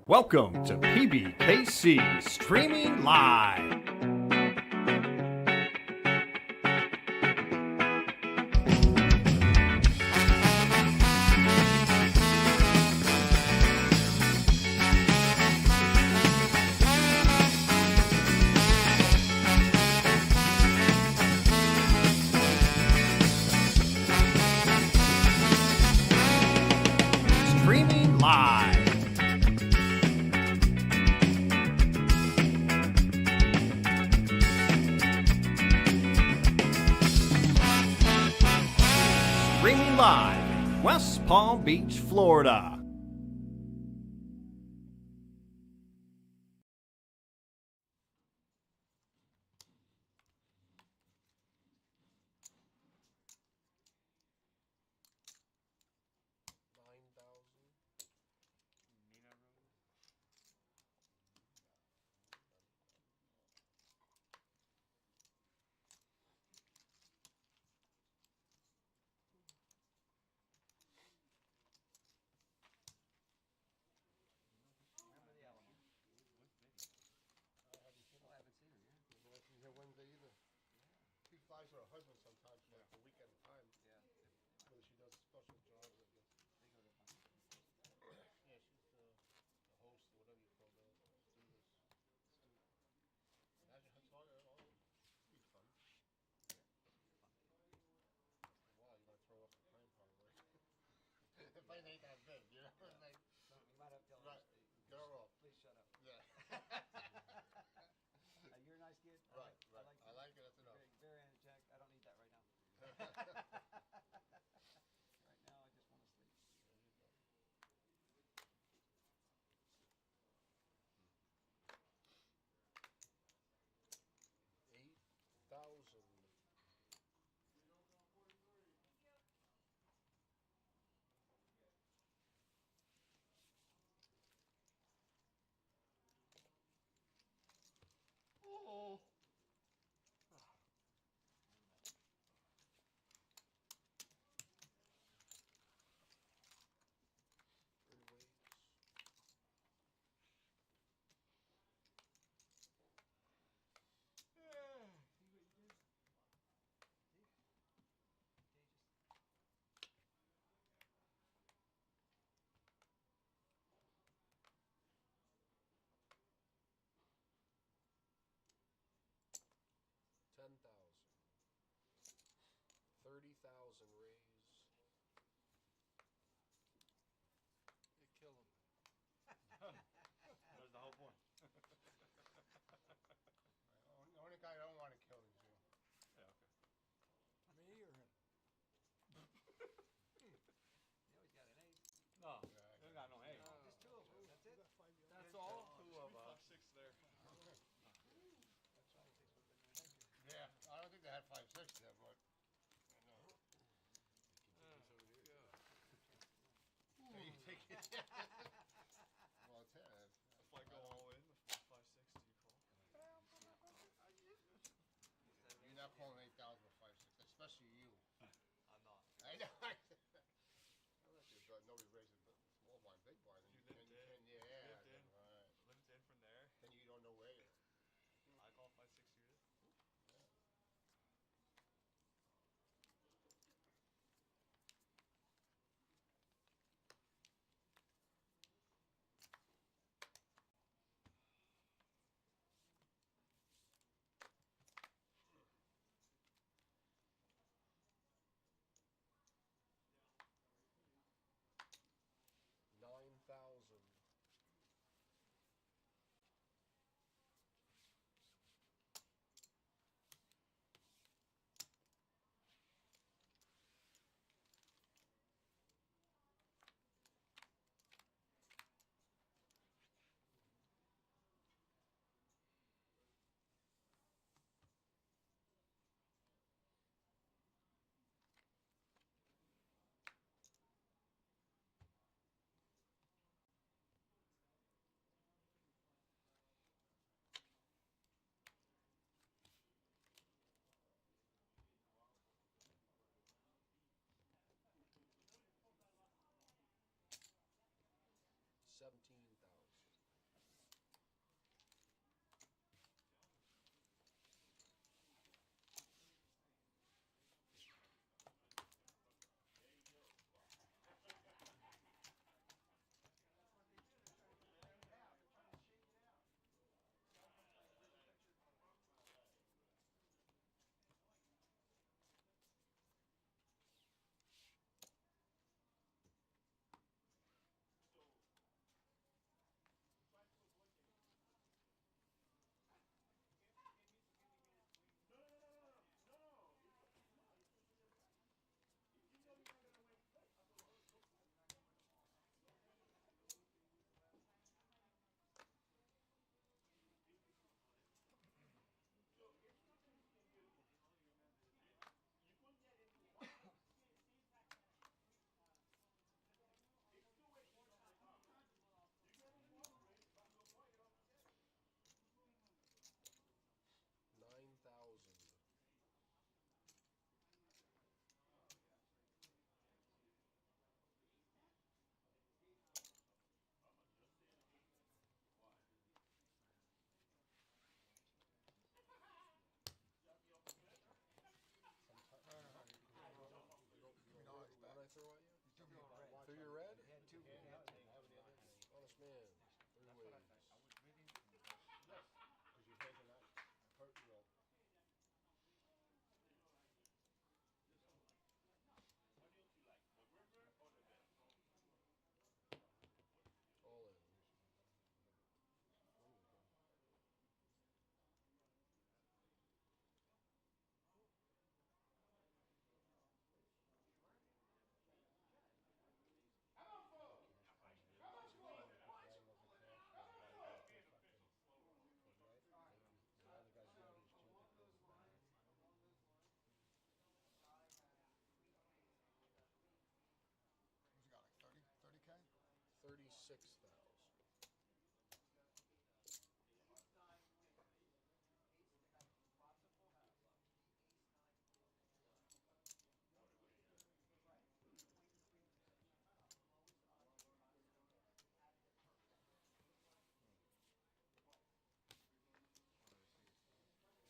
Welcome to PBKC Streaming Live. Streaming Live. Streaming live in West Palm Beach, Florida. Wednesday either. She flies with her husband sometimes for like a week at a time. Yeah. Whether she does special jobs, I guess. Yeah, she's the host or whatever you call that. Imagine her talking at all. It'd be fun. Wow, you're gonna throw off the plane probably. The plane ain't that big, you know? Yeah. Like, You might have to tell right. Get her off. Please shut up. Yeah. You're a nice kid. Right, right. I like it. That's You're enough. very energetic. I don't need that right now. Right now, I just want to sleep. There you go. 8,000. Oh. 10,000. 30,000 raise. You kill him. That was the whole point. The only guy I don't want to kill is you. Yeah, okay. Me or him? You always got an ace. No, Yeah, I you don't got no hay. Just two of us. That's it. That's all? Two of us. 6 there. Yeah, I don't think they had 5-6 there, but I know. So you take it. Well, it's If I go all in with 5, 6, do you call? You're not calling 8,000 with 5-6, especially you. I'm not. I know. Unless you nobody raises the small blind, big blind. You then lived in. Yeah, Lived in. right. Lived in from there. Then you don't know where you're. I call 5, 6 years. Yeah. $9,000. $17,000. 6,000.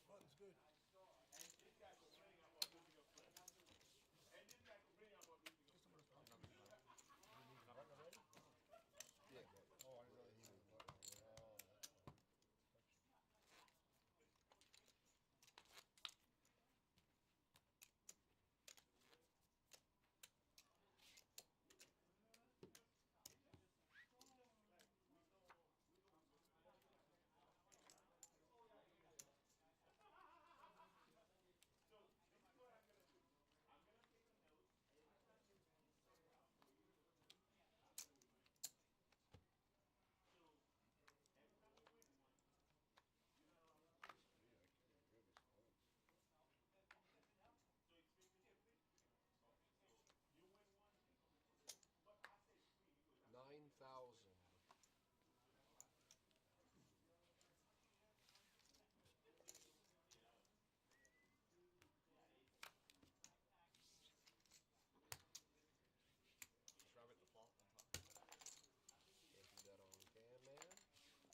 Button's good. Yeah. Oh, I didn't know he was a button. Oh, that's fine. Yeah, I can't get rid of these buttons. 9,000. Try with the flop one, huh? Can't do that on cam, man. Button's good.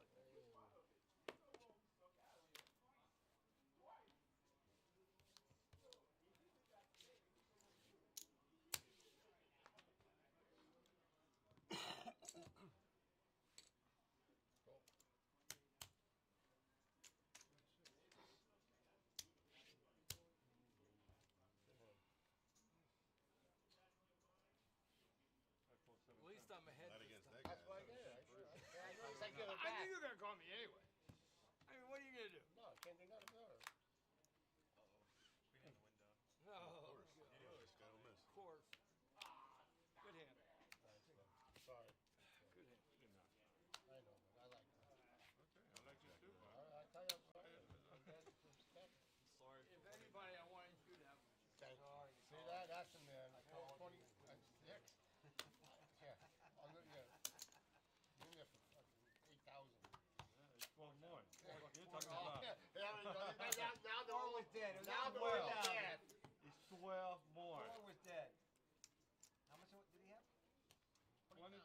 I'm all in. 20,000. Go. At least I'm ahead. Not this against time. that guy. That's what I did. I know he's like, I knew you were gonna call me anyway. I mean, what are you gonna do? no, I can't do nothing better. Uh-oh. We need the window. No, Of course. This guy don't miss. of course. Good hand. Thanks, man. Sorry. Good hand. Good enough. I know, man. I like that. Okay, I like you too, man. I tell you, I'm sorry. I'm glad you respect. Sorry If for anybody, I wanted you to have. Thank you. See that? That's in there. 420 and 6. Yeah. I'm good. Yeah. Been there for fucking 8,000. It's 12 more. You're Oh, talking about. yeah. Now they're all was dead. It was Now not they're well. all dead. It's 12 more. Thor was dead. How much did he have? 20,000.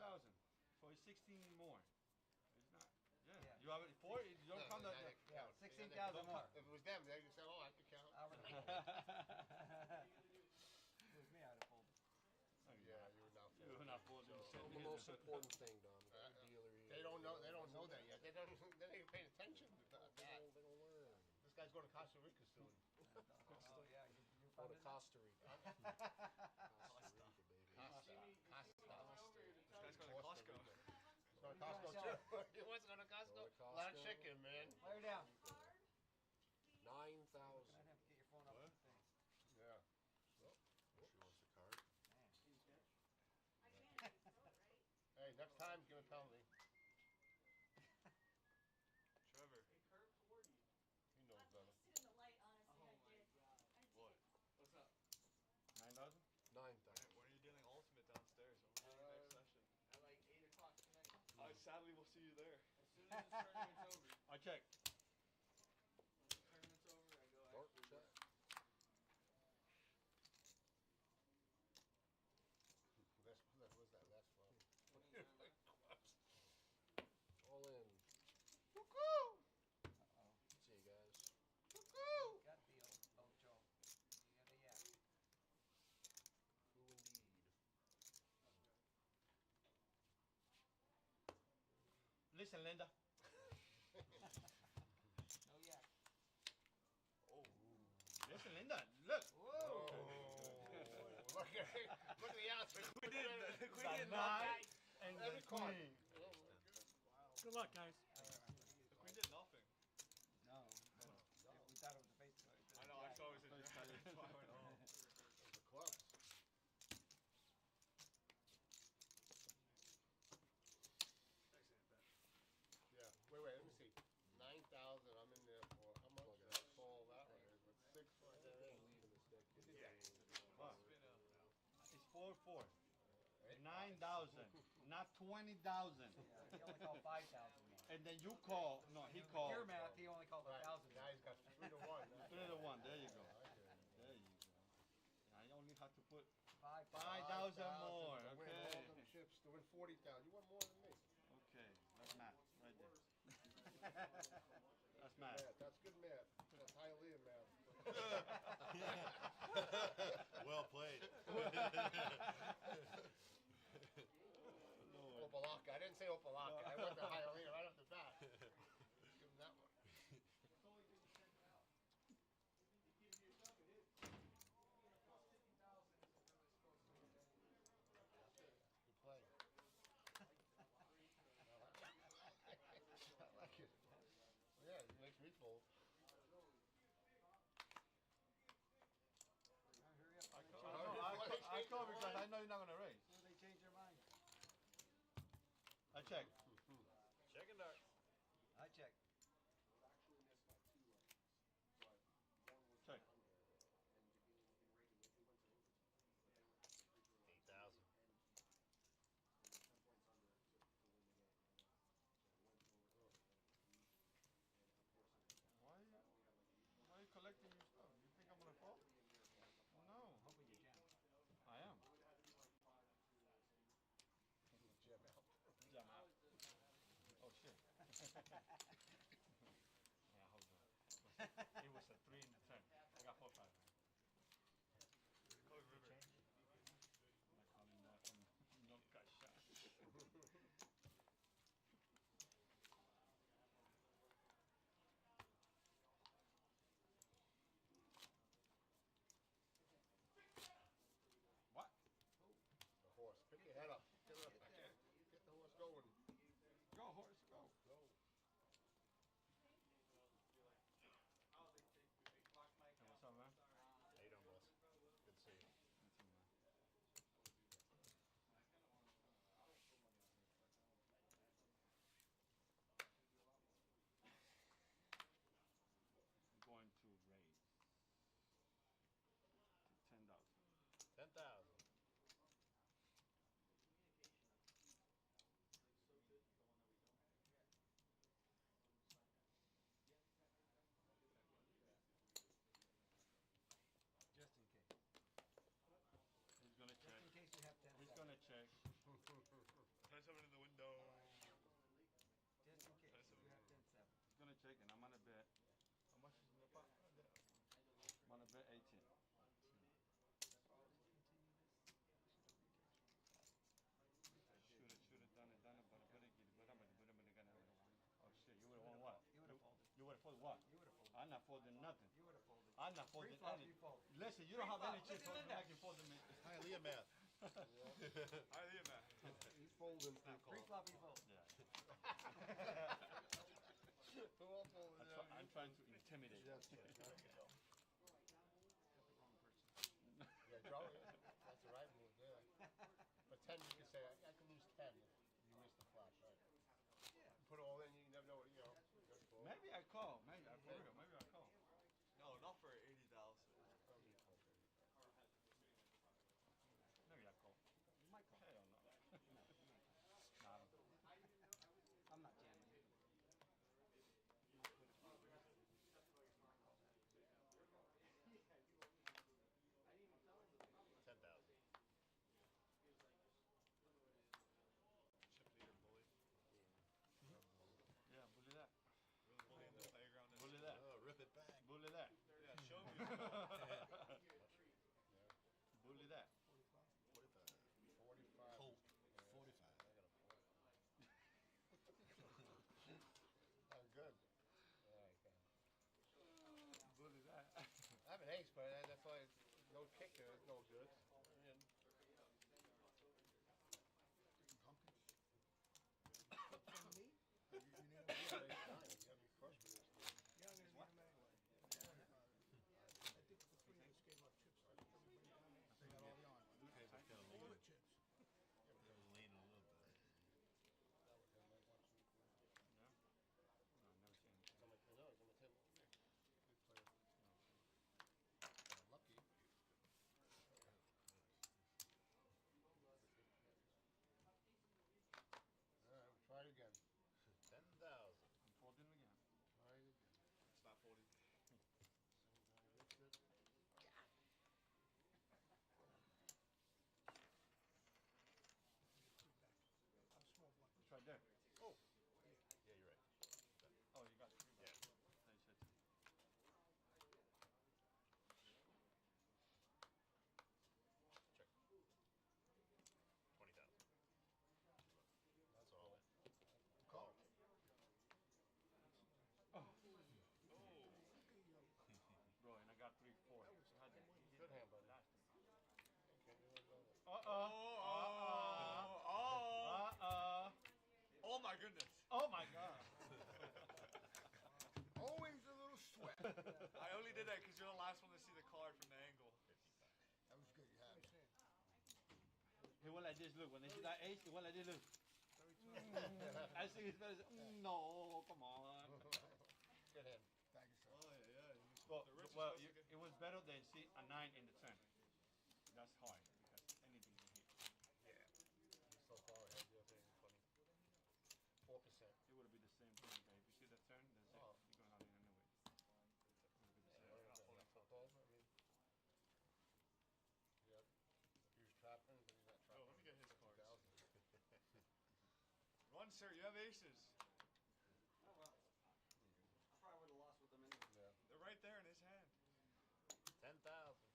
So it's 16 more. It's not. Yeah. Yeah. You have it 4. You don't count now that. they can Yeah, count. 16,000 more. If it was them, they just said, "Oh, I could count." If it was me, I'd have folded. Yeah, you were not. You're not folding. So- So the most important thing, Dom. Dealer here. They don't know. They don't know that yet. They don't. They ain't paying attention to that. They don't learn. This guy's going to Costa Rica soon. Oh, yeah. You Go found to it? Costa Rica. Costa Rica, baby. Costa. This guy's going to Costco. He's going to Costco too. He wants to go to Costco. Go to A lot of Costco. chicken, man. Lay her down. 9,000. I'd have to get your phone up What? on the thing. Yeah. She wants the card. Hey, next time, give a penalty. Trevor. He knows better. Sit in the light, honestly, I did. I did. What? 9,000? 9,000. When are you dealing ultimate downstairs? When will be your next session? At like 8 o'clock tonight. I sadly will see you there. As soon as the tournament's over. I check. When the tournament's over, I go Dark actually check. work. What's that? That's well. $29. All in. Uh-oh. See you guys. Got the Ocho. You got a yak. Who indeed? Listen, Linda. No yak. Listen, Linda. Look. Oh, look at the answer. We did. We The did. knight and Every the card. queen. Good luck, guys. The queen did nothing. No. But we thought it was a face card. I know. I saw it was a jack. That's why I went, oh. The clubs. Yeah. Wait, let me see. 9,000. I'm in there for how much? That's all that right is. But 6 right there. Wow. Spin out. It's 4-4. 9,000, not 20,000. Yeah, he only called 5,000 more. And then you call. No, he called. Your math, he only called Right. 1,000. Now he's got 3 to 1. 3-1. There you go. There you go. I only have to put 5,000. 5,000 more. To win Okay. all them chips, to win 40,000. You want more than me. Okay. That's math right there. That's Good math. math. That's good math. That's Hialeah math. Well played. Opalaka. I didn't say Opalaka. I went to Hialeah right off the bat. Let's give him that one. Good play. I like it. Yeah, it makes me fold. Hurry up. I call because I know you're not gonna raise. Before they change their mind. I check. Checking dark. I check. Check. 8,000. Why are you collecting your stuff? You think I'm gonna fall? No. Hoping you jam. I am. Jam out. Jam out. Oh shit. Yeah, hold on. It was a 3 in the 10. I got 4-5. Call it river. I'm not calling that no cash shot. What? The horse. Pick your head up. Get it up. Get the horse going. Go, horse, go. Go. Hey, what's up, man? How you doing, boss? Good to see you. Nothing, man. I'm going to raise to 10,000. 10,000. Just in case. He's gonna Just check. in case you have 10 He's seconds. gonna check. Try something in the window. Just in case you have 10 seconds. He's gonna check, and I'm gonna bet. How much is in the pot? I'm gonna bet 18. Shoot it, done it, but oh shit, you would've won what? You would've folded. You would've folded what? You would've folded. I'm not folding nothing. You would've folded. I'm not folding Pre-flop, anything. you fold. Listen, you don't have any Pre-flop, chips, look so at Linda. I can fold them in. Hialeah math. Hialeah, man. He's folding. Pre-flop, you fold. Yeah. Who else folded? I'm trying to intimidate. Yes, yes, there you go. Yeah, draw it. That's the right move there. But 10, you can say, I can lose 10 if you miss the flash, right? Yeah. Put it all in, you never know what, you know. Just fold. Maybe I call. Maybe I for real. Maybe I call. No, not for 80,000. Maybe I call. You might call. Hell no. No, you might call. Nah, I'm not jamming. only did that because you're the last one to see the card from the angle. That was good. You had it. He went like this, look. When they see that ace, he went like this, look. I see his face. No, come on. Good hand. Thank you, sir. Oh yeah. Well, it was better than see a 9 in the 10. That's hard because anything can hit. Yeah. He's so far ahead. You're saying 4%. It would be the same thing. Okay? If you see the turn, that's it. Oh. You're gonna have it anyway. It would be the same. Not flipped over. I mean, yeah. He was trapping, but he's not trapping. let me get his cards. 50,000. Run, sir. You have aces. Oh well. I probably would have lost with them anyway. Yeah. They're right there in his hand. 10,000.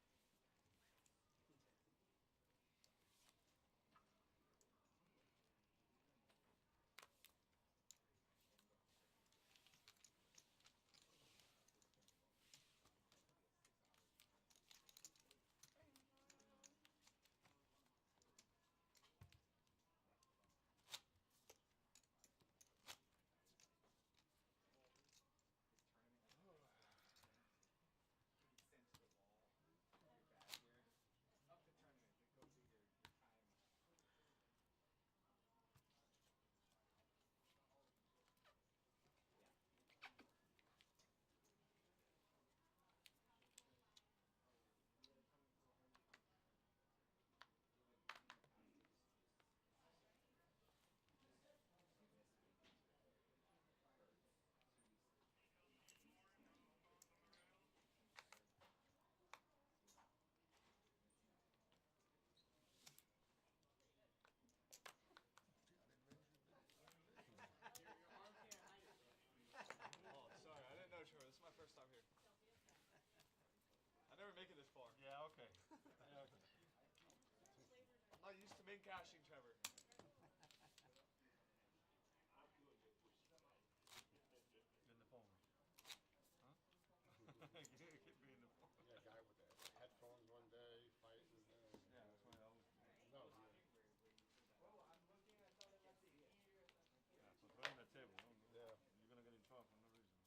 Up the tournament, it goes either your time. Oh, sorry. I didn't know, Trevor. This is my first time here. I never make it this far. Yeah. Okay. Yeah, okay. I'm not used to min cashing, Trevor. In the phone. Huh? Keep me in the phone. Yeah, a guy with the headphones one day fighting. Yeah, that's why I always. No, Yeah, so throw on the table. No, no. yeah. You're gonna get in trouble for no reason.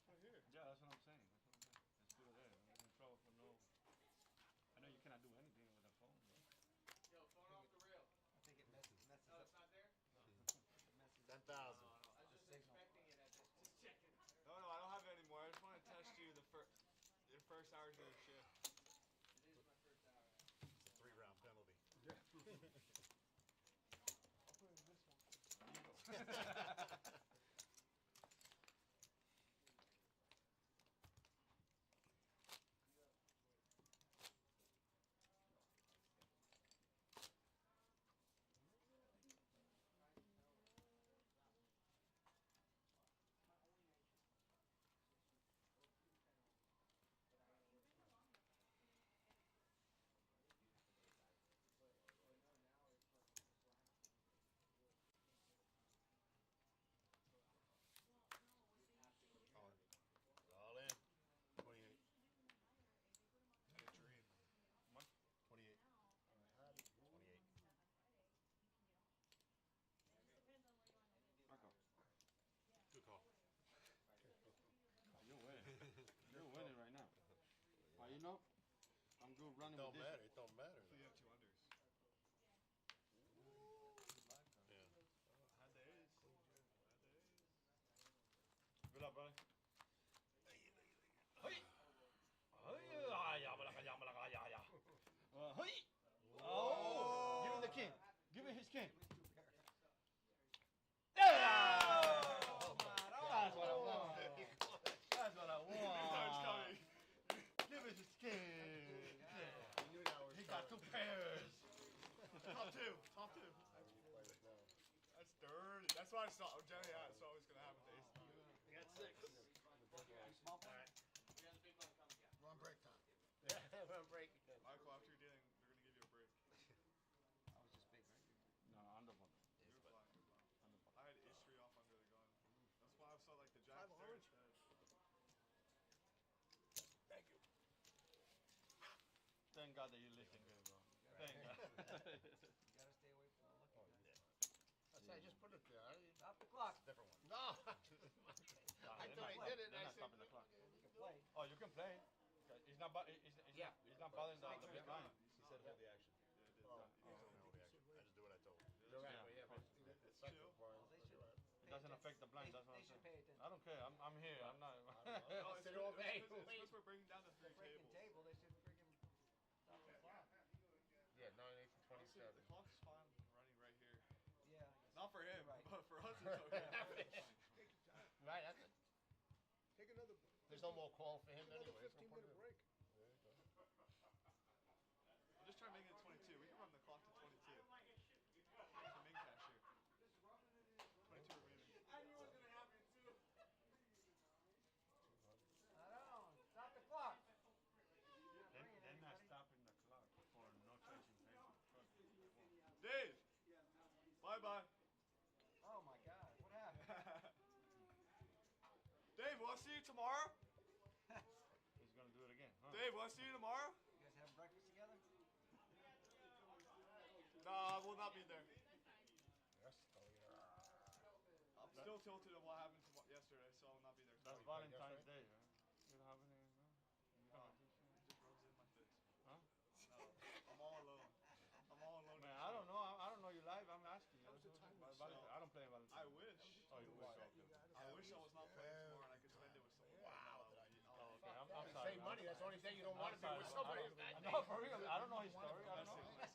Right here. Yeah, that's what I'm saying. That's what I'm saying. Let's put it there. Don't get in trouble for no. I know you cannot do anything with a phone. But... Yo, phone off the rail. I think it messes Oh, up. it's not there? It messes 10,000. I was just expecting it. Just checking. No, I don't have it anymore. I just want to test you your first hours of the shift. It is my first hour. It's a 3-round penalty. All in. 28. Had a dream. 28. 28. Marco, Good call. you're winning. You're winning right now. Well, you know, I'm good running Don't with this. matter. It don't matter. So you have 2 unders. Yeah. Had the ace. Good luck, brother. Oh! Give him the king. Give him his king. Yeah! That's what I want. That's what I It's want. coming. Give him his king. I knew that was He got 2 pairs. Top 2. Top 2. That's dirty. That's what I saw. Jenny, I saw what was going to happen with ace. You got 6. Small player. We have the big one coming. Yeah. We're on break time. Yeah, we're on break again. Michael, after you're dealing, they're going to give you a break. I was just big, right? No, under one. You're fine. I had history off under the gun. That's why I saw like the jack there instead. Thank you. Thank God that you listen good, bro. Thank God. You gotta stay away from the lucky guy. That's I just put it there. Stop the clock. Different one. No. Nah, I they're thought not- he did it. They're I not said, stopping the clock. You can play. Oh, you can play. It's not. Yeah. It's not bothering the big line. He said hold the action. Oh. He told me hold the action. I just do what I told. You're right, Yeah. but yeah, but it's effective, Brian. Well, they But should- you're right. It doesn't affect the blind. That's what They I'm should saying. pay attention. I don't care. I'm here. I'm not. I'll sit all day. It's because we're bringing down the The three freaking tables. table, they should freaking stop the clock. Yeah, 9, 8 to Honestly, 27. the clock's fine running right here. Yeah. I guess. Not for him, You're right. but for us it's okay. Right, that's it. Take another. There's no more call for him Another anyway. 15-minute break. There you go. I'm just trying to make it 22. We can run the clock to 22. Where's the main cash here? 22 remaining. I know. Stop the clock. They're not stopping the clock for no changing table. Trust me. Dave! Bye bye. Oh my God. What happened? Dave, wanna see you tomorrow? He's gonna do it again. Huh? Dave, wanna see you tomorrow? You guys having breakfast together? Nah, I will not be there. Yes, oh, yeah. I'm still tilted on what happened yesterday, so I will not be there. That's Oh, you played Valentine's yesterday? Day, huh? You don't have any. No? You No, don't have this, it just rubs in my face. huh? No, I'm all alone. I'm all alone. Man, in I the don't know. I don't know your life. I'm asking you. That was the time we I don't play Valentine's. I wish. Oh, you wish. Okay. I wish I was not playing tomorrow and I could spend it with someone. Wow. Oh, okay. I'm You sorry. save money. That's the only day you don't I'm want to be sorry. with somebody. No, for real. I don't know his story. I don't Listen, know. listen.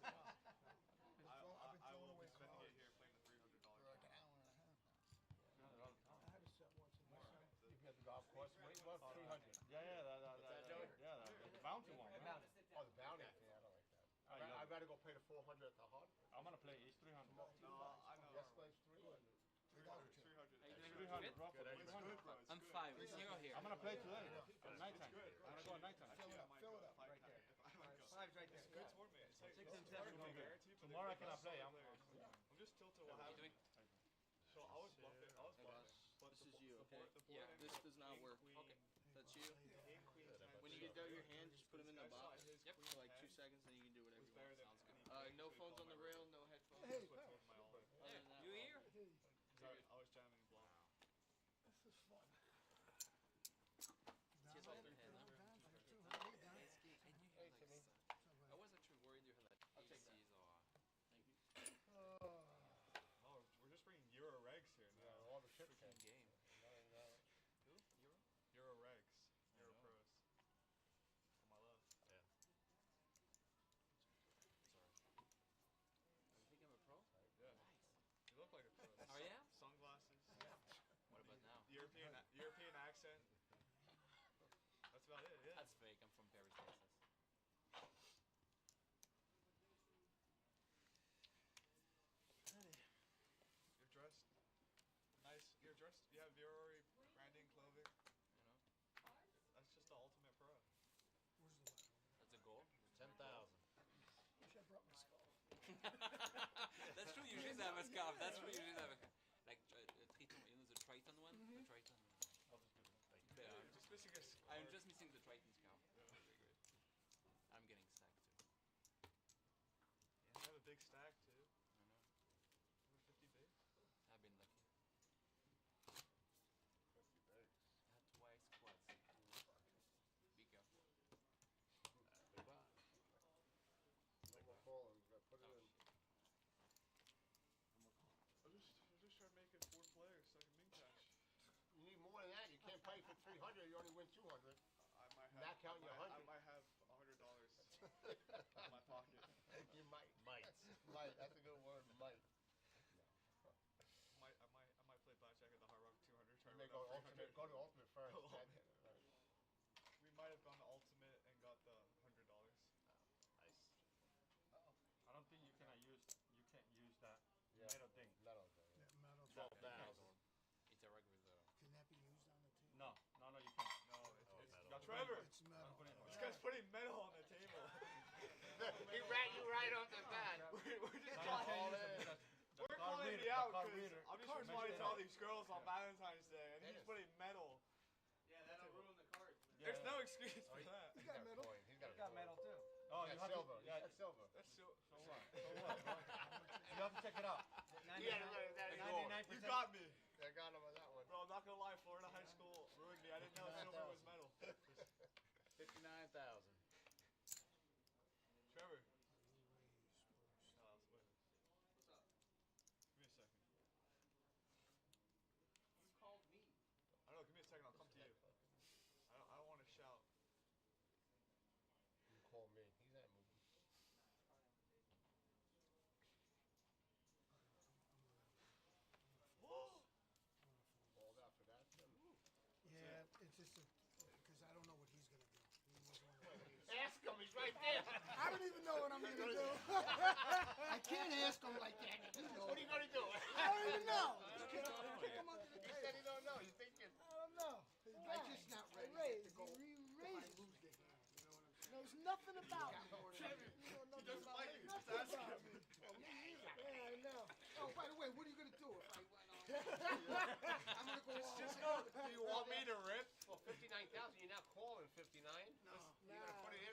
I've been I throwing will be away spending it cards here playing the $300. for like an hour and a half now. Yeah, all the time. I had a set once in my son. You can get the golf course. Wait, what? 300. Yeah, that doing? the bounty one. Right? Oh, the bounty. Yeah, I don't like that. I love I'd rather go pay the 400 at the Hard. I'm gonna play. It's 300. No, I know. Yesterday's 300. 300. 300 roughly. Good, It's good, bro. It's I'm good. 5-0 here. I'm gonna play today at nighttime. I'm gonna go at nighttime. Actually, I might Fill go. it up. If I Right can- there. if I might go. Five's right there. It's a good tournament. It's like, 6 and it's 7 not will be good. guaranteed, but Tomorrow I they're cannot play. players. I'm just tilted what What are you happened. doing? So I was buffing. I was buffing. But This the is bo- you, the okay? board- the board Yeah, ended this with does not king, work. queen, Okay, that's you. king, queen, ten. When you So get out your hand, just put them in the This guy box. saw his Yep, queen for like 2 ten seconds, and you can do whatever was you better want. than Sounds good. any No queen phones call on the ever. rail, no headphones. Hey, That's what told my all. Other than that, You well, here? I was jamming blow. This is fun. She has all their hand Down, up. down, down, 200, down. It's good. And you Hey, have Timmy. I was actually worried you had like ACs or. Thank you. No, we're just bringing Euro regs here Yeah, now. all the chips Freaking came. game. Who? Euro? Euro regs. Euro know. pros. On my left. Sorry. You think I'm a pro? Yeah. Nice. You look like a pro. Oh yeah? Sunglasses. What about now? European accent. That's about it. Yeah. That's fake. I'm from Paris, Texas. You're dressed nice. You're dressed. You have Euro branding clothing. You know? That's just the ultimate pro. Where's the left? That's a goal. 10,000. Wish I brought my skull. That's true. You should have a scarf. That's true. You should have a like Triton. You know the Triton one. The Triton. Yeah, You're just missing a scar. I'm just missing the Triton scarf. Very good. I'm getting stacked too. You have a big stack too. I know. Over 50 bigs. I've been lucky. 50 bigs. I had twice squats. Be careful. No more calling. You gotta put it in. I'm just trying to make it 4 players so I can min cash. You need more than that. You can't pay for 300. You only win 200. I might have. Not counting your I 100. might have $100 in my pocket. You might. Might. Might. That's a good word. Might. I might play blackjack at the Hard Rock 200. Try You to may run go out ultimate. 300. Go to ultimate first. Go then- ultimate. right. We might have gone to ultimate and got the $100. Nice. I don't think you can't use that Yeah. metal thing. Metal thing. That metal. 12,000. It's a regular though. Can that be used on the table? No, you can't. No, it's You got to Trevor. It's metal. This guy's putting metal on the table. He ran you right off the bat. We're just No, you calling. can't use it because the We're card calling reader- you out the card because reader I'm just makes responding it to all up. these girls on Valentine's Day, and It he's is. putting metal. Yeah, that'll ruin the cards. Yeah, There's yeah. no excuse for that. You got metal? Coin. He's got, Got metal too. Oh, He's you got have silver. to. Yeah, He's got silver. That's so. so what? So what? bro? You have to check it out. Yeah, 99%. You got me, I got him on that one. bro. I'm not gonna lie. Florida high school ruined me. I didn't know silver was metal. right there. I don't even know what I'm gonna do. I can't ask him like that. What are you gonna do? I don't even know. Kick him under the He table. said he don't know. He's thinking. I don't know. I'm just not ready Raised. to go. He If I raised. lose the hand, you know what I'm saying? Knows nothing about it. He You know nothing doesn't about like it. you, just Nothing ask about him. it. Well, me either. Yeah, I know. Oh, by the way, what are you gonna do if I went on? I'm gonna go all Just in. go. Do you want me to rip? Well, 59,000. You're not calling 59. No. You're gonna put it in.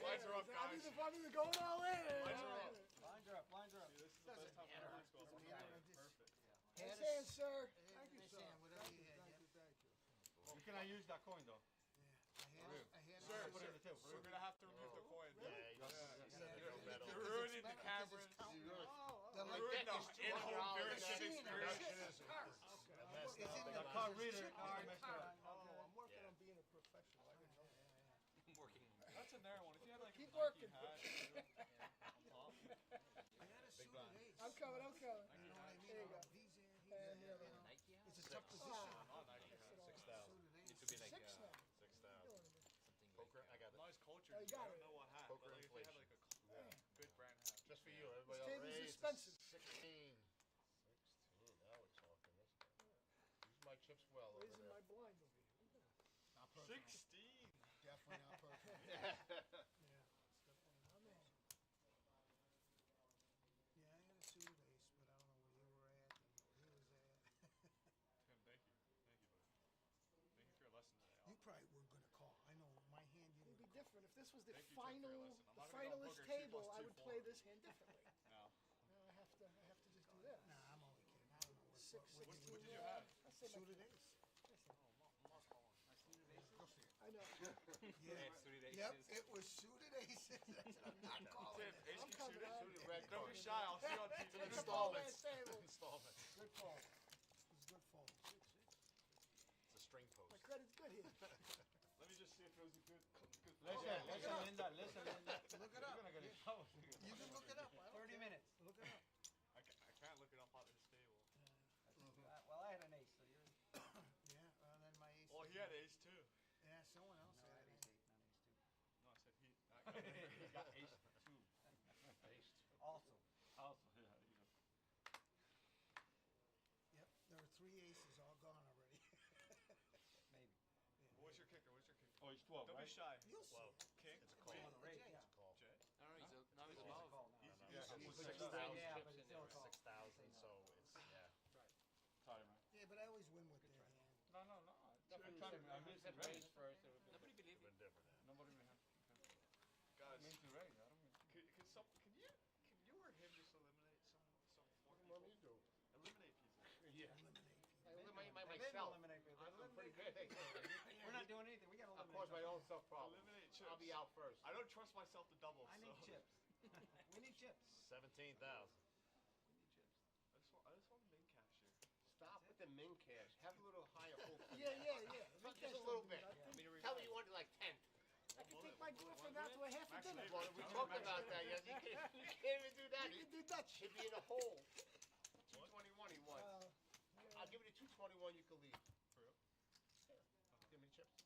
Lights are up, guys. I'm either going all in. Lights are up. Lines are up, lines are up. See, this is the best time for a baseball. Perfect. Nice hand, sir. Thank you, sir. Whatever you had, yeah. You cannot use that coin though. I had Sir, Put it in the table. we're gonna have to remove the coin. You're ruining the cameras. Then like Ruined that the is in-home $200. viewership experience. It's in The the card reader. chip No, I on the messed card. up. I'm working on being a professional. I didn't know that. I'm working. That's a narrow one. If you had like Keep a Nike working. hat, on top. I had a suited ace. I'm coming. I'm coming. You know what I mean? There you go. He's in. And the other one. Nike hat? It's a tough position. Not Nike hat. Suited Needs ace. to be like 6 now. something Poker, I got it. Nice culture. Oh, you got I don't it. know what hat, Poker but like if you had inflation. like a good brand hat. Just for you, everybody This else. table's raise. expensive. 16. 16, now we're talking. This guy. Use my chips well over Raising there. my blind over here. Not perfect. 16. Definitely not perfect. Yeah. Definitely not me. Yeah, I had a suited ace, but I don't know where you were at and where he was at. Tim, thank you. Thank you, buddy. Thank you for your lesson today. You probably were gonna call. I know my hand you It'd would be different. If this was the Thank you, Tim, for your final, lesson. I'm the not gonna go finalist poker 2 table, plus I 2 would play form. this hand differently. No. Now I have to just do this. Nah, I'm only kidding. I don't know what. 6, what 16. what did you have? I say my, suited ace. I know. Yeah. Suited Yep, aces. it was suited aces. That's what I'm not calling Tim, it. ace I'm king coming suited. on. Suited red Don't card. be shy. I'll see you on TV. Installments. Table. Installments. Good call. It was a good fold. It's a string post. My credit's good here. Let me just see if it was a good. Listen, Linda, listen, Linda. Look it You're up. gonna get in Yeah. trouble. You can look it up. I don't 30 care. minutes. Look it up. I can't look it up on this table. Well, I had an ace, so you're. Yeah, and then my ace. Well, he had ace too. Yeah, someone else No, I had had it. ace 8, not ace 2. No, I said he. That guy. He got ace 2. Ace. Also, yeah, you know. Yep, there were 3 aces all gone already. Maybe. What's your kicker? What's your kicker? Oh, he's 12, Don't right? be shy. You'll see. Well, King. it's a call. Jay, on the rate, Jay. yeah. It's a call. Jay. I don't know, now he's It's a above. call now. Easy. Yeah, Easy. it's But 6,000. Yeah, chips but in it's still a there. call. 6,000, so it's, yeah. Sorry, man. Yeah, but I always win with their hand. No. I'm trying to. I'm missing Said raise. raise first. It would be Nobody believed Been me. different. Nobody will have. Guys, I mean to raise. I don't mean. can you or him just eliminate some more What do people? you do? Eliminate people. Yeah. eliminate people. I eliminate They didn't myself. eliminate me. They I'm pretty eliminated good. me. We're not doing anything. We gotta I'll eliminate. cause my own self Oh. problems. Eliminate chips. I'll be out first. I don't trust myself to double. I so. need chips. We need chips. 17,000. We need chips. I just want the main cash here. Stop with the min cash. Have a little higher hope. Yeah. Just a little bit. Yeah. Tell me you wanted like 10. I can take my girlfriend out to a half a dinner. Well, we talked about that. Yes, you can't even do that. We can do Dutch. He'd be in a hole. 221 he wants. I'll give you the 221 you can leave. For real? Give me chips.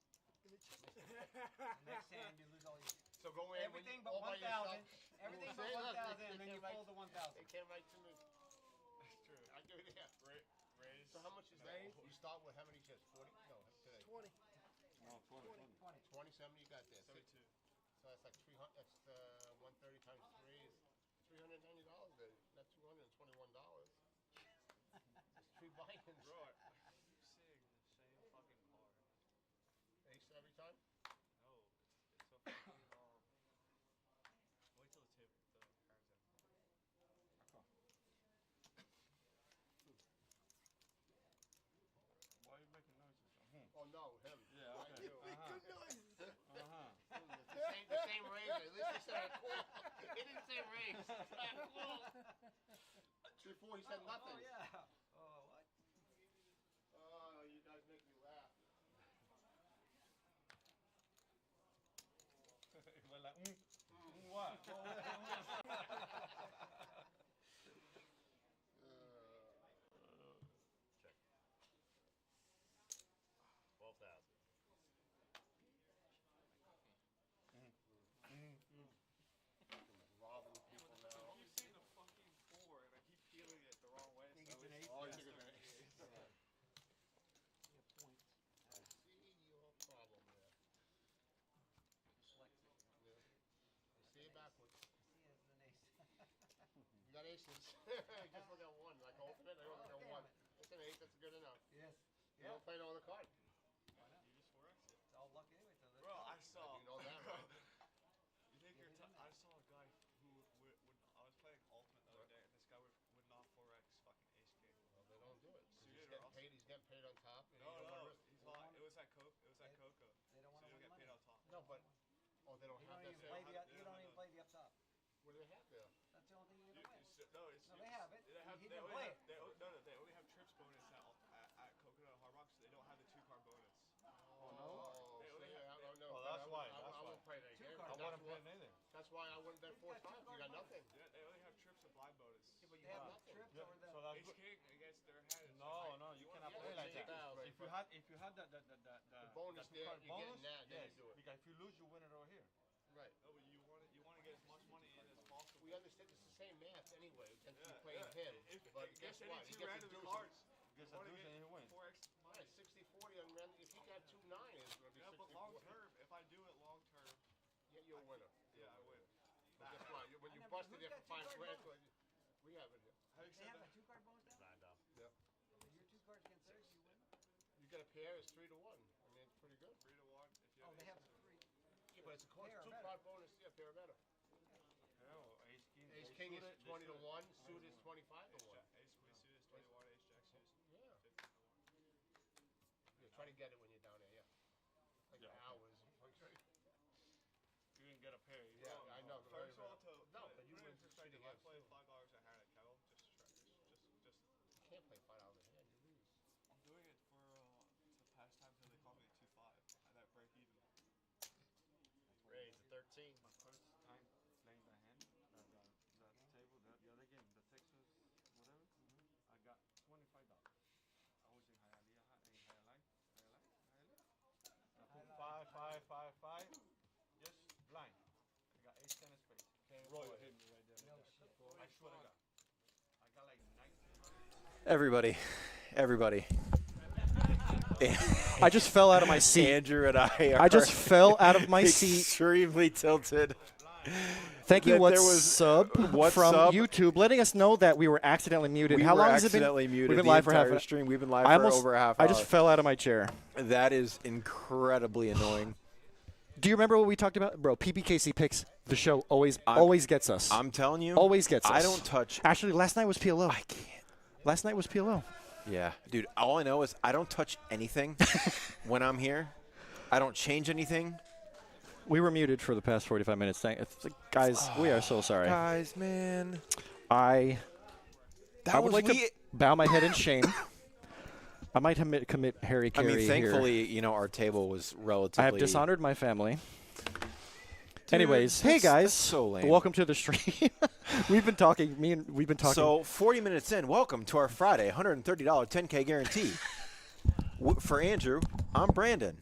Next hand, you lose all your. So go in Everything when you, but all by 1,000. yourself. Everything Say but nothing. 1,000, and then you Right. fold the 1,000. They came right to me. That's true. I'll give you that. Raise. So how much is that? Raise. You start with how many chips? 40? No, today. 20. No, 20. 27 you got there. 72. So that's like 300. That's 130 times 3 is $390 there. Not $221. It's 3 buy-ins. Bro, are you saying the same fucking card? Ace every time? No, it's so fucking Wait till the table, the cards out. Why are you making noises? Oh no, him. Yeah, I okay. do. Good noise. The same razor. At least he said a cool. He didn't say raise. Cool. Before he said nothing. Oh, yeah. Oh, what? Oh, you guys make me laugh. We're like, what? Check. 12,000. Just look at one. Like alternate, I only got one. It's an 8. That's good enough. Yes. You don't play no other card. You just 4x it. It's all luck anyway. So Bro, I saw. You know that, right? You think you're? I saw a guy who would. I was playing Ultimate the other day, and this guy would not 4x fucking Ace King. Well, they don't do it. Suited He's or getting paid. He's getting paid on top. And No, you don't no. wanna risk it. He's not. It was at Coco. It was at Coco. They don't So want to you don't win get paid money. on top. No, but they don't You have don't that. even Same. play the. have- You they don't don't even have play the up top. What do they have there? That's the only thing you're You, gonna win. no, it's. No, they have it. They have. He They didn't only play have. it. No, no. They only have trips bonus at Coconut Hard Rock, so they don't have the 2-card bonus. Oh, They only see, have- I don't know. Oh, that's why, I that's won't play that Two game. cards. I wouldn't play neither. That's why I wouldn't bet 4 got two times. You card got bonus. nothing. Yeah, they only have trips and blind bonus. Yeah, but you They got have the nothing. trips Yeah, or the. so that's Ace good. King against their hand. is No, like- no, you Well, cannot yeah, play it's like that. 8,000, If you but- had the bonus the there, card you're getting bonus, that, then yes, you do it. because if you lose, you win it over here. Right. No, but you want to get as much money in as possible. We understand it's the same math anyway. Since Yeah, you're playing yeah. him. But It guess gets what? any He two gets a random deuce. cards. Gets You a wanna deuce get and you win. 4x money. Right, 60-40 on random. If he got 2-9, it's going to be Yeah, but 60-40. long term, if I do it long term, Yeah, you're a winner. yeah, I win. But guess what? When you I never- busted who's there got for 5 2-card grand, bonus? we have it here. Having They said have a that, 2-card bonus down. Yep. So your 2 cards against theirs, you win. You get a pair, it's 3-1. I mean, it's pretty good. 3-1. If you Oh, they have aces or- 3. Yeah, but it's a cost. Pair or 2-card bonus. Yeah, pair or better. Oh, Ace King. Ace they King is suited, they 20-1. suited. Suited is 25 Ace to 1. Jack, Ace Queen suited is 21. Ace Jack suited is Yeah. 15-1. Yeah, try to get it when you're down there. Yeah. Like Yeah. hours. You can get a pair. Yeah, I know. First of all, No, put but you it in win perspective, shooting I hands, play too. $5 a hand at Kettle. Just You can't play $5 a hand. You lose. I'm doing it for to pass time till they call me at 2-5 at that break even. Raise a 13. My first time playing the hand, the table, the other game, the Texas, whatever, I got $25. I was in Hialeah. I put 5, 5, 5, 5, just blind. I got 8, 10 space. Roy hit me right there. No like that. shit. I swear to God. I got like 1900. Everybody. I just fell out of my seat. Andrew and I are I just fell out of my seat. extremely tilted. Thank you, that what's there was- sub what's from up? YouTube, letting us know that we were accidentally muted. We How were long has it been? accidentally muted We've been the live for half entire an stream. We've been live I for almost, over a half I hour. just fell out of my chair. That is incredibly annoying. Do you remember what we talked about? Bro, PBKC picks the show always gets us. I'm telling you. Always gets us. I don't touch. Actually, last night was PLO. I can't. Last night was PLO. Yeah, dude. All I know is I don't touch anything when I'm here. I don't change anything. We were muted for the past 45 minutes. Guys, we are so sorry. Guys, man. I would was like to we- bow my head in shame. I might commit Harry I Carey mean, thankfully, our table was relatively. I have dishonored my family. Dude, Anyways, hey that's guys, so lame. welcome to the stream. We've been talking. So 40 minutes in, welcome to our Friday $130 10K guarantee. For Andrew, I'm Brandon.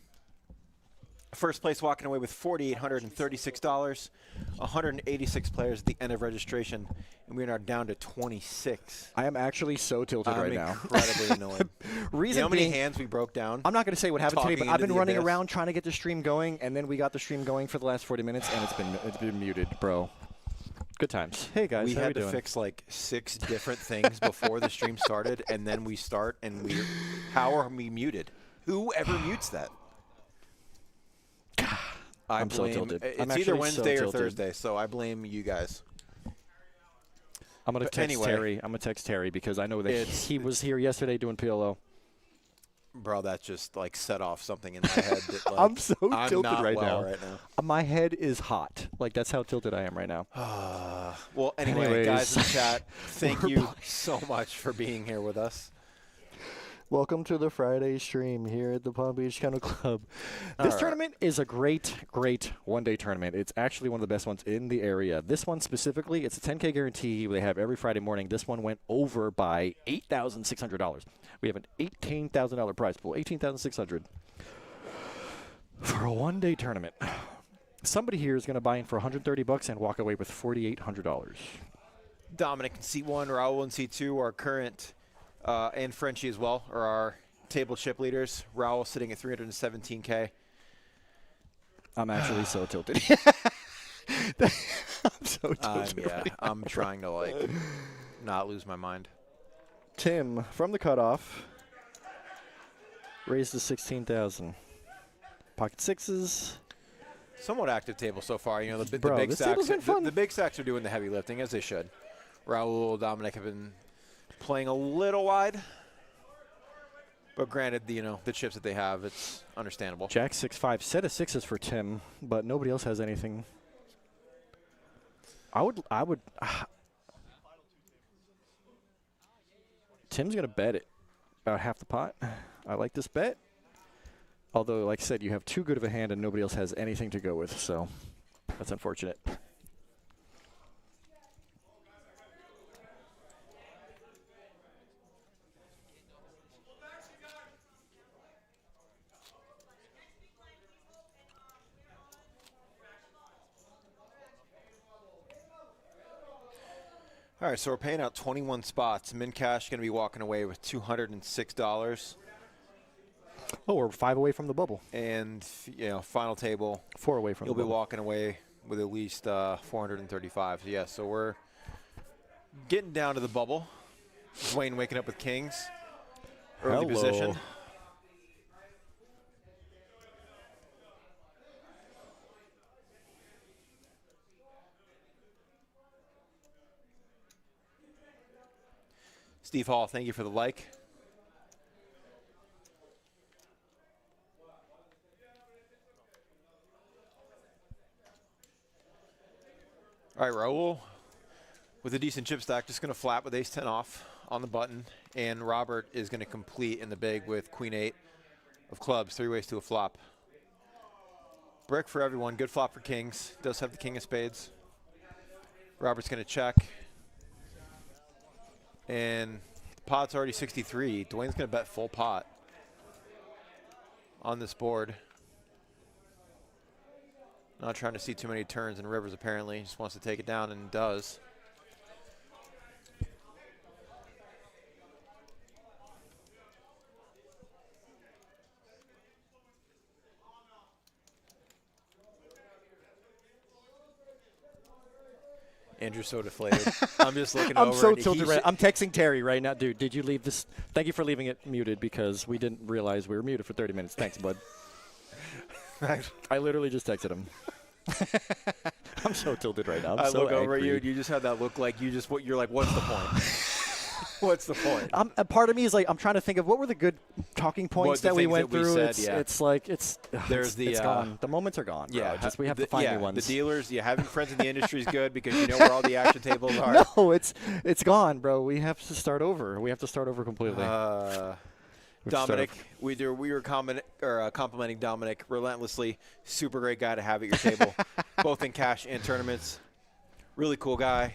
First place walking away with $4,836. 186 players at the end of registration, and we are now down to 26. I am actually so tilted right now. I'm incredibly annoyed. Reason You know how many being, hands we broke down? I'm not going to say what happened today, but Talking I've into been the running abyss. around trying to get the stream going, and then we got the stream going for the last 40 minutes, and it's been muted, bro. Good times. Hey guys, We how had we to doing? fix like 6 different things before the stream started, and then we start, and how are we muted? Whoever mutes that? I'm so blame- tilted. It's I'm either actually so Wednesday or tilted. Thursday, so I blame you guys. I'm gonna But text anyway. Terry. I'm gonna text Terry because I know that he was here yesterday doing PLO. Bro, that just like set off something in my head. That, like, I'm so I'm tilted not right well now. right now. My head is hot. Like that's how tilted I am right now. Well, anyway, guys in Anyways. the chat, thank We're you so much for being here with us. Welcome to the Friday stream here at the Palm Beach Kennel Club. This tournament is a great one-day tournament. It's actually one of the best ones in the area. This one specifically, it's a 10K guarantee they have every Friday morning. This one went over by $8,600. We have an $18,000 prize pool, $18,600 for a one-day tournament. Somebody here is going to buy in for $130 and walk away with $4,800. Dominic in C1, Raul in C2, our current and Frenchie as well are our table chip leaders. Raul sitting at 317K. I'm actually so tilted. I'm so tilted. Yeah, I'm trying to like not lose my mind. Tim from the cutoff raised to 16,000. Pocket sixes. Somewhat active table so far. You know, the Bro, big this stacks. table's been fun. The big stacks are doing the heavy lifting as they should. Raul, Dominic have been playing a little wide, but granted, the chips that they have, it's understandable. Jack 6-5. Set of sixes for Tim, but nobody else has anything. I would. Tim's gonna bet it about half the pot. I like this bet. Although, like I said, you have too good of a hand and nobody else has anything to go with, so that's unfortunate. All right, so we're paying out 21 spots. Min Cash going to be walking away with $206. Oh, we're 5 away from the bubble. And, final table. 4 away from the bubble. You'll be walking away with at least 435. Yeah, so we're getting down to the bubble. Dwayne waking up with kings. Early position. Steve Hall, thank you for the like. All right, Raul, with a decent chip stack, just going to flat with ace-10 off on the button. And Robert is going to complete in the big with queen-8 of clubs, 3 ways to a flop. Brick for everyone, good flop for kings. Does have the king of spades. Robert's going to check. And the pot's already 63. Dwayne's going to bet full pot on this board. Not trying to see too many turns and rivers, apparently. He just wants to take it down, and does. Andrew's so deflated. I'm just looking over. I'm so and tilted right. I'm texting Terry right now. Dude, did you leave this? Thank you for leaving it muted because we didn't realize we were muted for 30 minutes. Thanks, bud. I literally just texted him. I'm so tilted right now. I'm so look over at you, angry. and you just have that look like you're like, what's the point? What's the point? A part of me is like, I'm trying to think of what were the good talking points that we went through. It's like it's gone. The moments are gone. Yeah, bro. We have to find new ones. The dealers, having friends in the industry is good because you know where all the action tables are. No, it's gone, bro. We have to start over. We have to start over completely. Dominic, we were complimenting Dominic relentlessly. Super great guy to have at your table, both in cash and tournaments. Really cool guy,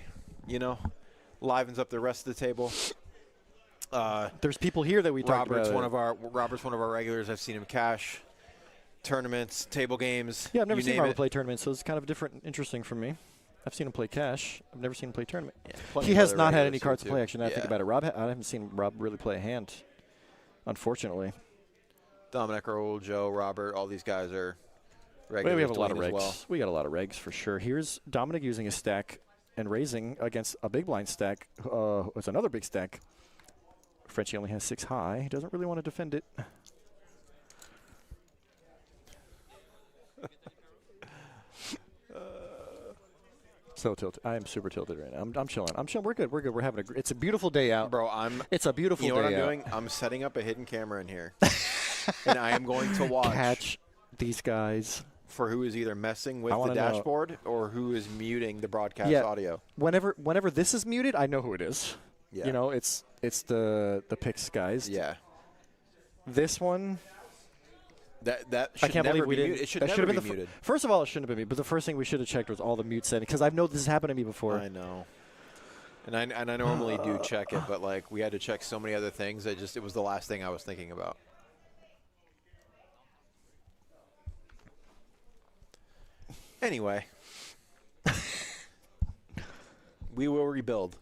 livens up the rest of the table. There's people here that we talked about. Robert's one of our regulars. I've seen him cash tournaments, table games. Yeah, I've never seen Robert play tournaments, so it's kind of different, interesting for me. I've seen him play cash. I've never seen him play tournament. Yeah, he has not had any cards to play. Actually, now I think about it, I haven't seen Rob really play a hand. Unfortunately. Dominic, Raul, Joe, Robert, all these guys are regulars. We have a lot of regs. Well. We got a lot of regs for sure. Here's Dominic using a stack and raising against a big blind stack. It's another big stack. Frenchie only has 6 high. He doesn't really want to defend it. So tilted. I am super tilted right now. I'm chilling. We're good. We're having it's a beautiful day out. Bro, it's a beautiful day out. You know what I'm doing? I'm setting up a hidden camera in here. And I am going to catch these guys. For who is either messing with the dashboard or who is muting the broadcast audio. Whenever this is muted, I know who it is. Yeah. It's the picks guys. Yeah. This one. That should I can't never believe we didn't. It should never be muted. First of all, it shouldn't have been muted. But the first thing we should have checked was all the mute settings because I know this has happened to me before. I know. And I normally do check it, but like we had to check so many other things. It was the last thing I was thinking about. Anyway, we will rebuild.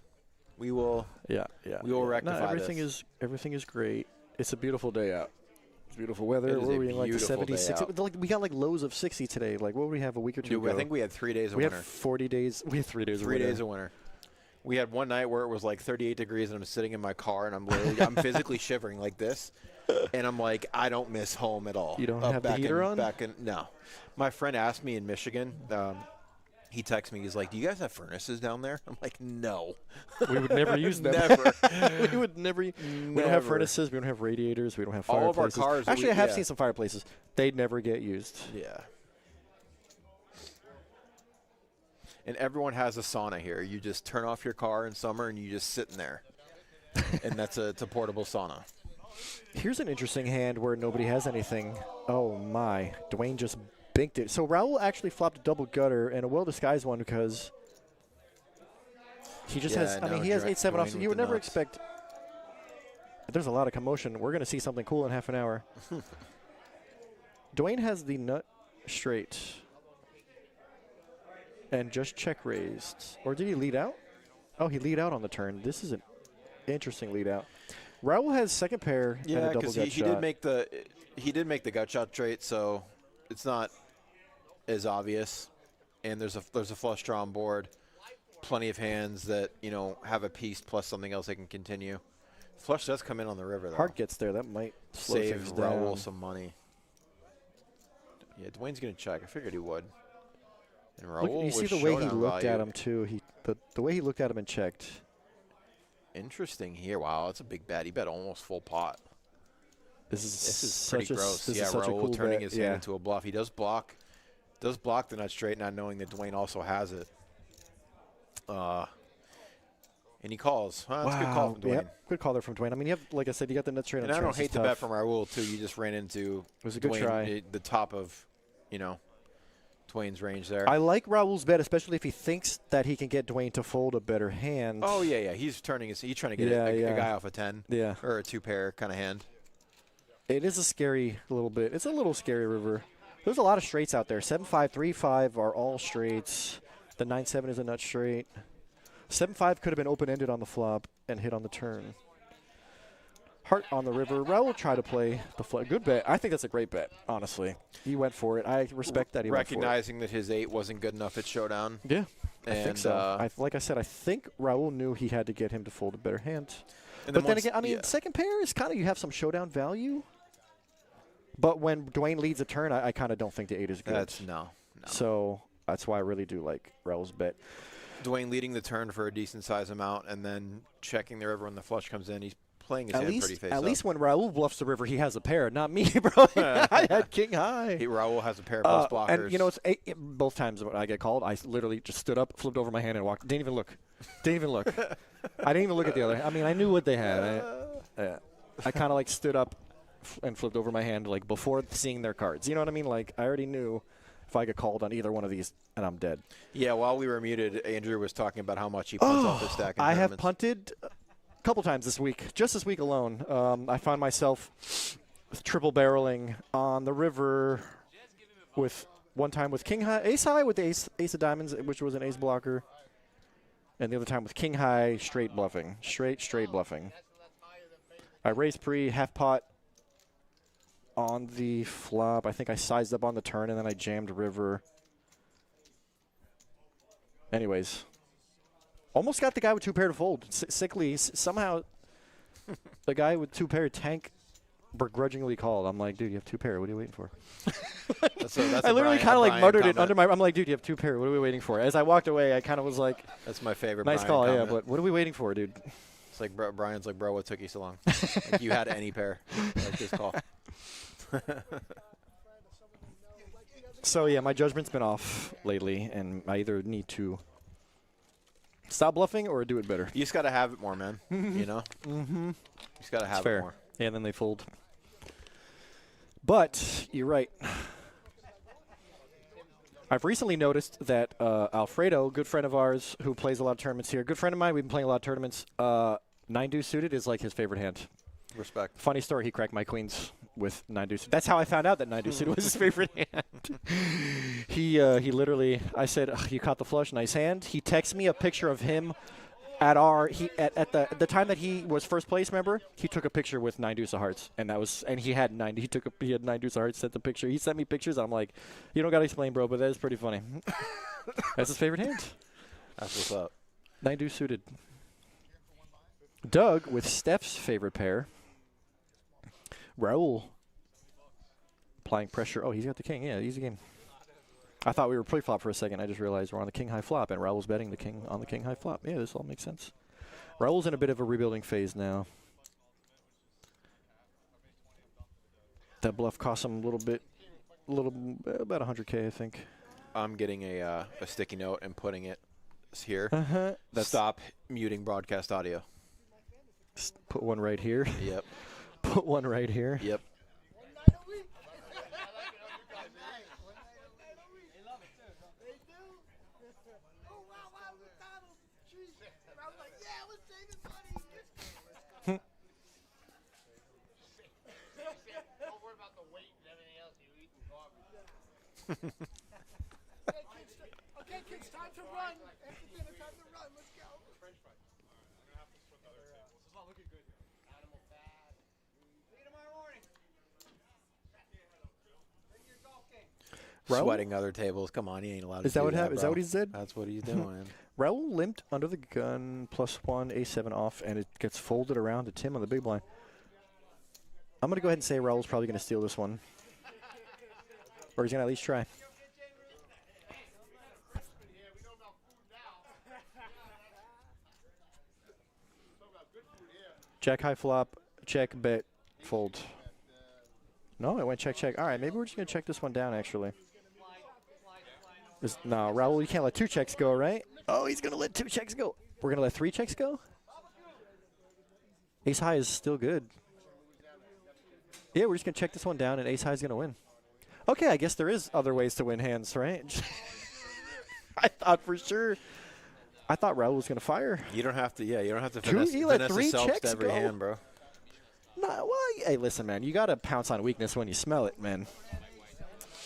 We will. Yeah. We will rectify everything is great. It's a beautiful day out. It's beautiful weather. It is We're in like the beautiful 70s. We got like lows of 60 today. Like what would we have a week or two ago? I think we had 3 days of winter. winter. We have 40 days. We have 3 days of winter. 3 days of winter. We had one night where it was like 38 degrees, and I'm sitting in my car, and I'm physically shivering like this, and I'm like, I don't miss home at all. You don't have the heater on? No. My friend asked me in Michigan. He texted me. He's like, "Do you guys have furnaces down there?" I'm like, "No." We would never use them. Never. We would never. We don't have furnaces. We don't have radiators. We don't have fireplaces. All of our cars. Actually, I have seen some fireplaces. They'd never get used. Yeah. And everyone has a sauna here. You just turn off your car in summer and you just sit in there. And it's a portable sauna. Here's an interesting hand where nobody has anything. Oh, my. Dwayne just binked it. So Raul actually flopped a double gutter and a well-disguised one because he just has – I mean, he has 8-7 off. So you would never expect – there's a lot of commotion. We're going to see something cool in half an hour. Dwayne has the nut straight. And just check raised. Or did he lead out? Oh, he lead out on the turn. This is an interesting lead out. Raul has second pair and a double gut shot. He did make the gut shot straight, so it's not as obvious. And there's a flush draw on board. Plenty of hands that, have a piece plus something else they can continue. Flush does come in on the river, though. Heart gets there. That might slow save things down. Raul some money. Yeah, Dwayne's going to check. I figured he would. And Raul you see the way he looked at him, too. The way he looked at him and checked. Interesting here. Wow, that's a big bet. He bet almost full pot. This is pretty gross. Yeah, Raul cool turning bet. his hand into a bluff. He does block the nut straight, not knowing that Dwayne also has it. And he calls. That's a good call from Dwayne. Yep, good call there from Dwayne. I mean, like I said, you got the nut straight on the And I turn. don't hate the bet from Raul, too. You just ran into it was a good Dwayne, try. The top of, Dwayne's range there. I like Raul's bet, especially if he thinks that he can get Dwayne to fold a better hand. Oh, yeah. He's trying to get a guy off a 10 or a 2-pair kind of hand. It is a scary little bit. It's a little scary river. There's a lot of straights out there. 7-5, 3-5 are all straights. The 9-7 is a nut straight. 7-5 could have been open-ended on the flop and hit on the turn. Heart on the river. Raul tried to play the flat. Good bet. I think that's a great bet, honestly. He went for it. I respect that he went for it. Recognizing that his 8 wasn't good enough at showdown. Yeah, I think so. Like I said, I think Raul knew he had to get him to fold a better hand. But then again, I mean, second pair is kind of you have some showdown value. But when Dwayne leads a turn, I kind of don't think the 8 is good. No. So that's why I really do like Raul's bet. Dwayne leading the turn for a decent size amount and then checking the river when the flush comes in. He's playing his hand pretty face up. At least when Raul bluffs the river, he has a pair. Not me, bro. I had king high. Raul has a pair of plus blockers. And, it's both times when I get called, I literally just stood up, flipped over my hand, and walked. Didn't even look. I didn't even look at the other. I mean, I knew what they had. I kind of, stood up and flipped over my hand, before seeing their cards. You know what I mean? I already knew if I get called on either one of these, and I'm dead. Yeah, while we were muted, Andrew was talking about how much he punts off his stack in I tournaments. have punted a couple times this week. Just this week alone, I found myself triple barreling on the river with one time with king high, ace high with the ace of diamonds, which was an ace blocker, and the other time with king high straight bluffing, straight bluffing. I raised pre half pot on the flop. I think I sized up on the turn, and then I jammed river. Anyways, almost got the guy with 2-pair to fold. Sickly. Somehow, the guy with 2-pair tank begrudgingly called. I'm like, dude, you have 2-pair. What are you waiting for? I literally kind of muttered it under my. I'm like, dude, you have 2-pair. What are we waiting for? As I walked away, I kind of was like, that's my favorite. Nice Brian call, comment. yeah. But what are we waiting for, dude? It's like Brian's like, bro, what took you so long? You had any pair. This call. So, yeah, my judgment's been off lately, and I either need to stop bluffing or do it better. You just got to have it more, man. Mm-hmm. You just got to have it more. Yeah, and then they fold. But you're right. I've recently noticed that Alfredo, good friend of ours who plays a lot of tournaments here, good friend of mine, we've been playing a lot of tournaments, 9-deuce suited is his favorite hand. Respect. Funny story, he cracked my queens with 9-deuce. That's how I found out that 9-deuce suited was his favorite hand. He literally, I said, you caught the flush, nice hand. He texted me a picture of him at the time that he was first place, remember? He took a picture with 9-deuce of hearts, and he had 9-deuce of hearts, sent the picture. He sent me pictures, and I'm like, you don't got to explain, bro, but that is pretty funny. That's his favorite hand. That's what's up. 9 deuce suited. Doug with Steph's favorite pair. Raul applying pressure. Oh, he's got the king. Yeah, easy game. I thought we were pre-flop for a second. I just realized we're on the king high flop, and Raul's betting the king on the king high flop. Yeah, this all makes sense. Raul's in a bit of a rebuilding phase now. That bluff cost him a little bit, about 100K, I think. I'm getting a sticky note and putting it here. That's Stop muting broadcast audio. Put one right here. Yep. Put one right here. Yep. Okay, kids, time to run. After dinner, time to run. Let's go. French fries. I'm gonna have to swim the other table. This is not looking good here. Animal fat. See you tomorrow morning. Bring your golf game. Raul? Sweating other tables. Come on, he ain't allowed to Is that do what happened? Is that bro. what he said? That's what he's doing. Raul limped under the gun, +1, A7 off, and it gets folded around to Tim on the big blind. I'm going to go ahead and say Raul's probably going to steal this one. Or he's going to at least try. Jack high flop, check, bet, fold. No, it went check, check. All right, maybe we're just going to check this one down, actually. No, Raul, you can't let 2 checks go, right? Oh, he's going to let 2 checks go. We're going to let 3 checks go? Ace high is still good. Yeah, we're just going to check this one down, and ace high is going to win. Okay, I guess there is other ways to win hands, right? I thought for sure. I thought Raul was going to fire. You don't have to. Yeah, you don't have to Two, finesse, he let finesse 3 the selfs checks to every go? hand, bro. No, well, hey, listen, man. You got to pounce on weakness when you smell it, man.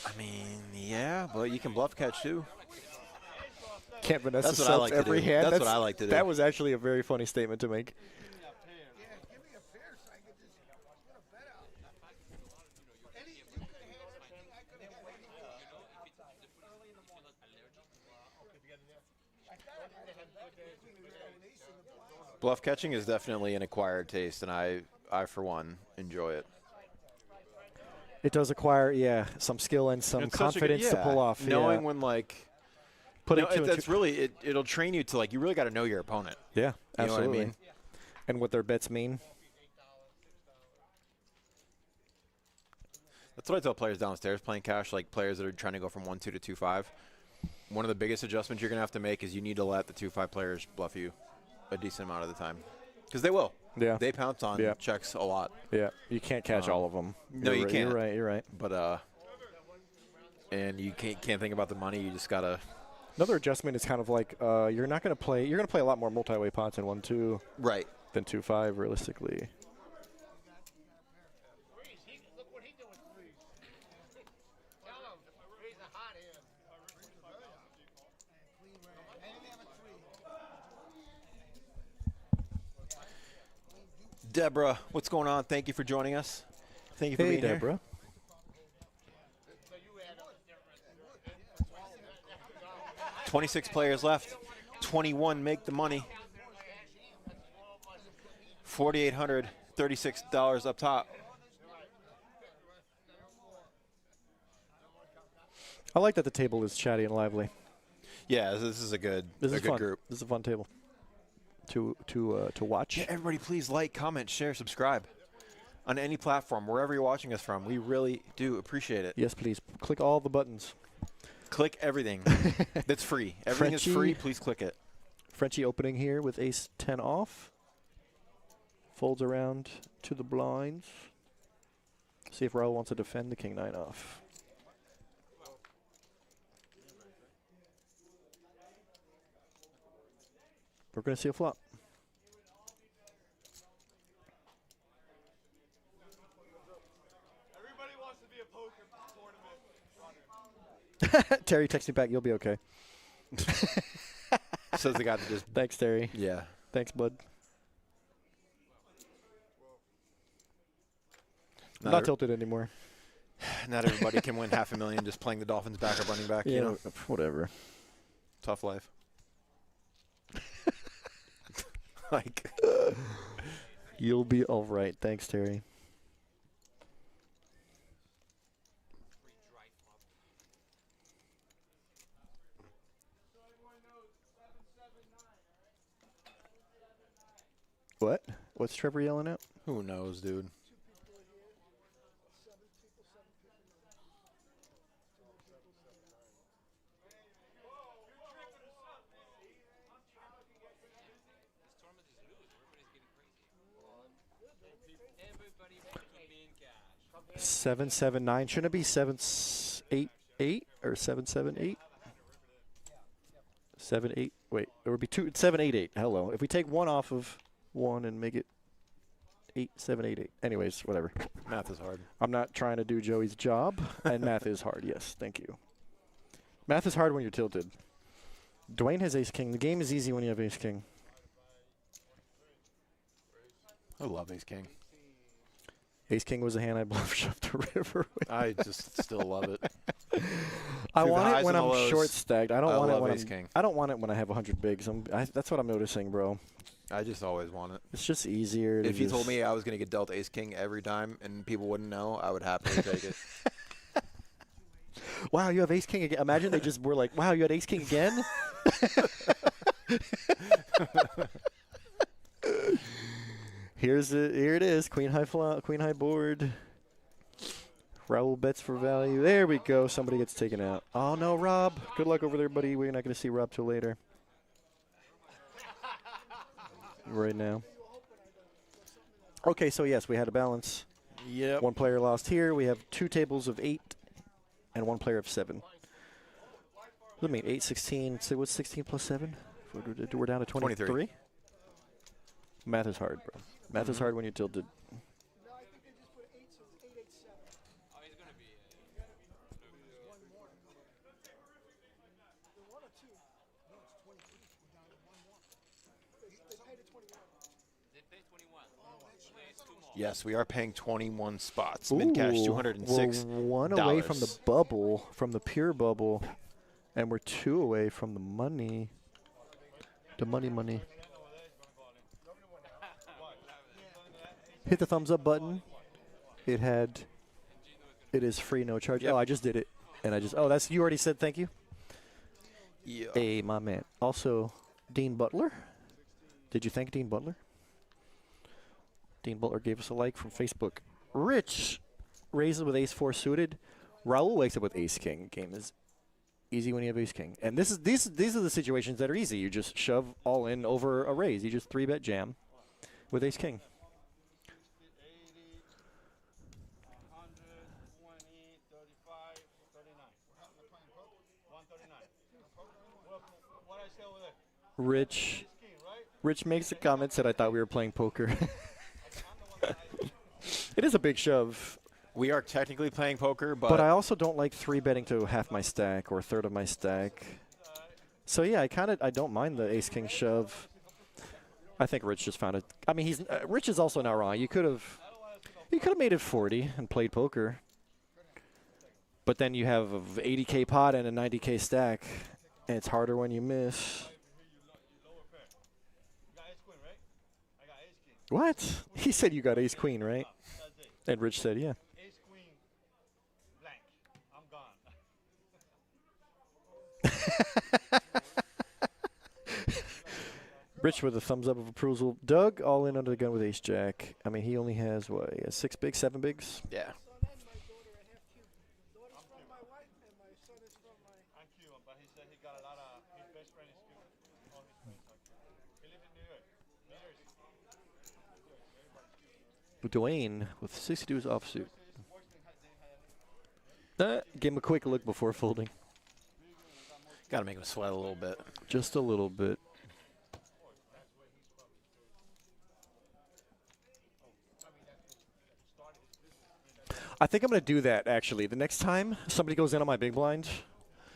I mean, yeah, but you can bluff catch too. Can't finesse That's the what I self like to every do. hand. That's what I like to do. That was actually a very funny statement to make. Yeah, give me a pair so I could just get a bet out. Any, you could have had everything. I could have had anything. Bluff catching is definitely an acquired taste, and I for one, enjoy it. It does acquire, yeah, some skill and some It's such a good- confidence to yeah, pull off. knowing yeah. when, like, Putting no, two and that's two- really, it'll train you to, like, you really got to know your opponent. Yeah, You know what I absolutely. mean? And what their bets mean. That's what I tell players downstairs playing cash, like players that are trying to go from 1-2 to 2-5. One of the biggest adjustments you're going to have to make is you need to let the 2-5 players bluff you a decent amount of the time. Because they will. Yeah. They pounce on Yeah. checks a lot. Yeah, you can't catch all of them. No, you can't. You're right, you're right. But, and you can't think about the money. You just got to. Another adjustment is kind of like you're not going to play. You're going to play a lot more multi-way pots in 1-2 Right. than 2-5 realistically. Look what he doing, Freeze. Tell him, Freeze a hot hand. Deborah, what's going on? Thank you for joining us. Thank you for Hey, being here. Deborah. 26 players left. 21 make the money. $4,800, $36 up top. I like that the table is chatty and lively. Yeah, this is a good, This is good fun. group. This is a fun table to watch. Yeah, everybody, please like, comment, share, subscribe on any platform, wherever you're watching us from. We really do appreciate it. Yes, please click all the buttons. Click everything. That's free. Everything is free. Frenchie. Please click it. Frenchie opening here with ace 10 off. Folds around to the blinds. See if Raul wants to defend the king 9 off. We're going to see a flop. Everybody wants to be a poker tournament. Terry, text me back. You'll be okay. Says the guy that just. Thanks, Terry. Yeah. Thanks, bud. Not Not tilted anymore. Not everybody can win $500,000 just playing the Dolphins backup running back. You know, whatever. tough life. like, You'll be all right. Thanks, Terry. What? What's Trevor yelling at? who knows, dude? This tournament is loose. Everybody's getting crazy. Everybody wants to be in cash. 779. Shouldn't it be 788 or 778? 78. Wait, it would be 788. Hello. If we take one off of one and make it 8788. Anyways, whatever. Math is hard. I'm not trying to do Joey's job, and math is hard. Yes, thank you. Math is hard when you're tilted. Dwayne has ace king. The game is easy when you have ace king. I love ace king. Ace king was a hand I bluff shoved the river with. I just still love it. I Through the want it highs when and the I'm lows, short stacked. I don't I want it love when ace I'm. king. I don't want it when I have 100 bigs. That's what I'm noticing, bro. I just always want it. It's just easier. To If you told just- me I was going to get dealt ace king every time and people wouldn't know, I would happily take it. Wow, you have ace king again. Imagine they just were like, wow, you had ace king again? Here it is. Queen high board. Raul bets for value. There we go. Somebody gets taken out. Oh no, Rob. Good luck over there, buddy. We're not going to see Rob till later. Right now. Okay, so yes, we had a balance. Yep. One player lost here. We have 2 tables of 8 and 1 player of 7. What do you mean, 8, 16? So what's 16 plus 7? We're down to 23? 23. Math is hard, bro. Math is hard when you're tilted. Oh, he's going to be. They pay 21. It's 2 more. Yes, we are paying 21 spots. Mid cash Ooh, 206. We're 1 away from the bubble, from the pure bubble, and we're 2 away from the money. The money. Hit the thumbs up button. It is free, no charge. Yep. Oh, I just did it. And that's, you already said thank you? Yeah. Hey, my man. Also, Dean Butler. Did you thank Dean Butler? Dean Butler gave us a like from Facebook. Rich raises with ace 4 suited. Raul wakes up with ace king. Game is easy when you have ace king. And these are the situations that are easy. You just shove all in over a raise. You just 3-bet jam with ace king. 100, 20, 35, 39. 139. What I say over there? Rich makes a comment, said I thought we were playing poker. It is a big shove. We are technically playing poker, But I also don't like 3-betting to half my stack or a third of my stack. So yeah, I don't mind the ace king shove. I think Rich just found it. I mean, Rich is also not wrong. You could have made it 40 and played poker. But then you have a 80K pot and a 90K stack, and it's harder when you miss. What? He said you got ace queen, right? And Rich said, yeah. Ace queen blank. I'm gone. Rich with a thumbs up of approval. Doug all in under the gun with ace jack. I mean, he only has what? He has 6 bigs, 7 bigs. yeah. I'm Cuban, but he said he got a lot of, his best friend is Cuban. All his friends are Cuban. He lives in New York. Dwayne with 62's offsuit. Give him a quick look before folding. Got to make him sweat a little bit. Just a little bit. I think I'm going to do that, actually. The next time somebody goes in on my big blind,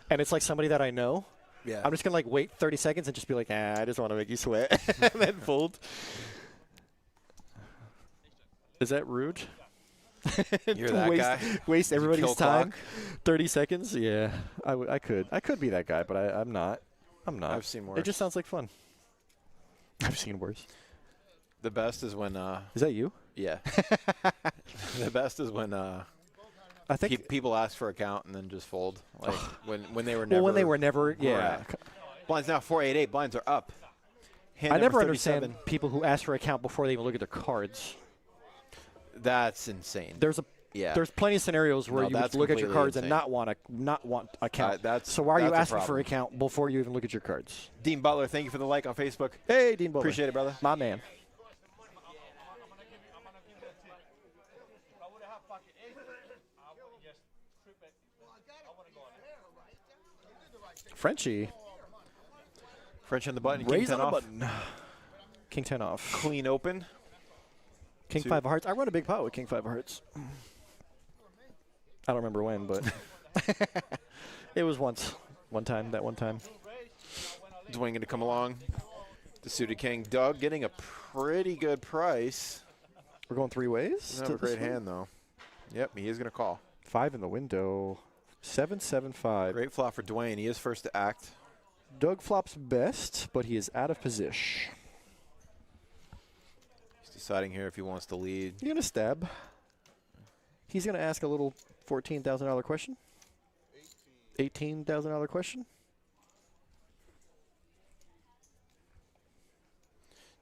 and it's like somebody that I know, Yeah. I'm just going to like wait 30 seconds and just be like, I just want to make you sweat, and then fold. Is that rude? You're that guy? Waste You everybody's kill time. clock? 30 seconds? Yeah, I could. I could be that guy, but I'm not. I'm not. I've seen It worse. just sounds like fun. I've seen worse. The best is when Is that you? yeah. The best is when I think. people ask for a count and then just fold. Like when they were never. Well, when they were never. Yeah. Correct. Blinds now 488. Blinds are up. Hand I number never 37. understand people who ask for a count before they even look at their cards. That's insane. There's plenty of scenarios where No, you would that's look at your completely cards insane. and not want a count. So why are you that's a asking for problem. a count before you even look at your cards? Dean Butler, thank you for the like on Facebook. Hey, Dean Butler. Appreciate it, brother. My man. Frenchie. French on the button. Raise King 10 on the off. button. King 10 off. Clean open. King 5 of hearts. I run a big pot with King 5 of hearts. I don't remember when, but it was once. One time. Dwayne going to come along. The suited king. Doug getting a pretty good price. We're going three ways. Doesn't have a great hand, though. Yep, he is going to call. 5 in the window. 7-7-5. Great flop for Dwayne. He is first to act. Doug flops best, but he is out of position. He's deciding here if he wants to lead. You're going to stab. He's going to ask a little $14,000 question. $18,000 question.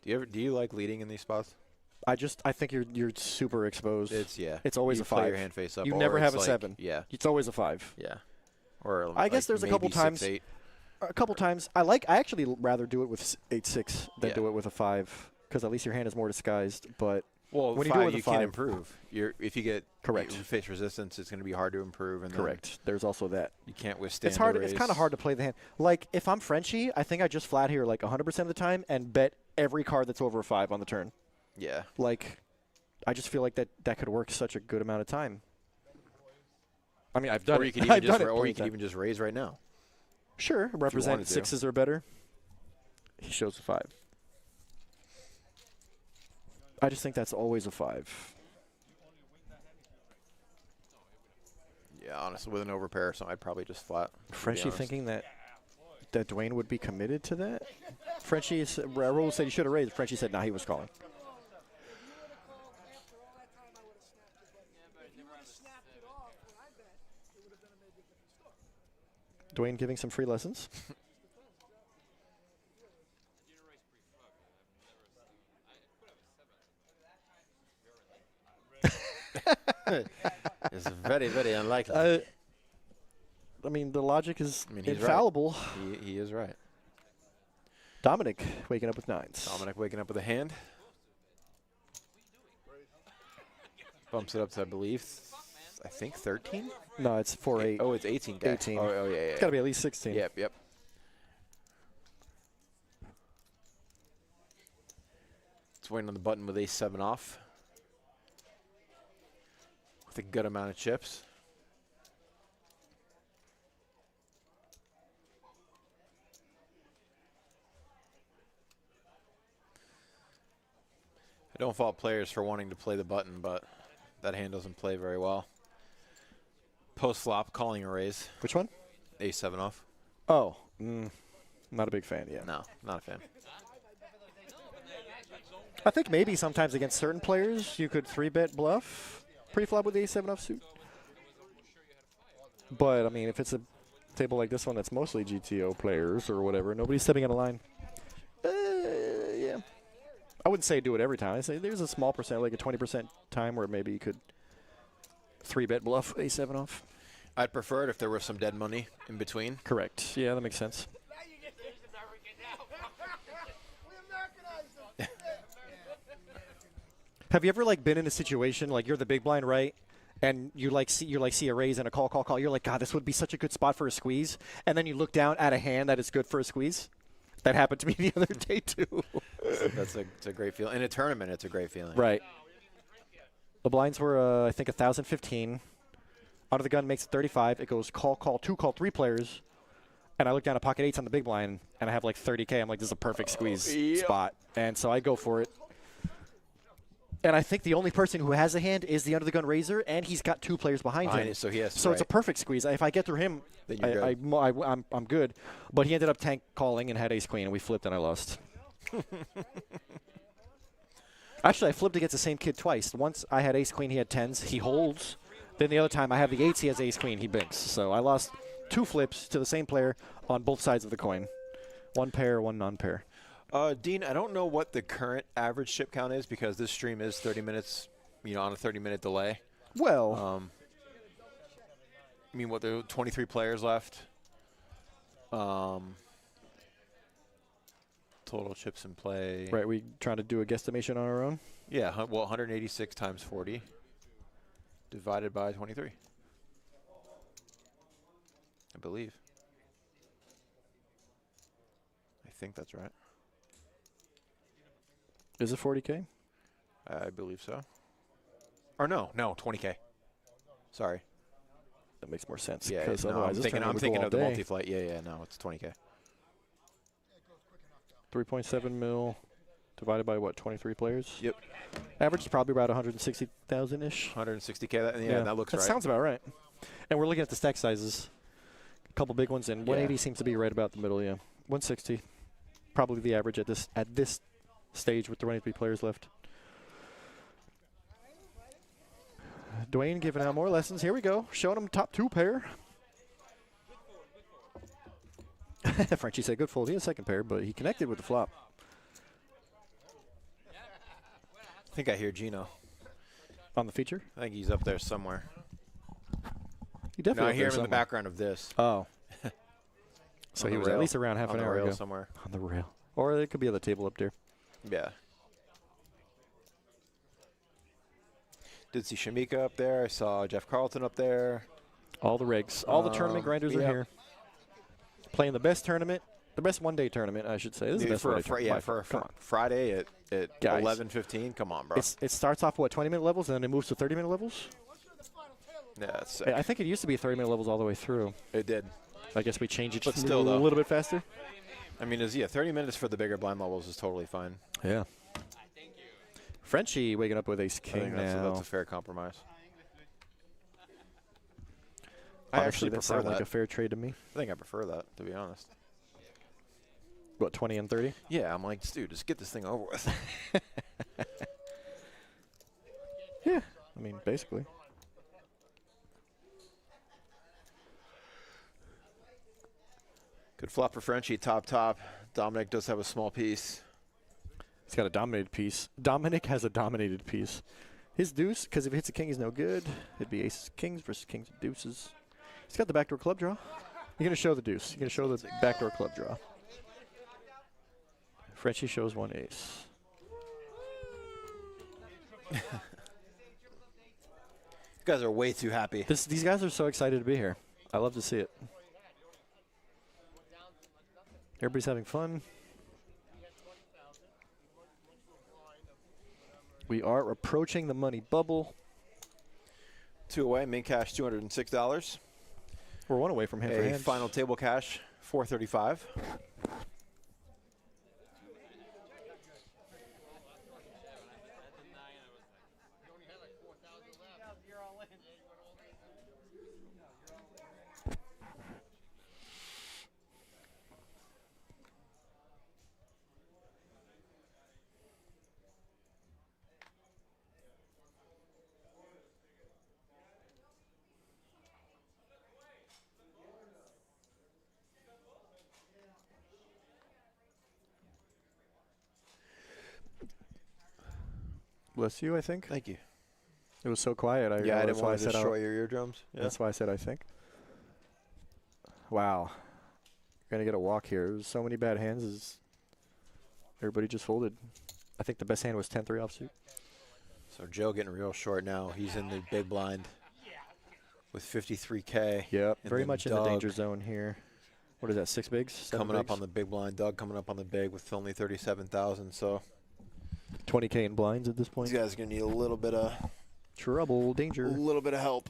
Do you like leading in these spots? I think you're super exposed. It's always you a play 5. your hand face up. You or never have a it's 7. Yeah. It's always a 5. Yeah. Or I guess there's a couple maybe times. 6-8. A couple times. I actually rather do it with 8-6 than do it with a 5 because at least your hand is more disguised. But well, when you 5, do it with you a 5, can improve. If you get correct face resistance, it's going to be hard to improve. And correct. There's also that. You can't withstand. It's hard. a raise. It's kind of hard to play the hand. Like if I'm Frenchie, I think I just flat here like 100% of the time and bet every card that's over a 5 on the turn. Yeah. Like, I just feel like that could work such a good amount of time. I mean, I've done or it. You could even I've just done it or you plenty could of even just raise right now. Sure, represent wanted to. 6s or better. He shows a 5. I just think that's always a 5. Yeah, honestly, with an overpair, so I'd probably just flat. Frenchie thinking that Dwayne would be committed to that. Frenchie, Raul said he should have raised. Frenchie said, nah, he was calling. Dwayne giving some free lessons. It's very, very unlikely. I mean, the logic is he's infallible. Right. He is right. Dominic waking up with 9s. Dominic waking up with a hand. Bumps it up to, I think 13? No, it's 4-8. Oh, it's 18. Guys. 18. Oh, yeah. It's got to be at least 16. Yep. It's waiting on the button with ace-7 off. With a good amount of chips. I don't fault players for wanting to play the button, but that hand doesn't play very well. Post flop, calling a raise. Which one? Ace-7 off. Oh, not a big fan yet. No, not a fan. I think maybe sometimes against certain players you could 3-bet bluff pre-flop with the ace-7 offsuit. But, I mean, if it's a table like this one that's mostly GTO players or whatever, nobody's stepping on a line. Yeah. I wouldn't say do it every time. I say there's a small percent, like a 20% time where maybe you could 3-bet bluff ace-7 off. I'd prefer it if there was some dead money in between. Correct. Yeah, that makes sense. Have you ever like been in a situation like you're the big blind, right? And you see a raise and a call. You're like, God, this would be such a good spot for a squeeze. And then you look down at a hand that is good for a squeeze. That happened to me the other day too. It's a great feeling. In a tournament, it's a great feeling. Right. The blinds were I think 1,015. Under the gun makes it 35. It goes call, 2, call 3 players. And I look down at pocket 8s on the big blind, and I have like 30K. I'm like, this is a perfect squeeze spot. And so I go for it. And I think the only person who has a hand is the under the gun raiser, and he's got 2 players behind him. So he has. So it's a perfect squeeze. If I get through him, I'm good. But he ended up tank calling and had ace queen, and we flipped and I lost. Actually, I flipped against the same kid twice. Once I had ace queen, he had tens. He holds. Then the other time I have the eights, he has ace queen, he binks. So I lost 2 flips to the same player on both sides of the coin. One pair, one non-pair. Dean, I don't know what the current average chip count is because this stream is 30 minutes, on a 30-minute delay. Well, I mean, what, there are 23 players left. Total chips in play. right, we trying to do a guesstimation on our own? Yeah, well, 186 times 40 divided by 23. I believe. I think that's right. Is it 40K? I believe so. Or no, 20K. Sorry. That makes more sense. Yeah, because no, otherwise I'm this thinking, tournament would go all of the day. multi-flight. Yeah, no, it's 20K. 3.7 mil divided by what, 23 players? Yep. Average is probably about 160,000-ish. 160K, that looks right. That sounds about right. And we're looking at the stack sizes. A couple big ones, and 180 seems to be right about the middle, yeah. 160, probably the average at this stage with 23 players left. Dwayne giving out more lessons. Here we go. Showing him top 2 pair. Frenchie said good fold. He had a second pair, but he connected with the flop. I think I hear Gino. On the feature? I think he's up there somewhere. He definitely No, I up hear there him in the somewhere. background of this. Oh. So On he the was at rail. least around half On an the hour rail ago. somewhere. On the rail. Or it could be on the table up there. Yeah. Did see Shamika up there. I saw Jeff Carlton up there. All the rigs. All the tournament grinders are yeah. here. Playing the best tournament. The best one-day tournament, I should say. This is the Dude, best for one-day a tournament. yeah, by for far. a Come on. Friday at Guys. 11:15. Come on, bro. It starts off, what, 20-minute levels, and then it moves to 30-minute levels? Yeah, that's sick. I think it used to be 30-minute levels all the way through. It did. I guess we changed it But just still, a though. little bit faster. I mean, 30 minutes for the bigger blind levels is totally fine. Yeah. Frenchie waking up with ace I king think now. that's a fair compromise. I Honestly, actually that prefer sounds that. like a fair trade to me. I think I prefer that, to be honest. What, 20 and 30? Yeah, I'm like, dude, just get this thing over with. Yeah. I mean, basically. Good flop for Frenchie, top. Dominic does have a small piece. He's got a dominated piece. Dominic has a dominated piece. His deuce, because if it hits a king, he's no good. It'd be aces, kings versus kings and deuces. He's got the backdoor club draw. You're going to show the deuce. You're going to show the backdoor club draw. Frenchie shows one ace. You guys are way too happy. These guys are so excited to be here. I love to see it. Everybody's having fun. We are approaching the money bubble. 2 away, main cash $206. We're 1 away from hand for A hand. final table cash $435. Bless you, I think. Thank you. It was so quiet. I that's didn't why want to I said destroy your eardrums. Yeah. That's why I said I think. Wow. Gonna get a walk here. There was so many bad hands. Everybody just folded. I think the best hand was 10-3 offsuit. So Joe getting real short now. He's in the big blind with 53K. Yep, And very then much in the Doug danger zone here. What is that, 6 bigs? 7 coming up bigs? on the big blind. Doug coming up on the big with only 37,000. So 20K in blinds at this point. these guys are gonna need a little bit of Danger. help.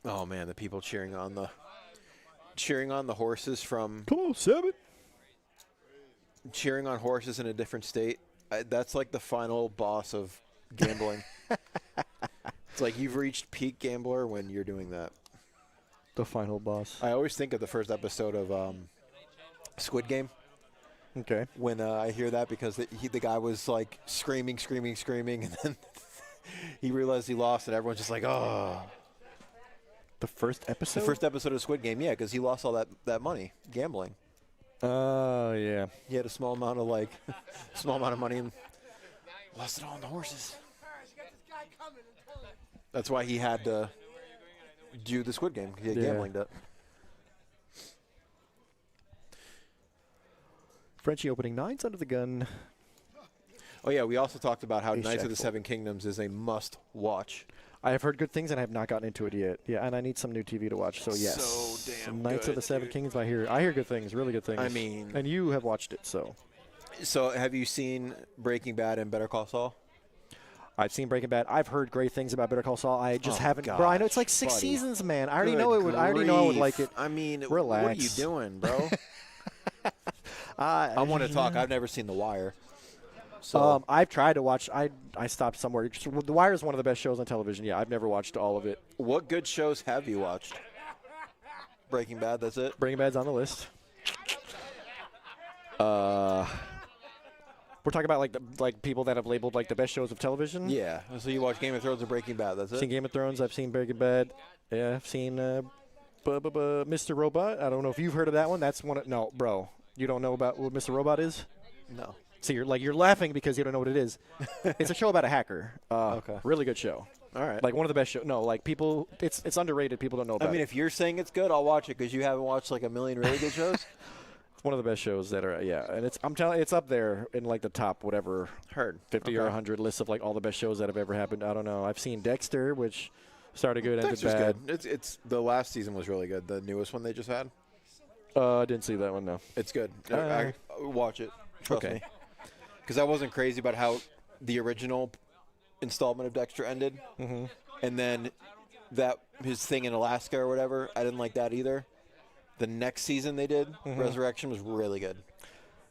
Oh man, the people cheering on the horses from Come on, 7. cheering on horses in a different state. That's like the final boss of gambling. It's like you've reached peak gambler when you're doing that. The final boss. I always think of the first episode of Squid Game Okay. when I hear that because the guy was like screaming, and then he realized he lost, and everyone's just like, oh. The first episode? The first episode of Squid Game, yeah, because he lost all that money gambling. Oh, yeah. He had a small amount of money and lost it all on the horses. That's why he had to do the Squid Game. He had gambling debt. Frenchie opening 9s under the gun. Oh, yeah, we also talked about how Ace Knights Jack of the fold. Seven Kingdoms is a must-watch. I have heard good things and I have not gotten into it yet. Yeah, and I need some new TV to watch. So yes, So damn Knights of good, the Seven dude. Kingdoms. I hear good things, really good things. I mean- and you have watched it, so So have you seen Breaking Bad and Better Call Saul? I've seen Breaking Bad. I've heard great things about Better Call Saul. I just haven't. Bro, I know it's like 6 buddy. seasons, man. I already Good know it would. I already know I would like grief. it. I mean, Relax. what are you doing, bro? I want to talk. I've never seen The Wire. So I've tried to watch. I stopped somewhere. The Wire is one of the best shows on television. Yeah, I've never watched all of it. what good shows have you watched? Breaking Bad, that's it? Breaking Bad's on the list. We're talking about like people that have labeled like the best shows of television. Yeah. So you watch Game of Thrones and Breaking Bad, that's I've it? seen Game of Thrones. I've seen Breaking Bad. Yeah, I've seen Mr. Robot. I don't know if you've heard of that one. That's one. No, bro, you don't know about what Mr. Robot is? No. So you're laughing because you don't know what it is. It's a show about a hacker. Okay. Really good show. All right. Like one of the best shows. No, like people, it's underrated. People don't know about I mean, it. if you're saying it's good, I'll watch it because you haven't watched like a million really good shows. It's one of the best shows that are, yeah. And I'm telling you, it's up there in like the top whatever Heard. 50 or 100 lists of like all the best shows that have ever happened. I don't know. I've seen Dexter, which started good, ended Dexter's bad. good. It's the last season was really good. The newest one they just had. I didn't see that one, no. It's good. I watch it. Trust Okay. me. Because I wasn't crazy about how the original installment of Dexter ended. Mm-hmm. And then that his thing in Alaska or whatever, I didn't like that either. The next season they did, Resurrection, was really good.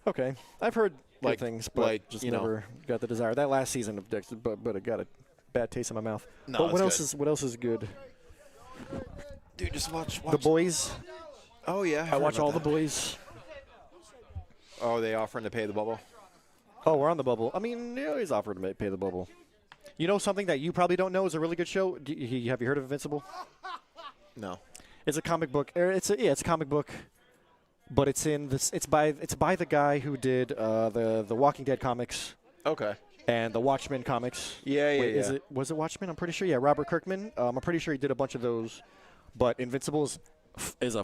Okay. I've heard Like- good things, but like, just you know. never got the desire. That last season of Dexter, but it got a bad taste in my mouth. No, but it's what else good. is what else is good? Dude, just watch. The Boys. Oh, yeah. I watch all the Boys. Oh, are they offering to pay the bubble? Oh, we're on the bubble. I mean, they always offer to pay the bubble. You know something that you probably don't know is a really good show? Have you heard of Invincible? No. It's a comic book. It's a comic book, but it's in this. It's by the guy who did the Walking Dead comics Okay. and the Watchmen comics. Yeah. Wait, was it Watchmen? I'm pretty sure. Yeah, Robert Kirkman. I'm pretty sure he did a bunch of those. But Invincible is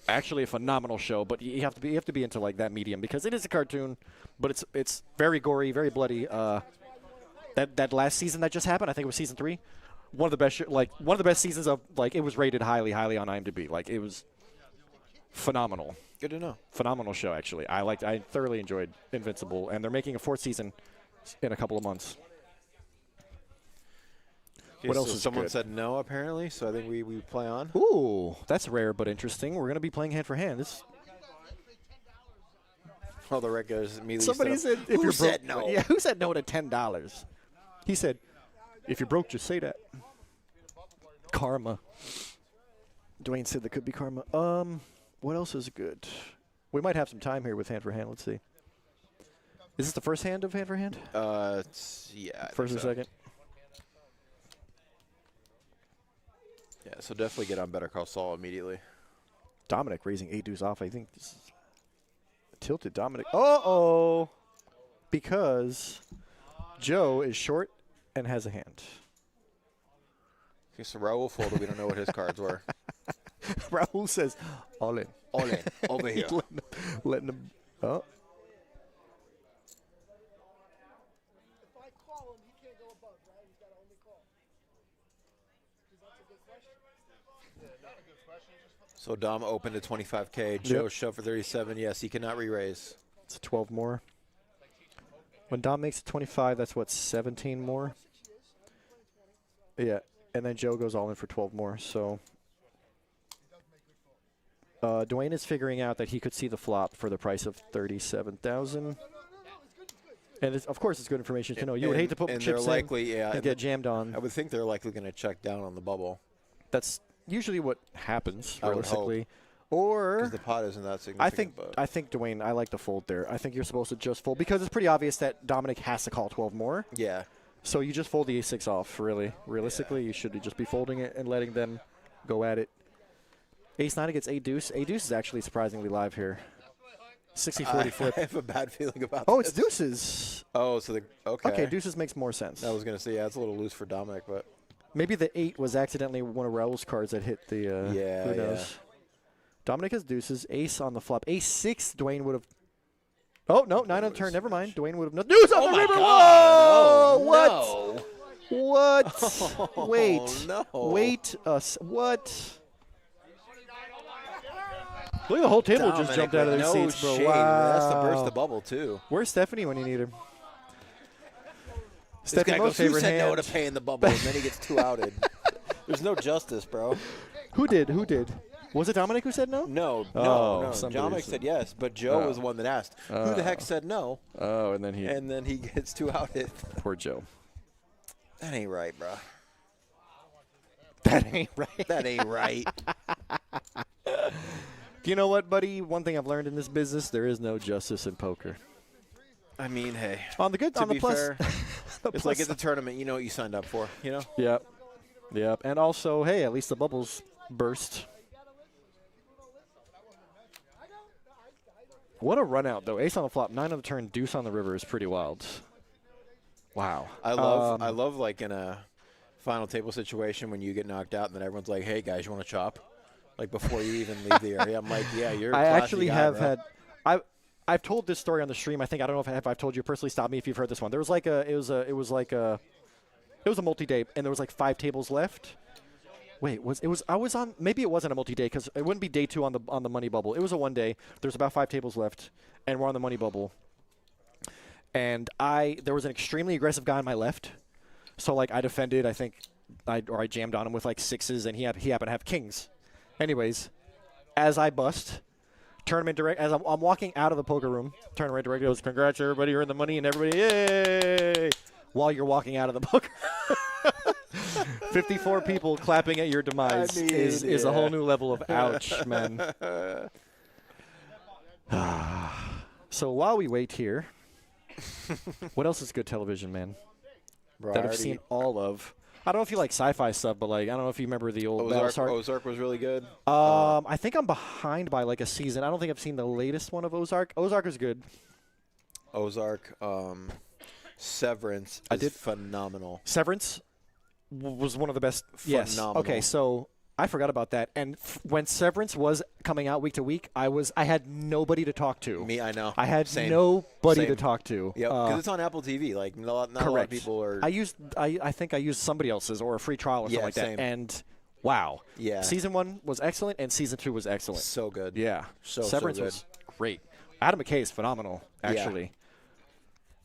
actually a phenomenal show. But you have to be into like that medium because it is a cartoon, but it's very gory, very bloody. That last season that just happened, I think it was season 3. One of the best one of the best seasons of like it was rated highly on IMDb. Like it was phenomenal. Good to know. Phenomenal show actually. I thoroughly enjoyed Invincible, and they're making a 4th season in a couple of months. What else is someone good? said no, apparently, so I think we play on. Ooh, that's rare but interesting. We're going to be playing hand for hand. This Well, the regulars immediately somebody stood said up. if Who you're broke. said no? Yeah, who said no to $10? He said, if you're broke, just say that. Karma. Dwayne said that could be karma. What else is good? We might have some time here with hand for hand. Let's see. Is this the first hand of hand for hand? Yeah. I think First or so. second? Yeah, so definitely get on Better Call Saul immediately. Dominic raising 8 deuce off. I think this is tilted Dominic. Uh-oh. Because Joe is short and has a hand. Okay, so Raul folded. We don't know what his cards were. Raul says, all in. All in. Over here. letting him. Oh. If I call him, he can't go above, right? He's got to only call. Because that's a good question. Yeah, not a good question. So Dom opened at 25K. Joe shoved for 37. Yes, he cannot re-raise. It's 12 more. When Dom makes it 25, that's what, 17 more? Yeah, and then Joe goes all in for 12 more. So Dwayne is figuring out that he could see the flop for the price of $37,000. And of course, it's good information to know. You would hate to put and chips they're likely, in and get jammed on. I would think they're likely going to check down on the bubble. That's usually what happens I would hope. realistically. Or Because the pot isn't that significant. I think Dwayne, I like the fold there. I think you're supposed to just fold because it's pretty obvious that Dominic has to call 12 more. Yeah. So you just fold the ace-6 off, really. Realistically, you should just be folding it and letting them go at it. Ace-9 against A-deuce. A-deuce is actually surprisingly live here. 60-40 flip. I have a bad feeling about Oh, this. it's deuces. Oh, so okay. Okay, deuces makes more sense. I was going to say, yeah, it's a little loose for Dominic, but. Maybe the 8 was accidentally one of Raul's cards that hit the, Yeah, who knows. yeah. Dominic has deuces, ace on the flop. Ace-6, Dwayne would have. Oh, no, 9 on the turn, never mind. Dwayne would have. No, deuce on the river! Whoa! God, What? Oh, Wait. no. Wait. What? Look at the whole table just Dominic jumped out of with their no seats, bro. shame. Wow. That's the burst the bubble, too. Where's Stephanie when you need her? This Stephanie, guy most goes, who favorite said no hand. to paying the bubble, and then he gets 2 outed. There's no justice, bro. Who did? Who did? Was it Dominic who said no? No, Oh, no. somebody Dominic said- said yes, but Joe Oh. was the one that asked. Who the heck said no? Oh, and then he. And then he gets 2 outed. Poor Joe. That ain't right, bro. That ain't right. That ain't right. You know what, buddy? One thing I've learned in this business: there is no justice in poker. I mean, hey. On the good, To on the be plus. fair, the it's plus like it's a tournament. You know what you signed up for, you know? Yep. Yep. And also, hey, at least the bubbles burst. What a run out, though. Ace on the flop, 9 on the turn, deuce on the river is pretty wild. Wow. I love like in a final table situation when you get knocked out and then everyone's like, "Hey guys, you want to chop?" Like before you even leave the area. I'm like, "Yeah, you're." I a classy actually guy, have bro." had. I've told this story on the stream. I think I don't know if I've told you personally. Stop me if you've heard this one. There was like a it was a multi-day and there was like 5 tables left. Wait, I was on, maybe it wasn't a multi-day because it wouldn't be day 2 on the money bubble. It was a 1 day. There's about 5 tables left, and we're on the money bubble. And there was an extremely aggressive guy on my left, so like I defended. I think I jammed on him with like 6s, and he happened to have kings. Anyways, as I bust, tournament direct as I'm walking out of the poker room, tournament director goes, "Congrats, everybody! You're in the money," and everybody, yay! While you're walking out of the poker. 54 people clapping at your demise is a whole new level of ouch, man. So while we wait here, what else is good television, man? Bro, That I've seen all of. I don't know if you like sci-fi stuff, but like I don't know if you remember the old Battlestar. Ozark was really good. I think I'm behind by like a season. I don't think I've seen the latest one of Ozark. Ozark is good. Ozark, Severance is phenomenal. Severance was one of the best. Yes. Phenomenal. Okay, so I forgot about that. And when Severance was coming out week to week, I had nobody to talk to. Me, I know. I had Same. nobody to Same. talk to. Yeah, because it's on Apple TV. Like not a lot correct. of people are. I think I used somebody else's or a free trial or something like same. that. And wow. Yeah. Season 1 was excellent, and season 2 was excellent. So good. Yeah. So Severance good. was great. Adam McKay is phenomenal, actually.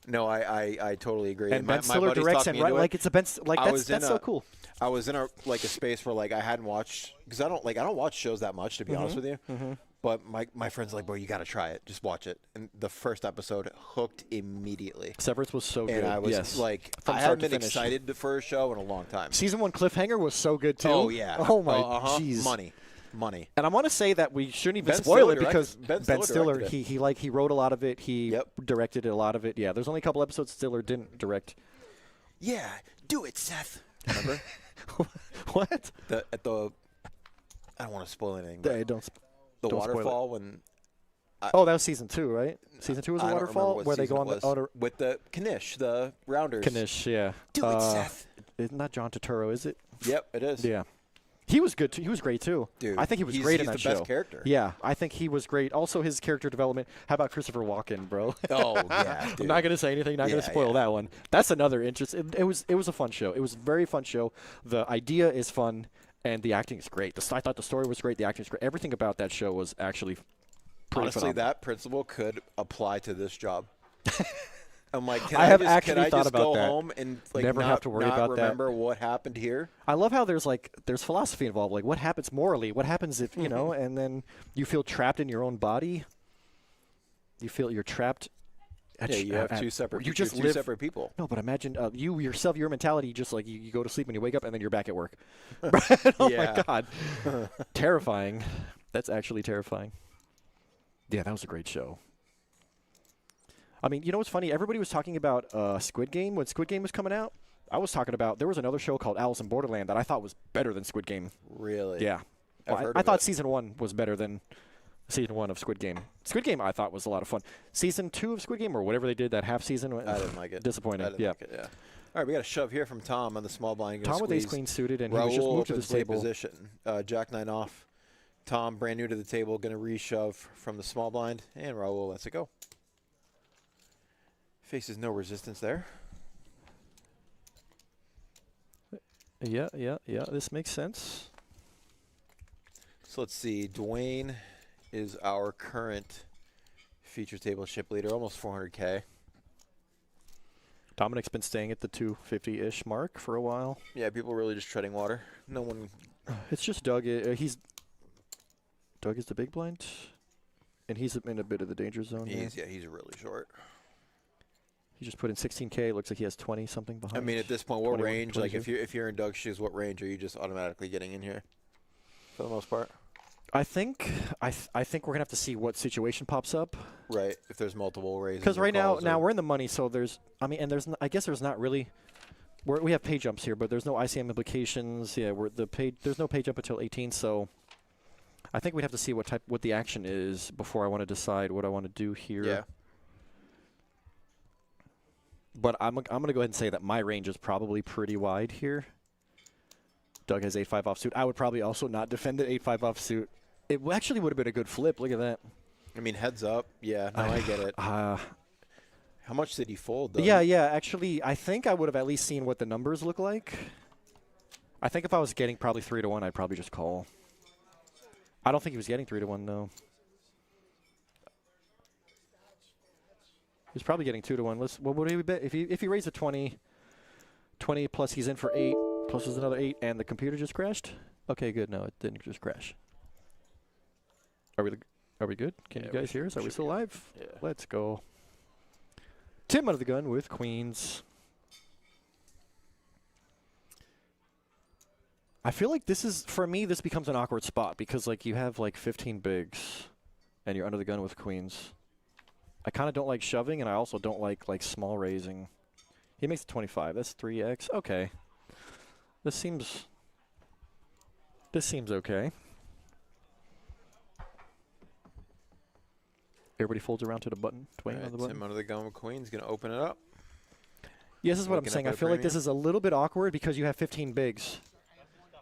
No, I totally agree. And my Ben Stiller buddies directs talked and me into it. like it's a Ben like I was that's in so a- cool. I was in a space where like I hadn't watched because I don't watch shows that much, to be honest with you. But my friend's like, bro, you got to try it. Just watch it. And the first episode hooked immediately. Severance was so good. And I was yes. like, From I start haven't to been finish. excited for a show in a long time. Season 1 cliffhanger was so good too. Oh yeah. Oh my jeez. Money. And I want to say that we shouldn't even Ben spoil Stiller it because directed- Ben Stiller directed he wrote a lot of it. He Yep. directed a lot of it. Yeah, there's only a couple episodes Stiller didn't direct. Yeah, do it, Seth. Remember? What? I don't want to spoil anything. Hey, But don't the don't spoil it. waterfall when. Oh, that was season 2, right? Season 2 was a I don't remember waterfall what where they season go it on the was. outer with the Knish, the rounders. Knish. Yeah. Do it, Seth. Isn't that John Turturro? Is it? Yep, it is. Yeah. He was good too. He was great too. Dude, I think he was he's- great he's in that the show. best character. Yeah, I think he was great. Also, his character development. How about Christopher Walken, bro? Oh yeah. I'm dude. not gonna say anything. Not gonna Yeah, spoil yeah. that one. That's another interest. It was a fun show. It was a very fun show. The idea is fun, and the acting is great. I thought the story was great. The acting is great. Everything about that show was actually pretty Honestly, phenomenal. that principle could apply to this job. I'm like, I have can actually I thought just about go that. home and like Never not, have to worry not about that. remember what happened here? I love how there's philosophy involved. Like, what happens morally? What happens if you know? And then you feel trapped in your own body. You feel you're trapped Yeah, you have two separate. You just two live separate people. No, but imagine you yourself, your mentality, just like you go to sleep and you wake up and then you're back at work. Oh Yeah. my God, terrifying. That's actually terrifying. Yeah, that was a great show. I mean, you know what's funny? Everybody was talking about Squid Game when Squid Game was coming out. I was talking about there was another show called Alice in Borderland that I thought was better than Squid Game. Really? Yeah. I've Well, heard I of thought it. season 1 was better than season 1 of Squid Game. Squid Game I thought was a lot of fun. Season 2 of Squid Game or whatever they did that half season. I didn't like it. Disappointing. I didn't like it, yeah. All right, we got a shove here from Tom on the small blind. Tom with ace queen suited, and he was just moved to this table. Position. Jack 9 off. Tom, brand new to the table, going to reshove from the small blind, and Raul lets it go. Faces no resistance there. Yeah. This makes sense. So let's see. Dwayne is our current feature table chip leader, almost 400K. Dominic's been staying at the 250-ish mark for a while. Yeah, people are really just treading water. No one. It's just Doug. Doug is the big blind, and he's in a bit of the danger zone. He's really short. He just put in 16K. Looks like he has 20 something behind. I mean, at this point, what 21, range? Like, 22. if you're in Doug's shoes, what range are you just automatically getting in here? For the most part. I think we're gonna have to see what situation pops up. Right. If there's multiple raises. Because right now or we're in the money, so there's. I mean, and I guess there's not really. We have pay jumps here, but there's no ICM implications. Yeah, there's no pay jump until 18, so. I think we'd have to see what the action is before I want to decide what I want to do here. Yeah. But I'm gonna go ahead and say that my range is probably pretty wide here. Doug has 8-5 offsuit. I would probably also not defend the 8-5 offsuit. It actually would have been a good flip. Look at that. I mean, heads up. Yeah, no, I get it. How much did he fold, though? Yeah. Actually, I think I would have at least seen what the numbers look like. I think if I was getting probably 3-1, I'd probably just call. I don't think he was getting 3-1, though. He's probably getting 2-1. What would he bet? If he raised a 20 plus he's in for 8, plus there's another 8, and the computer just crashed? Okay, good. No, it didn't just crash. Are we good? Can you guys hear us? Are we still live? Yeah. Let's go. Tim out of the gun with queens. I feel like for me, this becomes an awkward spot because, like, you have, like, 15 bigs, and you're under the gun with queens. I kind of don't like shoving, and I also don't like small raising. He makes it 25. That's 3x. Okay. This seems okay. Everybody folds around to the button. Dwayne on the button. Tim under the gun with queen's going to open it up. Yeah, this is what I'm Looking saying. up I at a feel like this premium. is a little bit awkward because you have 15 bigs.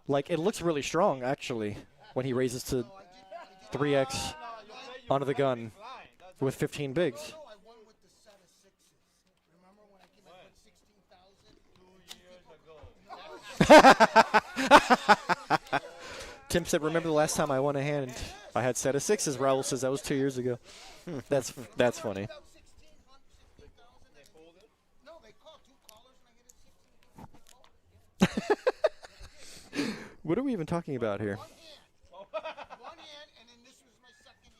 Like, it looks really strong, actually, when he raises to 3x under the gun with 15 bigs. No, I won with the set of sixes. Remember when I came in with 16,000? Tim said, remember the last time I won a hand? I had set of sixes. Raul says that was 2 years ago. That's funny. No, they called 2 callers and I hit it 16. What are we even talking about here? One hand, and then this was my second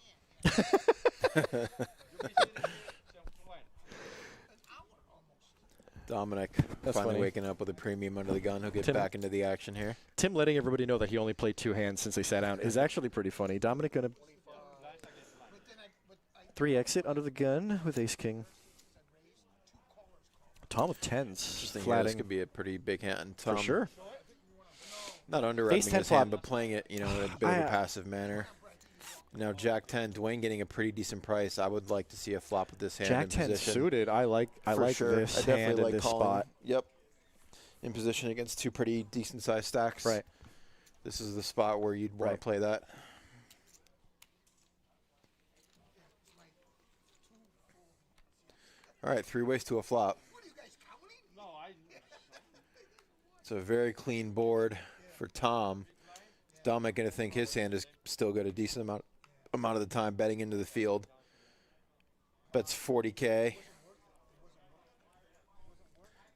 hand. Dominic That's finally funny. waking up with a premium under the gun. He'll get Tim- back into the action here. Tim letting everybody know that he only played 2 hands since they sat down is actually pretty funny. Dominic going to 3 exit under the gun with ace king. Tom with 10s. Interesting. Yeah, this could be a pretty big hand. For Tom, sure. Not underwriting Ace 10 his hand, flop. but playing it, in a bit of a passive manner. Now Jack 10, Dwayne getting a pretty decent price. I would like to see a flop with this hand Jack in 10 position. suited. I like For sure. this I definitely hand in like this calling. spot. Yep. In position against 2 pretty decent sized stacks. Right. This is the spot where you'd want Right. to play that. All right, 3 ways to a flop. It's a very clean board for Tom. Dominic going to think his hand is still got a decent amount of the time betting into the field. Bets 40K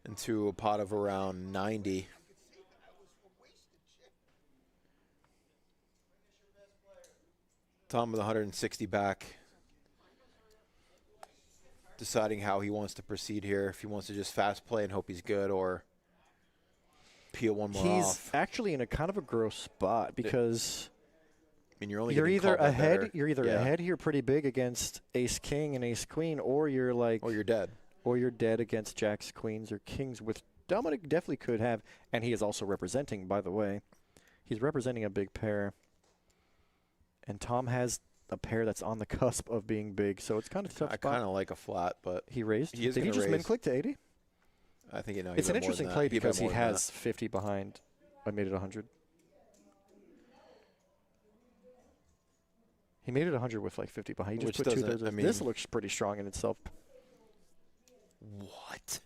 into a pot of around 90. Tom with 160 back. deciding how he wants to proceed here. If he wants to just fast play and hope he's good, or peel one more He's off. actually in a kind of a gross spot because I mean, you're only you're getting either called by ahead. better. You're either Yeah. ahead here pretty big against Ace King and Ace Queen, or you're like, or you're dead. or you're dead against Jacks, Queens, or Kings. With Dominic definitely could have, and he is also representing. By the way, he's representing a big pair, and Tom has a pair that's on the cusp of being big, so it's kind of a tough I spot. kind of like a flat, but He raised. he is Did he gonna just min raise. click to 80? I think It's an interesting play because he has 50 behind. I made it 100. He made it 100 with like 50 behind. He just Which put doesn't- 2/3. I This mean- looks pretty strong in itself. What?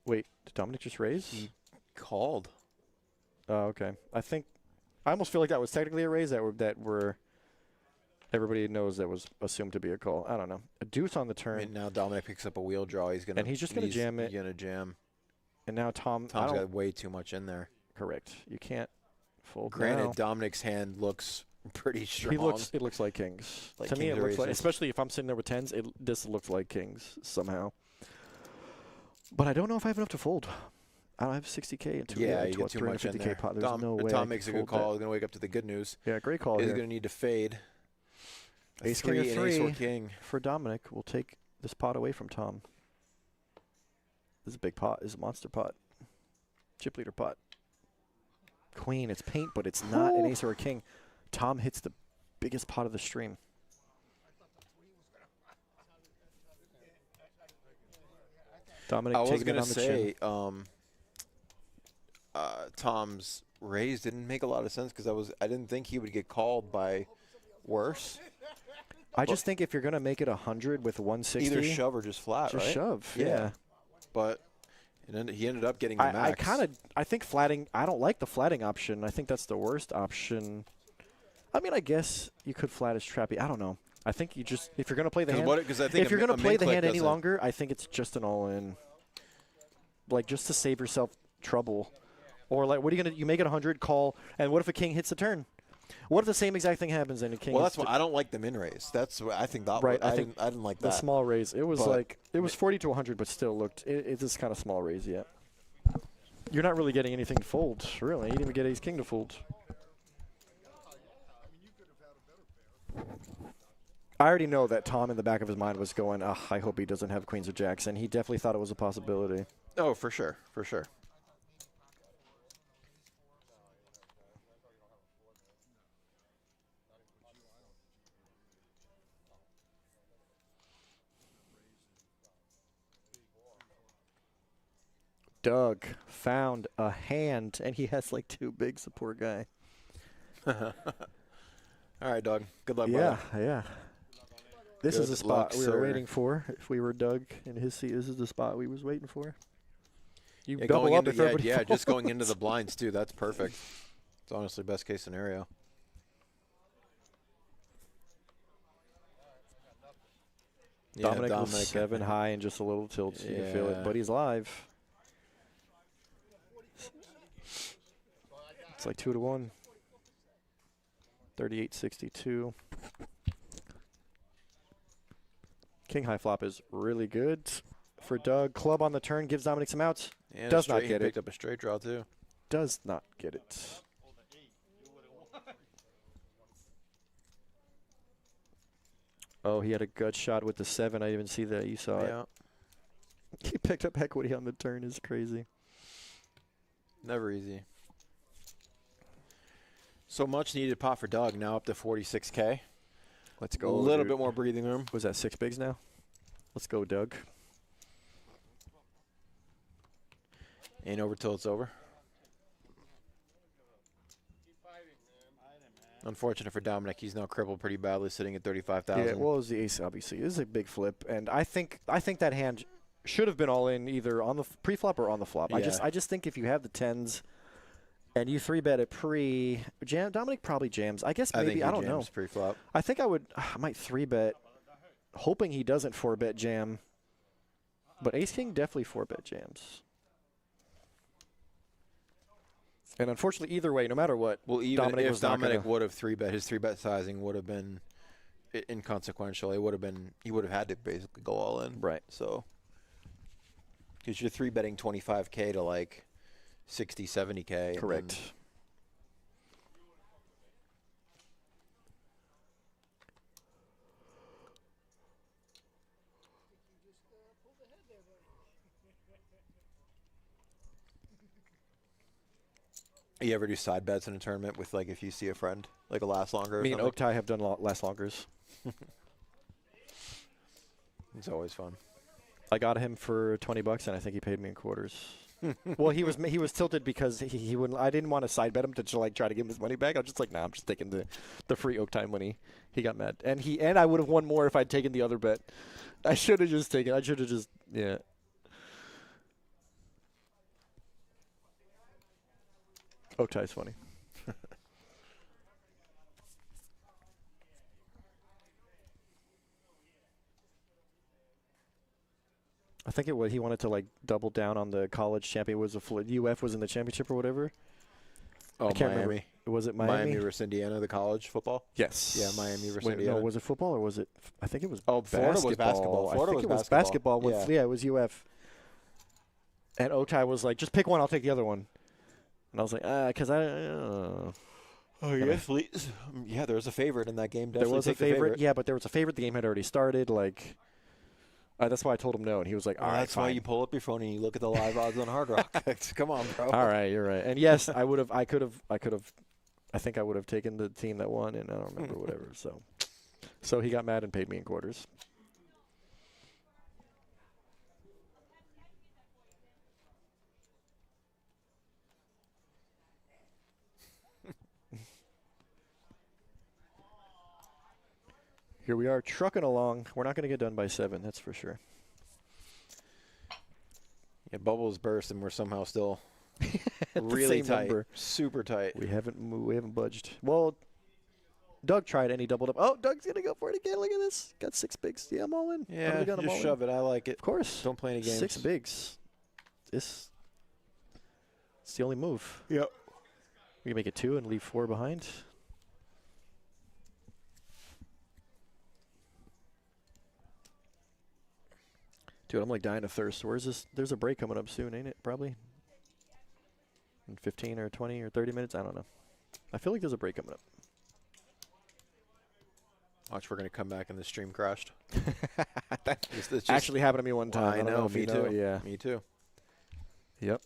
Wait, did Dominic just raise? He called. Oh, okay. I almost feel like that was technically a raise that were everybody knows that was assumed to be a call. I don't know. A deuce on the I turn, mean, now Dominic picks up a wheel draw. He's gonna And he's just gonna jam it. Gonna jam. and now Tom. I Tom's don't- got way too much in there. correct. You can't fold. Granted, now. Dominic's hand looks pretty strong. It looks like kings. Like to me, kings it or looks like, aces. especially if I'm sitting there with tens, this looks like kings somehow. But I don't know if I have enough to fold. I don't have 60K and Yeah, you get too much in 350K there. pot. There's Tom, no if way. I Tom can makes a good fold call. that. He's gonna wake up to the good news. Yeah, great call He's here. gonna need to fade. A Ace king 3 or and ace or 3 king. for Dominic will take this pot away from Tom. This is a big pot. This is a monster pot. Chip leader pot. Queen. It's paint, but it's not an ace or a king. Tom hits the biggest pot of the stream. Dominic I was taking it gonna on the chin. say, Tom's raise didn't make a lot of sense because I didn't think he would get called by worse. I just think if you're gonna make it 100 with 160, Either shove or just flat, just right? shove. Yeah. Yeah. But he ended up getting the I max. I think flatting. I don't like the flatting option. I think that's the worst option. I mean, I guess you could flat as trappy. I don't know. I think you just if you're gonna play the hand. I think If you're gonna a play the min-click hand any doesn't- longer, I think it's just an all-in. Like just to save yourself trouble, or like what are you gonna? You make it 100, call, and what if a king hits the turn? What if the same exact thing happens and a king? Well, hits that's why I don't like the min raise. That's what I think that. Right, I I think didn't like the that. small raise. It was But- like it was 40 to 100, but still looked. It's just kind of small raise yet. You're not really getting anything to fold, really. You didn't even get ace king to fold. I already know that Tom in the back of his mind was going, I hope he doesn't have queens or jacks, and he definitely thought it was a possibility. Oh, for sure, for sure. Doug found a hand, and he has like two bigs, the poor guy. All right, Doug. Good luck, Yeah, brother. yeah. This is Good the spot luck, we were sir. waiting for. If we were Doug in his seat, this is the spot we was waiting for. You Yeah, double going up into, if everybody yeah, just going into folds. the blinds too. That's perfect. It's honestly best case scenario. Yeah, Dominic was 7 high and just a little tilt, so you can feel it. Yeah. But he's live. It's like 2 to 1. 38-62. King high flop is really good for Doug. Club on the turn gives Dominic some outs. And Does not he get picked it. up a straight draw too. Does not get it. Oh, he had a gut shot with the 7. I didn't even see that. You saw Yeah, it. He picked up equity on the turn. Is crazy. never easy. So much needed pot for Doug. Now up to 46K. Let's A go. little dude. bit more breathing room. Was that 6 bigs now? Let's go, Doug. Ain't over till it's over. Unfortunate for Dominic, he's now crippled pretty badly, sitting at 35,000. Yeah, well, it was the ace, obviously. This is a big flip, and I think that hand should have been all in either on the pre-flop or on the flop. Yeah. I just think if you have the 10s and you 3-bet it pre-jam, Dominic probably jams. I guess maybe, think he I don't know. jams pre-flop. I think I might 3-bet, hoping he doesn't 4-bet jam. But ace king definitely 4-bet jams. And unfortunately, either way, no matter what, Well, even Dominic if was not Dominic gonna- would have 3-bet, his 3-bet sizing would have been inconsequential. He would have had to basically go all in. Right. So, because you're 3-betting 25K to like 60, 70K. Correct. You ever do side bets in a tournament with like if you see a friend, like a last longer? Or Me and something? Oaktai have done last longers. It's always fun. I got him for $20, and I think he paid me in quarters. Well, he was tilted because he wouldn't. I didn't want to side bet him to like try to give him his money back. I was just like, nah, I'm just taking the free Oaktai money. He got mad, and I would have won more if I'd taken the other bet. I should have just taken. I should have just yeah. Oaktai's funny. I think it was he wanted to like double down on the college champion. Was UF was in the championship or whatever. Oh, I can't Miami. remember. Was it Miami? Miami versus Indiana, the college football? Yes. Yeah, Miami versus Wait, Indiana. No, was it football or was it? I think it was. Oh, Florida was basketball. Florida I think was it was basketball. With, yeah. It was UF. And Oaktai was like, just pick one. I'll take the other one. And I was like, because I. Oh, yes, please. Yeah, there was a favorite in that game. Definitely there was a take the favorite. Yeah, but there was a favorite. The game had already started. Like. That's why I told him no, and he was like, "All right, that's why fine." you pull up your phone and you look at the live odds on Hard Rock. Come on, bro. All right, you're right. And yes, I would have. I could have. I think I would have taken the team that won, and I don't remember whatever. So he got mad and paid me in quarters. Here we are trucking along. We're not going to get done by 7, that's for sure. Yeah, bubbles burst, and we're somehow still At the really same tight, number. super tight. We haven't budged. Well, Doug tried and he doubled up. Oh, Doug's going to go for it again. Look at this. Got 6 bigs. Yeah, I'm all in. Yeah, just shove it. I like it. Of course. Don't play any games. 6 bigs. It's the only move. Yep. We can make it 2 and leave 4 behind. Dude, I'm like dying of thirst. Where's this? There's a break coming up soon, ain't it? Probably. In 15 or 20 or 30 minutes? I don't know. I feel like there's a break coming up. Watch, we're going to come back and the stream crashed. That it's just, actually happened to me one time. I don't know, if me you know. too. Yeah. Me too. Yep.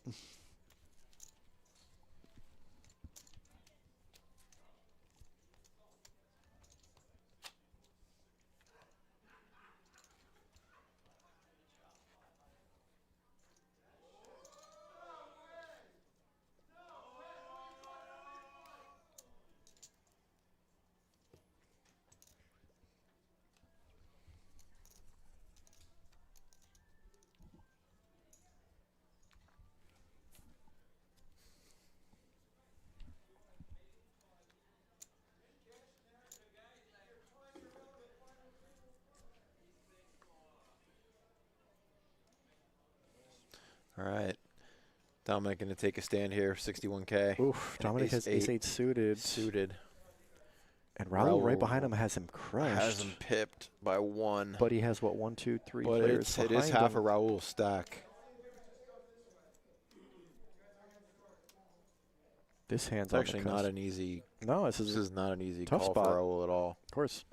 All right. Dominic going to take a stand here, 61K. Oof, Dominic has ace-8 suited. Suited. And Raul right behind him has him crushed. Has him pipped by 1. But he has, what, 1, 2, 3 but players it is half a Raul stack. This hand's It's on actually the cusp. not an easy. No, this is not an easy tough call spot. for Raul at all. Of course.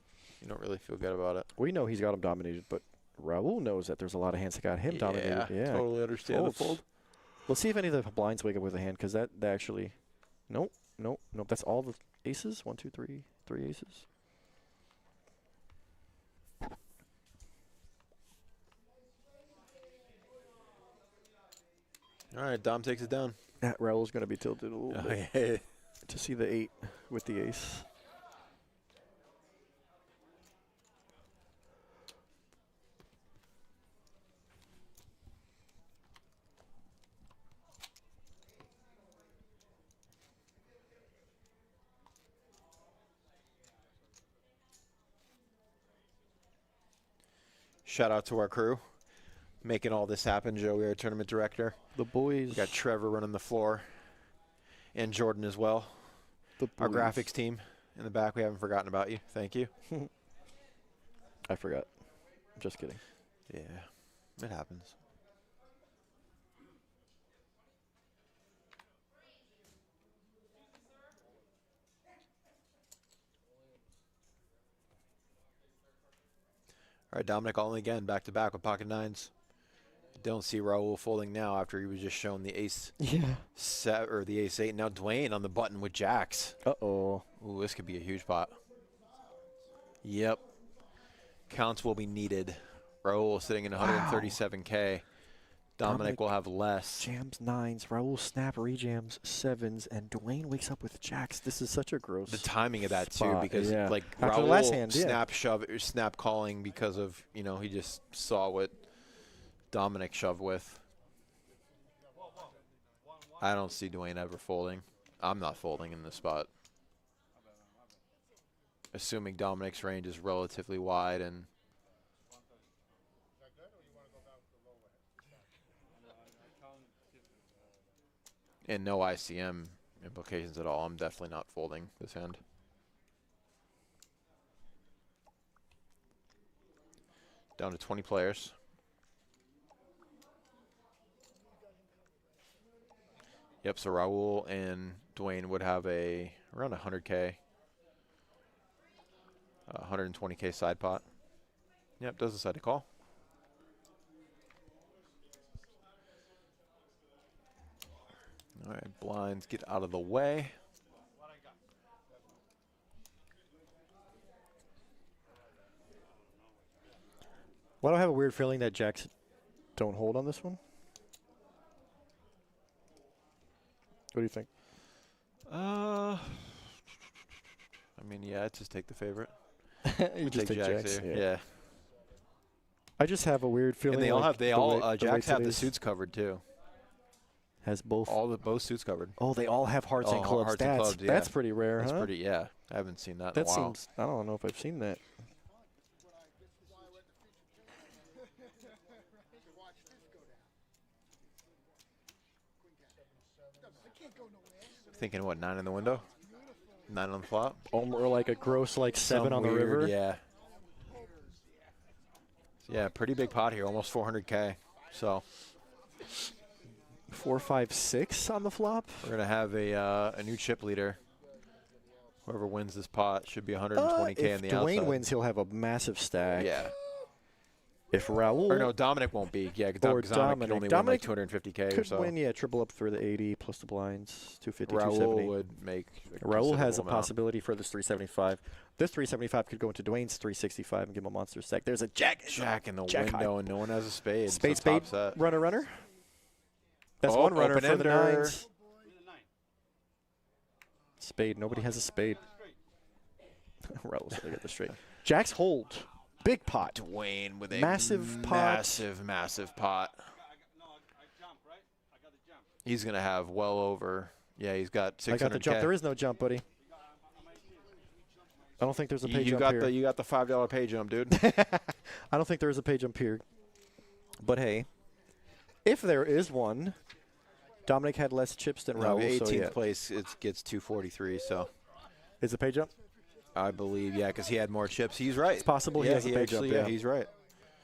You don't really feel good about it. We know he's got him dominated, but Raul knows that there's a lot of hands that got him dominated. Yeah, totally understand the fold. Let's see if any of the blinds wake up with a hand, because that actually, nope. That's all the aces. 1, 2, 3, 3 aces. All right, Dom takes it down. Raul's going to be tilted a little bit Yeah. to see the 8 with the ace. Shout out to our crew making all this happen. Joey, our tournament director. The boys. We got Trevor running the floor and Jordan as well. The Our boys. graphics team in the back. We haven't forgotten about you. Thank you. I forgot. Just kidding. Yeah, it happens. All right, Dominic Allen again, back to back with pocket nines. Don't see Raul folding now after he was just shown the ace or the ace 8. Now Dwayne on the button with jacks. Uh-oh. Ooh, this could be a huge pot. Yep. Counts will be needed. Raul sitting in 137K. Dominic will have less. Jams 9s. Raul snap rejams 7s, and Dwayne wakes up with jacks. This is such a gross. The timing of that spot. too, because like after Raul the last hand, snap shove or snap calling because of he just saw what Dominic shoved with. I don't see Dwayne ever folding. I'm not folding in this spot. Assuming Dominic's range is relatively wide and no ICM implications at all, I'm definitely not folding this hand. Down to 20 players. Yep, so Raul and Dwayne would have around 100K. 120K side pot. Yep, does decide to call. All right, blinds get out of the way. Well, I have a weird feeling that jacks don't hold on this one. What do you think? I mean, yeah, I'd just take the favorite. You just take jacks. Yeah. I just have a weird feeling. And they all like have jacks have the suits covered too. Has both both suits covered. Oh, they all have hearts and clubs. Hearts and clubs, yeah. That's pretty rare, That's huh? pretty, yeah. I haven't seen that in That a while. seems. I don't know if I've seen that. Thinking what, 9 in the window? 9 on the flop? Or like a gross 7 on the weird, river. Yeah. Yeah, pretty big pot here, almost 400K. So 4, 5, 6 on the flop. we're gonna have a new chip leader. Whoever wins this pot should be 120K If on the Dwayne outside. wins, he'll have a massive stack. Yeah. If Raul Or no, Dominic won't be. Yeah, because Dominic can only win like 250K or could so. win, yeah, triple up for the 80 plus the blinds, 250, Raul 270. would make a Raul has a considerable amount. possibility for this 375. This 375 could go into Dwayne's 365 and give him a monster stack. There's a jack. Jack in the Jack window, high. and no one has a spade. Spade, so top spade, set. runner. That's Oh, one runner for the open-ender. nines. Spade, nobody has a spade. Raul's gonna get the straight. Jacks hold. Big pot. Dwayne with a massive pot. massive pot. He's gonna have well over. Yeah, he's got 600K. I got the jump. There is no jump, buddy. I don't think there's a pay jump here. You got the $5 pay jump, dude. I don't think there is a pay jump here. But hey, if there is one, Dominic had less chips than No, Raul. 18th so yeah. place, it gets 243. So Is the pay jump? I believe, yeah, because he had more chips. He's right. It's possible he has a pay jump, yeah. He's right.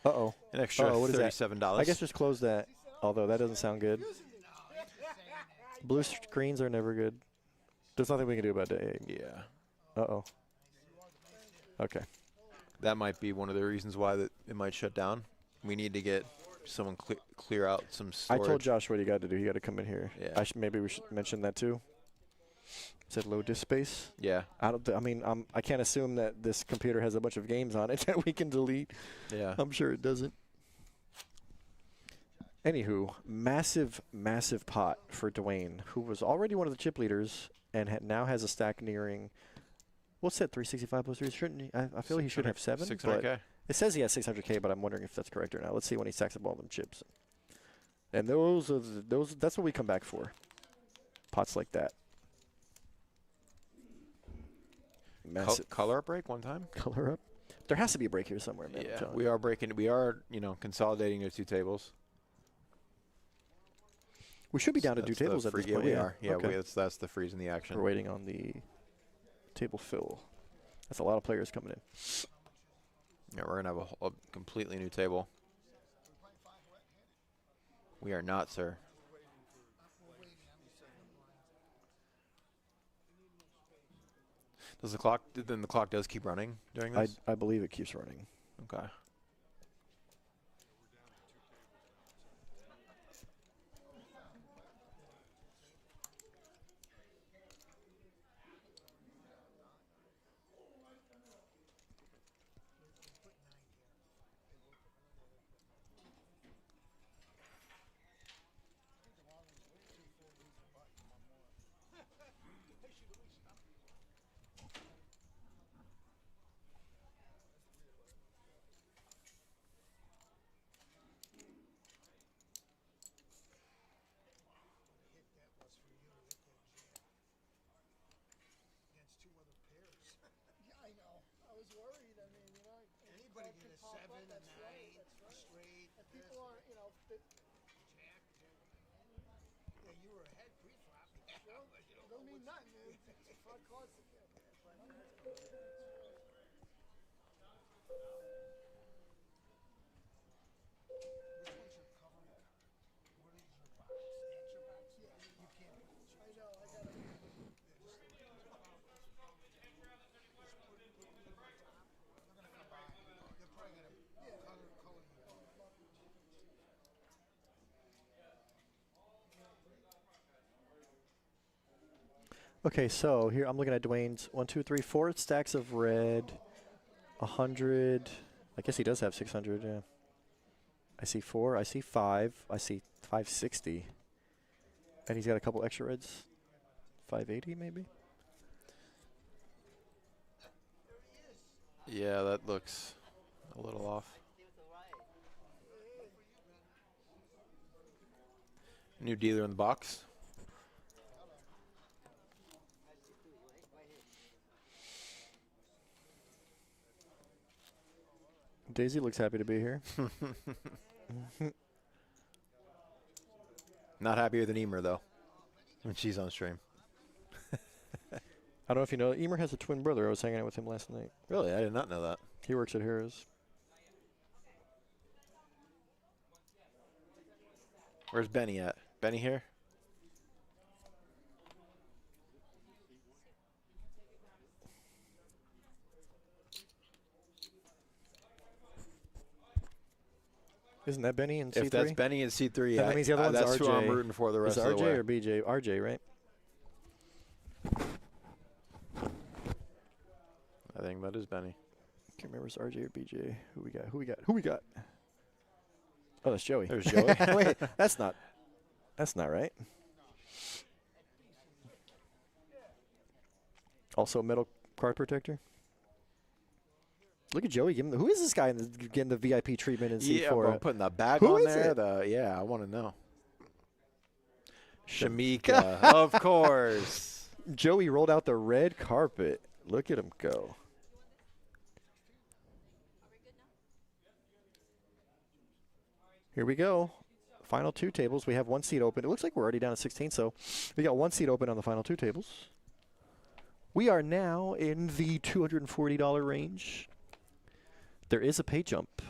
Uh-oh. An extra What is that? $37. I guess just close that, although that doesn't sound good. Blue screens are never good. There's nothing we can do about that. Yeah. Uh-oh. Okay. That might be one of the reasons why that it might shut down. We need to get someone clear out some storage. I told Josh what he got to do. He got to come in here. Yeah. Maybe we should mention that too. Said low disk space. Yeah. I can't assume that this computer has a bunch of games on it that we can delete. Yeah. I'm sure it doesn't. Anywho, massive pot for Dwayne, who was already one of the chip leaders and now has a stack nearing. What's that? 365 plus 3? Shouldn't he? I feel he should have 7. 600K. But it says he has 600K, but I'm wondering if that's correct or not. Let's see when he stacks up all them chips. And that's what we come back for. Pots like that. Massive Color up break one time. color up. There has to be a break here somewhere, man. I'm Yeah, telling we you. are breaking. We are, consolidating the two tables. We should be down to That's 2 the tables at free- this point. Yeah, we are. Yeah, okay. that's the freeze in the action. We're waiting on the table fill. That's a lot of players coming in. Yeah, we're gonna have a completely new table. We are not, sir. Does the clock? Then the clock does keep running during this. I believe it keeps running. Okay. Yeah, I know. I was worried. I mean, you know, anybody get a 7, a 9, a straight. And people are, you know, jack. Yeah, you were ahead pre-flop. Yeah, but you don't mean nothing. It's 5 cards to get. Which one's your cover card? What is your box? Answer box? Yeah, you can't. I know. I got it. Okay, so here I'm looking at Dwayne's 1, 2, 3, 4 stacks of red, 100. I guess he does have 600. Yeah. I see 4. I see 5. I see 560. And he's got a couple extra reds. 580 maybe. Yeah, that looks a little off. New dealer in the box. Daisy looks happy to be here. Not happier than Emer, though, when she's on stream. I don't know if you know, Emer has a twin brother. I was hanging out with him last night. Really? I did not know that. He works at Harris. Where's Benny at? Benny here? Isn't that Benny in C3? If that's Benny in C3, yeah, that means the other one's that's RJ. who I'm rooting for the rest Is of the way. RJ or BJ? RJ, right? I think that is Benny. Can't remember if it's RJ or BJ. Who we got? Who we got? Who we got? Oh, that's Joey. There's Joey. Wait, that's not right. Also, metal card protector. Look at Joey. Who is this guy getting the VIP treatment in C4? Yeah, bro, putting the bag Who on is there. it? Yeah, I want to know. Shamika, of course. Joey rolled out the red carpet. Look at him go. Here we go. Final 2 tables. We have 1 seat open. It looks like we're already down to 16, so we got 1 seat open on the final 2 tables. We are now in the $240 range. There is a pay jump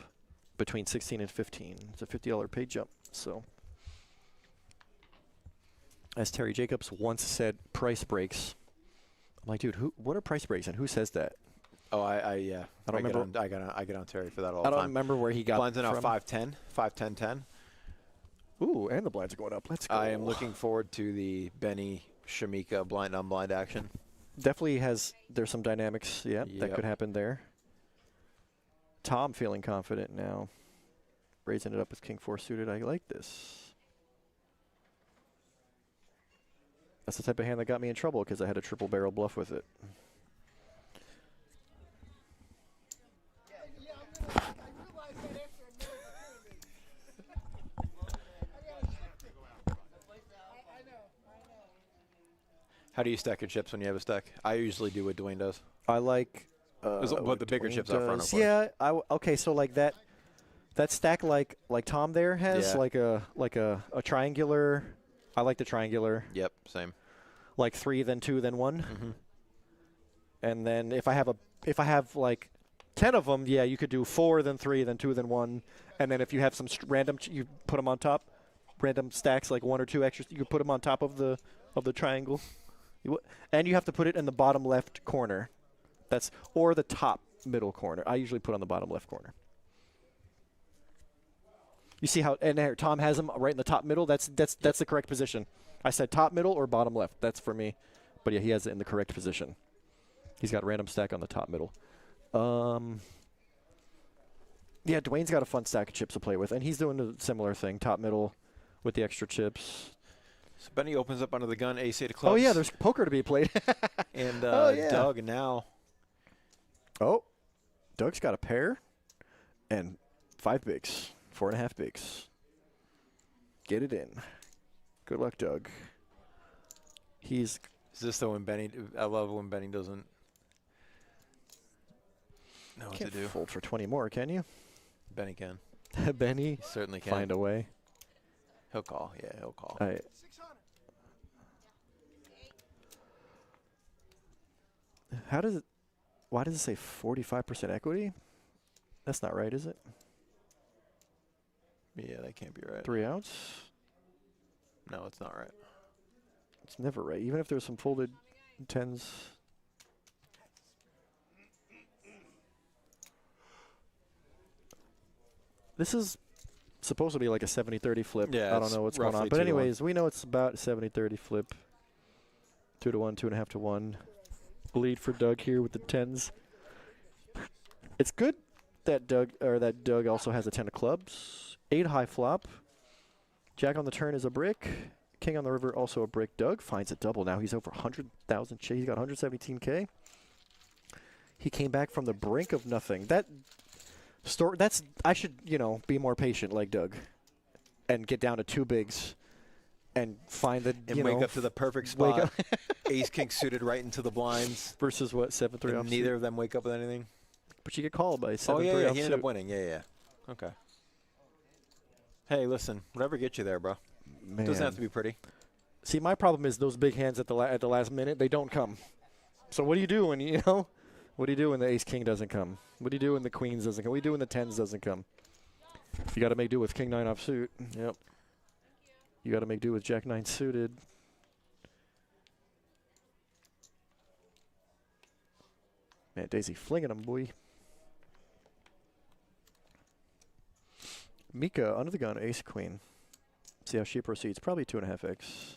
between 16 and 15. It's a $50 pay jump. So, as Terry Jacobs once said, price breaks. I'm like, dude, what are price breaks and who says that? Oh, yeah. I don't remember. I get on Terry for that all the I time. don't remember where he got Blinds are now from. 5-10, 5-10-10. Ooh, and the blinds are going up. Let's go. I am looking forward to the Benny Shamika blind on blind action. Definitely there's some dynamics, that Yep. could happen there. Tom feeling confident now. Raising it up with King 4 suited. I like this. That's the type of hand that got me in trouble because I had a triple barrel bluff with it. Yeah, I realized that after a minute I gotta shift it. I know. How do you stack your chips when you have a stack? I usually do what Dwayne does. I like. But the bigger Dwayne chips up front, of does. course. Yeah. Okay. So like that stack like Tom there has Yeah. like a triangular. I like the triangular. Yep, same. Like 3, then 2, then 1. Mm-hmm. And then if I have like 10 of them, yeah, you could do 4, then 3, then 2, then 1. And then if you have some random, you put them on top, random stacks, like 1 or 2 extras, you could put them on top of the triangle. And you have to put it in the bottom left corner. Or the top middle corner. I usually put on the bottom left corner. You see how, and there, Tom has them right in the top middle. That's the correct position. I said top middle or bottom left. That's for me. But yeah, he has it in the correct position. He's got a random stack on the top middle. Yeah, Dwayne's got a fun stack of chips to play with, and he's doing a similar thing, top middle with the extra chips. So Benny opens up under the gun, ace-8 of clubs. Oh, yeah, there's poker to be played. And yeah. Doug, and now. Oh, Doug's got a pair and 5 bigs, 4.5 bigs. Get it in. Good luck, Doug. Is this the when Benny? I love when Benny doesn't know what to Can't do. fold for 20 more, can you? Benny can. Benny, He certainly can. find a way. He'll call. Yeah, he'll call. All right. Why does it say 45% equity? That's not right, is it? Yeah, that can't be right. 3 outs? No, it's not right. It's never right, even if there's some folded 10s. This is supposed to be like a 70-30 flip. Yeah, I don't know what's going on. roughly But 2-1. anyways, we know it's about 70-30 flip. 2-1, 2.5-1. Lead for Doug here with the 10s. It's good that Doug also has a 10 of clubs. 8 high flop. Jack on the turn is a brick. King on the river also a brick. Doug finds a double. Now he's over 100,000. He's got 117K. He came back from the brink of nothing. I should, be more patient like Doug and get down to 2 bigs and find the, And wake up to the perfect spot. Ace king suited right into the blinds. Versus what, 7-3 off. Neither of them wake up with anything. But you get called by 7-3 Oh, yeah, off he ended suit. up winning. Yeah. Okay. Hey, listen, whatever gets you there, bro. Man. Doesn't have to be pretty. See, my problem is those big hands at the last minute, they don't come. So what do you do when, what do you do when the ace-king doesn't come? What do you do when the queens doesn't come? What do you do when the 10s doesn't come? You got to make do with king 9 off suit. Yep. You got to make do with jack 9 suited. Man, Daisy flinging him, boy. Mika under the gun, ace queen. See how she proceeds. Probably 2.5x.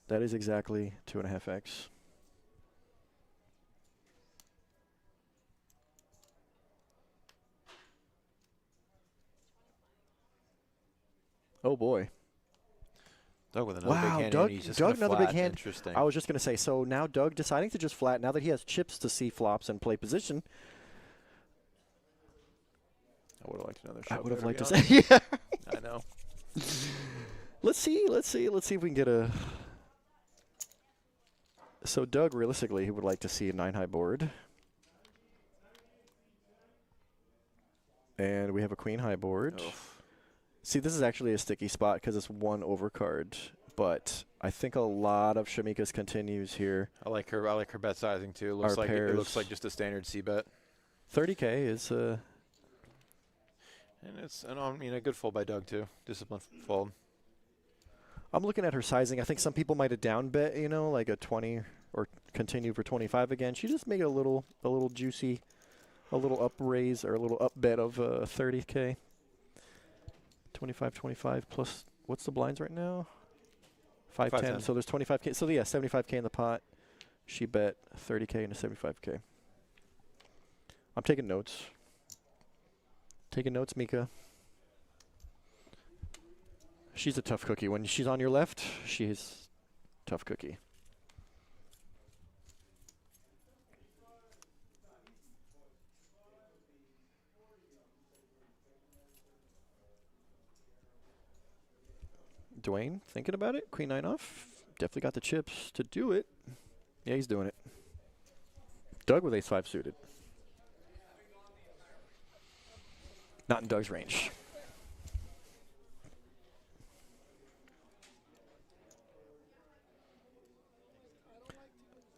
That is exactly 2.5x. Oh boy. Doug with another big hand. Doug, and he's just Doug gonna another big flat. hand. Interesting. I was just going to say, so now Doug deciding to just flat, now that he has chips to see flops and play position. I would have liked another shot. I would have there, liked to be say, yeah. I know. Let's see if we can get a. So Doug, realistically, he would like to see a 9 high board. And we have a queen high board. Oof. See, this is actually a sticky spot because it's 1 overcard. But I think a lot of Shamika's continues here. I like her bet sizing too. It looks Our like pairs. it looks like just a standard C bet. 30K is And it's a good fold by Doug too. Disciplined fold. I'm looking at her sizing. I think some people might have down bet, like a 20 or continue for 25 again. She just made a little juicy, a little up raise or a little up bet of 30K. 25 plus, what's the blinds right now? 510. So there's 25K. So yeah, 75K in the pot. She bet 30K into 75K. I'm taking notes. Taking notes, Mika. She's a tough cookie. When she's on your left, she's tough cookie. Dwayne, thinking about it. Queen 9 off. Definitely got the chips to do it. Yeah, he's doing it. Doug with ace 5 suited. Not in Doug's range.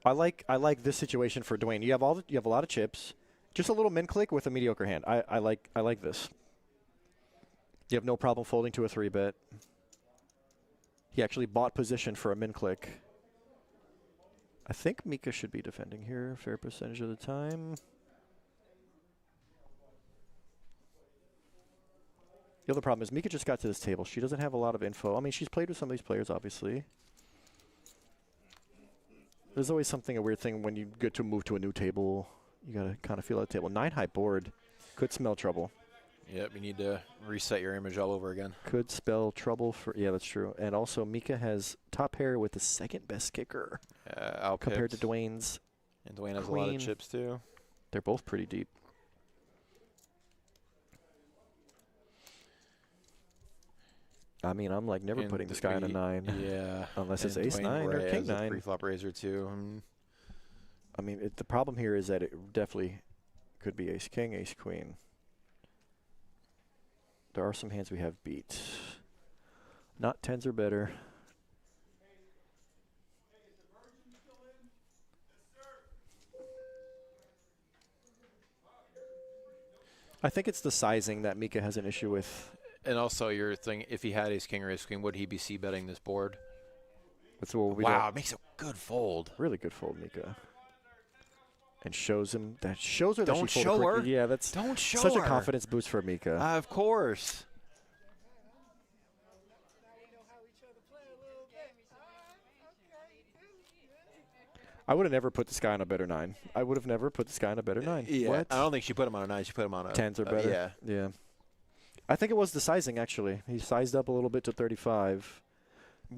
I like this situation for Dwayne. You have a lot of chips, just a little min click with a mediocre hand. I like this. You have no problem folding to a 3-bet. He actually bought position for a min click. I think Mika should be defending here a fair percentage of the time. The other problem is Mika just got to this table. She doesn't have a lot of info. I mean, she's played with some of these players, obviously. There's always a weird thing when you get to move to a new table. You got to kind of feel that table. 9-high board could smell trouble. Yep, you need to reset your image all over again. Could spell trouble for, yeah, that's true. And also, Mika has top pair with the second best kicker compared to Dwayne's. And Dwayne has a lot of chips, too. They're both pretty deep. I mean, I'm like never putting this guy on a 9. Yeah. Unless it's ace-9 or king-9. Pre-flop raiser, too. I mean, the problem here is that it definitely could be ace-king, ace-queen. There are some hands we have beat. Not 10s or better. I think it's the sizing that Mika has an issue with. And also your thing, if he had ace-king or ace-queen, would he be c-betting this board? That's what we wow, it makes a good fold. Really good fold, Mika. And shows him that shows her that Don't she show folded her. correctly. Yeah, that's Don't show such her. a confidence boost for Mika. Of course. I would have never put this guy on a better 9. I would have never put this guy on a better 9. Yeah, What? I don't think she put him on a 9. She put him on a 10s or better. Yeah. Yeah. I think it was the sizing, actually. He sized up a little bit to 35.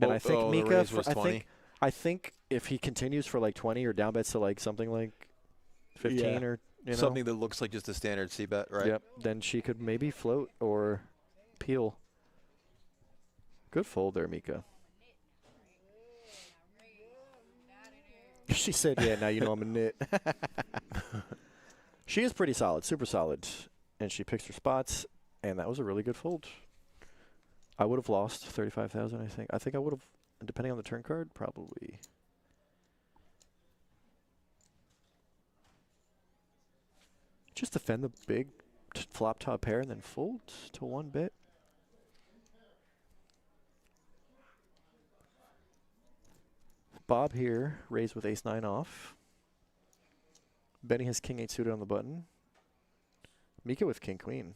And I think Mika, I think if he continues for like 20 or down bets to like something like 15 or something that looks like just a standard c-bet, right? Yep. Then she could maybe float or peel. Good fold there, Mika. She said, yeah, now you know I'm a nit. She is pretty solid, super solid. And she picks her spots, and that was a really good fold. I would have lost 35,000, I think. I think I would have, depending on the turn card, probably. Just defend the big flop top pair and then fold to 1-bet. Bob here, raised with ace-9 off. Benny has king-8 suited on the button. Mika with king-queen.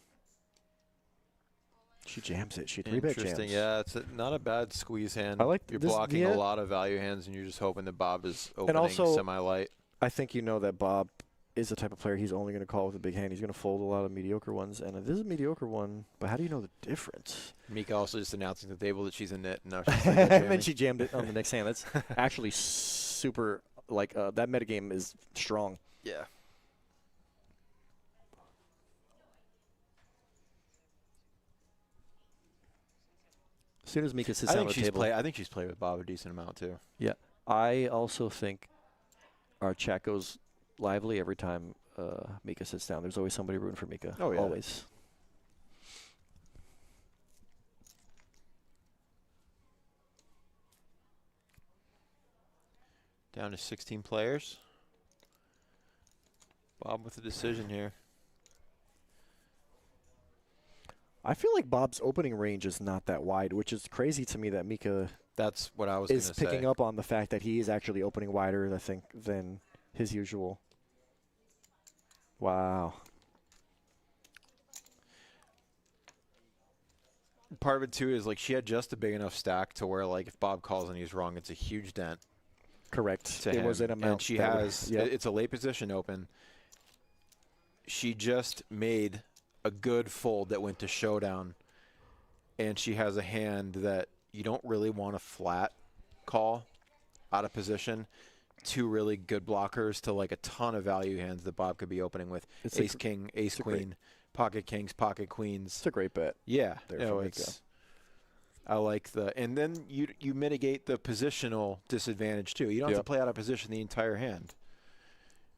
She jams it. She 3-bet jams. Interesting. Yeah, it's not a bad squeeze hand. I like you're this, blocking a lot of value hands, and you're just hoping that Bob is opening and also, semi-light. I think you know that Bob is the type of player he's only going to call with a big hand. He's going to fold a lot of mediocre ones, and this is a mediocre one, but how do you know the difference? Mika also just announcing to the table that she's a nit. And, now she's and then she jammed it on the next hand. That's actually super, like, that metagame is strong. Yeah. As soon as Mika sits down on the table. I think she's played with Bob a decent amount, too. Yeah. I also think our chat goes lively every time Mika sits down. There's always somebody rooting for Mika. Oh, yeah. Always. Down to 16 players. Bob with the decision here. I feel like Bob's opening range is not that wide, which is crazy to me that Mika That's what I was going to say. is picking up on the fact that he is actually opening wider, I think, than his usual. Wow. Part of it, too, is like she had just a big enough stack to where, like, if Bob calls and he's wrong, it's a huge dent. Correct. It was an amount. And she has, it's a late position open. She just made a good fold that went to showdown, and she has a hand that you don't really want to flat call out of position. Two really good blockers to like a ton of value hands that Bob could be opening with. It's ace king, ace queen, pocket kings, pocket queens. It's a great bet. Yeah, There I like the, and then you mitigate the positional disadvantage too. You don't have to play out of position the entire hand.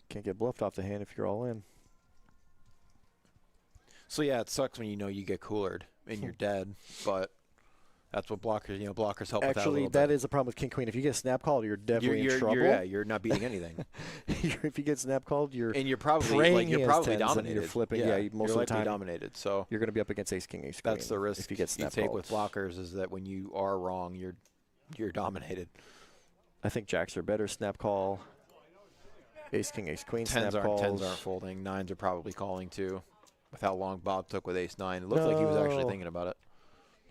Can't get bluffed off the hand if you're all in. So yeah, it sucks when you know you get coolered and you're dead, but That's what blockers, blockers help with that a Actually, little that bit. is a problem with king queen. If you get snap called, you're definitely in trouble. You're not beating anything. If you get snap called, you're probably praying he has tens and dominated. You're flipping. Yeah, Most you're of the time dominated. So you're going to be up against ace king ace queen. that's the risk if you get snap take called. with blockers is that when you are wrong, you're dominated. I think jacks are better snap call. Ace king ace queen snap calls. Tens aren't folding. Nines are probably calling too. With how long Bob took with ace nine, it looked like he was actually thinking about it.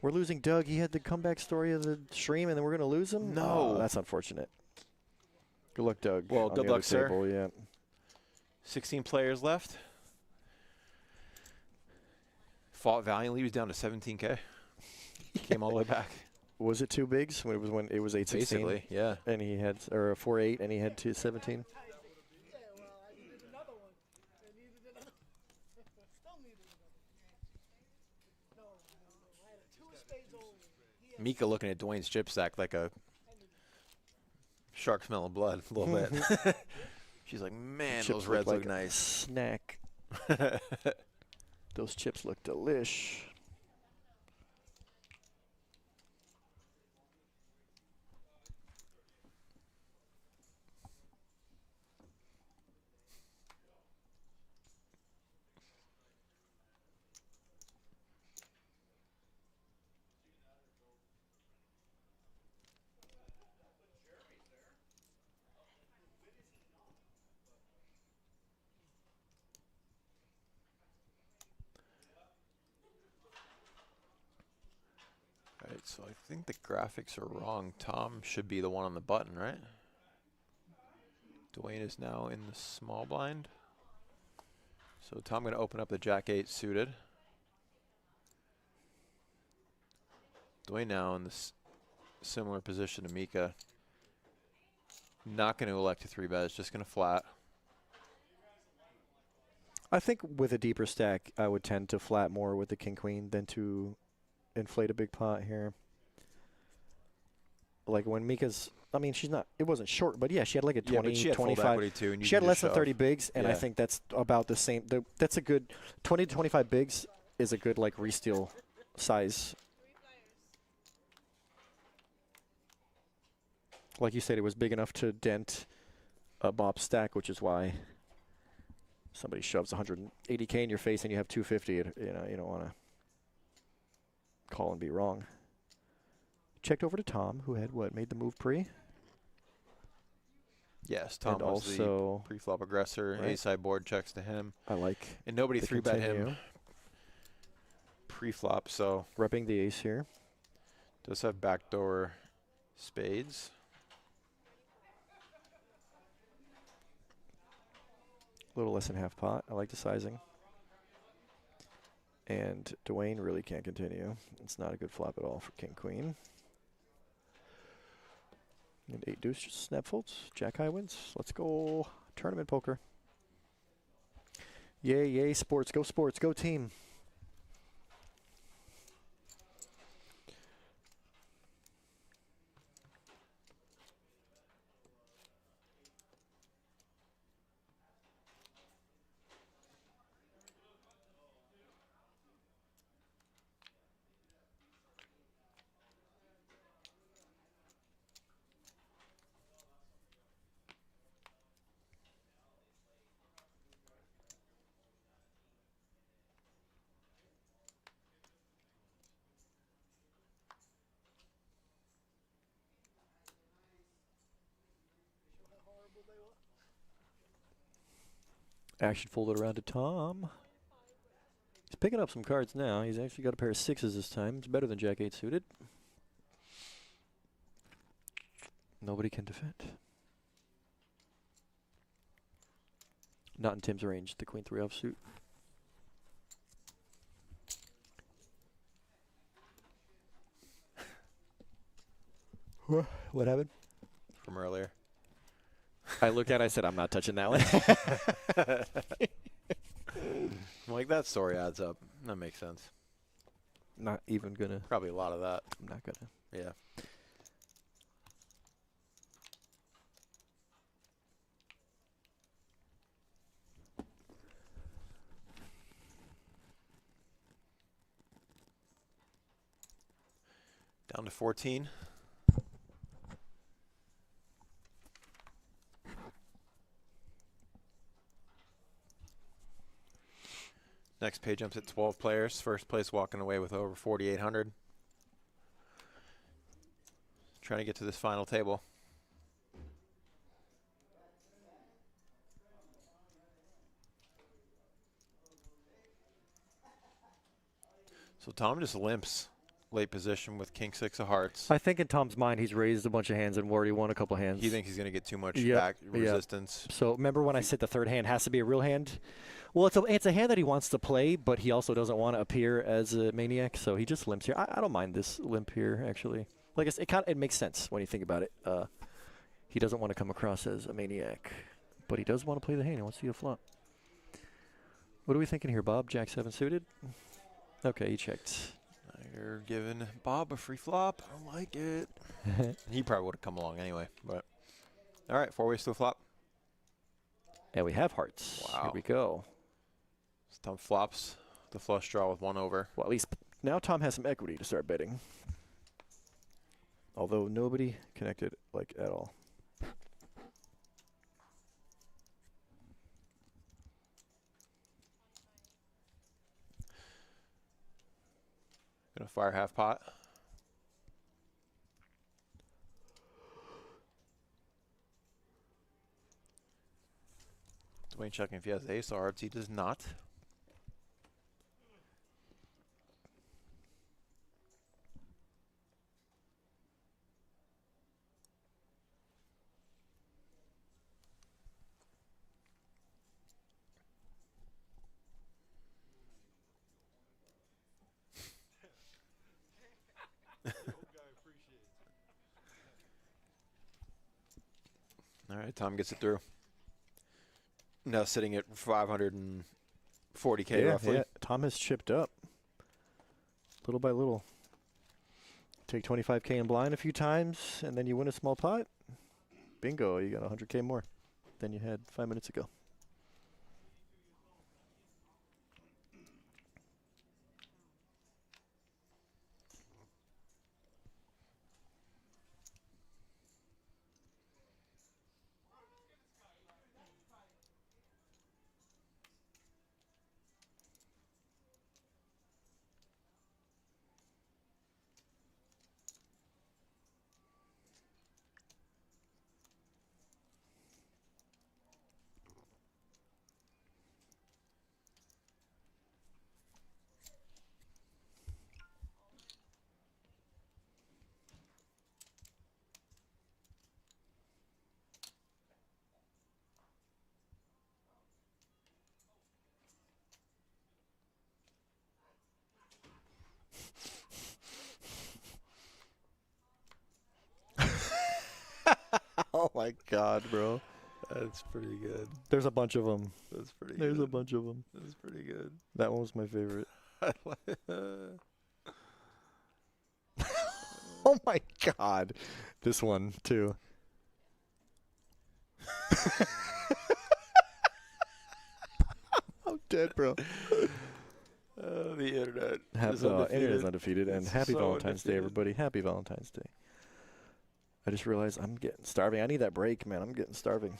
We're losing Doug. He had the comeback story of the stream, and then we're going to lose him? No. That's unfortunate. Good luck, Doug. Well, on good the luck, other sir. table, yeah. 16 players left. Fought valiantly. He was down to 17K. Came all the way back. Was it two bigs when it was 8-16? Basically, yeah. And he had, or a 4-8, and he had 17? Mika looking at Dwayne's chip stack like a shark smelling blood a little bit. She's like, man, Chips those reds like look nice. Snack. Those chips look delish. All right, so I think the graphics are wrong. Tom should be the one on the button, right? Dwayne is now in the small blind. So Tom going to open up the Jack 8 suited. Dwayne now in this similar position to Mika. Not going to elect to 3-bet. It's just going to flat. I think with a deeper stack, I would tend to flat more with the king-queen than to inflate a big pot here. Like when Mika's, I mean, she's not, it wasn't short, but yeah, she had like a 20, she had 25. Too, and she had less than shove. 30 bigs, and I Yeah. think that's about the same. That's a good 20 to 25 bigs is a good like re-steal size. Like you said, it was big enough to dent Bob's stack, which is why somebody shoves 180K in your face and you have 250. You don't want to call and be wrong. Checked over to Tom, who had what, made the move pre? Yes, Tom and was also the pre-flop aggressor. right. A-side board checks to him. I like. And nobody the 3-bet him continue. pre-flop, so Repping the ace here. does have backdoor spades. A little less than half pot. I like the sizing. And Dwayne really can't continue. It's not a good flop at all for king queen. And 8 deuce just snap folds. Jack high wins. Let's go tournament poker. Yay, yay, sports. Go team. Action folded around to Tom. He's picking up some cards now. He's actually got a pair of sixes this time. It's better than Jack 8 suited. Nobody can defend. Not in Tim's range, the Queen 3 offsuit. What happened? From earlier. I looked at it, I said, I'm not touching that one. Like, that story adds up. That makes sense. Not even gonna. Probably a lot of that. I'm not gonna. Yeah. Down to 14. Next page jumps at 12 players. First place walking away with over 4,800. Trying to get to this final table. So Tom just limps late position with king 6 of hearts. I think in Tom's mind, he's raised a bunch of hands and already won a couple hands. He thinks he's going to get too much Yep, back resistance. So remember when I said the third hand has to be a real hand? Well, it's a hand that he wants to play, but he also doesn't want to appear as a maniac, so he just limps here. I don't mind this limp here, actually. Like it makes sense when you think about it. He doesn't want to come across as a maniac, but he does want to play the hand. He wants to see a flop. What are we thinking here, Bob? Jack 7 suited? Okay, he checked. You're giving Bob a free flop. I like it. He probably would have come along anyway, but all right, 4 ways to a flop. And we have hearts. Wow. Here we go. So Tom flops the flush draw with 1 over. Well, at least now Tom has some equity to start betting. Although nobody connected, like, at all. Gonna fire half pot. Dwayne checking if he has ace or hearts. He does not. All right, Tom gets it through. Now sitting at 540K roughly. Yeah, Tom has chipped up little by little. Take 25K in blind a few times, and then you win a small pot. Bingo, you got 100K more than you had 5 minutes ago. Oh my God, bro. That's pretty good. There's a bunch of them. That's pretty There's good. a bunch of them. That's pretty good. That one was my favorite. Oh my God. This one, too. I'm dead, bro. The internet is internet is undefeated. And It's happy so Valentine's Day, undefeated. everybody. Happy Valentine's Day. I just realized I'm getting starving. I need that break, man. I'm getting starving.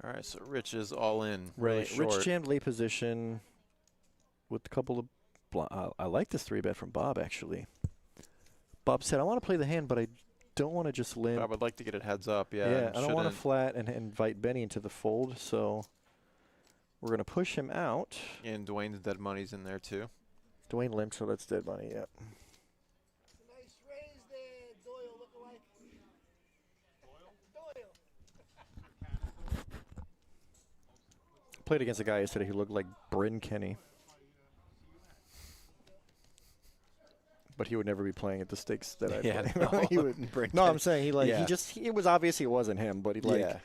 All right, so Rich is all in. Really Right. short. Rich jammed late position with a couple of. I like this 3-bet from Bob, actually. Bob said, I want to play the hand, but I don't want to just limp. I would like to get it heads up. Yeah. Yeah, and I don't want to shouldn't- flat and invite Benny into the fold, so we're going to push him out. And Dwayne's dead money's in there too. Dwayne limped, so that's dead money, yeah. Nice raise there, Doyle lookalike. Doyle? Played against a guy yesterday who looked like Bryn Kenny. But he would never be playing at the stakes that I Yeah, play. no. He would. Bryn No, I'm Kenny. saying Yeah. it was obvious he wasn't him, but Yeah.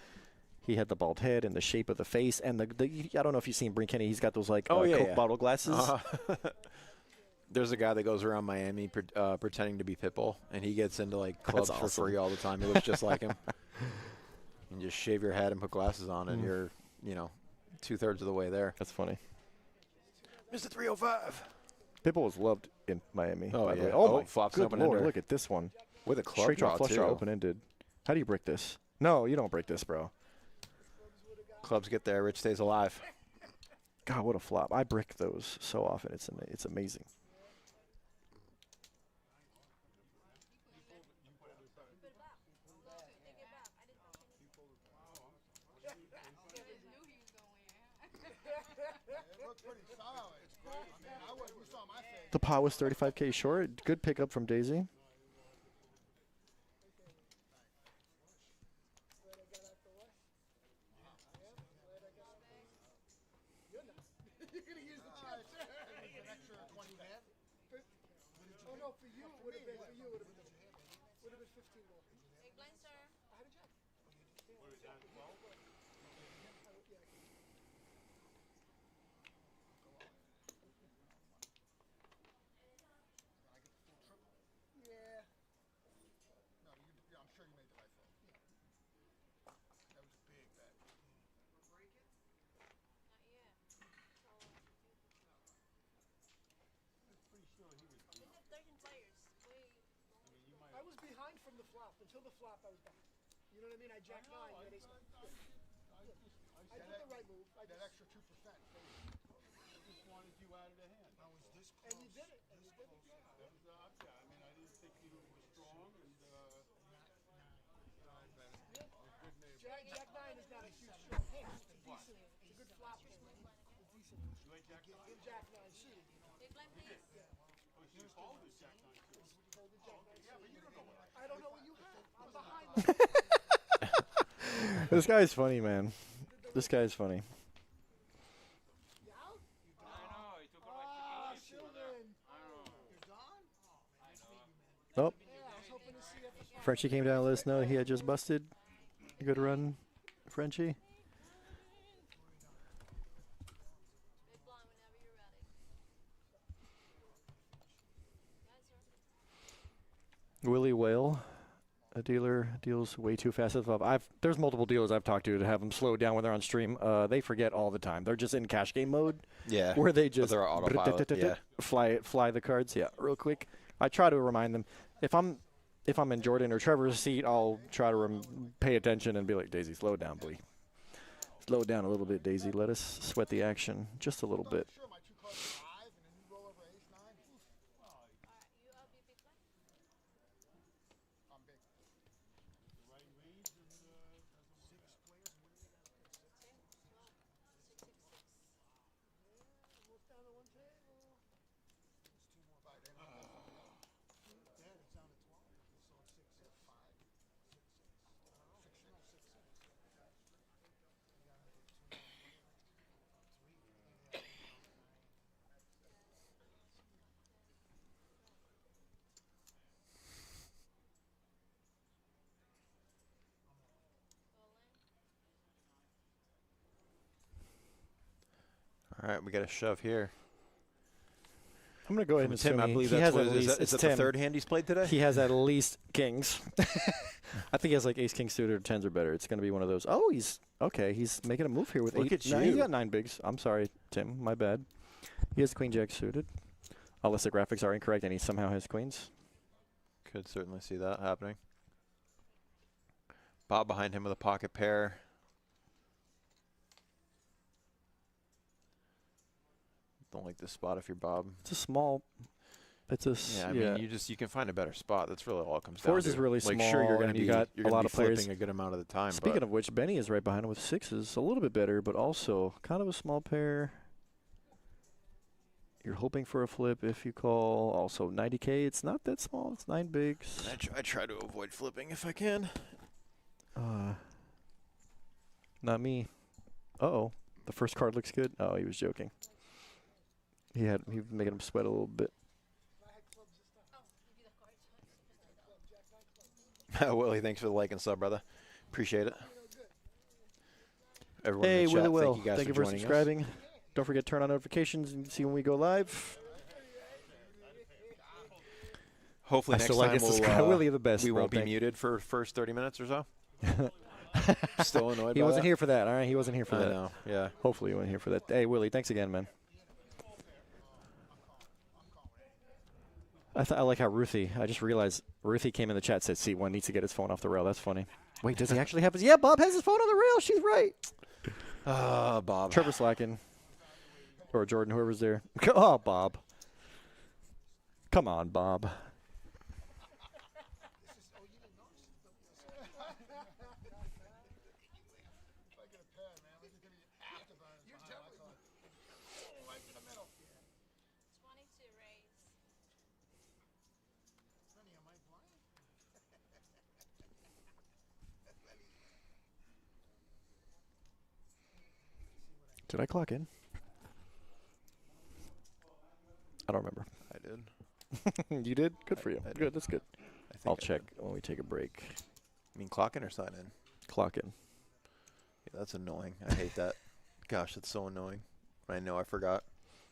he had the bald head and the shape of the face and the I don't know if you've seen Bryn Kenny, he's got those like Oh, yeah, Coke yeah. bottle glasses. There's a guy that goes around Miami pretending to be Pitbull, and he gets into like clubs for awesome. free all the time. He looks just like him. And just shave your head and put glasses on, and you're, 2/3 of the way there. That's funny. Mr. 305. Pitbull was loved in Miami. Oh, by the yeah. way. Oh, my flops good open lord! ender. Look at this one. With a club Straight draw draw, flush too. draw open ended. How do you break this? No, you don't break this, bro. Clubs get there. Rich stays alive. God, what a flop! I brick those so often. It's amazing. It looked pretty solid. I mean, you saw my face. The pot was 35K short. Good pickup from Daisy. You're gonna use the chips. An extra 20 grand. Oh no, for you it would have been 15 more. Big blind, sir. I had a jack. What is that, 12? Yeah. No, I'm sure you made the right throw. That was a big bet. Not yet. Pretty sure he was We have 13 players. I was behind from the flop. Until the flop, I was back. You know what I mean? I jacked 9. I did the right move. That extra 2%. I just wanted you out of the hand. I was this close. And you did it. And you did it. That was the option. I mean, I didn't think you were strong, and Jack 9 is not a huge short hand. It's decent. It's a good flop hand. It's decent. you like Jack 9? Give Jack 9 suited. Big blind, please. Oh, she was holding Jack 9 too. Yeah, but you don't know what I don't know what you have. I'm behind. This guy's funny, man. This guy's funny. You out? I know, he took all my Ah, chicken. Sylvan. I know. You're gone? Oh, Yeah, I was hoping to see it. Frenchie came down to let us know he had just busted. Good run, Frenchie. Big blind whenever you're ready. Blind, sir. Willie Whale, a dealer, deals way too fast at the flop. There's multiple dealers I've talked to have them slow down when they're on stream. They forget all the time. They're just in cash game mode. Yeah. Where they just they're autopilot, yeah. fly the cards. Yeah, real quick. I try to remind them. If I'm in Jordan or Trevor's seat, I'll try to pay attention and be like, Daisy, slow down, please. Slow down a little bit, Daisy. Let us sweat the action just a little bit. Sure, my 2 cards are 5, and then you roll over ace 9. Oof. You up, you big blind? I'm big. the right range and 6 players. Almost down to 1 table. It's 2 more. Right, then. Dad, it's down to 12. So it's 6, 5, 6, 6. All right, we got a shove here. I'm going to go ahead From and Tim, assume I believe he that's has what at it is. least. Is It's that the Tim. third hand he's played today? He has at least kings. I think he has like ace, king suited, or tens or better. It's going to be one of those. Oh, he's okay. He's making a move here with Look 8. at He's you. got 9 bigs. I'm sorry, Tim. My bad. He has queen jack suited. Unless the graphics are incorrect and he somehow has queens. Could certainly see that happening. Bob behind him with a pocket pair. Don't like this spot if you're Bob. It's a small. It's a Yeah, I mean, you can find a better spot. That's really all it comes down Fours to. is really like, small, sure, you're going and to you be got you're a gonna lot be of players. flipping a good amount of the time. Speaking but of which, Benny is right behind him with 6s. A little bit better, but also kind of a small pair. You're hoping for a flip if you call. Also 90K. It's not that small. It's 9 bigs. I try to avoid flipping if I can. Not me. Uh-oh. The first card looks good. Oh, he was joking. He was making him sweat a little bit. Willie, thanks for the like and sub, brother. Appreciate it. Everyone Hey, in the Willie chat, Will. thank you guys Thank you for for joining us. subscribing. Don't forget to turn on notifications and see when we go live. Hopefully I next still like time us this we'll, guy. Willie, you're the best, we bro. won't be Thank you. muted for first 30 minutes or so. Still annoyed He by wasn't that? here for that, all right? He wasn't here for I that. know, yeah. Hopefully he wasn't here for that. Hey, Willie, thanks again, man. I like how Ruthie, I just realized Ruthie came in the chat, said C1 needs to get his phone off the rail. That's funny. Wait, does he actually have his? Yeah, Bob has his phone on the rail. She's right. Bob. Trevor slacking. Or Jordan, whoever's there. Oh, Bob. Come on, Bob. Did I clock in? I don't remember. I did. You did? Good for you. I did. Good, that's good. I think I'll I check did. when we take a break. You mean clock in or sign in? Clock in. Yeah, that's annoying. I hate that. Gosh, it's so annoying. I know I forgot.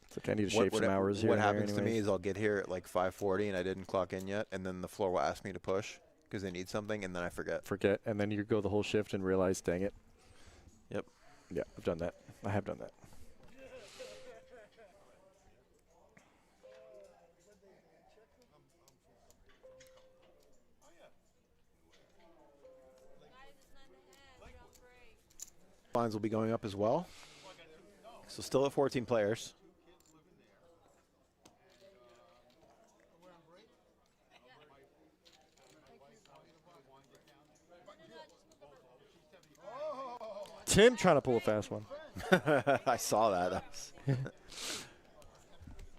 It's okay, I need to shave some hours here. What and there happens to me anyways. is I'll get here at like 5:40 and I didn't clock in yet, and then the floor will ask me to push because they need something, and then I forget. Forget, and then you go the whole shift and realize, dang it. Yep. Yeah, I've done that. I have done that. Lines will be going up as well. So still at 14 players. Tim trying to pull a fast one. I saw that.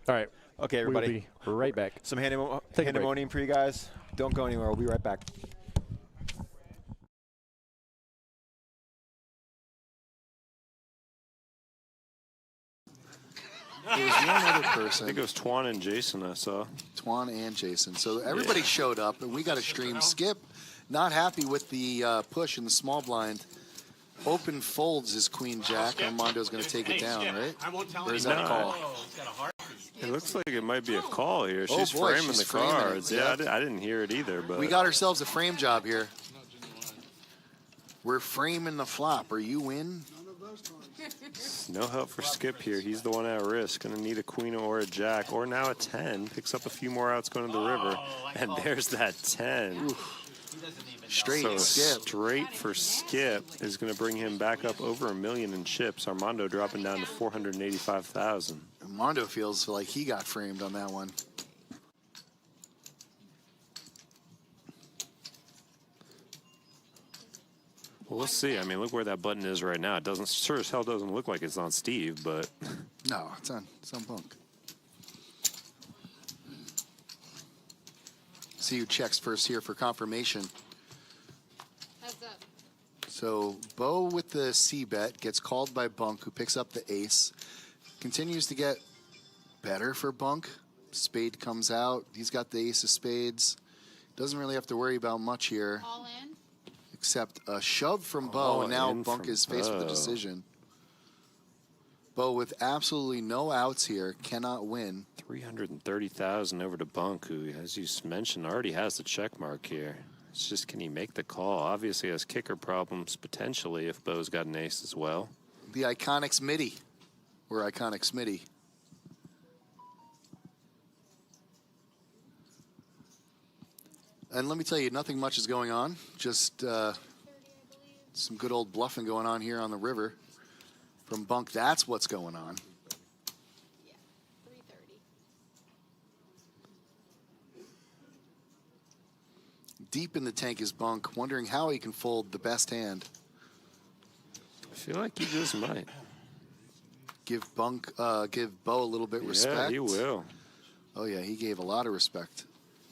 All right. Okay, everybody. We'll be right back. Some Take a break. pandemonium for you guys. Don't go anywhere. We'll be right back. There was one other I person. think it was Twan and Jason I saw. Twan and Jason. So everybody showed up, and we got a stream. Skip, not happy with the push in the small blind. Open folds his queen jack. Armando's going to take it down, right? Or is that a call? It looks like it might be a call here. Oh, She's boy, framing she's the framing it, cards. yeah. Yeah, I didn't hear it either. But We got ourselves a frame job here. We're framing the flop. Are you in? no help for Skip here. He's the one at risk. Going to need a queen or a jack, or now a 10. Picks up a few more outs going to the river, and there's that 10. Straight So Skip. straight for Skip is going to bring him back up over $1 million in chips. Armando dropping down to 485,000. Armando feels like he got framed on that one. Well, we'll see. I mean, look where that button is right now. It doesn't, sure as hell doesn't look like it's on Steve, but No, it's on Bunk. See who checks first here for confirmation. Heads up. So Bo with the C bet gets called by Bunk, who picks up the ace. Continues to get better for Bunk. Spade comes out. He's got the ace of spades. Doesn't really have to worry about much here, All in. except a shove from Bo, All and now in Bunk from is faced with a Bo. decision. Bo with absolutely no outs here cannot win. 330,000 over to Bunk, who, as you mentioned, already has the check mark here. It's just, can he make the call? Obviously has kicker problems potentially if Bo's got an ace as well. The iconic Smitty, or iconic Smitty. And let me tell you, nothing much is going on. Just some good old bluffing going on here on the river. From Bunk, that's what's going on. Yeah. 330. Deep in the tank is Bunk, wondering how he can fold the best hand. I feel like he just might. Give Bo a little bit respect. Yeah, he will. Oh yeah, he gave a lot of respect.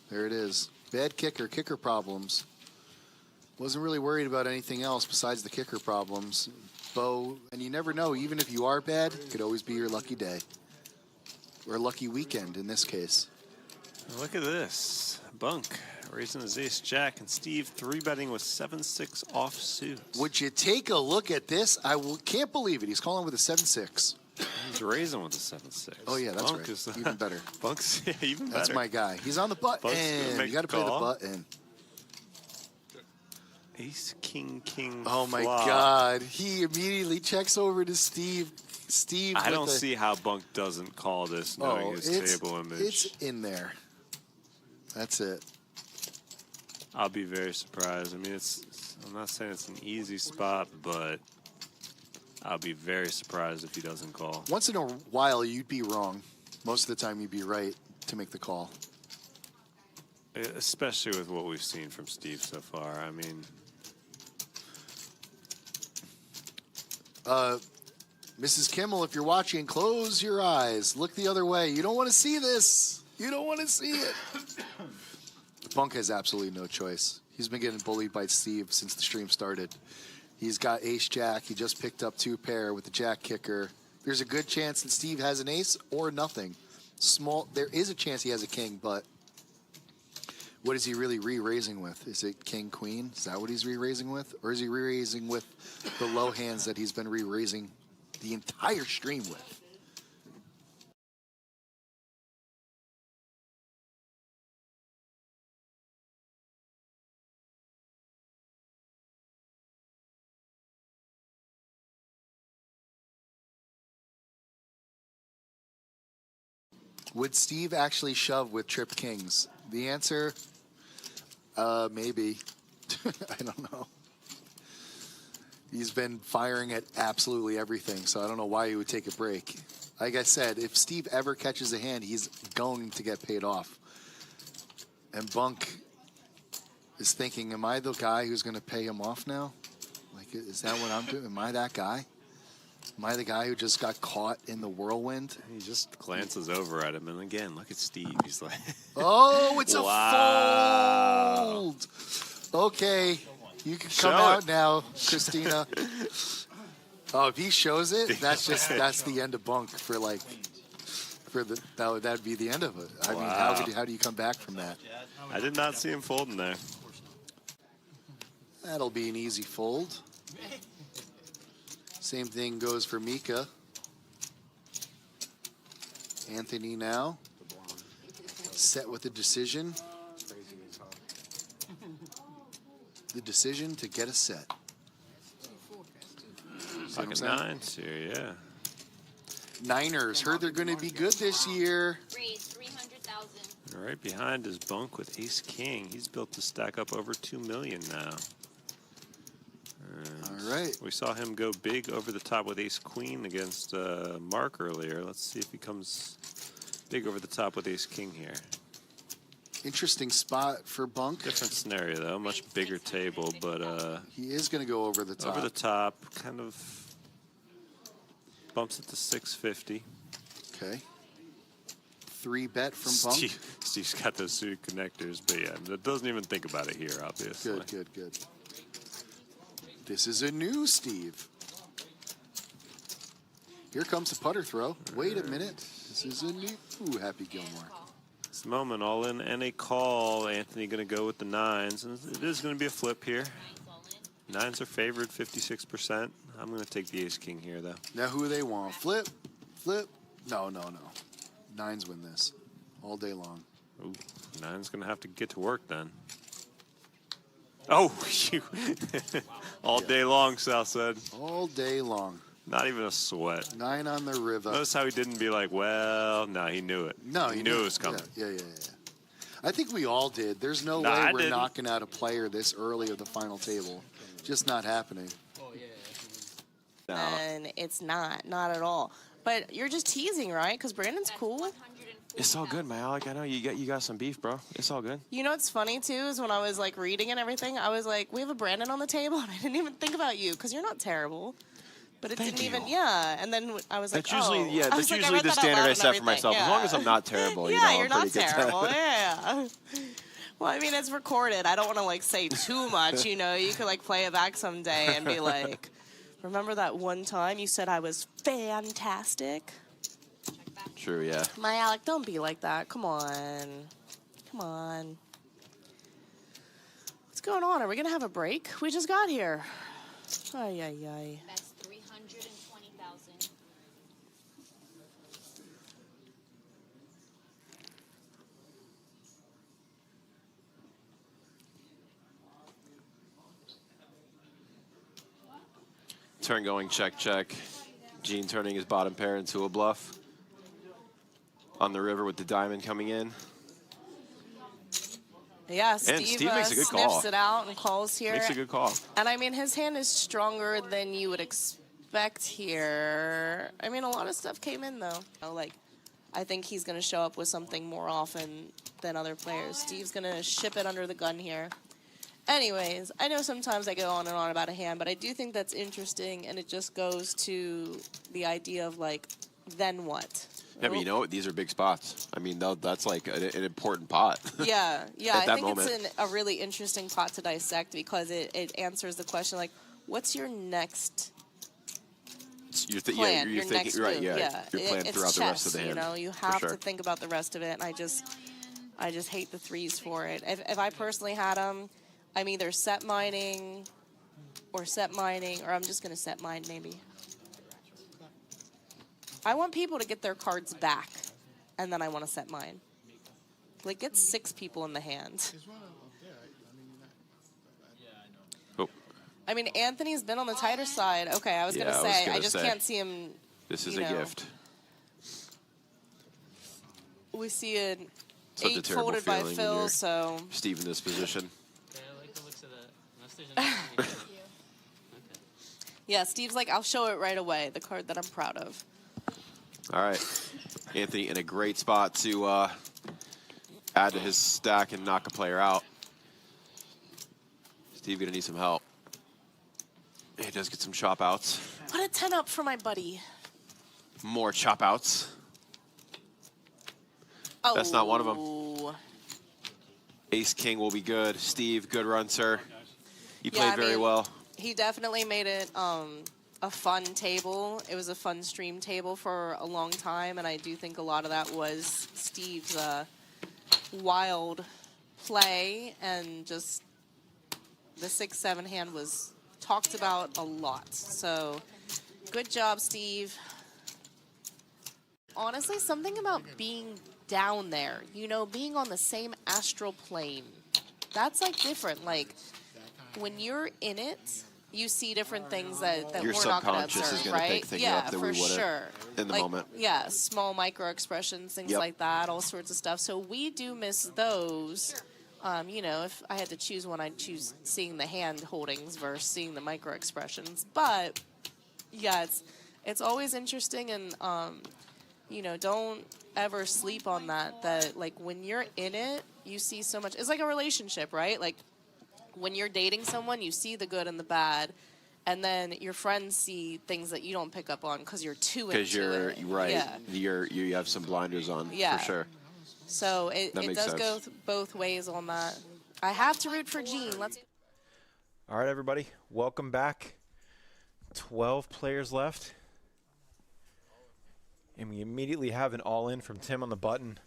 There it is. Bad kicker problems. Wasn't really worried about anything else besides the kicker problems. Bo, and you never know, even if you are bad, it could always be your lucky day. Or a lucky weekend in this case. Look at this. Bunk raising his ace jack, and Steve 3-betting with 7-6 offsuit. Would you take a look at this? Can't believe it. He's calling with a 7-6. He's raising with the 7-6. Oh, yeah, that's Bunk right. is, Even better. Bunk's even better. That's my guy. He's on the button. Bunk's gonna make You got to the play the call. button. Ace, king, Oh, my flop. God. He immediately checks over to Steve. Steve. I with don't the- see how Bunk doesn't call this knowing his table image. It's in there. That's it. I'll be very surprised. I mean, I'm not saying it's an easy spot, but I'll be very surprised if he doesn't call. Once in a while, you'd be wrong. Most of the time, you'd be right to make the call. Especially with what we've seen from Steve so far. I mean, Mrs. Kimmel, if you're watching, close your eyes. Look the other way. You don't want to see this. You don't want to see it. Bunk has absolutely no choice. He's been getting bullied by Steve since the stream started. He's got ace-jack. He just picked up 2-pair with the jack kicker. There's a good chance that Steve has an ace or nothing. There is a chance he has a king, but what is he really re-raising with? Is it king-queen? Is that what he's re-raising with? Or is he re-raising with the low hands that he's been re-raising the entire stream with? Would Steve actually shove with trip kings? The answer, maybe. I don't know. He's been firing at absolutely everything, so I don't know why he would take a break. Like I said, if Steve ever catches a hand, he's going to get paid off. And Bunk is thinking, am I the guy who's going to pay him off now? Like, is that what I'm doing? Am I that guy? Am I the guy who just got caught in the whirlwind? he just glances over at him, and again, look at Steve. He's like, Oh, it's a Wow. fold. Okay, you can Show come it. out now, Christina. Oh, if he shows it, that's the end of Bunk that'd be the end of it. I mean, Wow. how do you come back from that? I did not see him folding there. That'll be an easy fold. Same thing goes for Mika. Anthony now set with the decision. The decision to get a set. Pocket nines here, yeah. Niners heard they're going to be good this year. Raise 300,000. Right behind is Bunk with Ace King. He's built to stack up over 2 million now. And All right. we saw him go big over the top with Ace Queen against Mark earlier. Let's see if he comes big over the top with Ace King here. Interesting spot for Bunk. Different scenario though, much bigger table, but He is going to go over the top. over the top, kind of bumps it to 650. Okay. 3-bet from Bunk. Steve's got those suited connectors, but yeah, that doesn't even think about it here, obviously. Good. This is a new Steve. Here comes the putter throw. Wait a minute. This is a new Happy Gilmore. This moment, all in and a call. Anthony going to go with the nines, and it is going to be a flip here. Nines are favored 56%. I'm going to take the Ace King here, though. Now who they want? Flip? No. Nines win this all day long. Ooh, nine's going to have to get to work then. Oh, you. All day long, Sal said. All day long. Not even a sweat. 9 on the river. Notice how he didn't be like, well, no, he knew it. No, he knew it was coming. Yeah. I think we all did. There's no No, way I we're didn't. knocking out a player this early of the final table. Just not happening. And it's not at all. But you're just teasing, right? Because Brandon's cool. It's all good, man. Like I know you got some beef, bro. It's all good. You know what's funny too is when I was like reading and everything, I was like, we have a Brandon on the table, and I didn't even think about you because you're not terrible. But it didn't even, And then I was like, That's usually I was that's like, I usually read the that out standard loud I and set for myself. everything. As long as I'm not terrible, Yeah, I'm you're not pretty good. terrible. Yeah. Well, I mean, it's recorded. I don't want to like say too much. You know, you could like play it back someday and be like, remember that one time you said I was fantastic? True, yeah. My Alec, don't be like that. Come on. What's going on? Are we gonna have a break? We just got here. Ay. That's 320,000. Turn going, check, check. Gene turning his bottom pair into a bluff. On the river with the diamond coming in. Yeah, And Steve makes a good call. sniffs it out and calls here. Makes a good call. And I mean, his hand is stronger than you would expect here. I mean, a lot of stuff came in though. Like, I think he's going to show up with something more often than other players. Steve's going to ship it under the gun here. Anyways, I know sometimes I go on and on about a hand, but I do think that's interesting, and it just goes to the idea of, like, then what? Yeah, but you know what? These are big spots. I mean, that's like an important pot. Yeah, At I that think moment. it's a really interesting pot to dissect because it answers the question, like, what's your next You're plan? you're your thinking, next right, move? yeah. You're planning It's throughout chess, the rest of the hand. You know, you for have sure. to think about the rest of it, and I just hate the threes for it. If I personally had them, I'm either set mining, or I'm just going to set mine maybe. I want people to get their cards back, and then I want to set mine. Like, get 6 people in the hand. Oh, I mean, Anthony's been on the tighter side. Okay, I was going to say, I just can't see him. this is you a know. gift. We see an Such a 8 terrible folded by feeling when Phil, you're so. Steve in this position. Okay, I like the looks of that. Unless there's another Yeah, Steve's like, I'll show it right away, the card that I'm proud of. All right. Anthony in a great spot to add to his stack and knock a player out. Steve going to need some help. He does get some chop outs. Put a 10 up for my buddy. More chop outs. Oh. That's not one of them. Ace King will be good. Steve, good run, sir. You played very well. He definitely made it a fun table. It was a fun stream table for a long time, and I do think a lot of that was Steve's wild play, and just the 6-7 hand was talked about a lot. So good job, Steve. Honestly, something about being down there, you know, being on the same astral plane, that's like different. Like when you're in it, you see different things that Your we're not going to subconscious observe, is gonna right? pick things yeah, up that we for would've sure. in the Like, moment. Yeah, small micro expressions, things Yep. like that, all sorts of stuff. So we do miss those. You know, if I had to choose one, I'd choose seeing the hand holdings versus seeing the micro expressions. But yeah, it's always interesting, and you know, don't ever sleep on that. That like when you're in it, you see so much. It's like a relationship, right? Like when you're dating someone, you see the good and the bad, and then your friends see things that you don't pick up on because you're too into Because you're it. right. Yeah. You have some blinders on Yeah. for sure. So it That makes does sense. go both ways on that. I have to root for Gene. Let's. All right, everybody, welcome back. 12 players left. And we immediately have an all-in from Tim on the button.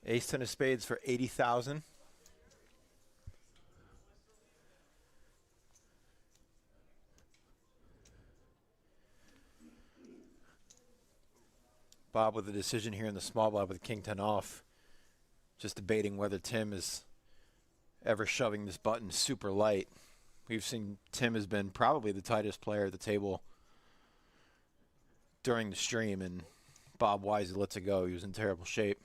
Ace 10 of spades for 80,000. Bob with a decision here in the small blind with King 10 off. Just debating whether Tim is ever shoving this button super light. We've seen Tim has been probably the tightest player at the table during the stream, and Bob wisely lets it go. He was in terrible shape.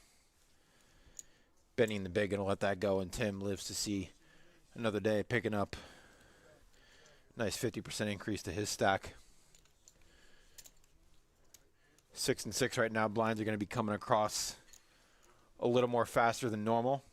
Benny and the Big gonna let that go, and Tim lives to see another day, picking up a nice 50% increase to his stack. 6 and 6 right now. Blinds are going to be coming across a little more faster than normal.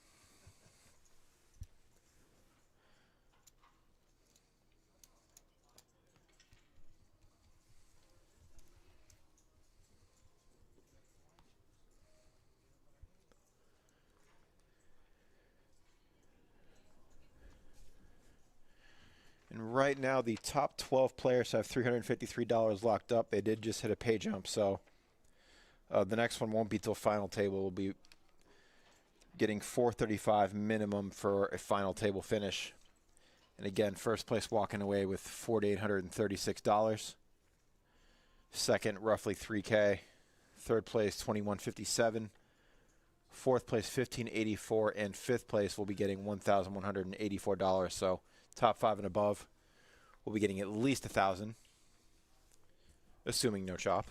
And right now, the top 12 players have $353 locked up. They did just hit a pay jump, so the next one won't be till final table. We'll be getting $435 minimum for a final table finish. And again, first place walking away with $4,836. Second, roughly $3K. Third place, $2,157. Fourth place, $1,584, and fifth place will be getting $1,184. So top 5 and above will be getting at least $1,000. assuming no chop.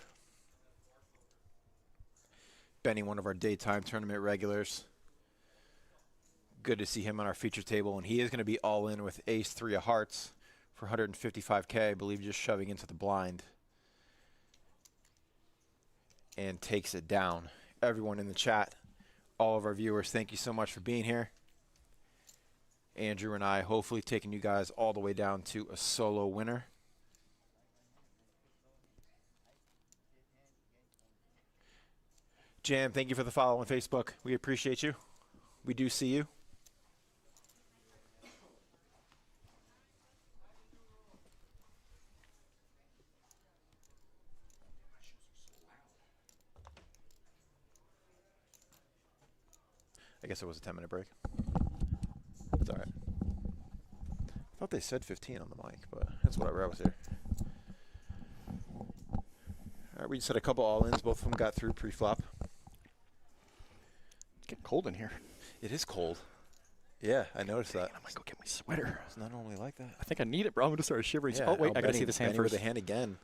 Benny, one of our daytime tournament regulars. Good to see him on our feature table, and he is going to be all in with ace 3 of hearts for 155K, I believe just shoving into the blind. And takes it down. Everyone in the chat, all of our viewers, thank you so much for being here. Andrew and I hopefully taking you guys all the way down to a solo winner. Jam, thank you for the follow on Facebook. We appreciate you. We do see you. I guess it was a 10-minute break. It's all right. I thought they said 15 on the mic, but that's whatever. I was here. All right, we just had a couple all-ins. Both of them got through pre-flop. It's getting cold in here. It is cold. Yeah, I noticed that. I might go get my sweater. It's not normally like that. I think I need it, bro. I'm going to start shivering. Yeah, Oh, wait, I got to see this hand Benny first. with the hand again.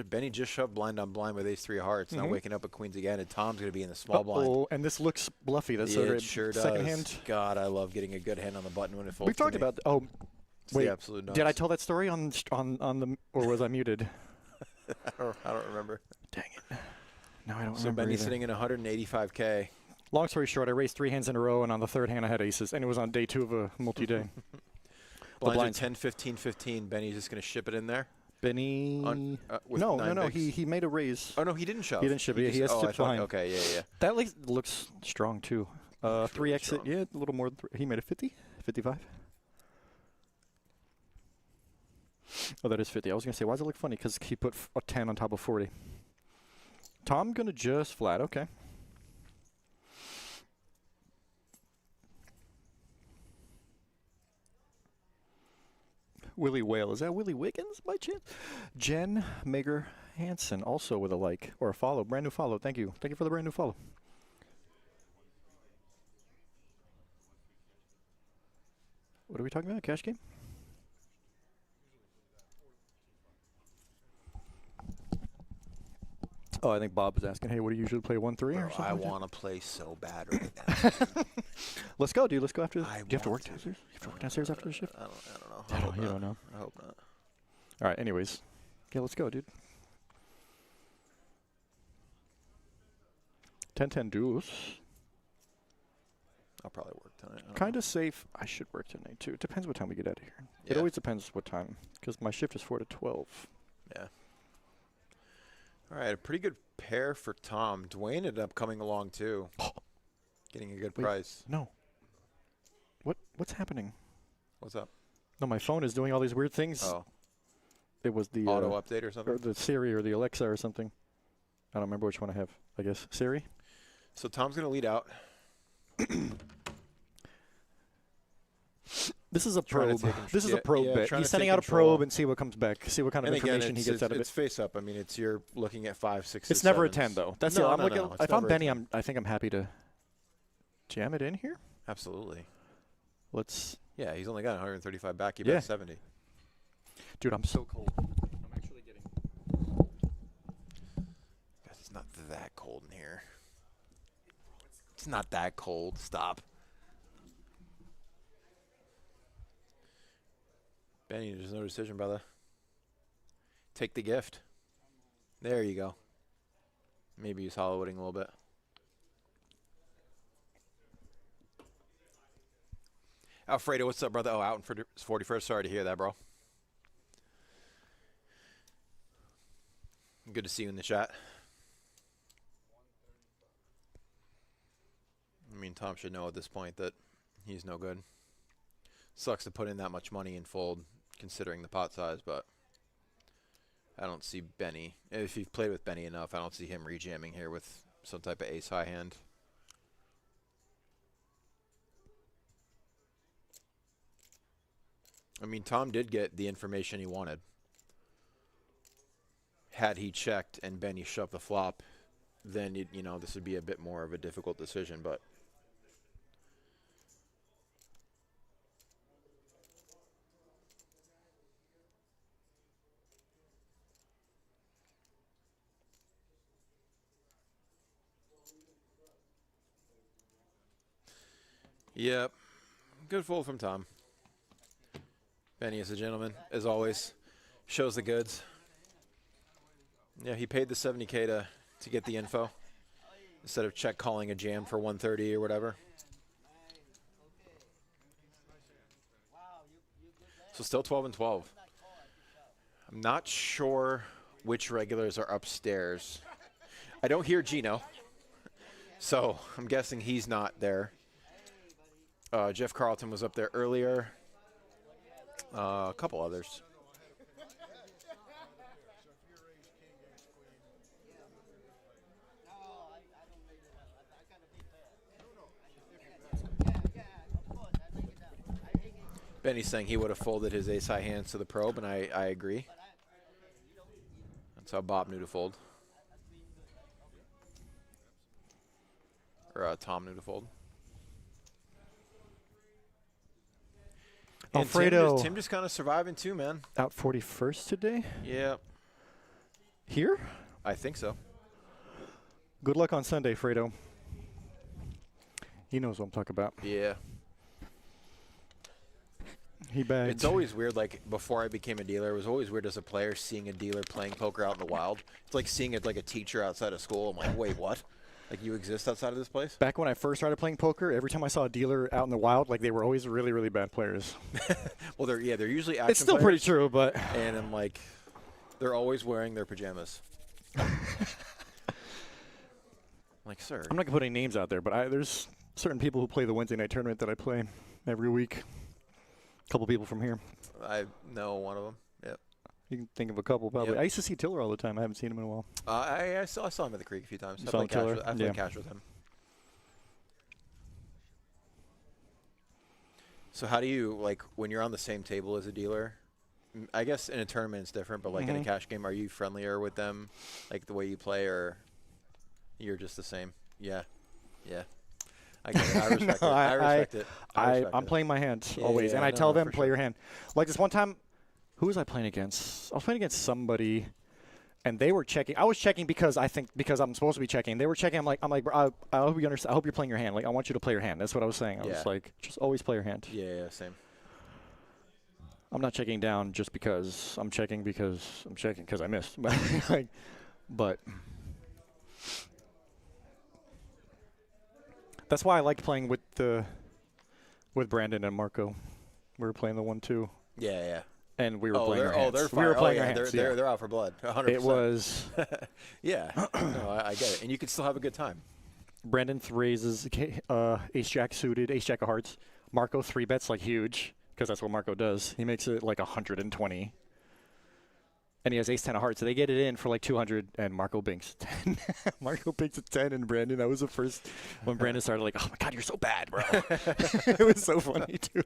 Benny just shoved blind on blind with ace 3 of hearts. Now waking up at queens again, and Tom's going to be in the small blind. Oh, and this looks bluffy. That's it sure does. Second hand. God, I love getting a good hand on the button when it folds. We've talked about. Oh, it's wait. the absolute nuts. Did I tell that story on the, or was I muted? I don't remember. Dang it. No, I don't so remember. Benny's either. sitting in 185K. Long story short, I raised 3 hands in a row, and on the third hand I had aces, and it was on day 2 of a multi-day. Blinds are 10, 15, 15. Benny's just going to ship it in there. Benny. No. He made a raise. Oh no, he didn't shove. He didn't shove. He has I tipped thought, behind. okay, yeah. That looks strong too. 3 really exit. strong. Yeah, a little more. He made a 50, 55. Oh, that is 50. I was gonna say, why does it look funny? Because he put a 10 on top of 40. Tom gonna just flat. Okay. Willie Whale. Is that Willie Wiggins by chance? Jen Mager Hansen also with a like or a follow. Brand new follow. Thank you. Thank you for the brand new follow. What are we talking about? Cash game? Oh, I think Bob was asking, hey, what do you usually play, 1-3 or something? I like want to play so bad right now. Let's go, dude. Let's go after this. I Do you have to work want to. downstairs? You have to work downstairs after the shift? I don't know. You don't know. I hope not. All right, anyways. Okay, let's go, dude. 10-10 deuce. I'll probably work tonight. Kind of safe. I should work tonight, too. It depends what time we get out of here. It Yeah. always depends what time, because my shift is 4 to 12. Yeah. All right, a pretty good pair for Tom. Dwayne ended up coming along, too. Getting a good Wait, price. No. What's happening? What's up? No, my phone is doing all these weird things. Oh. It was the Auto update or something? or the Siri or the Alexa or something. I don't remember which one I have. I guess Siri. So Tom's going to lead out. This is a Trying to probe. take This is yeah, a probe yeah, bet. trying He's to sending take out a control. probe and see what comes back. See what kind of And again, information he gets out of it's it. face up. I mean, you're looking at 5, 6. It's never a 10 though. That's no, the I'm no, looking. no, it's If I'm never a Benny, 10. I think I'm happy to jam it in here. Absolutely. Let's. Yeah, he's only got 135 back. He Yeah. bet 70. Dude, I'm so cold. I'm actually getting. Guys, it's not that cold in here. It's not that cold. Stop. Benny, there's no decision, brother. Take the gift. There you go. Maybe he's hollowing a little bit. Alfredo, what's up, brother? Oh, out in 41st. Sorry to hear that, bro. Good to see you in the chat. I mean, Tom should know at this point that he's no good. Sucks to put in that much money and fold, considering the pot size, but I don't see Benny. If you've played with Benny enough, I don't see him rejamming here with some type of ace-high hand. I mean, Tom did get the information he wanted. Had he checked and Benny shoved the flop, then, you know, this would be a bit more of a difficult decision, but... Yep. Good fold from Tom. Benny is a gentleman, as always. Shows the goods. Yeah, he paid the $70K to get the info instead of check calling a jam for 130 or whatever. So still 12 and 12. I'm not sure which regulars are upstairs. I don't hear Gino, so I'm guessing he's not there. Jeff Carlton was up there earlier. A couple others. Benny's saying he would have folded his ace-high hands to the probe, and I agree. That's how Bob knew to fold. Or Tom knew to fold. And Alfredo. Tim just kind of surviving too, man. Out 41st today? Yeah. Here? I think so. Good luck on Sunday, Fredo. He knows what I'm talking about. Yeah. He bagged. It's always weird, like, before I became a dealer, it was always weird as a player seeing a dealer playing poker out in the wild. It's like seeing it like a teacher outside of school. I'm like, wait, what? Like, you exist outside of this place? Back when I first started playing poker, every time I saw a dealer out in the wild, like, they were always really, really bad players. Well, they're usually action It's still players, pretty true, but... And I'm like, they're always wearing their pajamas. Like, sir. I'm not going to put any names out there, but there's certain people who play the Wednesday night tournament that I play every week. A couple people from here. I know one of them. Yep. You can think of a couple, probably. Yep. I used to see Tiller all the time. I haven't seen him in a while. I saw him at the creek a few times. You saw Tiller? I played cash with him. So how do you, like, when you're on the same table as a dealer, I guess in a tournament it's different, but like in a cash game, are you friendlier with them, like the way you play, or you're just the same? Yeah. Yeah. I get it. I respect it. I respect it. I'm playing my hand always, and I tell them, play your hand. Like this one time, who was I playing against? I was playing against somebody, and they were checking. I was checking because I'm supposed to be checking. They were checking. I'm like, bro, I hope you understand. I hope you're playing your hand. Like, I want you to play your hand. That's what I was saying. I was like, just always play your hand. Yeah, same. I'm not checking down just because I'm checking because I missed. But that's why I liked playing with Brandon and Marco. We were playing the 1-2. Yeah, yeah. And we were playing our hands. They're we were playing our yeah, hands. They're out for blood. 100%. It was. Yeah. No, I get it. And you can still have a good time. Brandon raises ace jack suited, ace jack of hearts. Marco 3-bets like huge because that's what Marco does. He makes it like 120. And he has ace 10 of hearts. So they get it in for like 200, and Marco binks 10. Marco binks a 10, and Brandon, that was the first when Brandon started like, oh my God, you're so bad, bro. It was so funny, too.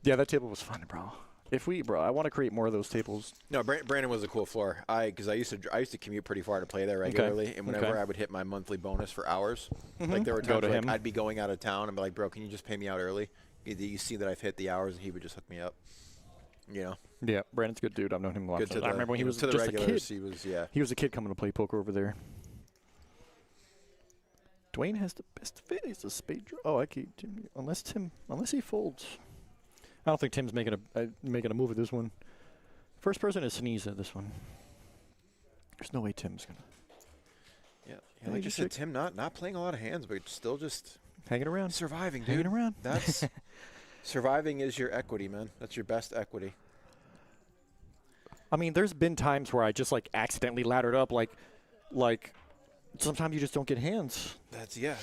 Yeah, that table was fun, bro. I want to create more of those tables. No, Brandon was a cool floor. Because I used to commute pretty far to play there regularly, and whenever I would hit my monthly bonus for hours, like there were times like I'd be going out of town and be like, bro, can you just pay me out early? You see that I've hit the hours, and he would just hook me up. You know. Yeah, Brandon's a good dude. I've known him a lot. I remember when he was to the just regulars, a kid. He was a kid coming to play poker over there. Dwayne has the best fit. He's a spade draw. Oh, unless he folds. I don't think Tim's making a move at this one. First person to sneeze at this one. There's no way Tim's gonna. Yeah, like you said, Tim not playing a lot of hands, but still just hanging around, surviving, dude. Hanging around. That's surviving is your equity, man. That's your best equity. I mean, there's been times where I just like accidentally laddered up, like sometimes you just don't get hands. That's You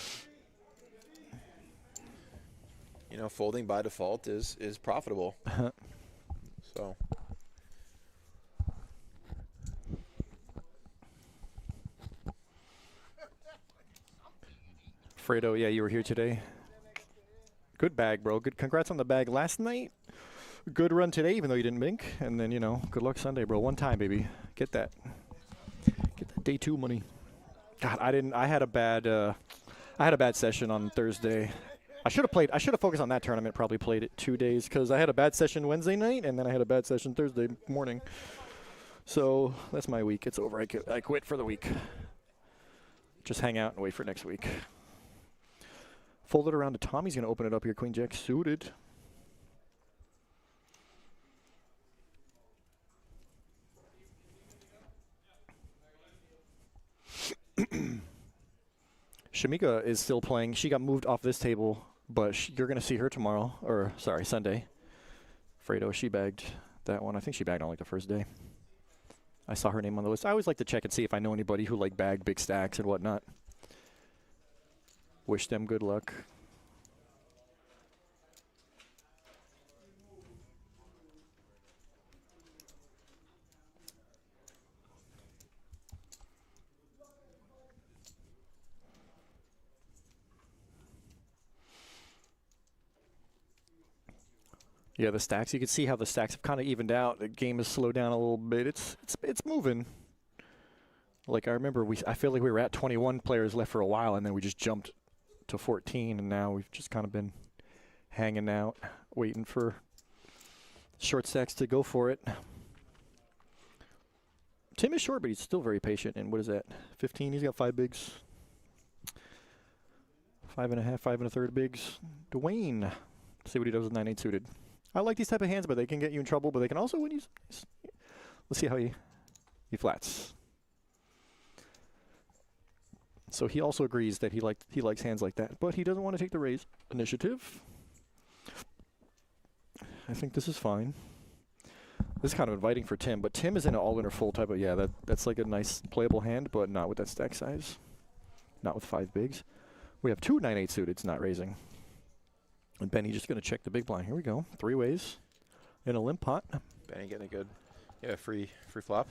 know, folding by default is profitable. So. Fredo, yeah, you were here today. Good bag, bro. Good. Congrats on the bag last night. Good run today, even though you didn't mink. And then, good luck Sunday, bro. One time, baby. Get that day 2 money. God, I had a bad session on Thursday. I should have focused on that tournament. Probably played it 2 days because I had a bad session Wednesday night and then I had a bad session Thursday morning. So that's my week. It's over. I quit for the week. Just hang out and wait for next week. Fold it around to Tommy's going to open it up here. Queen Jack suited. Shamika is still playing. She got moved off this table, but you're going to see her tomorrow, or sorry, Sunday. Fredo, she bagged that one. I think she bagged on like the first day. I saw her name on the list. I always like to check and see if I know anybody who like bagged big stacks and whatnot. Wish them good luck. Yeah, the stacks. You can see how the stacks have kind of evened out. The game has slowed down a little bit. It's moving. Like I remember, I feel like we were at 21 players left for a while, and then we just jumped to 14, and now we've just kind of been hanging out, waiting for short stacks to go for it. Tim is short, but he's still very patient. And what is that? 15. He's got 5 bigs. 5.5, 5 1/3 bigs. Dwayne. Let's see what he does with 9/8 suited. I like these type of hands, but they can get you in trouble. But they can also win you. Let's see how he flats. So he also agrees that he likes hands like that, but he doesn't want to take the raise initiative. I think this is fine. This is kind of inviting for Tim, but Tim is in an all-in or full type of, yeah, that's like a nice playable hand, but not with that stack size. Not with 5 bigs. We have 2 9/8 suited. It's not raising. And Benny just going to check the big blind. Here we go. 3 ways in a limp pot. Benny getting a good, free flop.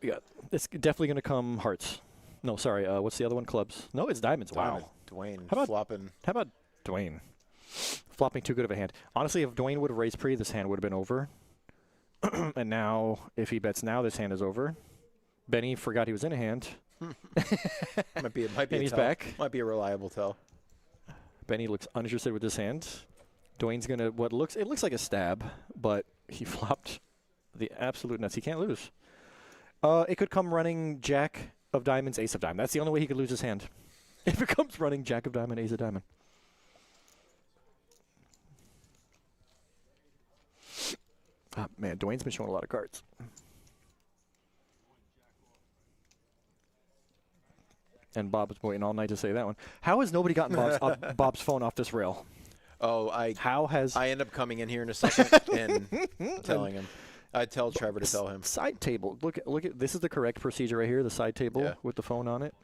We got, it's definitely going to come hearts. No, sorry. What's the other one? Clubs. No, it's diamonds. Diamond. Wow. Dwayne how about, flopping. How about Dwayne? Flopping too good of a hand. Honestly, if Dwayne would have raised pre, this hand would have been over. And now, if he bets now, this hand is over. Benny forgot he was in a hand. might be and a he's tell. back. Might be a reliable tell. Benny looks uninterested with this hand. Dwayne's gonna it looks like a stab, but he flopped the absolute nuts. He can't lose. It could come running Jack of Diamonds, Ace of Diamond. That's the only way he could lose his hand. If it comes running Jack of Diamond, Ace of Diamond. Ah, man, Dwayne's been showing a lot of cards. And Bob's waiting all night to say that one. How has nobody gotten Bob's phone off this rail? Oh, I end up coming in here in a second and telling him. I'd tell Trevor to tell him. Side table. Look at this is the correct procedure right here. The side table with the phone on it.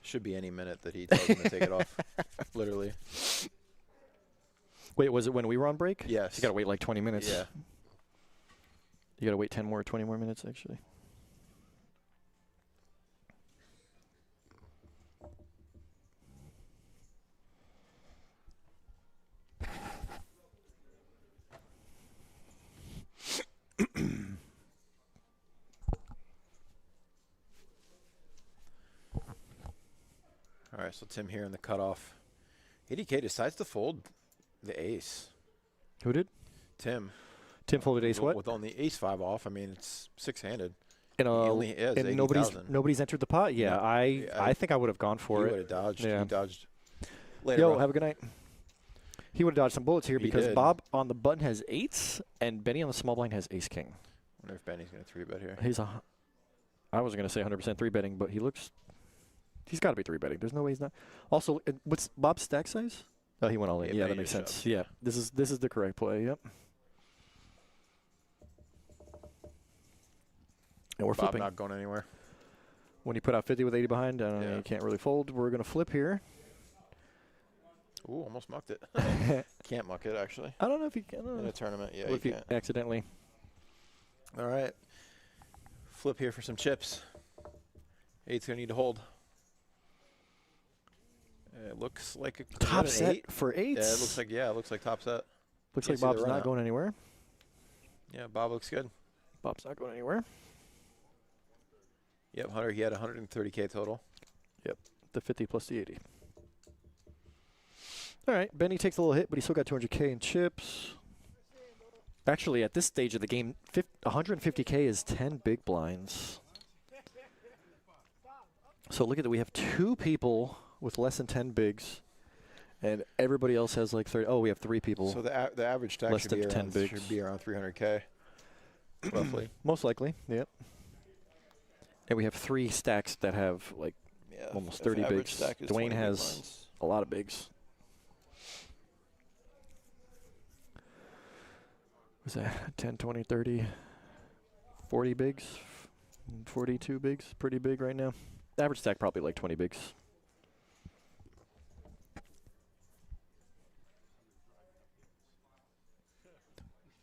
Should be any minute that he tells him to take it off. Literally. Wait, was it when we were on break? Yes. You got to wait like 20 minutes. Yeah. You got to wait 20 more minutes actually. All right, so Tim here in the cutoff. ADK decides to fold the ace. Who did? Tim. Tim folded ace what? With only ace-5 off. I mean, it's 6-handed. And nobody's entered the pot. Yeah, no, I think I would have gone for it. He would have dodged. Yeah. He dodged. Later, Yo, bro. have a good night. He would have dodged some bullets here because did. Bob on the button has 8s and Benny on the small blind has ace-king. Wonder if Benny's going to 3-bet here. I was going to say 100% 3-betting, but he's got to be 3-betting. There's no way he's not. Also, what's Bob's stack size? Oh, he went all in. Yeah, that makes sense. Yeah, this is the correct play. Yep. And we're Bob flipping. not going anywhere. When you put out 50 with 80 behind, I don't know, you can't really fold. We're going to flip here. Ooh, almost mucked it. Can't muck it, actually. I don't know if you can. In a tournament, yeah, if you accidentally. All right. Flip here for some chips. 8's going to need to hold. It looks like a top set 8 for 8s. Yeah, it looks like top set. Looks like Bob's not going anywhere. Yeah, Bob looks good. Bob's not going anywhere. Yep, Hunter, he had 130K total. Yep, the 50 plus the 80. All right, Benny takes a little hit, but he still got 200K in chips. Actually, at this stage of the game, 150K is 10 big blinds. So look at that. We have 2 people with less than 10 bigs, and everybody else has like 30. Oh, we have 3 people. So the average stack less should than be 10 around, bigs. should be around 300K, roughly. Most likely, yep. And we have 3 stacks that have like almost 30 bigs. Dwayne has a lot of bigs. What's that? 10, 20, 30, 40 bigs, 42 bigs. Pretty big right now. The average stack probably like 20 bigs.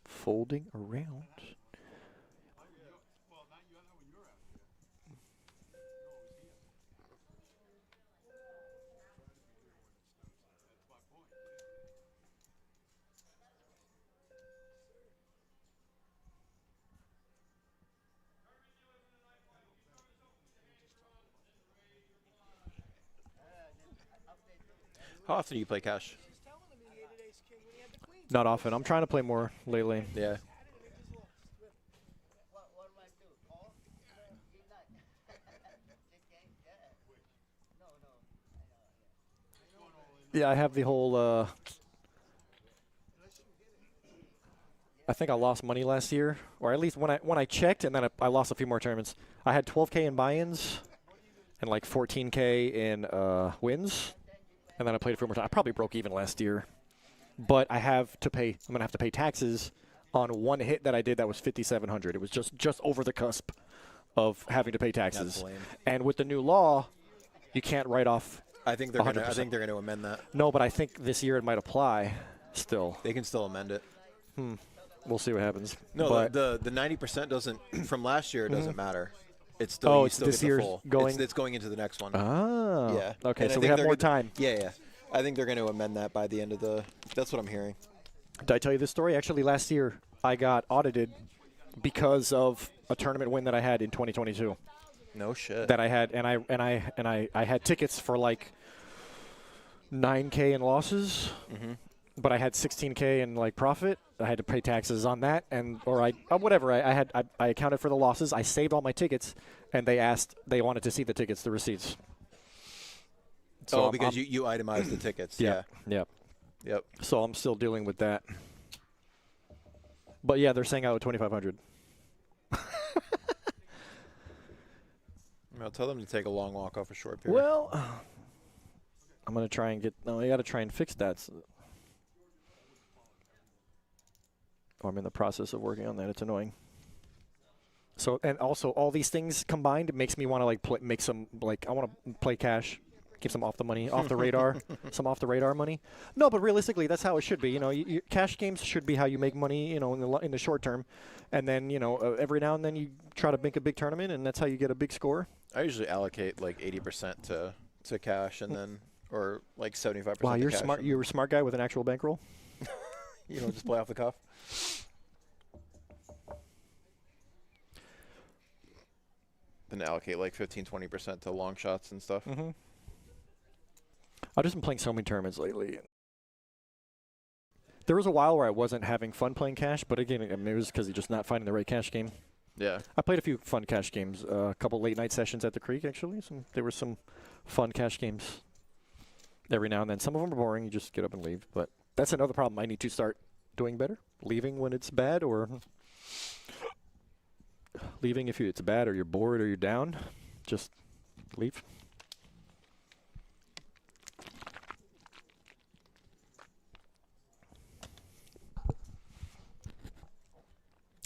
Folding around. How often do you play cash? Not often. I'm trying to play more lately. Yeah. Yeah, I have the whole. I think I lost money last year, or at least when I checked, and then I lost a few more tournaments. I had 12K in buy-ins, and like 14K in wins, and then I played a few more times. I probably broke even last year, but I have to pay. I'm gonna have to pay taxes on one hit that I did that was 5,700. It was just over the cusp of having to pay taxes. That's lame. And with the new law, you can't write off. I think they're 100%. I think they're gonna amend that. No, but I think this year it might apply still. They can still amend it. We'll see what happens. No, but the 90% doesn't from last year. It doesn't matter. It's still you it's still this get the year's full. going. It's going into the next one. Oh. Yeah. Okay, And I so we think have they're more gonna- time. Yeah. I think they're going to amend that by the end of the. That's what I'm hearing. Did I tell you this story? Actually, last year I got audited because of a tournament win that I had in 2022. No shit. That I had, and I had tickets for like 9K in losses, but I had 16K in like profit. I had to pay taxes on that, and whatever. I accounted for the losses. I saved all my tickets, and they wanted to see the tickets, the receipts. So because you itemized the tickets. Yeah. Yep. So I'm still dealing with that. But yeah, they're saying I owe 2,500. I'll tell them to take a long walk off a short period. Well, I'm gonna try and get. No, I got to try and fix that. Oh, I'm in the process of working on that. It's annoying. So, and also all these things combined makes me want to like make some like I want to play cash, keep some off the money, off the radar, some off the radar money. No, but realistically, that's how it should be. You know, cash games should be how you make money. You know, in the short term, and then every now and then you try to make a big tournament, and that's how you get a big score. I usually allocate like 80% to cash, and then or like 75%. Wow, you're to cash smart. You're a smart guy with an actual bankroll. You know, just play off the cuff. Then allocate like 15-20% to long shots and stuff. I've just been playing so many tournaments lately. There was a while where I wasn't having fun playing cash, but again, I mean, it was because you're just not finding the right cash game. Yeah. I played a few fun cash games, a couple late night sessions at the Creek, actually. There were some fun cash games every now and then. Some of them are boring. You just get up and leave. But that's another problem I need to start doing better. Leaving when it's bad, or leaving if it's bad or you're bored or you're down. Just leave.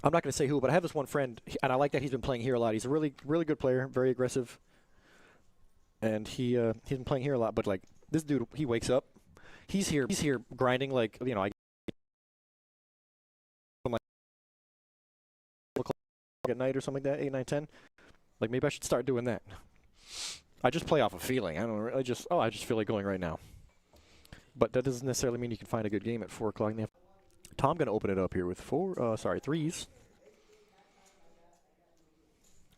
I'm not going to say who, but I have this one friend, and I like that he's been playing here a lot. He's a really, really good player, very aggressive, and he's been playing here a lot. But like this dude, he wakes up, he's here grinding like I at night or something like that, 8, 9, 10. Like maybe I should start doing that. I just play off a feeling. I don't. I just feel like going right now. But that doesn't necessarily mean you can find a good game at 4 o'clock in the afternoon. Tom going to open it up here with threes.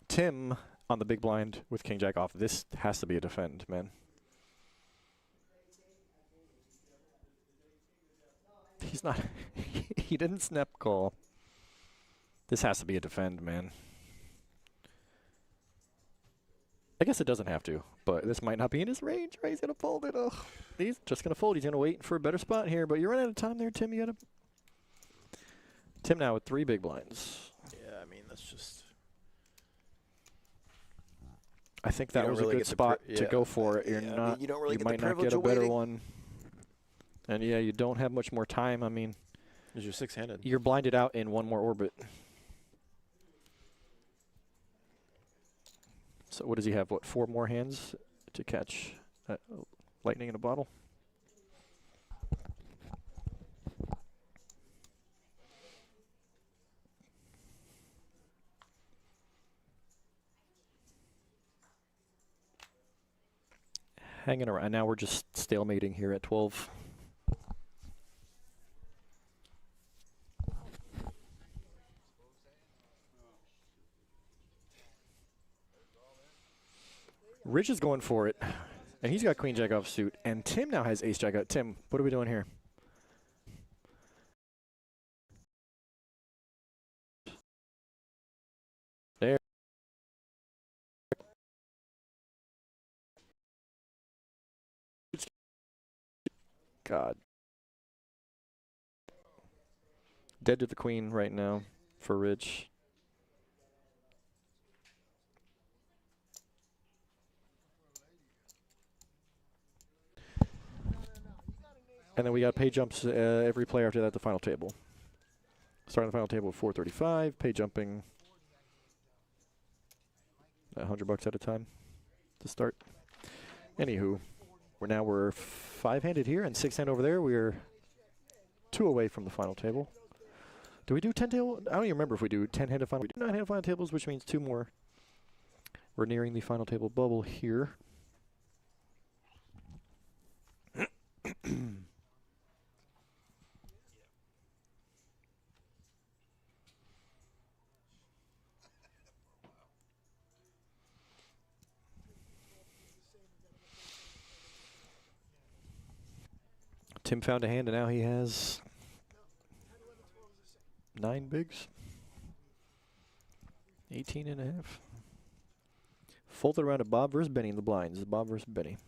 Tim on the big blind with king jack off. This has to be a defend, man. He's not. He didn't snap call. This has to be a defend, man. I guess it doesn't have to. But this might not be in his range, right? He's going to fold it. Ugh. He's just going to fold. He's going to wait for a better spot here. But you're running out of time there, Tim. You got to... Tim now with 3 big blinds. Yeah, I mean, that's just... I think that was a good spot to go for it. You're not... I mean, you don't really get might the not privilege get a of better waiting. one. And, yeah, you don't have much more time. I mean... Because you're 6-handed. You're blinded out in one more orbit. So what does he have? What, 4 more hands to catch lightning in a bottle? Hanging around. Now we're just stalemating here at 12. Rich is going for it, and he's got queen jack offsuit, and Tim now has ace jack out. Tim, what are we doing here? There. God. Dead to the queen right now for Rich. And then we got pay jumps every player after that at the final table. Starting the final table at 435, pay jumping $100 at a time to start. Anywho, we're 5-handed here and 6-handed over there. We're 2 away from the final table. Do we do 10 table? I don't even remember if we do 10-handed final. We do 9-handed final tables, which means 2 more. We're nearing the final table bubble here. Tim found a hand, and now he has 9 bigs. 18 and a half. Folded around to Bob versus Benny in the blinds. Bob versus Benny.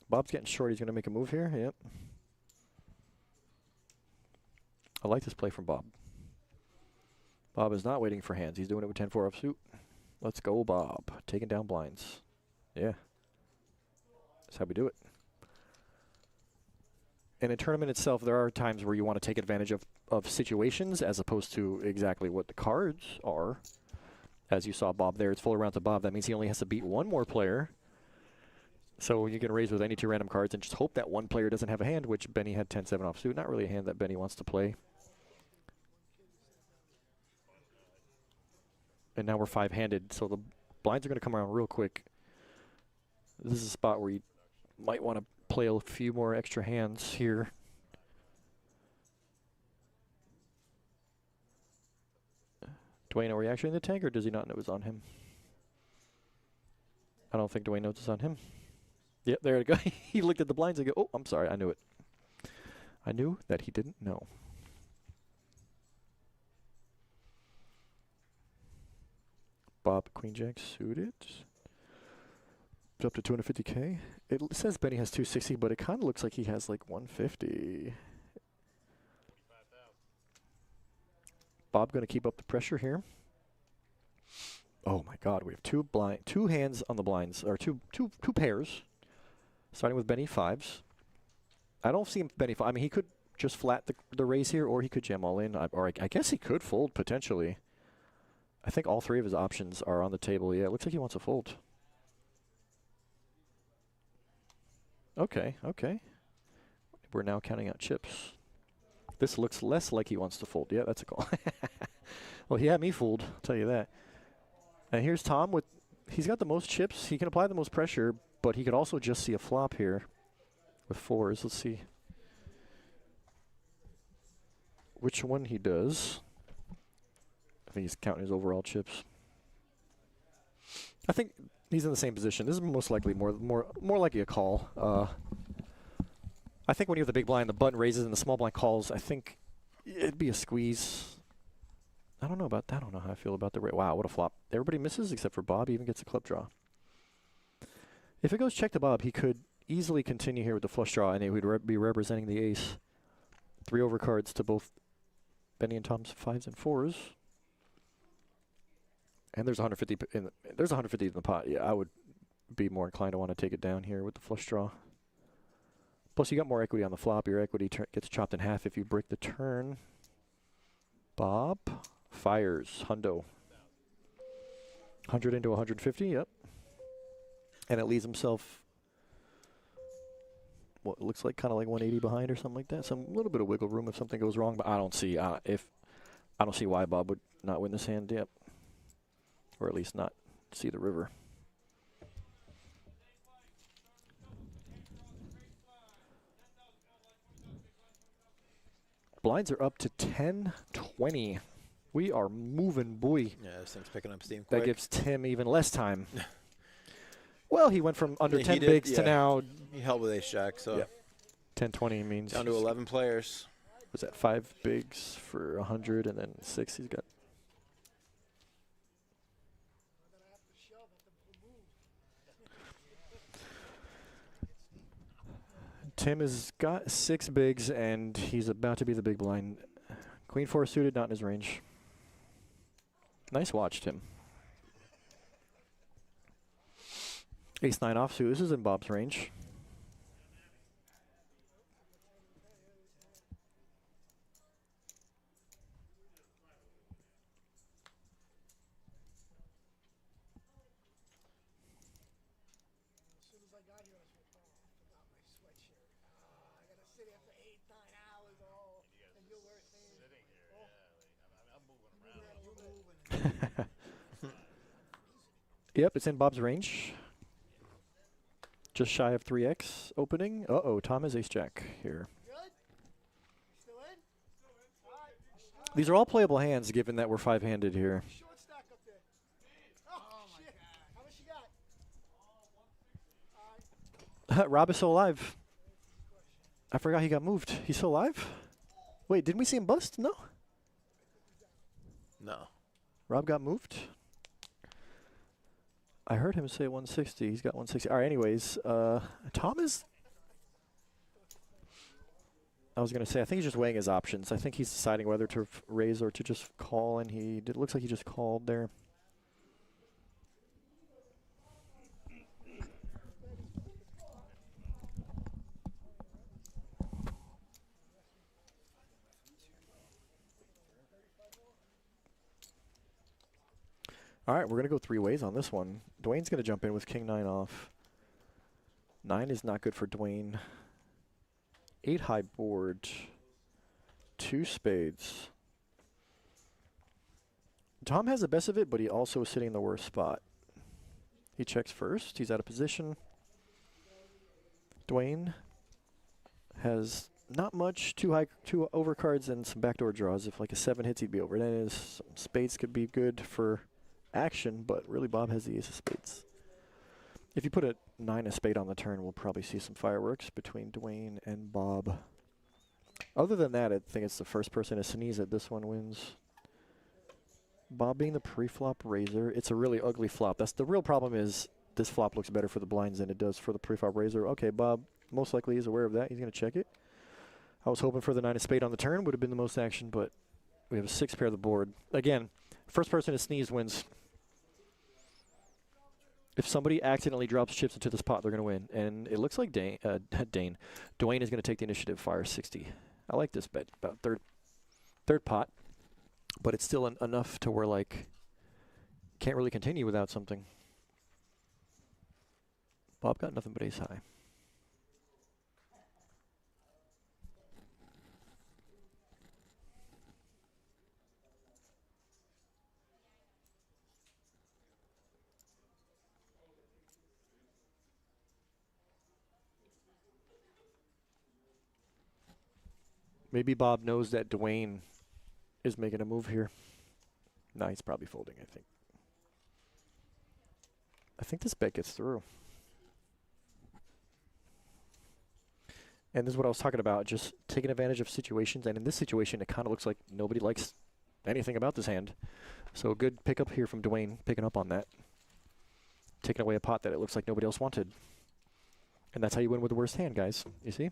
Bob's getting short. He's going to make a move here. Yep. I like this play from Bob. Bob is not waiting for hands. He's doing it with 10-4 offsuit. Let's go, Bob. Taking down blinds. Yeah. That's how we do it. In a tournament itself, there are times where you want to take advantage of situations as opposed to exactly what the cards are. As you saw Bob there, it's full around to Bob. That means he only has to beat 1 more player. So you can raise with any 2 random cards and just hope that 1 player doesn't have a hand, which Benny had 10-7 offsuit. Not really a hand that Benny wants to play. And now we're 5-handed, so the blinds are going to come around real quick. This is a spot where you might want to play a few more extra hands here. Dwayne, are we actually in the tank, or does he not know it's on him? I don't think Dwayne knows it's on him. Yep, there it goes. He looked at the blinds and go, oh, I'm sorry, I knew it. I knew that he didn't know. Bob, queen jack suited. It's up to 250K. It says Benny has 260, but it kind of looks like he has like 150. Bob going to keep up the pressure here. Oh my God, we have 2 hands on the blinds, or two pairs. Starting with Benny 5s. I don't see him Benny 5. I mean, he could just flat the raise here, or he could jam all in, or I guess he could fold potentially. I think all 3 of his options are on the table. Yeah, it looks like he wants to fold. Okay, okay. We're now counting out chips. This looks less like he wants to fold. Yeah, that's a call. Well, he had me fooled, I'll tell you that. And here's Tom with, he's got the most chips. He can apply the most pressure, but he could also just see a flop here with 4s. Let's see which one he does. I think he's counting his overall chips. I think he's in the same position. This is most likely more likely a call. I think when you have the big blind, the button raises and the small blind calls, I think it'd be a squeeze. I don't know about that. I don't know how I feel about the rate. Wow, what a flop. Everybody misses except for Bob. He even gets a club draw. If it goes check to Bob, he could easily continue here with the flush draw, and it would be representing the ace. 3 overcards to both Benny and Tom's 5s and 4s. And there's 150 there's 150 in the pot. Yeah, I would be more inclined to want to take it down here with the flush draw. Plus, you got more equity on the flop. Your equity gets chopped in half if you break the turn. Bob fires hundo. 100 into 150. Yep. And it leaves himself what looks like kind of like 180 behind or something like that. Some little bit of wiggle room if something goes wrong, but I don't see why Bob would not win this hand. Yep. Or at least not see the river. Blinds are up to 10-20. We are moving, boy. Yeah, this thing's picking up steam quick. That gives Tim even less time. Well, he went from under 10 bigs to now. He held with ace jack, so. Yeah. 10-20 means. Down to 11 players. Was that 5 bigs for 100 and then 6 he's got? Tim has got 6 bigs, and he's about to be the big blind. Queen 4 suited, not in his range. Nice watch, Tim. Ace 9 offsuit. This is in Bob's range. Yep, it's in Bob's range. Just shy of 3x opening. Uh-oh, Tom has ace-jack here. These are all playable hands, given that we're 5-handed here. Rob is still alive. I forgot he got moved. He's still alive? Wait, didn't we see him bust? No. No. Rob got moved? I heard him say 160. He's got 160. All right, anyways, Tom is... I was going to say, I think he's just weighing his options. I think he's deciding whether to raise or to just call, and it looks like he just called there. All right, we're going to go 3 ways on this one. Dwayne's going to jump in with king 9 off. 9 is not good for Dwayne. 8 high board. 2 spades. Tom has the best of it, but he also is sitting in the worst spot. He checks first. He's out of position. Dwayne has not much. 2 overcards and some backdoor draws. If like a 7 hits, he'd be over. Then his spades could be good for action, but really Bob has the ace of spades. If you put a 9 of spade on the turn, we'll probably see some fireworks between Dwayne and Bob. Other than that, I think it's the first person to sneeze that this one wins. Bob being the pre-flop raiser. It's a really ugly flop. That's the real problem is this flop looks better for the blinds than it does for the pre-flop raiser. Okay, Bob most likely is aware of that. He's going to check it. I was hoping for the 9 of spade on the turn. Would have been the most action, but we have a 6 pair of the board. Again, first person to sneeze wins. If somebody accidentally drops chips into this pot, they're going to win. And it looks like Dwayne is going to take the initiative, fire 60. I like this bet, about third pot. But it's still enough to where, like, can't really continue without something. Bob got nothing but ace high. Maybe Bob knows that Dwayne is making a move here. No, he's probably folding, I think. I think this bet gets through. And this is what I was talking about, just taking advantage of situations. And in this situation, it kind of looks like nobody likes anything about this hand. So a good pickup here from Dwayne, picking up on that. Taking away a pot that it looks like nobody else wanted. And that's how you win with the worst hand, guys. You see?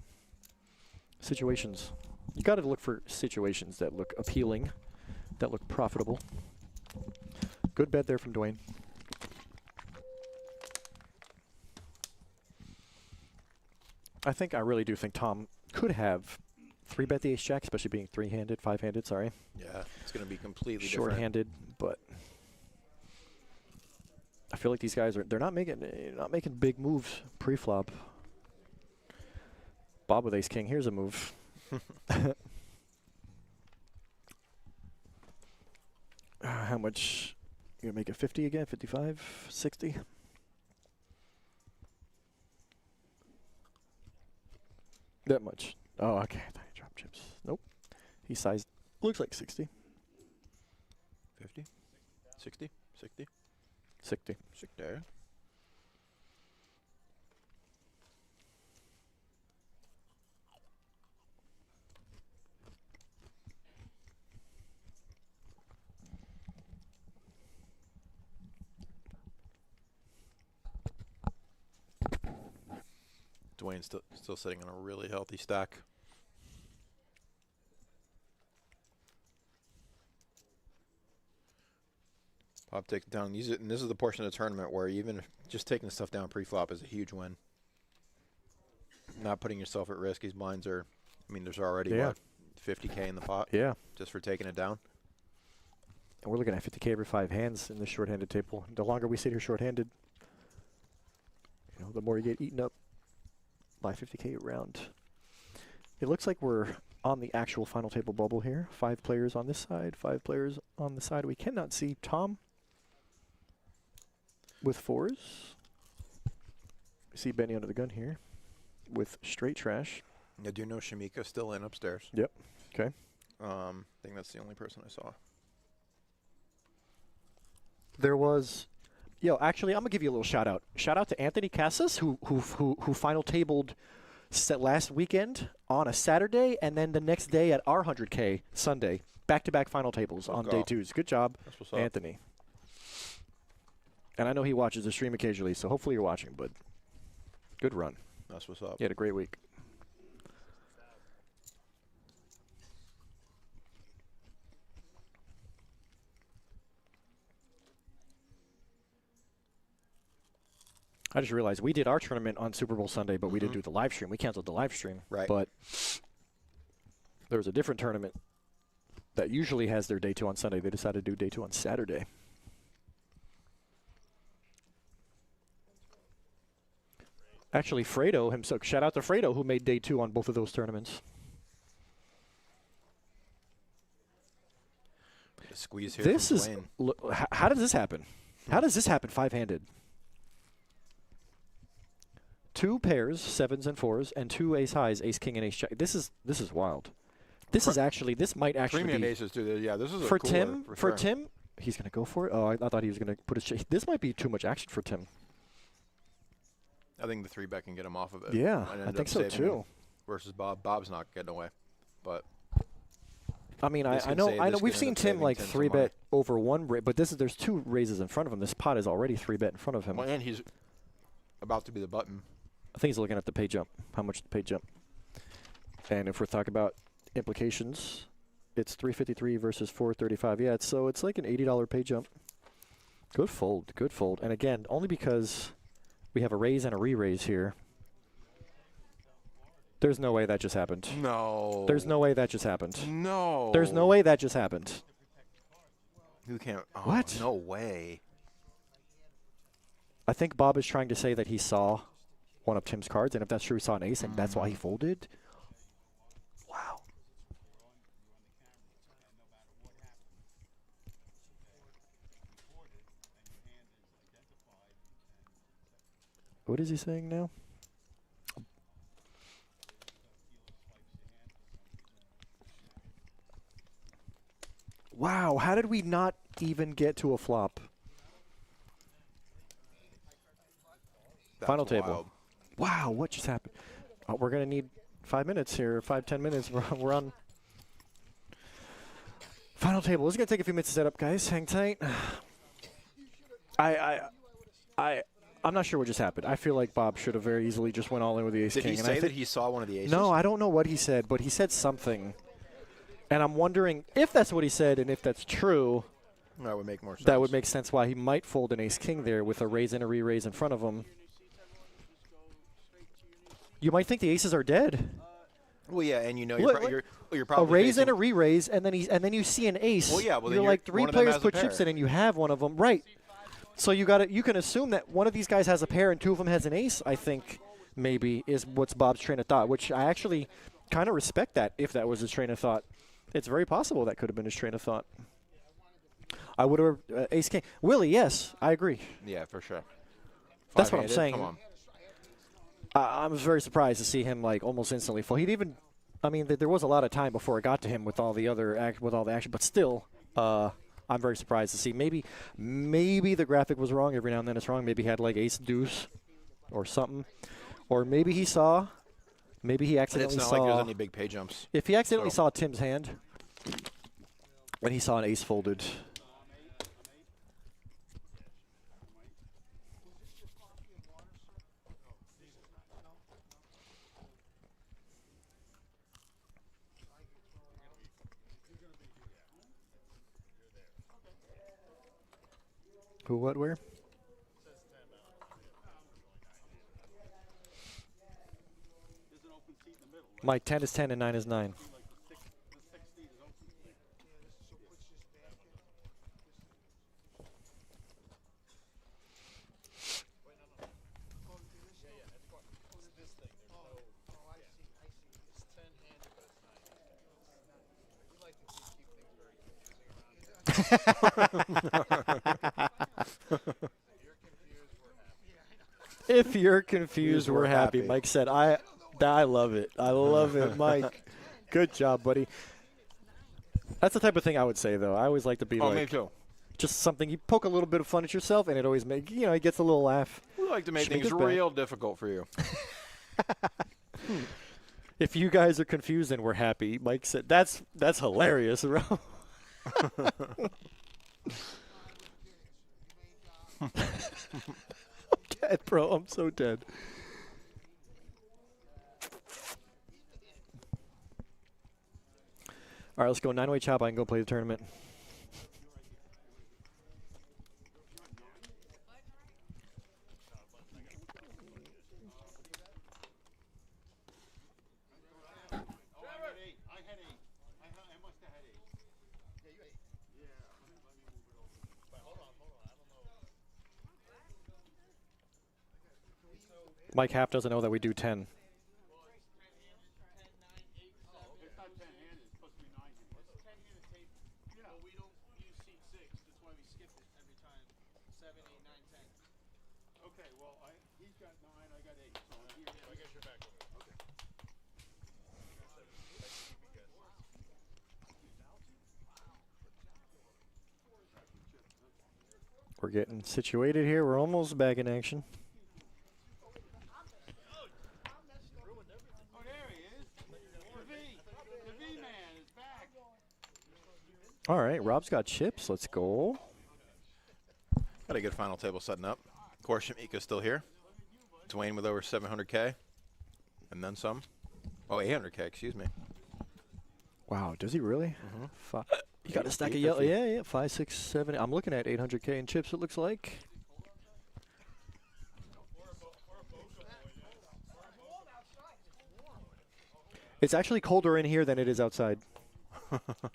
Situations. You got to look for situations that look appealing, that look profitable. Good bet there from Dwayne. I really do think Tom could have 3-bet the ace-jack, especially being 3-handed, 5-handed, sorry. Yeah, it's going to be completely short-handed, but I feel like these guys they're not making big moves pre-flop. Bob with ace-king, here's a move. How much? You gonna make it 50 again? 55? 60? That much. Oh, okay. I thought he dropped chips. Nope. He sized. Looks like 60. 50? 60? 60? 60. 60. Dwayne's still sitting on a really healthy stack. Pop takes it down. And this is the portion of the tournament where even just taking stuff down pre-flop is a huge win. Not putting yourself at risk. These blinds are, I mean, there's already, what, 50K in the pot? Yeah. Just for taking it down. And we're looking at 50K every 5 hands in this short-handed table. The longer we sit here short-handed, the more you get eaten up by 50K round. It looks like we're on the actual final table bubble here. 5 players on this side, 5 players on the side. We cannot see Tom with 4s. We see Benny under the gun here with straight trash. I do know Shamika's still in upstairs. Yep. Okay. I think that's the only person I saw. There was, actually, I'm gonna give you a little shout out. Shout out to Anthony Casas who final tabled last weekend on a Saturday, and then the next day at our 100K Sunday, back-to-back final tables on day 2s. Good job, Anthony. And I know he watches the stream occasionally, so hopefully you're watching. But good run. That's what's up. He had a great week. I just realized we did our tournament on Super Bowl Sunday, but we didn't do the live stream. We canceled the live stream. Right. But there was a different tournament that usually has their day 2 on Sunday. They decided to do day 2 on Saturday. Actually, Fredo himself, shout out to Fredo who made day 2 on both of those tournaments. Squeeze here. This is, how does this happen? How does this happen 5-handed? 2 pairs, 7s and 4s, and 2 ace highs, ace king and ace jack. This is wild. This might actually premium be aces do this. Yeah, this is for a cooler, Tim. for sure. Tim, he's gonna go for it. Oh, I thought he was gonna put his. This might be too much action for Tim. I think the 3-bet can get him off of it. Yeah, and I end think up so saving too. him Versus Bob. Bob's not getting away, but. I mean, I know. We've seen Tim like 3-bet over 1 raise, but there's 2 raises in front of him. This pot is already 3-bet in front of him. Well, and he's about to be the button. I think he's looking at the pay jump. How much the pay jump? And if we're talking about implications, it's 353 versus 435. Yeah, it's like an $80 pay jump. Good fold, good fold. And again, only because we have a raise and a re-raise here. There's no way that just happened. No. There's no way that just happened. No. There's no way that just happened. Who can't? Oh, What? No way. I think Bob is trying to say that he saw one of Tim's cards, and if that's true, he saw an ace, and that's why he folded. Wow. What is he saying now? Wow, how did we not even get to a flop? That's Final table. wild. Wow, what just happened? Oh, we're going to need 5 minutes here, 5-10 minutes. We're on final table. This is going to take a few minutes to set up, guys. Hang tight. I'm not sure what just happened. I feel like Bob should have very easily just went all in with the ace Did king. he and say that he saw one of the aces? No, I don't know what he said, but he said something. And I'm wondering if that's what he said and if that's true. That would make more sense. That would make sense why he might fold an ace king there with a raise and a re-raise in front of him. You might think the aces are dead. Well, yeah, and you know you're a probably raise and a re-raise, and then you see an ace. Well, yeah, well, then you're like three one of them players has a put chips pair. in, and you have one of them, right? So you can assume that one of these guys has a pair and two of them has an ace. I think maybe is what's Bob's train of thought, which I actually kind of respect that. If that was his train of thought, it's very possible that could have been his train of thought. I would have ace king. Willie, yes, I agree. Yeah, for sure. That's what I'm Five-handed, saying. Come on. I was very surprised to see him like almost instantly fall. He'd even, I mean, there was a lot of time before it got to him with all the other action, but still, I'm very surprised to see. Maybe the graphic was wrong. Every now and then it's wrong. Maybe he had like ace deuce or something, or maybe he saw. Maybe he accidentally It's not saw. like there's any big pay jumps. If he accidentally saw Tim's hand, when he saw an ace folded. Who, what, where? Mike, 10 is 10 and 9 is 9. If you're confused, we're happy. Mike said, I love it. I love it, Mike. Good job, buddy. That's the type of thing I would say, though. I always like to be like, me too. Just something you poke a little bit of fun at yourself, and it always makes, it gets a little laugh. We like to make Should things it back. real difficult for you. If you guys are confused and we're happy, Mike said, that's hilarious, bro. I'm dead, bro. I'm so dead. All right, let's go 9-way chop. I can go play the tournament. Mike Half doesn't know that we do 10. Okay, well, he's got 9, I got 8, so here, I guess you're back with it. Okay. We're getting situated here. We're almost back in action. Oh, there he is. The V-Man is back. All right, Rob's got chips. Let's go. Got a good final table setting up. Of course, Shamika's still here. Dwayne with over 700K. And then some. Oh, 800K, excuse me. Wow, does he really? You got a stack of 850. yellow. Yeah, 5, 6, 7. I'm looking at 800K in chips, it looks like. It's actually colder in here than it is outside.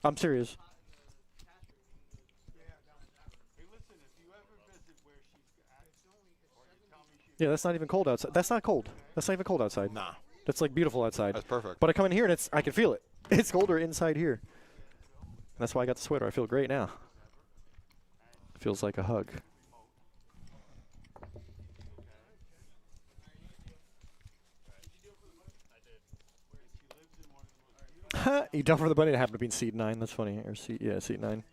I'm serious. Yeah, that's not even cold outside. That's not cold. That's not even cold outside. Nah. That's like beautiful outside. That's perfect. But I come in here and I can feel it. It's colder inside here. That's why I got the sweater. I feel great now. Feels like a hug. You done for the bunny. It happened to be in seat 9. That's funny. Or seat 9.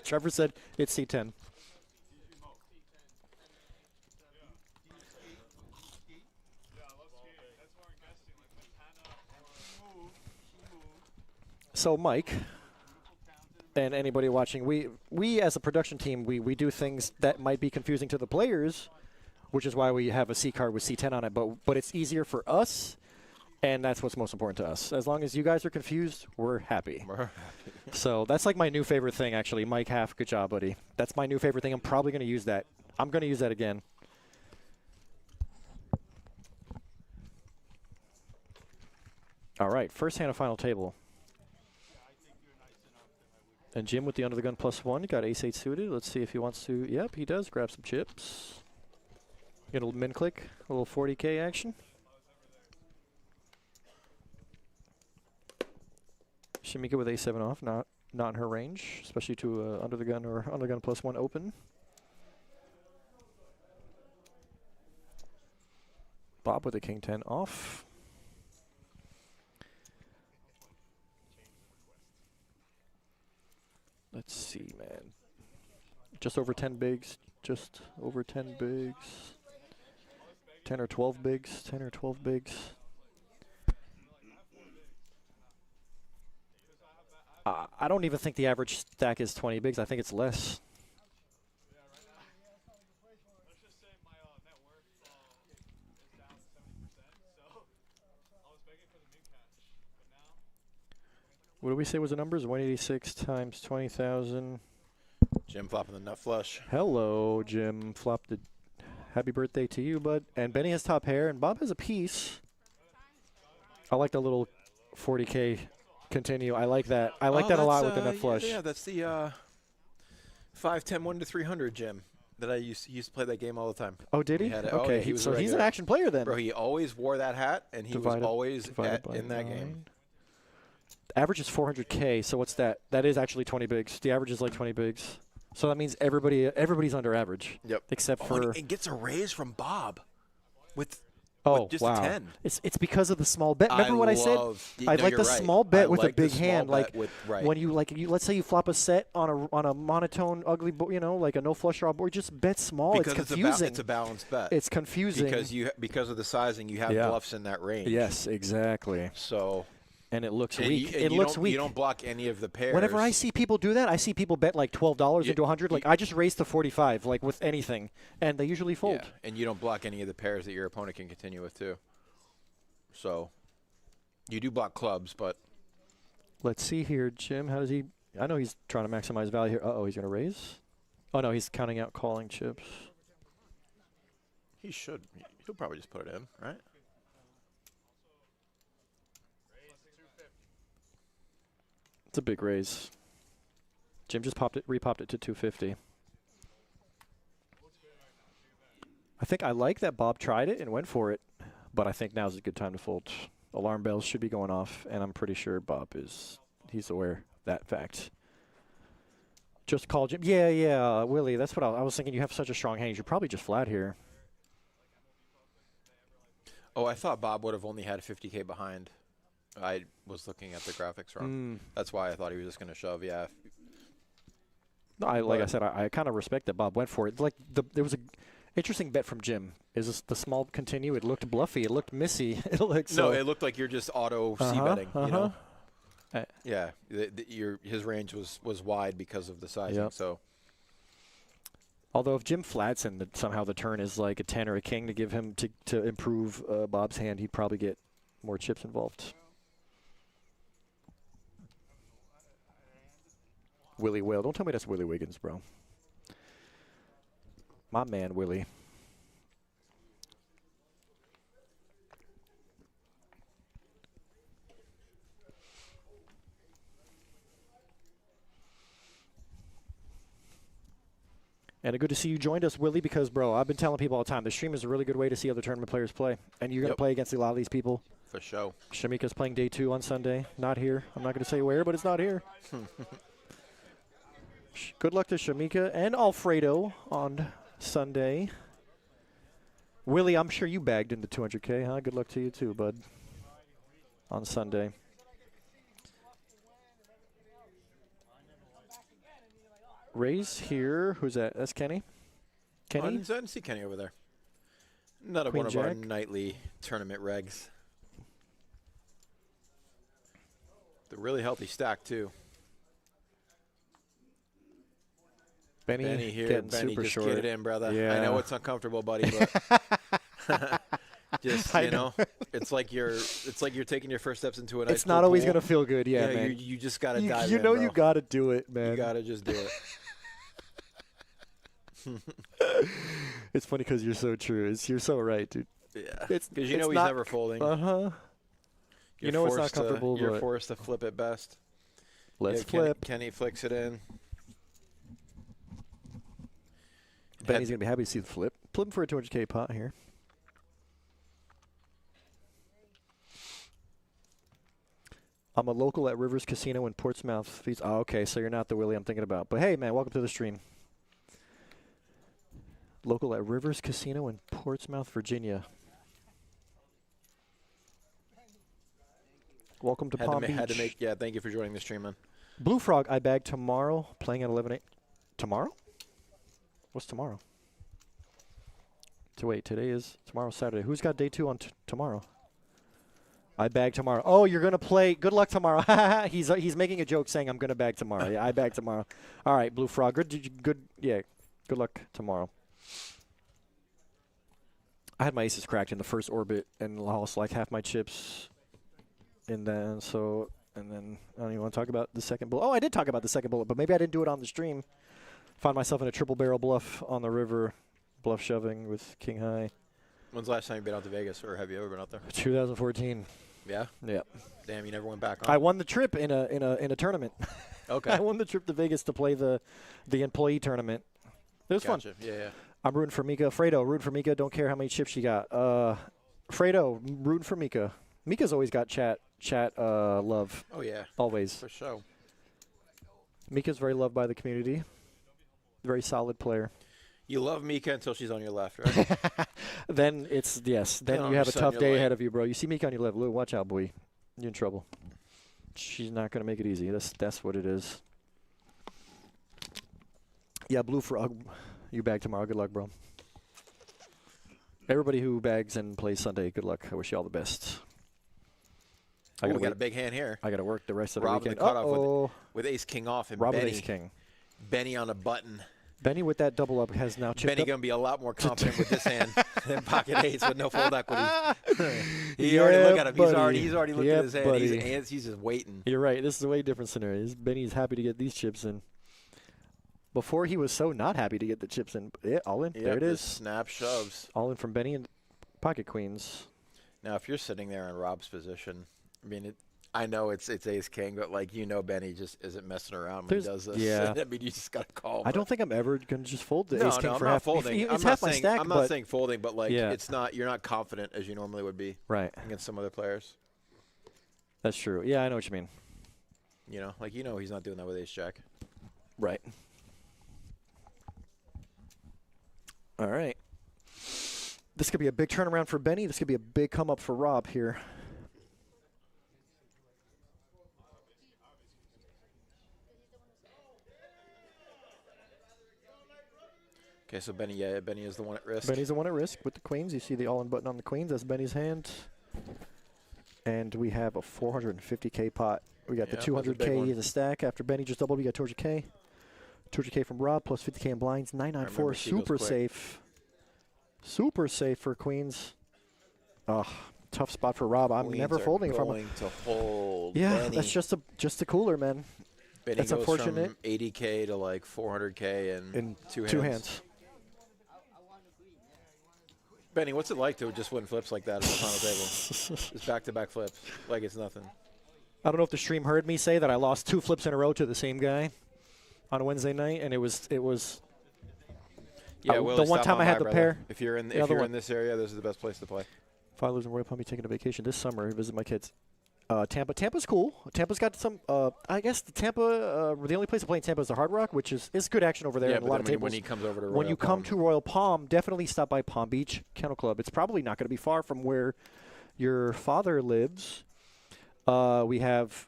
Trevor said it's C10. So, Mike, and anybody watching, we as a production team, we do things that might be confusing to the players, which is why we have a C card with C10 on it. But it's easier for us, and that's what's most important to us. As long as you guys are confused, we're happy. We're happy. So that's like my new favorite thing, actually. Mike Half, good job, buddy. That's my new favorite thing. I'm probably going to use that. I'm going to use that again. All right, first hand of final table. And Jim with the under the gun +1 got ace-8 suited. Let's see if he wants to. Yep, he does. Grab some chips. Get a little min click, a little 40K action. Shamika with a7 off, not in her range, especially to under the gun or under the gun +1 open. Bob with a king 10 off. Let's see, man. Just over 10 bigs. Just over 10 bigs. 10 or 12 bigs. 10 or 12 bigs. I don't even think the average stack is 20 bigs. I think it's less. Let's just say my net worth is down 70%, so I was begging for the min cash, but now. What did we say was the numbers? 186 times 20,000. Jim flopping the nut flush. Hello, Jim. Flop the happy birthday to you, bud. And Benny has top pair, and Bob has a piece. I like the little 40K continue. I like that. I like that a lot with the nut flush. Yeah, that's the 5-10 1 to 300 Jim that I used to play that game all the time. Oh, did he? Okay, he was so he's an action player then. Bro, he always wore that hat, and he was always in that game. The average is 400K, so what's that? That is actually 20 bigs. The average is like 20 bigs. So that means everybody's under average. Yep. Except for and gets a raise from Bob with just wow. a 10. It's because of the small bet. Remember what I said? I like the small bet with a big hand. Like when you let's say you flop a set on a monotone ugly like a no flush draw board, just bet small. Because it's confusing. It's a balanced bet. It's confusing because of the sizing, you have bluffs in that range. Yes, exactly. So. And it looks weak. It looks weak. You don't block any of the pairs. Whenever I see people do that, I see people bet like $12 into 100. Like I just raised to 45, like with anything, and they usually fold. Yeah, and you don't block any of the pairs that your opponent can continue with too. So you do block clubs, but let's see here, Jim. How does he? I know he's trying to maximize value here. Uh-oh, he's going to raise. Oh no, he's counting out calling chips. He should. He'll probably just put it in, right? It's a big raise. Jim just repopped it to 250. I think I like that Bob tried it and went for it, but I think now's a good time to fold. Alarm bells should be going off, and I'm pretty sure Bob he's aware of that fact. Just call Jim. Yeah, Willie, that's what I was thinking. You have such a strong hand. You should probably just flat here. Oh, I thought Bob would have only had 50K behind. I was looking at the graphics wrong. That's why I thought he was just going to shove. Yeah. No, like I said, I kind of respect that Bob went for it. Like there was a interesting bet from Jim. Is this the small continue? It looked bluffy. It looked missy. It looked it looked like you're just auto c-betting. You know. Yeah. His range was wide because of the sizing. Yep. So. Although if Jim flats and somehow the turn is like a 10 or a king to give him to improve Bob's hand, he'd probably get more chips involved. Willie Will. Don't tell me that's Willie Wiggins, bro. My man, Willie. And good to see you joined us, Willie, because, bro, I've been telling people all the time, the stream is a really good way to see other tournament players play. And you're going to play against a lot of these people. For sure. Shamika's playing day 2 on Sunday. Not here. I'm not going to say where, but it's not here. Good luck to Shamika and Alfredo on Sunday. Willie, I'm sure you bagged into 200K, huh? Good luck to you too, bud, on Sunday. Raise here. Who's that? That's Kenny? Kenny? I didn't see Kenny over there. Not Queen one Jack. of our nightly tournament regs. The really healthy stack, too. Benny here. getting Benny, super just short. get it in, brother. Yeah. I know it's uncomfortable, buddy, but just I you know, it's like you're taking your first steps into a nice It's not always pool. gonna feel good, yeah, man. You just gotta you dive you in, know bro. you gotta do it, man. You gotta just do it. It's funny because you're so true. You're so right, dude. Yeah, It's because you know it's he's not, never folding. Uh-huh. You know it's not comfortable, You're but forced to flip it best. let's Yeah, flip. Kenny flicks it in. Benny's going to be happy to see the flip. Flipping for a 200K pot here. I'm a local at Rivers Casino in Portsmouth. Oh, okay, so you're not the Willie I'm thinking about. But hey, man, welcome to the stream. Local at Rivers Casino in Portsmouth, Virginia. Welcome to Palm Beach. Yeah, thank you for joining the stream, man. Blue Frog, I bag tomorrow, playing at 11 a.m. Tomorrow? What's tomorrow? Wait, tomorrow's Saturday. Who's got day 2 on tomorrow? I bag tomorrow. Oh, you're going to play. Good luck tomorrow. He's making a joke saying I'm going to bag tomorrow. Yeah, I bag tomorrow. All right, Blue Frog. Good luck tomorrow. I had my aces cracked in the first orbit and lost like half my chips. And then I don't even want to talk about the second bullet. Oh, I did talk about the second bullet, but maybe I didn't do it on the stream. Found myself in a triple barrel bluff on the river, bluff shoving with king high. When's the last time you've been out to Vegas, or have you ever been out there? 2014. Yeah. Yeah. Damn, you never went back. Huh? I won the trip in a tournament. Okay. I won the trip to Vegas to play the employee tournament. It was fun. Yeah. I'm rooting for Mika. Fredo, rooting for Mika. Don't care how many chips she got. Fredo, rooting for Mika. Mika's always got chat love. Oh yeah. Always. For sure. Mika's very loved by the community. Very solid player. You love Mika until she's on your left, right? Then it's yes. Then Then you have a tough day like, ahead of you, bro. You see Mika on your left. Lou, watch out, boy. You're in trouble. She's not gonna make it easy. That's what it is. Yeah, Blue Frog. You bag tomorrow. Good luck, bro. Everybody who bags and plays Sunday, good luck. I wish you all the best. We got a big hand here. I got to work the rest of Rob the the weekend. cutoff with ace king off and Rob with Benny. ace king. Benny on a button. Benny with that double up has now chipped Benny up. gonna be a lot more confident with this hand than pocket eights with no fold equity. He already look at him. He's already looked at his hand. He's just waiting. You're right. This is a way different scenario. Benny's happy to get these chips in. Before he was so not happy to get the chips in. Yeah, all in. Yep, there it is. Snap shoves. All in from Benny and pocket queens. Now, if you're sitting there in Rob's position, I mean, I know it's ace king, but like Benny just isn't messing around when he does this. Yeah. I mean, you just gotta call. I don't think I'm ever gonna just fold the No, ace king I'm for not half. folding. It's I'm half not my saying, stack, I'm but not saying folding, but like yeah. it's not. You're not confident as you normally would be. Right. Against some other players. That's true. Yeah, I know what you mean. He's not doing that with ace jack. Right. All right. This could be a big turnaround for Benny. This could be a big come up for Rob here. Okay, so Benny is the one at risk. Benny's the one at risk with the queens. You see the all-in button on the queens. That's Benny's hand. And we have a 450K pot. We got the 200K in the stack. After Benny just doubled, we got 200K. 200K from Rob plus 50K in blinds. 994, super safe. Super safe for queens. Tough spot for Rob. I'm never folding from him. To hold. Yeah, Benny. that's just a cooler, man. Benny that's goes unfortunate. From 80K to like 400K in two hands. Benny, what's it like to just win flips like that at the final table? Just back-to-back flips, like it's nothing. I don't know if the stream heard me say that I lost 2 flips in a row to the same guy on a Wednesday night, and it was. Yeah, the one time I had the pair. If you're in in this area, this is the best place to play. If I live in Royal Palm Beach, taking a vacation this summer, visit my kids. Tampa. Tampa's cool. Tampa's got some. I guess the Tampa. The only place to play in Tampa is the Hard Rock, which is good action over there. Yeah, and a but lot of tables. when he comes over to when you come to Royal Palm, definitely stop by Palm Beach Kennel Club. It's probably not going to be far from where your father lives. We have.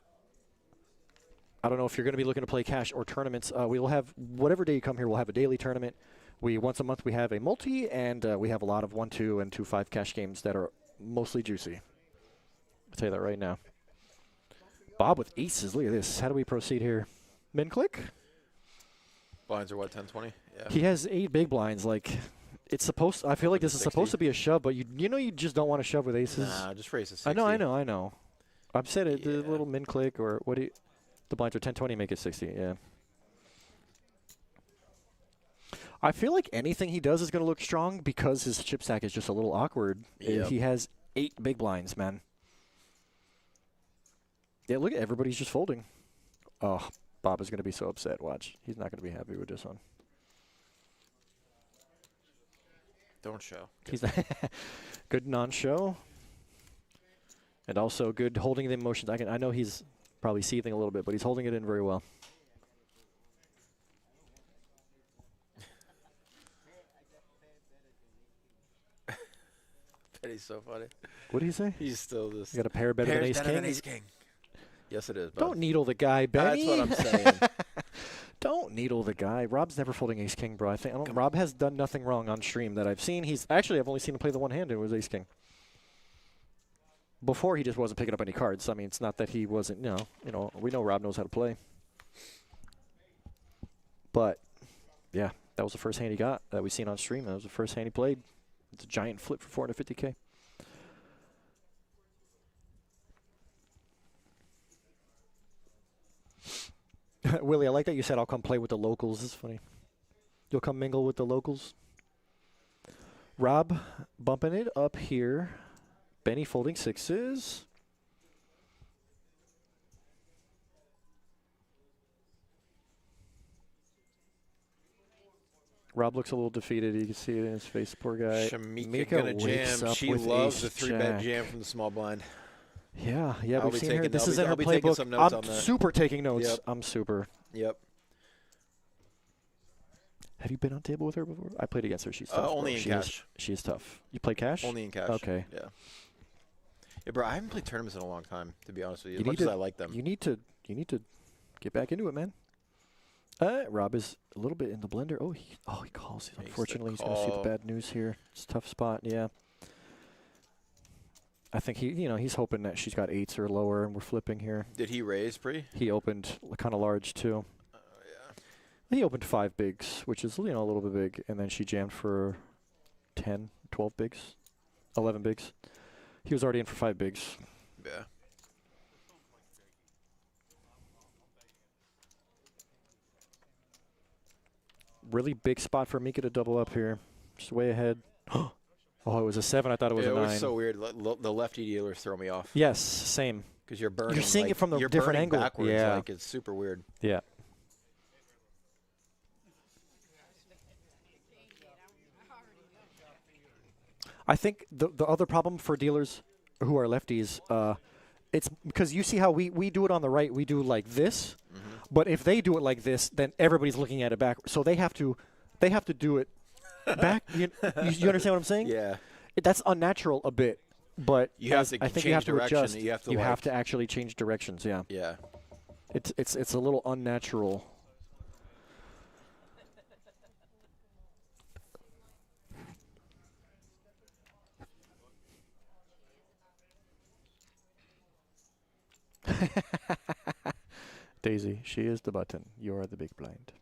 I don't know if you're going to be looking to play cash or tournaments. We will have whatever day you come here. We'll have a daily tournament. Once a month we have a multi, and we have a lot of 1-2 and 2-5 cash games that are mostly juicy. I'll tell you that right now. Bob with aces. Look at this. How do we proceed here? Min click? Blinds are what, 10, 20? Yeah. He has 8 big blinds. Like, it's supposed. I feel like this is supposed to be a shove, but you just don't want to shove with aces. Nah, just raise a 60. I know. I've said it. The little min click or what do you? The blinds are 10, 20, make it 60. Yeah. I feel like anything he does is going to look strong because his chip stack is just a little awkward. Yep. He has 8 big blinds, man. Yeah, look at everybody's just folding. Oh, Bob is going to be so upset. Watch. He's not going to be happy with this one. Don't show. He's good non-show. And also good holding the emotions. I know he's probably seething a little bit, but he's holding it in very well. He's so funny. What did he say? He's still this. You got a pair better than ace king? Yes, it is. Bud. Don't needle the guy, Benny. That's what I'm saying. Don't needle the guy. Rob's never folding ace king, bro. Rob has done nothing wrong on stream that I've seen. I've only seen him play the one hand and it was ace king. Before he just wasn't picking up any cards. I mean, it's not that he wasn't. We know Rob knows how to play. But yeah, that was the first hand he got that we seen on stream. That was the first hand he played. It's a giant flip for 450K. Willie, I like that you said I'll come play with the locals. This is funny. You'll come mingle with the locals. Rob bumping it up here. Benny folding 6s. Rob looks a little defeated. You can see it in his face. Poor guy. Shamika gonna jam. She loves the 3-bet jam from the small blind. Yeah, we've seen her. This is in her I'll be taking some playbook. notes I'm on that. super taking notes. Yep. I'm super. Yep. Have you been on table with her before? I played against her. She's tough. Only in cash. She is tough. You play cash? Only in cash. Okay. Yeah. Yeah, bro. I haven't played tournaments in a long time, to be honest with you. As much as I like them. You need to get back into it, man. Rob is a little bit in the blender. Oh, he calls. Unfortunately, he's going to see the bad news here. It's a tough spot. Yeah. I think he's hoping that she's got 8s or lower, and we're flipping here. Did he raise pre? He opened kind of large too. Oh yeah. He opened 5 bigs, which is a little bit big, and then she jammed for 10, 12 bigs, 11 bigs. He was already in for 5 bigs. Yeah. Really big spot for Mika to double up here. Just way ahead. Oh, it was a 7. I thought it was a 9. It was so weird. The lefty dealers throw me off. Yes, same. Because you're burning. You're seeing it from the different angle. Backwards, yeah. Like it's super weird. Yeah. I think the other problem for dealers who are lefties, it's because you see how we do it on the right. We do like this, but if they do it like this, then everybody's looking at it back. So they have to do it back. You understand what I'm saying? Yeah. That's unnatural a bit, but you have to I think change you have direction. to adjust. You have to actually change directions. Yeah. Yeah. It's a little unnatural. Daisy, she is the button. You are the big blind.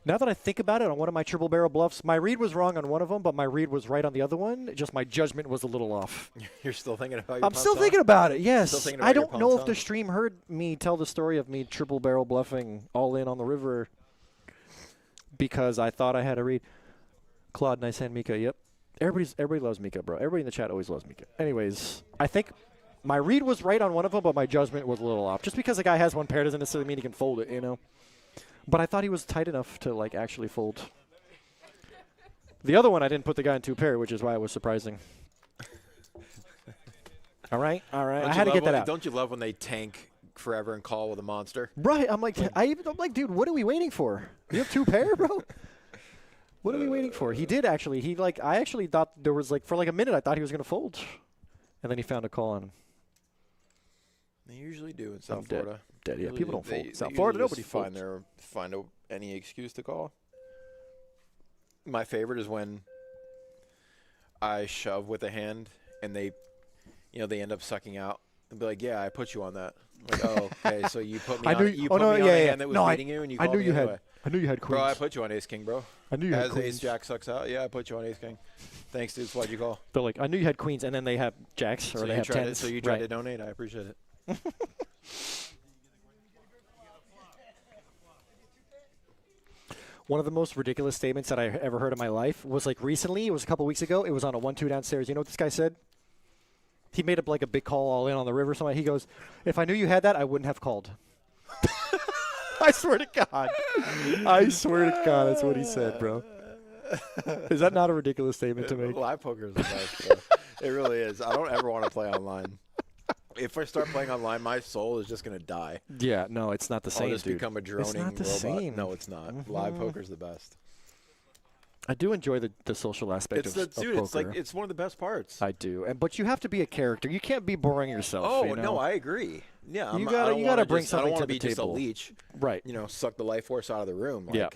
Now that I think about it, on one of my triple barrel bluffs, my read was wrong on one of them, but my read was right on the other one. Just my judgment was a little off. You're still thinking about your I'm still thinking about it, yes. About I don't know if the stream heard me tell the story of me triple barrel bluffing all in on the river because I thought I had a read. Claude, nice hand, Mika. Yep. Everybody loves Mika, bro. Everybody in the chat always loves Mika. Anyways, I think my read was right on one of them, but my judgment was a little off. Just because a guy has one pair doesn't necessarily mean he can fold it, you know? But I thought he was tight enough to, like, actually fold. The other one, I didn't put the guy in 2 pair, which is why it was surprising. All right. I had to get that out. Don't you love when they tank forever and call with a monster? Right. I'm like, I'm like, dude, what are we waiting for? You have 2 pair, bro? What are we waiting for? He did actually. I actually thought there was, like, for like a minute, I thought he was going to fold. And then he found a call on him. They usually do in South I'm dead. Florida. Dead. Yeah, Usually people don't they- fold. they South usually Florida, just nobody find folds. any excuse to call. My favorite is when I shove with a hand and they end up sucking out and be like, "Yeah, I put you on that." I'm like, oh, okay, so you put me I on. knew- You oh, put no, me on yeah, a yeah. hand that was No, beating you, and you I called knew me you had. anyway. I knew you had queens. Bro, I put you on Ace King, bro. I knew you had As queens. Ace Jack sucks out, yeah, I put you on Ace King. Thanks, dudes. Why'd you call? They're like, I knew you had queens, and then they have jacks or So they you have tried tens. So you tried right. to donate. I appreciate it. One of the most ridiculous statements that I ever heard in my life was like recently. It was a couple weeks ago. It was on a 1-2 downstairs. You know what this guy said? He made up like a big call all in on the river. Or something. He goes, "If I knew you had that, I wouldn't have called." I swear to God. I swear to God, that's what he said, bro. Is that not a ridiculous statement to make? Live poker is the best, bro. It really is. I don't ever want to play online. If I start playing online, my soul is just going to die. Yeah, no, it's not the same, I'll just dude. become a droning It's not the robot. same. No, it's not. Live poker's the best. I do enjoy the social aspect It's of dude. poker. It's like it's one of the best parts. I do, but you have to be a character. You can't be boring yourself. Oh you know? no, I agree. Yeah, You I gotta don't wanna bring just, I something don't to want to the be just a table. leech. Right. You know, suck the life force out of the room. Like, Yeah.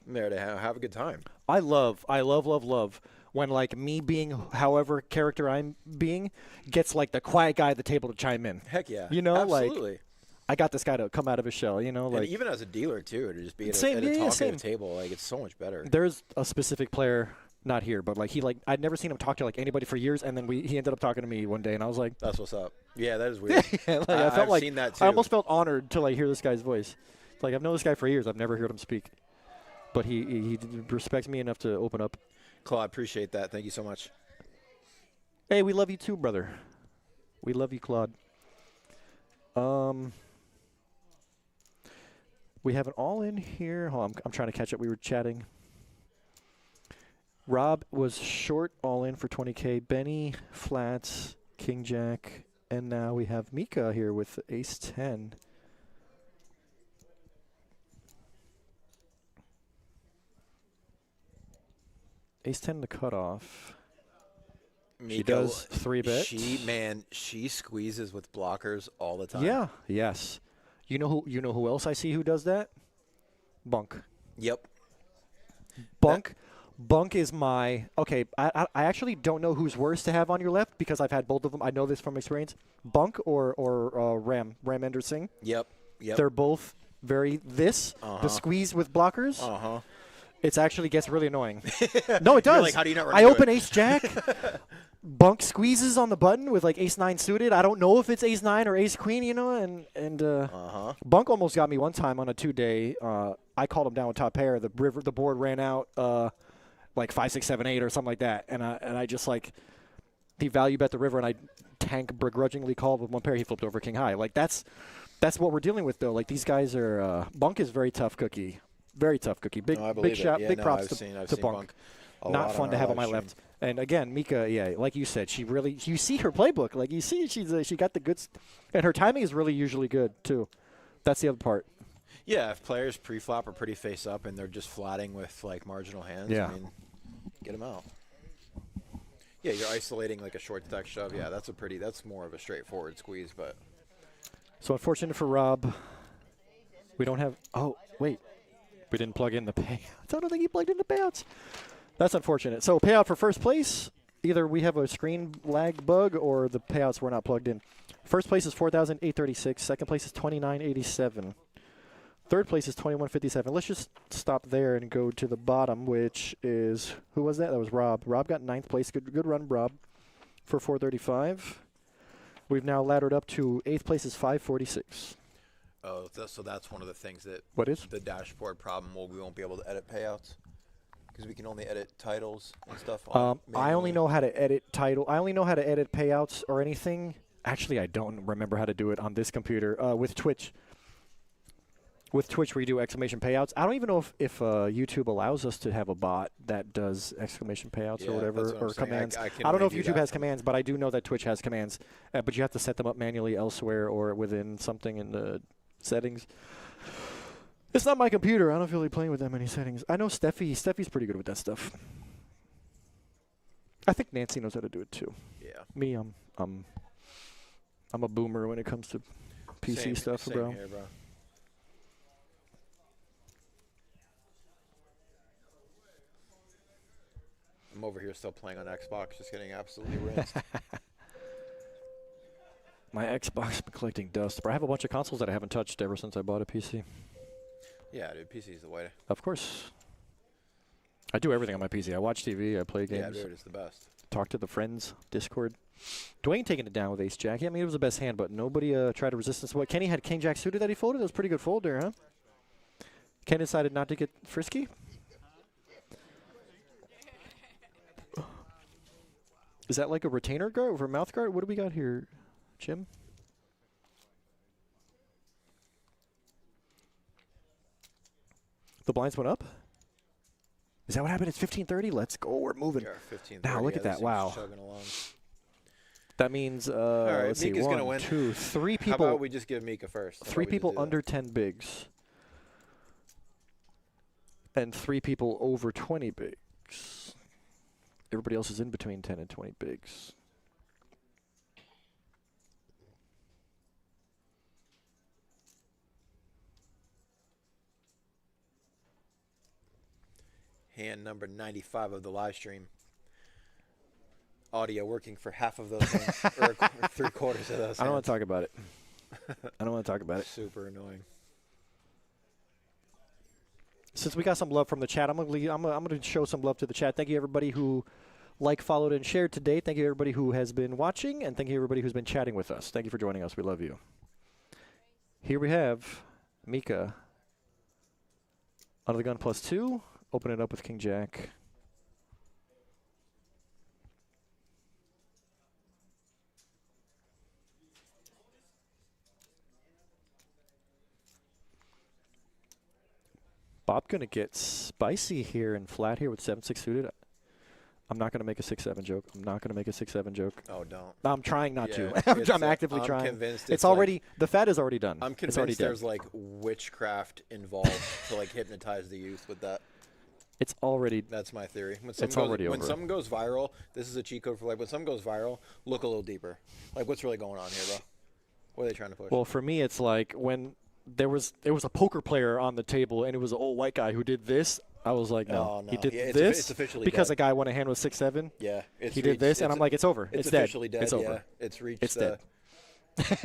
I'm there to have a good time. I love when like me being however character I'm being gets like the quiet guy at the table to chime in. Heck yeah. You know, absolutely. like I got this guy to come out of his shell. You know, And like even as a dealer too, to just be at Same, a yeah, yeah, talkative same. table, like it's so much better. there's a specific player, not here, but like I'd never seen him talk to like anybody for years, and then he ended up talking to me one day, and I was like, That's what's up. Yeah, that is weird. yeah, like, I felt I've like seen that too. I almost felt honored to like hear this guy's voice. Like I've known this guy for years, I've never heard him speak, but he respects me enough to open up. Claude, appreciate that. Thank you so much. Hey, we love you too, brother. We love you, Claude. We have an all in here. Hold on, I'm trying to catch up. We were chatting. Rob was short all in for 20K. Benny, flats, King Jack, and now we have Mika here with Ace 10. Ace 10 the cutoff. She Miko, does 3-bet. She squeezes with blockers all the time. Yeah. Yes. You know who else I see who does that? Bunk. Yep. Bunk is my okay. I actually don't know who's worse to have on your left because I've had both of them. I know this from experience. Bunk or Ram Ender Singh. Yep. They're both very the squeeze with blockers. It actually gets really annoying. No, it does. You're like, how do you not run I into open it? Ace Jack. Bunk squeezes on the button with like Ace 9 suited. I don't know if it's Ace 9 or Ace Queen, you know, and Bunk almost got me one time on a 2-day. I called him down with top pair. The board ran out like 5, 6, 7, 8 or something like that, and I just like he value bet the river, and I begrudgingly called with one pair. He flipped over King High. Like that's what we're dealing with though. Like these guys are Bunk is very tough cookie. Very tough cookie. Big shot. Yeah, big no, props I've to seen Bunk. a Not lot fun on to our have on live my stream. left. And again, Mika, yeah, like you said, you see her playbook. Like you see, she got the goods, and her timing is really usually good too. That's the other part. Yeah, if players pre-flop are pretty face up and they're just flatting with like marginal hands, Yeah. I mean, get them out. Yeah, you're isolating like a short stack shove. Yeah, that's more of a straightforward squeeze, but So unfortunate for Rob, we don't have. Oh wait, we didn't plug in the payouts. I don't think he plugged in the payouts. That's unfortunate. So payout for first place. Either we have a screen lag bug or the payouts were not plugged in. First place is 4,836. Second place is 2,987. Third place is 2,157. Let's just stop there and go to the bottom, which is who was that? That was Rob. Rob got 9th place. Good run, Rob, for 435. We've now laddered up to 8th place is 546. oh, so that's one of the things that What is? the dashboard problem. We won't be able to edit payouts because we can only edit titles and stuff. I only know how to edit title. I only know how to edit payouts or anything. Actually, I don't remember how to do it on this computer with Twitch. With Twitch, we do exclamation payouts. I don't even know if YouTube allows us to have a bot that does exclamation payouts Yeah, or whatever, that's what I'm or saying. commands. I can I don't know if only do YouTube that has from- commands, but I do know that Twitch has commands. But you have to set them up manually elsewhere or within something in the settings. It's not my computer. I don't feel like playing with that many settings. I know Steffi's pretty good with that stuff. I think Nancy knows how to do it too. Yeah. Me, I'm a boomer when it comes to PC Same- stuff, same bro. Here, bro. I'm over here still playing on Xbox, just getting absolutely rinsed. My Xbox has been collecting dust, but I have a bunch of consoles that I haven't touched ever since I bought a PC. Yeah, dude, PC's the way. Of course. I do everything on my PC. I watch TV, I play games. Yeah, dude, it's the best. Talk to the friends, Discord. Dwayne taking it down with ace jack. I mean, it was the best hand, but nobody tried to resistance. What, Kenny had king jack suited that he folded? That was a pretty good fold there, huh? Ken decided not to get frisky? Is that like a retainer guard over a mouth guard? What do we got here, Jim? The blinds went up? Is that what happened? It's 15:30. Let's go. We're moving. We are 15:30. Now look Yeah, at this that. thing's Wow. chugging along. That means right, let's see, Mika's gonna 1, win. 2, 3 How people. about we just give Mika first? How 3 about we just people do that? under 10 bigs. And 3 people over 20 bigs. Everybody else is in between 10 and 20 bigs. Hand number 95 of the live stream. Audio working for half of those hands, or 3/4 of those. I don't want hands. to talk about it. I don't want to talk about it. Super annoying. Since we got some love from the chat, I'm gonna show some love to the chat. Thank you everybody who followed, and shared today. Thank you everybody who has been watching, and thank you everybody who's been chatting with us. Thank you for joining us. We love you. Here we have Mika under the gun +2. Open it up with king jack. Bob gonna get spicy here and flat here with 7-6 suited. I'm not gonna make a 6-7 joke. I'm not gonna make a 6-7 joke. Oh, don't. I'm trying not Yeah, to. I'm actively I'm trying. Convinced It's already the fat is already done. I'm it's already convinced dead. there's like witchcraft involved to like hypnotize the youth with that. It's already. That's my theory. When It's already when over. something goes viral, this is a cheat code for like when something goes viral, look a little deeper. Like what's really going on here, bro? What are they trying to push? Well, for me, it's like when there was a poker player on the table, and it was an old white guy who did this. I was like, no, Oh, no. he did Yeah, this it's officially because dead. a guy won a hand with 6-7. Yeah, he did this, and I'm like, it's over. It's dead. officially dead. It's over. Yeah, it's reached. It's dead.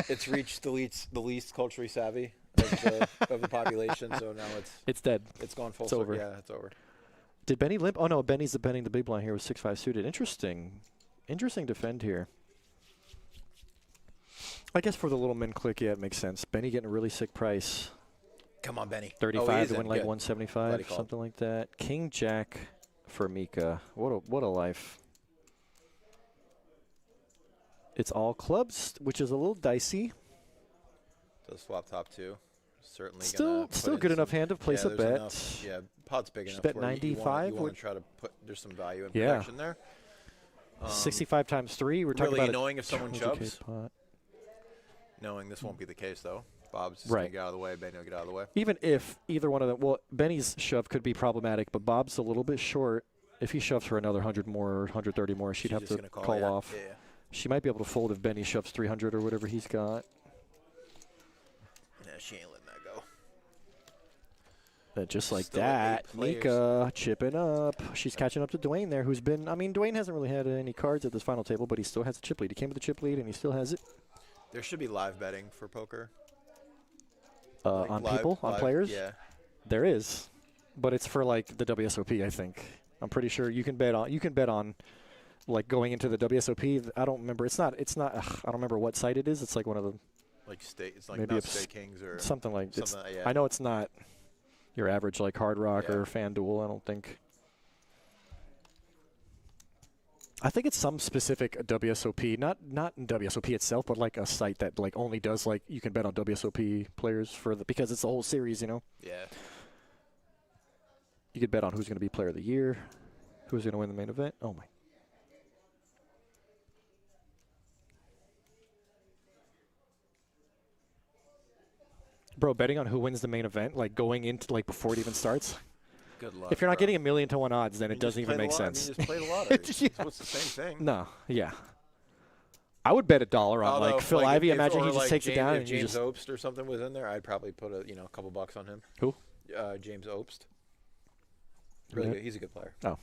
It's reached the least culturally savvy of the population. So now it's dead. It's gone full It's circle. over. Yeah, it's over. Did Benny limp? Oh no, Benny's betting the big blind here with 6-5 suited. Interesting defend here. I guess for the little min click, yeah, it makes sense. Benny getting a really sick price. Come on, Benny. 35 to win like Good. 175, Glad he called. something like that. King Jack for Mika. What a life. It's all clubs, which is a little dicey. Does flop top two. Certainly Still good enough hand to place a there's bet. enough- yeah, pot's big Just enough. bet where you 95. want to try to put. There's some value in Yeah. protection there. 65 times 3. We're talking really about annoying if someone 200K shoves. pot. Knowing this won't be the case though. Bob's just Right. gonna get out of the way. Benny will get out of the way. Even if either one of them, well, Benny's shove could be problematic, but Bob's a little bit short. If he shoves for another 100 more or 130 more, she'd She's have just to gonna call yeah. off. Yeah, yeah. She might be able to fold if Benny shoves 300 or whatever he's got. Yeah, she ain't letting that go. Just like Still at that, 8 players. Mika chipping up. She's catching up to Dwayne there, who's been, I mean, Dwayne hasn't really had any cards at this final table, but he still has a chip lead. He came with a chip lead, and he still has it. There should be live betting for poker. On people, on players? Yeah. There is, but it's for like the WSOP, I think. I'm pretty sure you can bet on like going into the WSOP. I don't remember. It's not I don't remember what site it is. It's like one of the Like state, it's like maybe not it's State Kings or something like it's, something. Yeah. I know it's not your average like Hard Rock Yeah. or FanDuel. I don't think. I think it's some specific WSOP, not in WSOP itself, but like a site that like only does like you can bet on WSOP players for the because it's the whole series, you know. Yeah. You could bet on who's going to be player of the year, who's going to win the main event. Oh my. Bro, betting on who wins the main event, like going into like before it even starts. Good luck. If you're not bro. getting 1,000,000 to 1 odds, then I it mean, doesn't just even play make the sense. I mean, just play the lottery. Yeah. It's the same thing. No, yeah. I would bet $1 on Although, like Phil if- Ivey. if- Imagine or he just like takes it down If and you James just. Obst or something was in there, I'd probably put a couple bucks on him. Who? James Obst. Really good. He's a good player. Oh.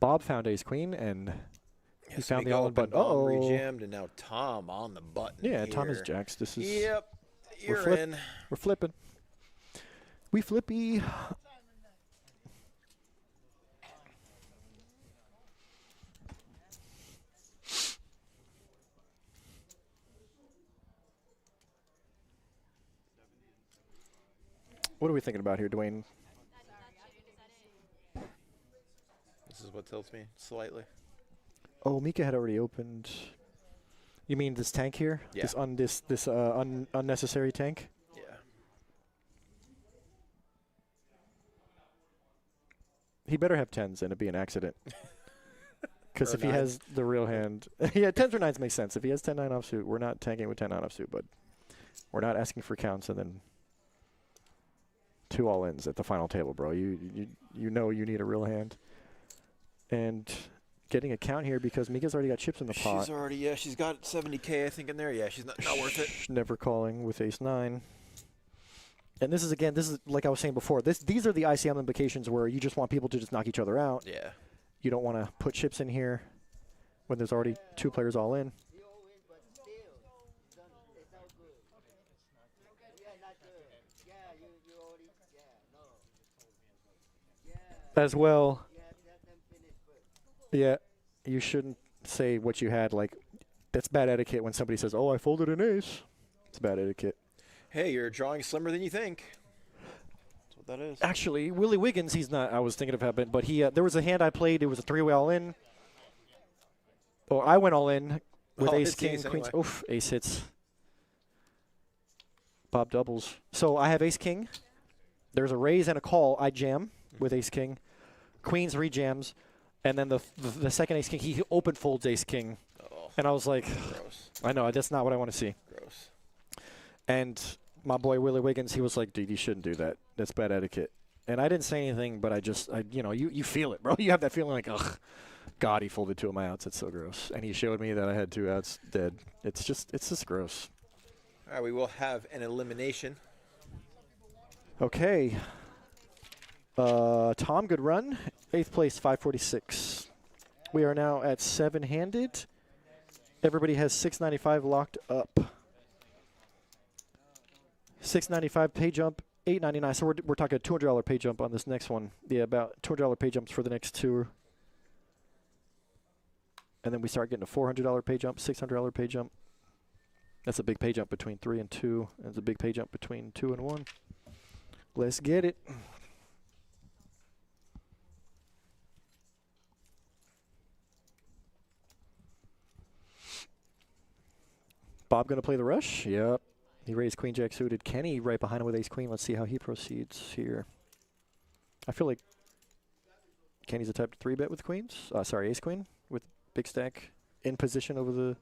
Bob found ace queen and he found the all-in button. Oh, Oh, rejammed, and now Tom on the button. yeah, Tom is here. jacks. This is. Yep, you're flip- in. We're flipping. We flippy. What are we thinking about here, Dwayne? This is what tilts me slightly. Oh, Mika had already opened. You mean this tank here? Yeah. This unnecessary tank? Yeah. He better have 10s and it'd be an accident. Because Or if he nines. has the real hand, yeah, 10s or 9s make sense. If he has 10-9 offsuit, we're not tanking with 10-9 offsuit, but we're not asking for counts and then 2 all-ins at the final table, bro. You know you need a real hand. And getting a count here because Mika's already got chips in the pot. She's already, she's got 70K, I think, in there. Yeah, she's not worth it. Never calling with ace-9. And this is, again, like I was saying before, these are the ICM implications where you just want people to just knock each other out. Yeah. You don't want to put chips in here when there's already 2 players all in. As well, yeah, you shouldn't say what you had. Like, that's bad etiquette when somebody says, oh, I folded an ace. It's bad etiquette. Hey, you're drawing slimmer than you think. That's what that is. Actually, Willie Wiggins, he's not. I was thinking of happening, but he. There was a hand I played. It was a 3-way all in. Or I went all in with ace, king, queens. Anyway. Oof, ace hits. Bob doubles. So I have ace, king. There's a raise and a call. I jam with ace, king. Queens rejams. And then the second ace, king, he open folds ace, king. Oh, and I was like, gross. I know, that's not what I want to see. Gross. And my boy Willie Wiggins, he was like, dude, you shouldn't do that. That's bad etiquette. And I didn't say anything, but you feel it, bro. You have that feeling like, ugh, God, he folded 2 of my outs. It's so gross. And he showed me that I had 2 outs dead. It's just gross. All right, we will have an elimination. Okay. Tom, good run. 8th place, 546. We are now at 7-handed. Everybody has 695 locked up. 695 pay jump, 899. So we're talking a $200 pay jump on this next one. Yeah, about $200 pay jumps for the next 2. And then we start getting a $400 pay jump, $600 pay jump. That's a big pay jump between 3 and 2. That's a big pay jump between 2 and 1. Let's get it. Bob going to play the rush? Yep. He raised queen jack suited. Kenny right behind him with ace queen. Let's see how he proceeds here. I feel like Kenny's a type 3 bet with queens. Sorry, ace queen with big stack in position over the.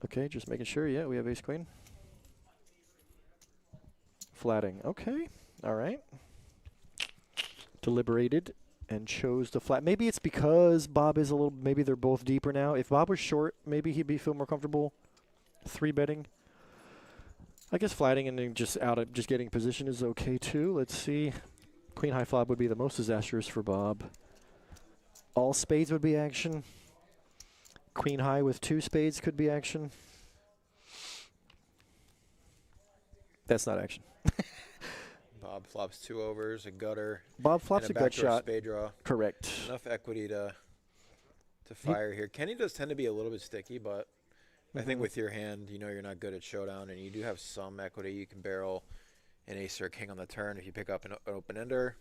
Okay, just making sure. Yeah, we have ace queen. Flatting. Okay. All right. Deliberated and chose the flat. Maybe it's because Bob is a little. Maybe they're both deeper now. If Bob was short, maybe he'd feel more comfortable 3-betting. I guess flatting and then just getting position is okay too. Let's see. Queen high flop would be the most disastrous for Bob. All spades would be action. Queen high with 2 spades could be action. That's not action. Bob flops 2 overs, a gutter. Bob flops and a gut backdoor shot. Spade draw. Correct. Enough equity to fire here. Kenny does tend to be a little bit sticky, but I think with your hand, you know you're not good at showdown, and you do have some equity. You can barrel an ace or a king on the turn if you pick up an open ender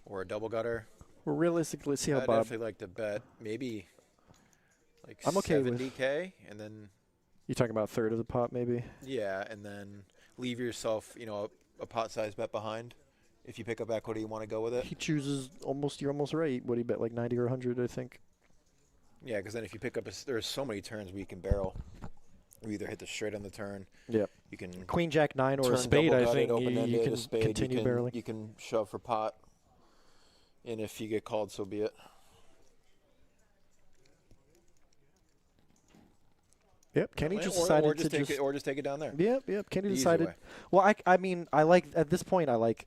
or a double gutter. Well, realistically, let's see how I'd Bob. definitely like to bet maybe like I'm okay with 70K, and then you talking about third of the pot, maybe. yeah, and then leave yourself, a pot size bet behind. If you pick up equity, you want to go with it. He chooses almost. You're almost right. What do you bet? Like 90 or 100, I think. Yeah, because then if you pick up, there's so many turns where you can barrel You either hit the straight on the turn. Yep. You can Queen Jack 9 or a turn spade. I double-gutted, think you open-ended, can a spade, continue barreling. You can shove for pot, and if you get called, so be it. Yep, Kenny just decided to or just take it down there. Yep. Kenny The easy decided. way. Well, I mean, I like at this point. I like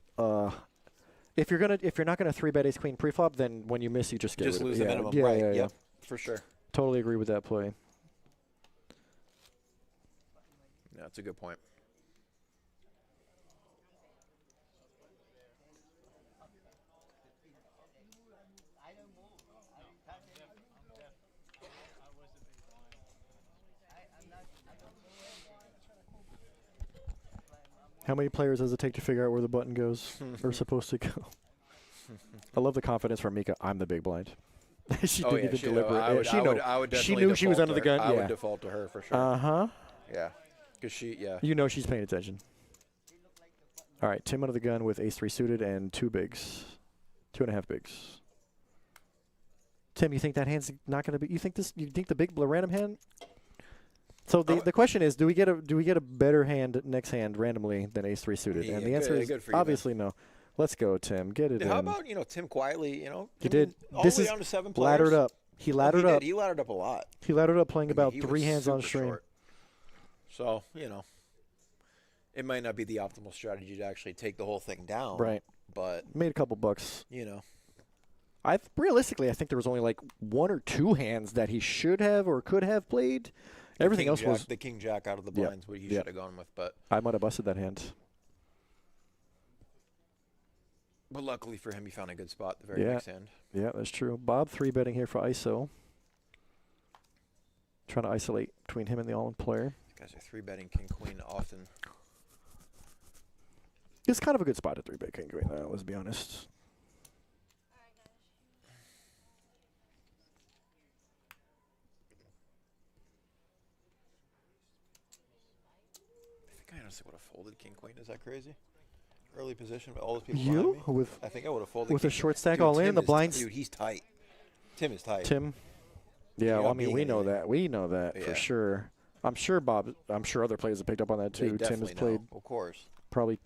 if you're not gonna 3-bet ace queen preflop, then when you miss, you just get Just rid of lose it. the minimum, Yeah, right? yeah, Yep, for sure. Totally agree with that play. Yeah, that's a good point. How many players does it take to figure out where the button goes or supposed to go? I love the confidence from Mika. I'm the big blind. She didn't even deliberate. She knew she was under the gun. I Yeah. would default to her for sure. Uh-huh. Yeah, because You know she's paying attention. All right, Tim under the gun with ace-3 suited and 2 bigs. 2.5 bigs. Tim, you think that hand's not going to be? You think the big random hand? So the question is, do we get a better hand next hand randomly than ace-3 suited? And the answer is obviously no. Let's go, Tim. Get it in. How about Tim quietly? He did. All This the way is down to 7 players. laddered up. He laddered up. He laddered up a lot. He laddered up playing about he 3 was hands on super stream. short. So it might not be the optimal strategy to actually take the whole thing down. Right. But made a couple bucks. Realistically, I think there was only like 1 or 2 hands that he should have or could have played. Everything else was the king jack out of the blinds. What he should have gone with, but I might have busted that hand. But luckily for him, he found a good spot the very next hand. Yeah, that's true. Bob 3-betting here for ISO. Trying to isolate between him and the all-in player. These guys are 3-betting king queen often. It's kind of a good spot to 3-bet king queen, let's be honest. I think I honestly would have folded king queen. Is that crazy? Early position with all those people behind me. I think I would have folded with king a short queen. stack Dude, all in. Tim The is blinds. Dude, he's tight. Tim is tight. Tim. Yeah, well, I mean, we know that. We know that for sure. I'm sure other players have picked up on that too. Tim has played, of course, probably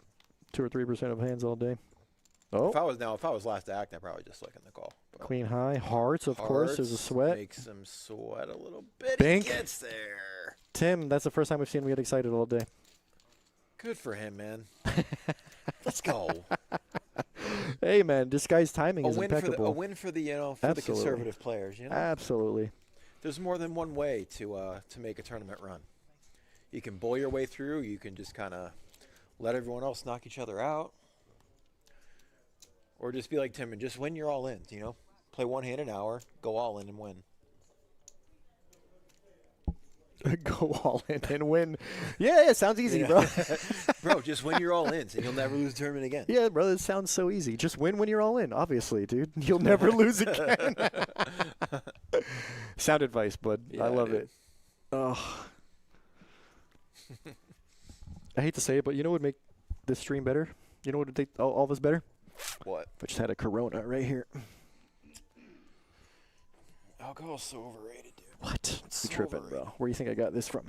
2 or 3% of hands all day. Oh. If I was last to act, I'd probably just in the call. But Queen high, hearts, of course. There's a sweat. Makes him sweat a little bit. Bink. He gets there. Tim, that's the first time we've seen him get excited all day. Good for him, man. Let's go. Hey, man, this guy's timing is impeccable. A win for the for the conservative players. Absolutely. There's more than one way to make a tournament run. You can bull your way through. You can just kind of let everyone else knock each other out. Or just be like Tim and just win your all-ins, Play one hand an hour, go all in and win. Go all in and win. Yeah, sounds easy, bro. Bro, just win your all-ins and you'll never lose a tournament again. Yeah, bro, it sounds so easy. Just win when you're all in, obviously, dude. You'll never lose again. Sound advice, bud. Yeah, I love dude. it. Oh. I hate to say it, but you know what would make this stream better? You know what would make all this better? What? If I just had a Corona right here. Alcohol's so overrated, dude. What? It's You so tripping, overrated. bro. Where do you think I got this from?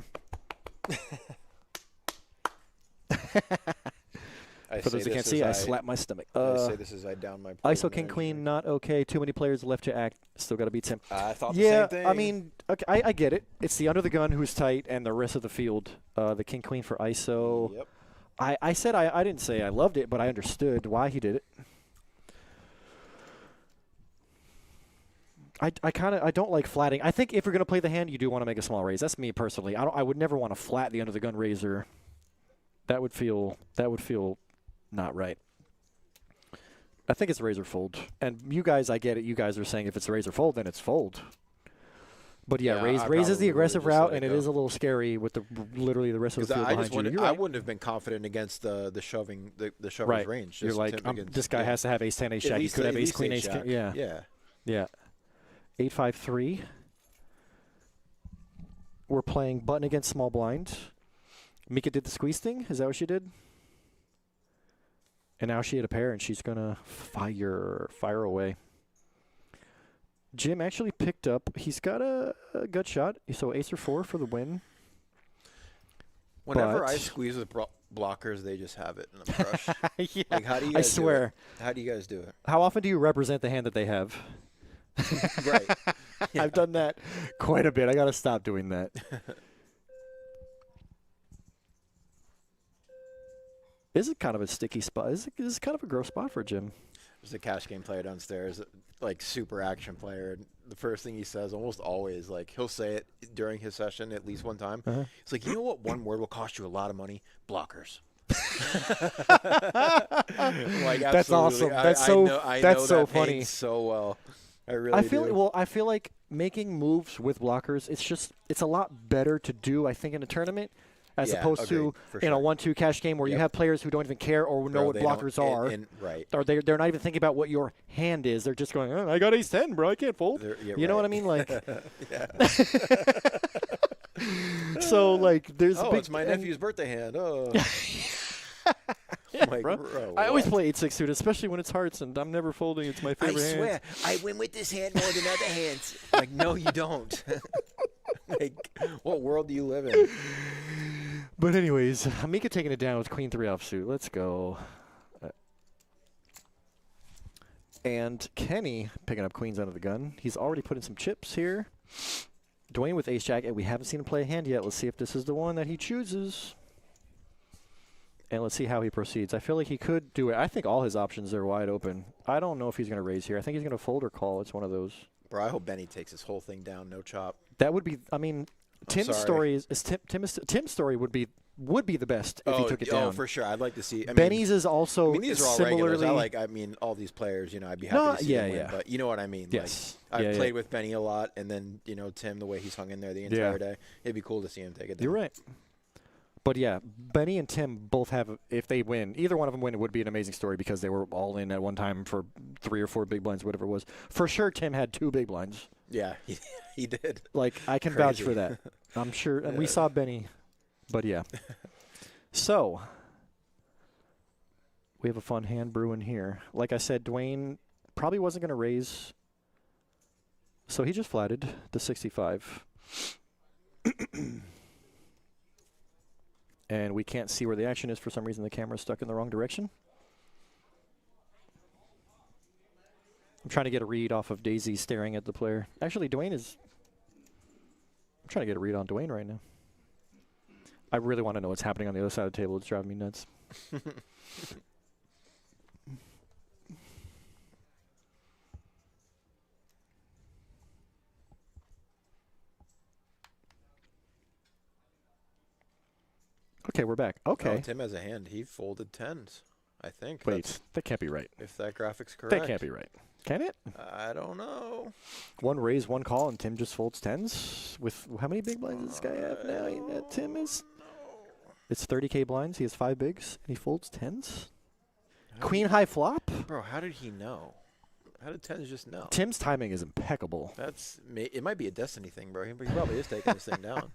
For those who can't see, I slapped my stomach. I say this as I down my ISO King Queen, not okay. Too many players left to act. Still got to beat Tim. I thought the yeah, same thing. I mean, okay, I get it. It's the under the gun who's tight and the rest of the field. The King Queen for ISO. Yep. I said I didn't say I loved it, but I understood why he did it. I don't like flatting. I think if you're gonna play the hand, you do want to make a small raise. That's me personally. I would never want to flat the under the gun raiser. That would feel not right. I think it's razor fold. And you guys, I get it. You guys are saying if it's a razor fold, then it's fold. But yeah, raise is the aggressive route, and it is a little scary with literally the rest of the field behind you. I wouldn't have been confident against the shoving shovers range. You're like, this guy has to have ace 10, ace jack. He could have ace queen, ace king. Yeah. 8-5-3. We're playing button against small blind. Mika did the squeeze thing. Is that what she did? And now she had a pair, and she's gonna fire away. Jim actually picked up. He's got a gut shot, so ace or 4 for the win. Whenever I but- squeeze with blockers, they just have it in a crush. Yeah, Like, how do you I guys do swear. it? How do you guys do it? How often do you represent the hand that they have? Right. I've done that quite a bit. I got to stop doing that. This is kind of a sticky spot. This is kind of a gross spot for Jim. There's a cash game player downstairs, like super action player. And the first thing he says, almost always, like he'll say it during his session at least one time. He's like, you know what? One word will cost you a lot of money. Blockers. Like, that's awesome. That's I so. know, That's so that funny. paint so well. I really do. I feel like making moves with blockers. It's a lot better to do. I think in a tournament. As opposed to in a 1-2 cash game where you have players who don't even care or know what blockers are. Right. Or they're not even thinking about what your hand is. They're just going, oh, I got ace 10, bro. I can't fold. You know what I mean? Like, so, like, there's oh, big, it's my nephew's birthday hand. Oh. Yeah, like, bro. I always play 8-6 suited, especially when it's hearts, and I'm never folding. It's my favorite hand. I swear, I win with this hand more than other hands. Like, no, you don't. Like, what world do you live in? But anyways, Mika taking it down with queen 3 offsuit. Let's go. And Kenny picking up queens under the gun. He's already put in some chips here. Dwayne with ace jack, and we haven't seen him play a hand yet. Let's see if this is the one that he chooses. And let's see how he proceeds. I feel like he could do it. I think all his options are wide open. I don't know if he's going to raise here. I think he's going to fold or call. It's one of those. Bro, I hope Benny takes this whole thing down, no chop. That would be, I mean, Tim's story Tim's story would be the best if he took it down. Oh, for sure. I'd like to see. Benny's is also these are all similarly. regulars. I mean, all these players. I'd be happy to see them win. But you know what I mean. Yes. Like, I've played with Benny a lot, and then Tim, the way he's hung in there the entire day, it'd be cool to see him take it down. You're right. But yeah, Benny and Tim both have. If they win, either one of them win, it would be an amazing story because they were all in at one time for 3 or 4 big blinds, whatever it was. For sure, Tim had 2 big blinds. Yeah, he did. Like, I can vouch for that. I'm sure. And we saw Benny. But yeah. So, we have a fun hand brewing here. Like I said, Dwayne probably wasn't going to raise. So he just flatted the 65. And we can't see where the action is. For some reason, the camera's stuck in the wrong direction. I'm trying to get a read off of Daisy staring at the player. Actually, Dwayne is... I'm trying to get a read on Dwayne right now. I really want to know what's happening on the other side of the table. It's driving me nuts. Okay, we're back. Okay. No, Tim has a hand. He folded 10s, I think. Wait, that can't be right. If that graphic's correct. That can't be right. Can it? I don't know. 1 raise, 1 call, and Tim just folds 10s? With how many big blinds does this guy have now? Tim is... It's 30K blinds. He has 5 bigs, and he folds 10s? Queen high flop? Bro, how did he know? How did 10s just know? Tim's timing is impeccable. It might be a destiny thing, bro. He probably is taking this thing down, to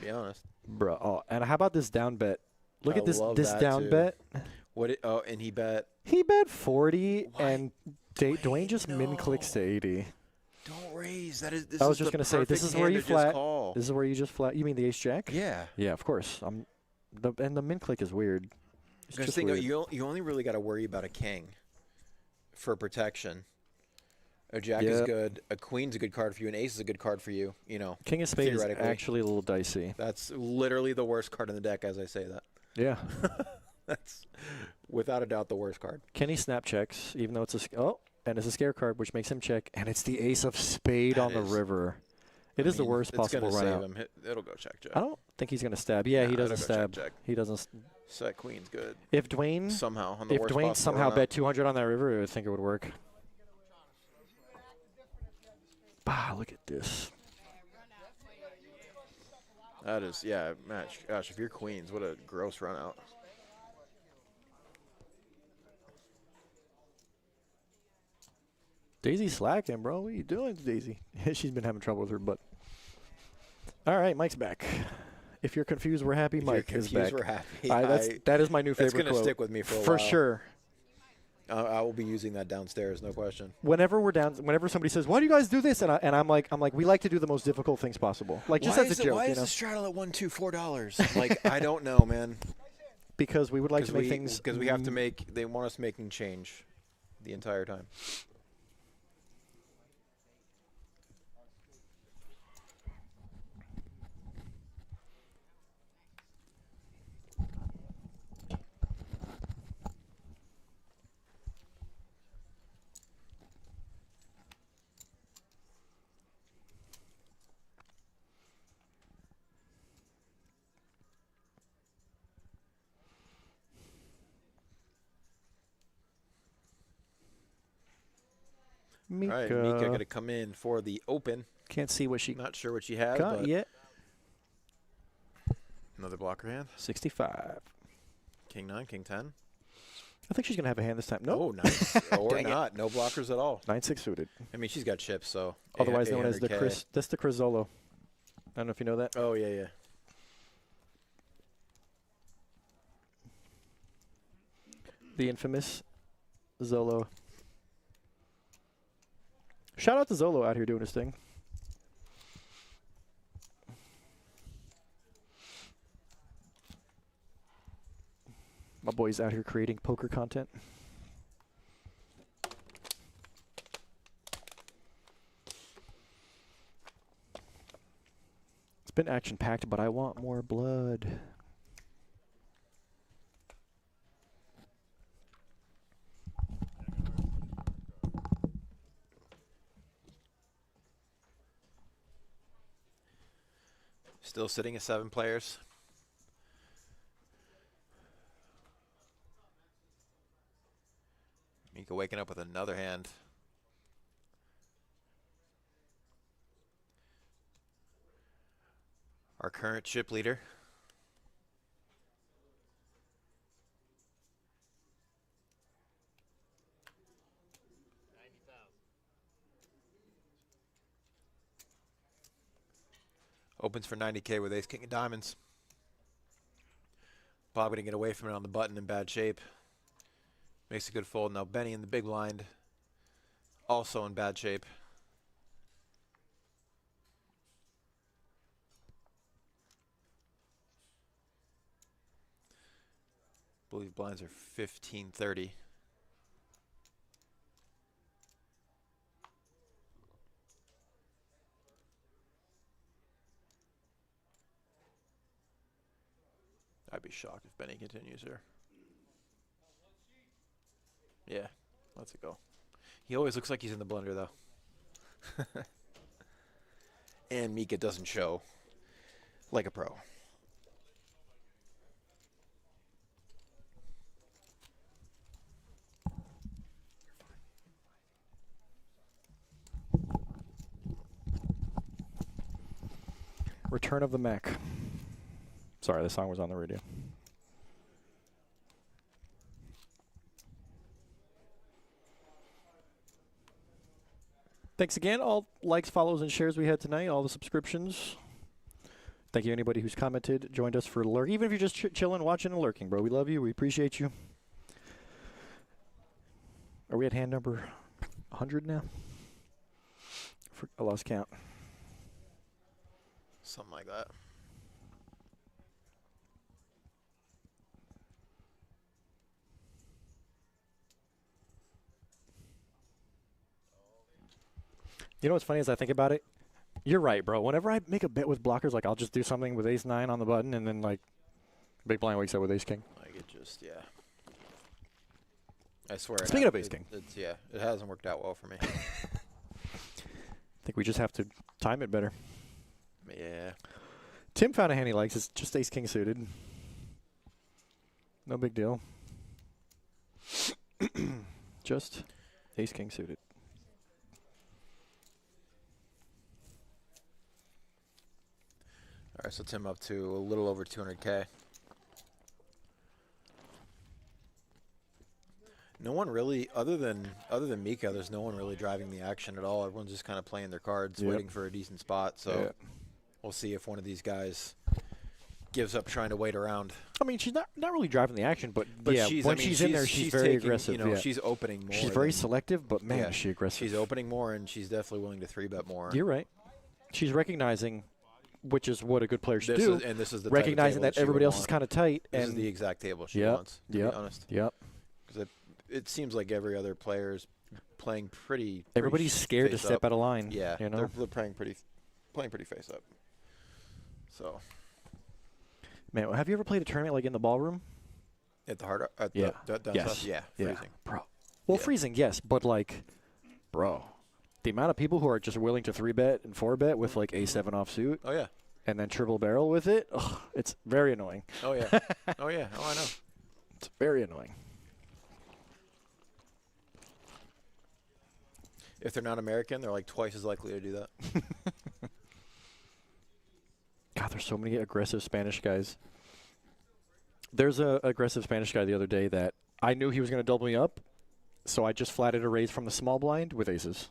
be honest. Bro, oh, and how about this down bet? Look at this down too. bet. And he bet. He bet 40, and Dwayne just min clicks to 80. Don't raise. This I was just going to say, this is where you flat. Call. This is where you just flat. You mean the ace jack? Yeah. Yeah, of course. And the min click is weird. It's just weird. weird. You only really got to worry about a king for protection. A jack is good. A queen's a good card for you. An ace is a good card for you. King of spades is actually a little dicey. That's literally the worst card in the deck as I say that. Yeah. That's without a doubt the worst card. Kenny snap checks, even though it's and it's a scare card, which makes him check, and it's the ace of spade on the river. It is the worst possible run out. It'll go check. I don't think he's going to stab. Yeah, he doesn't stab. Check. He doesn't. Set queen's good. If Dwayne somehow bet 200 on that river, I think it would work. Ah, look at this. That is, match. Gosh, if you're queens, what a gross run out. Daisy's slacking, bro. What are you doing, Daisy? She's been having trouble with her butt. All right, Mike's back. If you're confused, we're happy. Mike is back. We're happy. That is my new favorite quote. That's going to stick with me for a while. For sure. I will be using that downstairs, no question. Whenever somebody says, "Why do you guys do this?" and I'm like, we like to do the most difficult things possible. Like just as a joke, Why you is know? the straddle at $1, $2, $4? Like I don't know, man. Because we would like to make things. Because we have to make. They want us making change the entire time. Mika. All right, Mika got to come in for the open. Can't see what she. Not sure what she has, got but yet. Another blocker hand. 65. King 9, King 10. I think she's gonna have a hand this time. No, Oh, nice. Or not. No blockers at all. 9-6 suited. I mean, she's got chips, so. Otherwise known as the 800K. Chris. That's the Crizzolo. I don't know if you know that. Oh yeah, yeah. The infamous Zolo. Shout out to Zolo out here doing his thing. My boy's out here creating poker content. It's been action-packed, but I want more blood. Still sitting at 7 players. Mika waking up with another hand. Our current chip leader. Opens for 90K with ace king of diamonds. Bob going to get away from it on the button in bad shape. Makes a good fold. Now Benny in the big blind. Also in bad shape. I believe blinds are 15-30. I'd be shocked if Benny continues here. Yeah, lets it go. He always looks like he's in the blender, though. And Mika doesn't show like a pro. Return of the Mac. Sorry, the song was on the radio. Thanks again, all likes, follows, and shares we had tonight, all the subscriptions. Thank you anybody who's commented, joined us for lurk. Even if you're just chilling, watching, and lurking, bro. We love you. We appreciate you. Are we at hand number 100 now? I lost count. Something like that. You know what's funny as I think about it? You're right, bro. Whenever I make a bet with blockers, like I'll just do something with ace 9 on the button, and then like big blind wakes up with ace king. Like it just, yeah. I swear. Speaking of ace king. Yeah, it hasn't worked out well for me. I think we just have to time it better. Yeah. Tim found a hand he likes. It's just ace king suited. No big deal. Just ace king suited. All right, so Tim up to a little over 200K. No one really, other than Mika, there's no one really driving the action at all. Everyone's just kind of playing their cards, waiting for a decent spot. So we'll see if one of these guys gives up trying to wait around. I mean, she's not really driving the action, but yeah, she's, when she's in there, she's very taking, aggressive. You know, yeah. she's opening more. She's very than- selective, but man, yeah, is she aggressive. She's opening more, and she's definitely willing to 3-bet more. You're right. She's recognizing, which is what a good player should This do. is- and this is the type of recognizing table that that she would everybody else is want. kind of tight. This and is the exact table she Yep, wants, to yep, be honest. Yep. Because it seems like every other player is playing pretty. Everybody's scared to face step up. out of line. Yeah, you know. they're playing pretty face up. So Man, have you ever played a tournament like in the ballroom? at the hard at Yeah. the down Yes. south, yeah, Yeah. freezing. Bro. Well, Yeah. freezing, yes, but like, bro, the amount of people who are just willing to 3-bet and 4-bet with like A7 offsuit. Oh yeah. And then triple barrel with it. Ugh, it's very annoying. Oh yeah. Oh yeah. Oh I know. It's very annoying. If they're not American, they're like twice as likely to do that. God, there's so many aggressive Spanish guys. There's a aggressive Spanish guy the other day that I knew he was going to double me up, so I just flatted a raise from the small blind with aces.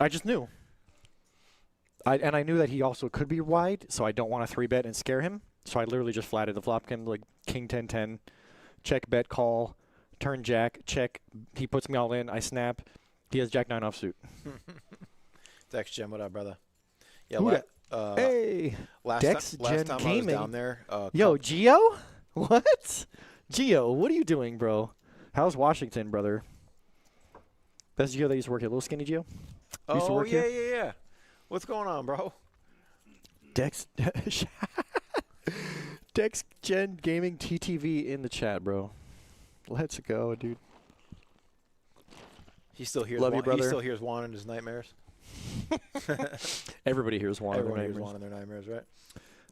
I just knew. And I knew that he also could be wide, so I don't want to 3-bet and scare him. So I literally just flatted the flopkin, like king 10-10, check, bet, call, turn jack, check. He puts me all in. I snap. He has jack 9 offsuit. Dex Gem, what up, brother? Yeah. Who hey, Last Dex time I was Gaming. down there. Yo, Gio? What? Gio, what are you doing, bro? How's Washington, brother? That's Gio that used to work here. Little skinny Gio? Used to Oh work yeah, here? yeah. What's going on, bro? Dex Dex Gen Gaming TTV in the chat, bro. Let's go, dude. He still hears. Love you, He brother. still hears Juan in his nightmares. Everybody hears Juan in their Everyone hears nightmares. Juan in their nightmares, right?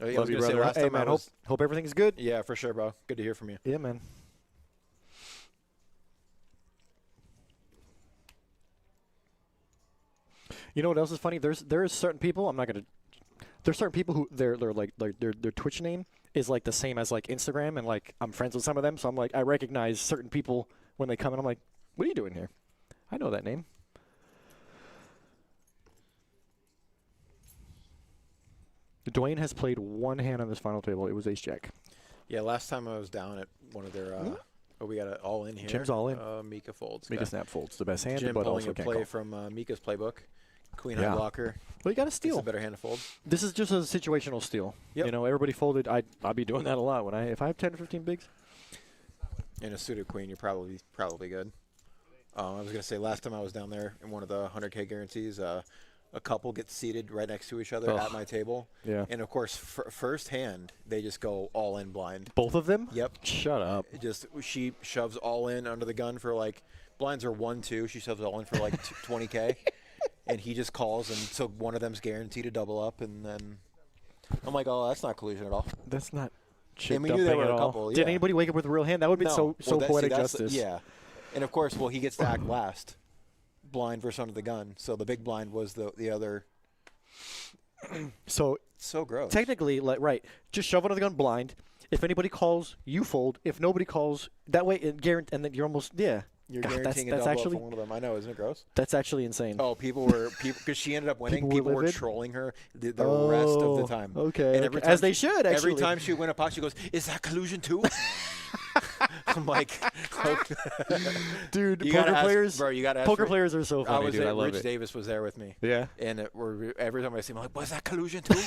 Oh, yeah, I Love was you, gonna say brother. last Hey, time I man, was- hope everything's good. Yeah, for sure, bro. Good to hear from you. Yeah, man. You know what else is funny? There's certain people there's certain people who their Twitch name is like the same as like Instagram, and like I'm friends with some of them, so I'm like I recognize certain people when they come in. I'm like, what are you doing here? I know that name. Dwayne has played one hand on this final table. It was ace jack. Yeah, last time I was down at one of their. We got it all in here. Jim's all in. Mika folds. Mika snap folds, the best hand, Jim but pulling also a can't play call. from Mika's playbook. Queen Yeah. high blocker. Well, you got to It's steal. a better hand to fold. This is just a situational steal. Yep. You know, everybody folded. I'd be doing that a lot when if I have 10 or 15 bigs. In a suited queen, you're probably good. I was gonna say last time I was down there in one of the 100K guarantees, a couple get seated right next to each other Ugh. at my table. Yeah. And of course, first hand they just go all in blind. Both of them? Yep. Shut up. She shoves all in under the gun for like blinds are 1-2. She shoves all in for like 20K, and he just calls, and so one of them's guaranteed to double up, and then I'm like, oh, that's not collusion at all. That's not shit And we knew there dumping were at a all. couple. Did yeah. anybody wake up with a real hand? That would be No. so poetic that's justice. Yeah. And of course, well, he gets to act last. Blind versus under the gun. So the big blind was the other. So gross. Technically, right, just shove under the gun blind. If anybody calls, you fold. If nobody calls, that way it guarantee, and then you're almost You're God, guaranteeing that's a double actually up for one of them. I know, isn't it gross? That's actually insane. Oh, people because she ended up winning. People were People were livid? trolling her the rest of the time. Okay, and every okay. As time they should, Every actually. time she win a pot, she goes, "Is that collusion too?" I'm like, dude, you poker gotta ask- players, bro, you gotta ask poker Rich- players are so funny, I was dude. there, I love Rich it. Davis was there with me. Yeah. And every time I see him, I'm like, was that collusion too?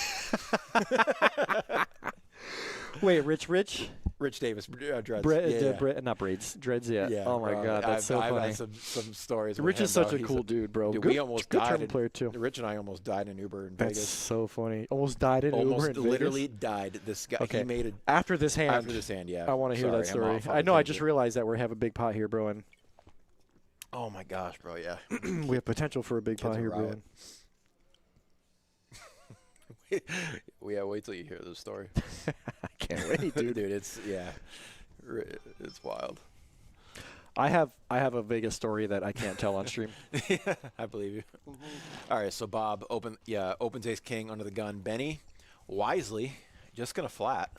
Wait, Rich? Rich Davis, dreads. Not braids, dreads. Yeah. Yeah, Oh my bro, God, that's so I've funny. had some stories. Rich with is him, such bro. a He's cool dude, bro. Dude, Good, we almost good died. tournament player too. Rich and I almost died in Uber in That's Vegas. so funny. Almost died in Uber in Literally Vegas. died. This guy. Okay. He made it After this hand. After this hand, yeah. I want to hear that Sorry, I'm story. off on I a know. I tangent. just realized that we have a big pot here, bro, and Oh my gosh, bro. Yeah. we have potential for a big pot Kids here, are bro. riot. Wait till you hear this story. I can't wait, dude. Dude, it's it's wild. I have a Vegas story that I can't tell on stream. I believe you. All right, so Bob opens ace king under the gun. Benny, wisely, just gonna flat.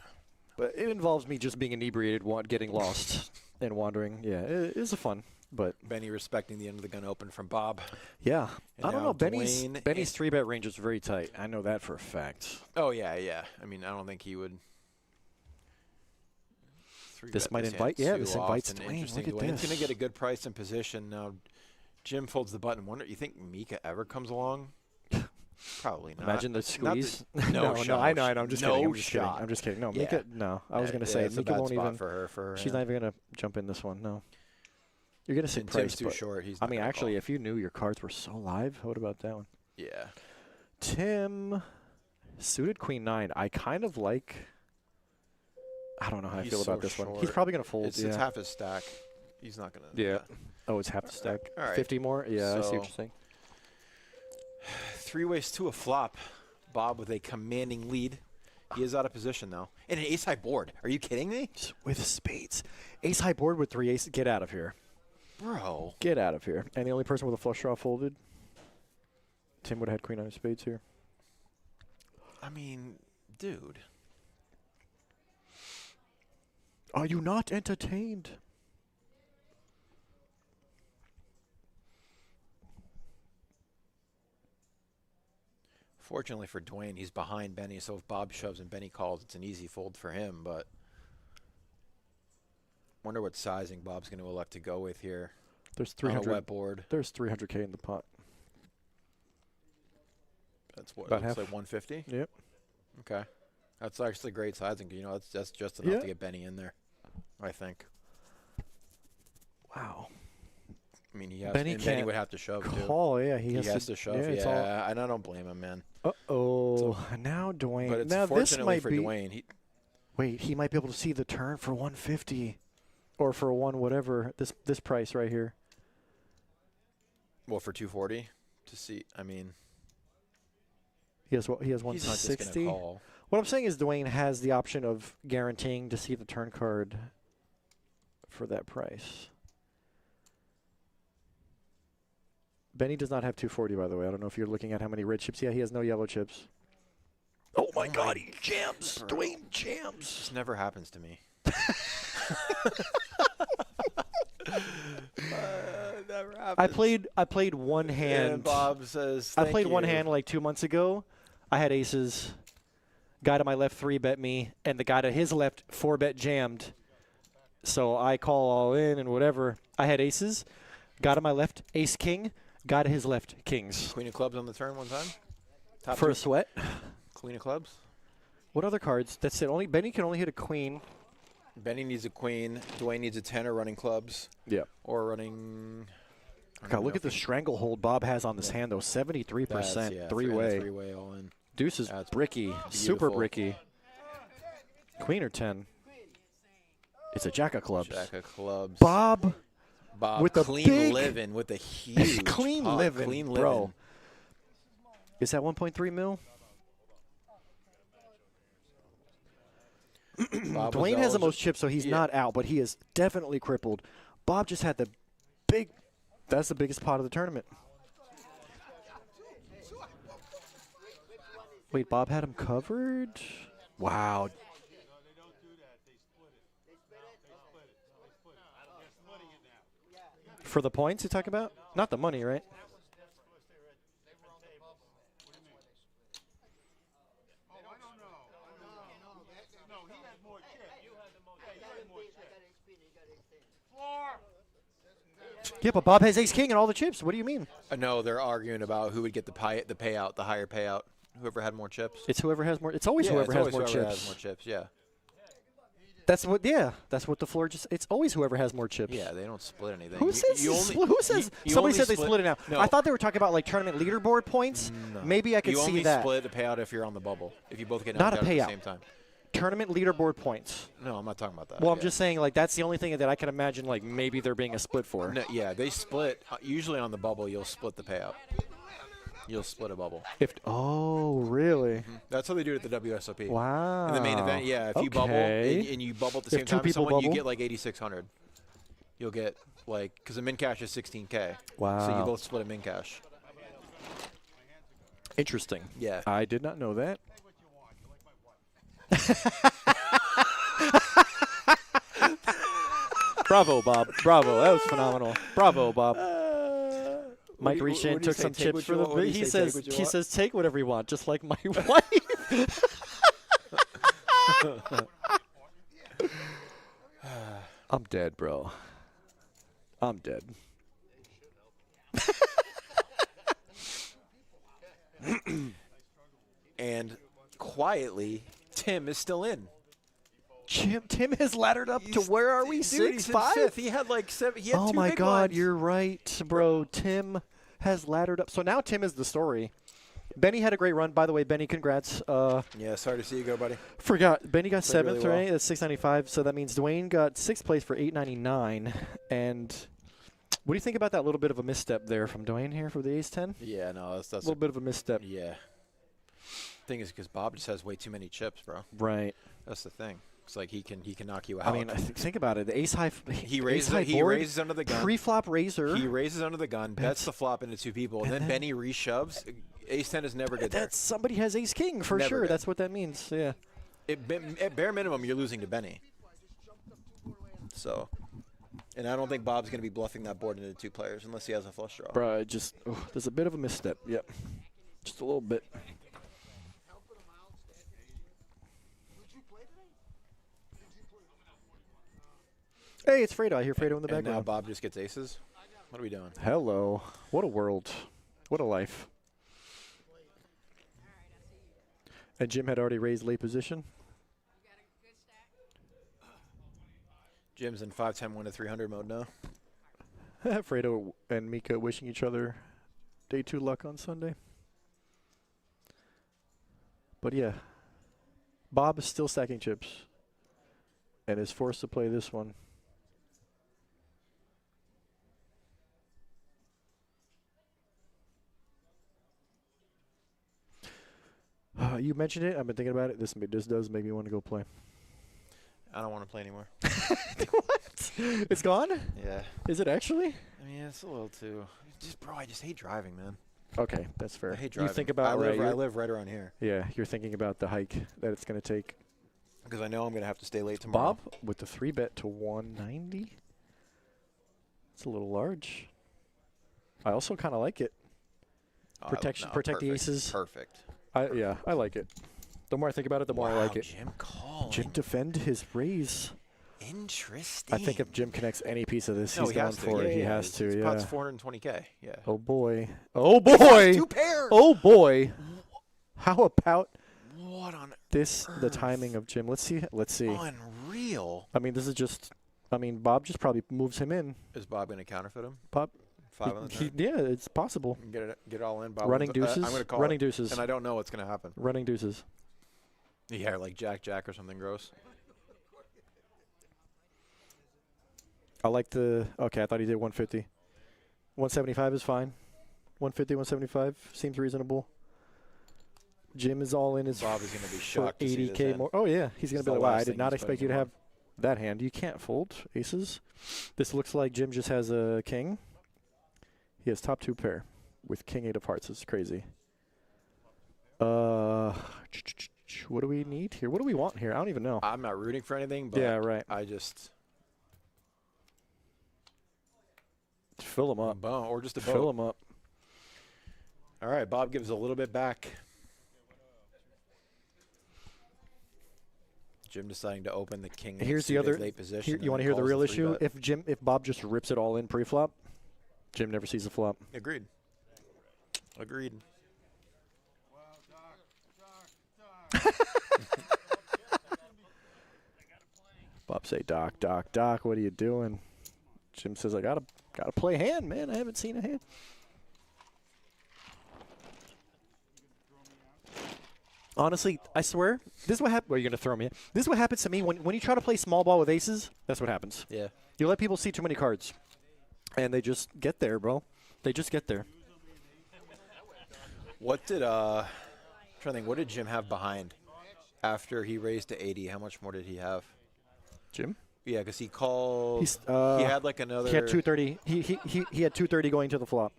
But it involves me just being inebriated, getting lost, and wandering. Yeah, it's a fun. But Benny respecting the end of the gun open from Bob. yeah, And I don't now know. Benny's Dwayne three bet range is very tight. I know that for a fact. Oh yeah. I mean, I don't think he would. This bet might this invite. hand Yeah, too this invites often. Dwayne. Interesting. Look at Dwayne's this. gonna get a good price and position now. Jim folds the button. Wonder, you think Mika ever comes along? Probably not. Imagine the Not squeeze. no, no, I know. I'm just kidding. I'm just kidding. shot. I'm just kidding. No, Yeah. Mika. No, I was gonna say it's a Mika bad won't spot even. for her. She's not even gonna jump in this one. No. You're gonna say And price, Tim's too but short. He's I not mean, gonna actually, call. if you knew your cards were so live, what about that one? Yeah. Tim, suited queen 9. I kind of like. I don't know how I He's feel about so this one. He's short. probably gonna fold. It's yeah. half his stack. He's not gonna. Yeah. Oh, it's half the stack. All right. 50 more. Yeah, I see what So- you're saying. 3 ways to a flop. Bob with a commanding lead. He is out of position though. And an ace high board. Are you kidding me? With spades, ace high board with 3 aces. Get out of here. Bro. Get out of here. And the only person with a flush draw folded. Tim would have had queen 9 of spades here. I mean, dude. Are you not entertained? Fortunately for Dwayne, he's behind Benny, so if Bob shoves and Benny calls, it's an easy fold for him, but wonder what sizing Bob's going to elect to go with here. There's On a 300. wet board. There's 300K in the pot. That's what, About looks half. like 150? Yep. Okay. That's actually great sizing. You know, that's just enough Yeah. to get Benny in there, I think. Wow. I mean, he has Benny and Benny can't would have to shove too. call. Yeah, He has to shove. Yeah, it's all- Yeah, and I don't blame him, man. Uh-oh. Now Dwayne. But it's now this fortunately might for be. Dwayne. Wait, he might be able to see the turn for 150, or for one whatever. This price right here. Well, for 240 to see. I mean, He has what? He has he's not just 160. gonna call. What I'm saying is Dwayne has the option of guaranteeing to see the turn card for that price. Benny does not have 240, by the way. I don't know if you're looking at how many red chips. Yeah, he has no yellow chips. Oh my God, he jams. Bro. Dwayne jams. This never happens to me. Never happens. I played one hand. And Bob says, I "Thank played one you." hand like 2 months ago. I had aces. Guy to my left 3-bet me, and the guy to his left 4-bet jammed. So I call all in and whatever. I had aces. Guy to my left, ace king. Guy to his left, kings. Queen of clubs on the turn one time. Top For two. a sweat. Queen of clubs. What other cards? That's it. Only Benny can only hit a queen. Benny needs a queen. Dwayne needs a 10 or running clubs. Yeah. Or running. God, look at the stranglehold Bob has on this hand, though. 73%. Three-way. Three-way all in. Deuce is That's bricky. Super beautiful. bricky. Queen or 10? It's a jack of clubs. Jack of clubs. Bob with a clean big living with a huge clean pot. living, Clean bro. living. Is that 1.3 mil? Bob was Dwayne has the eligible- most chips, so he's Yeah. not out, but he is definitely crippled. Bob just had the big. That's the biggest pot of the tournament. Wait, Bob had him covered? Wow. For the points you're talking about? Not the money, right? Yeah, but Bob has ace king and all the chips. What do you mean? No, they're arguing about who would get the payout, the higher payout. Whoever had more chips. It's whoever has more. It's always Yeah, whoever it's has always more whoever chips. has more chips. Yeah. That's what. Yeah, that's what the floor just. It's always whoever has more chips. Yeah, they don't split anything. Who says? you only, who says? you Somebody only said they split it now. No. I thought they were talking about like tournament leaderboard points. No. Maybe I could you see only that. split the payout if you're on the bubble. If you both get Not knocked a out at payout. the same time. Tournament leaderboard points. No, I'm not talking about that. Well, I'm Yeah. just saying like that's the only thing that I can imagine like maybe there being a split for. No, yeah, they split. Usually on the bubble, you'll split the payout. You'll split a bubble. Oh, really? That's how they do it at the WSOP. Wow. In the main event, yeah, if you bubble Okay. and you bubble at the If same two time as people someone, you bubble? get like 8,600. You'll get like, because the min cash is 16K. So Wow. you both split a min cash. Interesting. Yeah. I did not know that. Bravo, Bob. Bravo. That was phenomenal. Bravo, Bob. Mike reached in, took some chips for the. He says, take whatever you want, just like my wife. I'm dead, bro. I'm dead. And quietly, Tim is still in. Tim has laddered up to where are we? Dude, 6, he's in 5? fifth. He had like 7. He had Oh two my big God, ones. you're right, bro. Tim has laddered up. So now Tim is the story. Benny had a great run. By the way, Benny, congrats. Yeah, sorry to see you go, buddy. Forgot. Benny got Played 7th, really well. right? That's 695. So that means Dwayne got 6th place for 899. And what do you think about that little bit of a misstep there from Dwayne here for the Ace 10? Yeah, no, that's A little bit of a misstep. Yeah. Thing is, because Bob just has way too many chips, bro. Right. That's the thing. It's like he can knock you out. I mean, think about it. The Ace High. He raises. Ace-high He board, raises under the gun. Pre-flop razor. He raises under the gun. Bets the flop into 2 people, and then Benny reshoves. Ace 10 is never good. That's somebody has Ace King for Never sure. good. That's what that means. Yeah. At bare minimum, you're losing to Benny. So, and I don't think Bob's going to be bluffing that board into 2 players unless he has a flush draw. Bro, there's a bit of a misstep. Yep. Just a little bit. Hey, it's Fredo. I hear Fredo in the And now background. Bob just gets aces. What are we doing? Hello. What a world. What a life. And Jim had already raised late position. Jim's in 5-10 1 to 300 mode now. Fredo and Mika wishing each other day 2 luck on Sunday. But yeah, Bob is still stacking chips and is forced to play this one. You mentioned it. I've been thinking about it. This does make me want to go play. I don't want to play anymore. What? It's gone? Yeah. Is it actually? I mean, it's a little too. Bro, I just hate driving, man. Okay, that's fair. I hate driving. You think about I live right around here. Yeah, you're thinking about the hike that it's going to take. Because I know I'm going to have to stay late tomorrow. Bob with the 3-bet to 190. It's a little large. I also kind of like it. Oh, Protect the perfect, aces. Perfect. Yeah, I like it. The more I think about it, the more I like it. Jim calling. Jim defend his raise. Interesting. I think if Jim connects any piece of this, No, he's he going has to. for it. Yeah, He yeah, has to, his yeah. pot's 420K. Yeah. Oh, boy. Oh, boy. 2 pairs. Oh, boy. How about What on this, the timing of Jim? Let's see. Let's see. Unreal. I mean, this is just, Bob just probably moves him in. Is Bob going to counterfeit him? Bob. 5 on the turn? Yeah, it's possible. Get it all in. Bob Running wins. deuces. I'm going to call Running it, deuces. and I don't know what's going to happen. Running deuces. Yeah, like Jack or something gross. I like the. Okay, I thought he did 150. 175 is fine. 150, 175 seems reasonable. Jim is all in his. Bob is going to be for shocked to see this 80K hand. more. Oh yeah, he's going It's to be the like, wow, last I did thing not he's expect you to putting have that hand. You can't fold aces. This looks like Jim just has a king. He has top 2 pair with king 8 of hearts. It's crazy. What do we need here? What do we want here? I don't even know. I'm not rooting for anything, but Yeah, right. I just Fill him up. or just a boat. Fill him up. All right, Bob gives a little bit back. Jim deciding to open the king. Here's the suited other. late position. Here, and you want to then hear the calls real issue? 3-bet. If Bob just rips it all in pre-flop, Jim never sees a flop. Agreed. Agreed. Bob say, Doc, what are you doing? Jim says, I gotta play hand, man. I haven't seen a hand. Honestly, I swear, this is what happens. Well, you're gonna throw me. This is what happens to me when you try to play small ball with aces. That's what happens. Yeah. You let people see too many cards, and they just get there, bro. They just get there. What did I'm trying to think? What did Jim have behind after he raised to 80? How much more did he have? Jim? Yeah, because he called. He's, he had like another. He had 230. He had 230 going to the flop.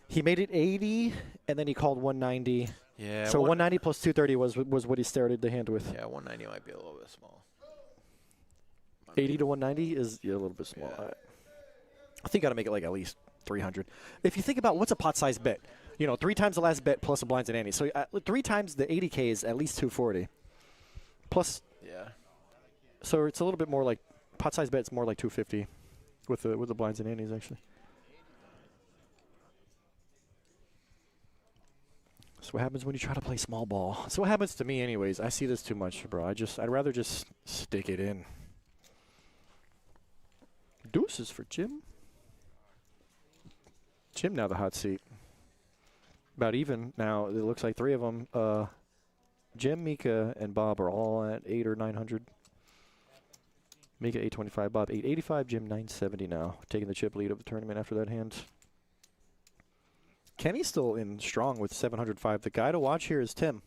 He made it 80, and then he called 190. Yeah. So 190 plus 230 was what he started the hand with. Yeah, 190 might be a little bit small. 80 to 190 is a little bit small. Yeah. I think got to make it like at least 300. If you think about what's a pot size bet, 3 times the last bet plus a blinds and ante. So 3 times the 80K is at least 240. Plus. Yeah. So it's a little bit more like pot size bet's more like 250 with the blinds and antes actually. That's what happens when you try to play small ball. That's what happens to me anyways. I see this too much, bro. I'd rather just stick it in. Deuces for Jim. Jim now the hot seat. About even now. It looks like 3 of them. Jim, Mika, and Bob are all at 8 or 900. Mika 825, Bob 885, Jim 970 now. Taking the chip lead of the tournament after that hand. Kenny's still in strong with 705. The guy to watch here is Tim.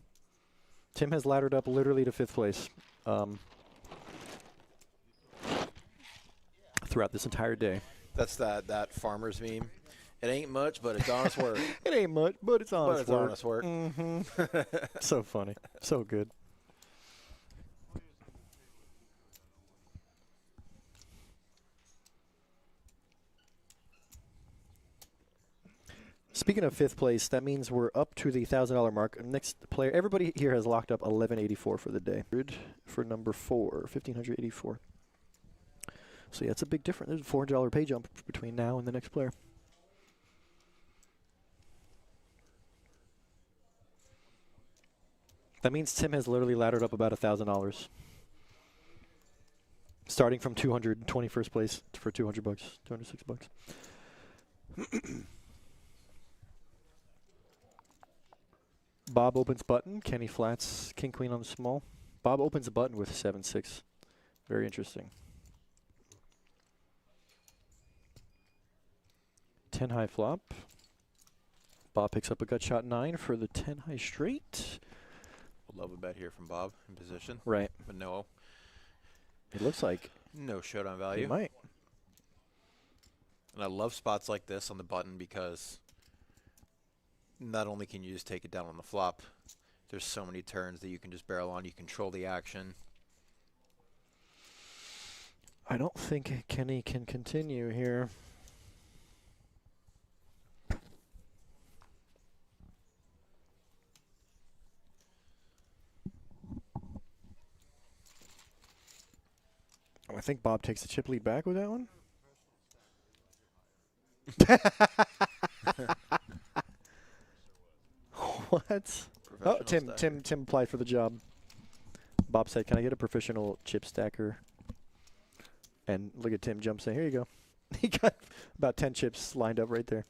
Tim has laddered up literally to 5th place throughout this entire day. That's that farmer's meme. It ain't much, but it's honest work. It ain't much, but it's honest work. Honest work. Mm-hmm. So funny. So good. Speaking of 5th place, that means we're up to the $1,000 mark. Next player, everybody here has locked up 1184 for the day. For number 4, 1584. So yeah, it's a big difference. There's a $400 pay jump between now and the next player. That means Tim has literally laddered up about $1,000. Starting from 221st place for $200, $206. Bob opens button. Kenny flats king queen on the small. Bob opens a button with 7-6. Very interesting. 10 high flop. Bob picks up a gut shot 9 for the 10 high straight. We'll love a bet here from Bob in position. Right. But no. It looks like no showdown value. He might. And I love spots like this on the button because not only can you just take it down on the flop, there's so many turns that you can just barrel on. You control the action. I don't think Kenny can continue here. I think Bob takes the chip lead back with that one. What? Oh, Tim applied for the job. Bob said, "Can I get a professional chip stacker?" And look at Tim jump saying, "Here you go." He got about 10 chips lined up right there.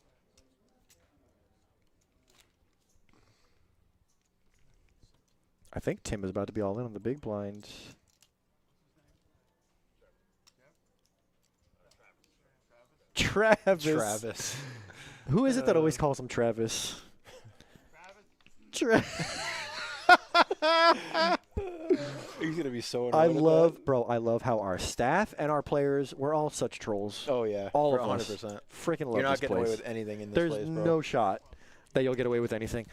I think Tim is about to be all in on the big blind. Travis. Who is it that always calls him Travis? He's going to be so I love how our staff and our players, we're all such trolls. Oh, yeah. All of 100%. us. Freaking love You're not this getting place. away with anything in this There's place, bro. no shot that you'll get away with anything.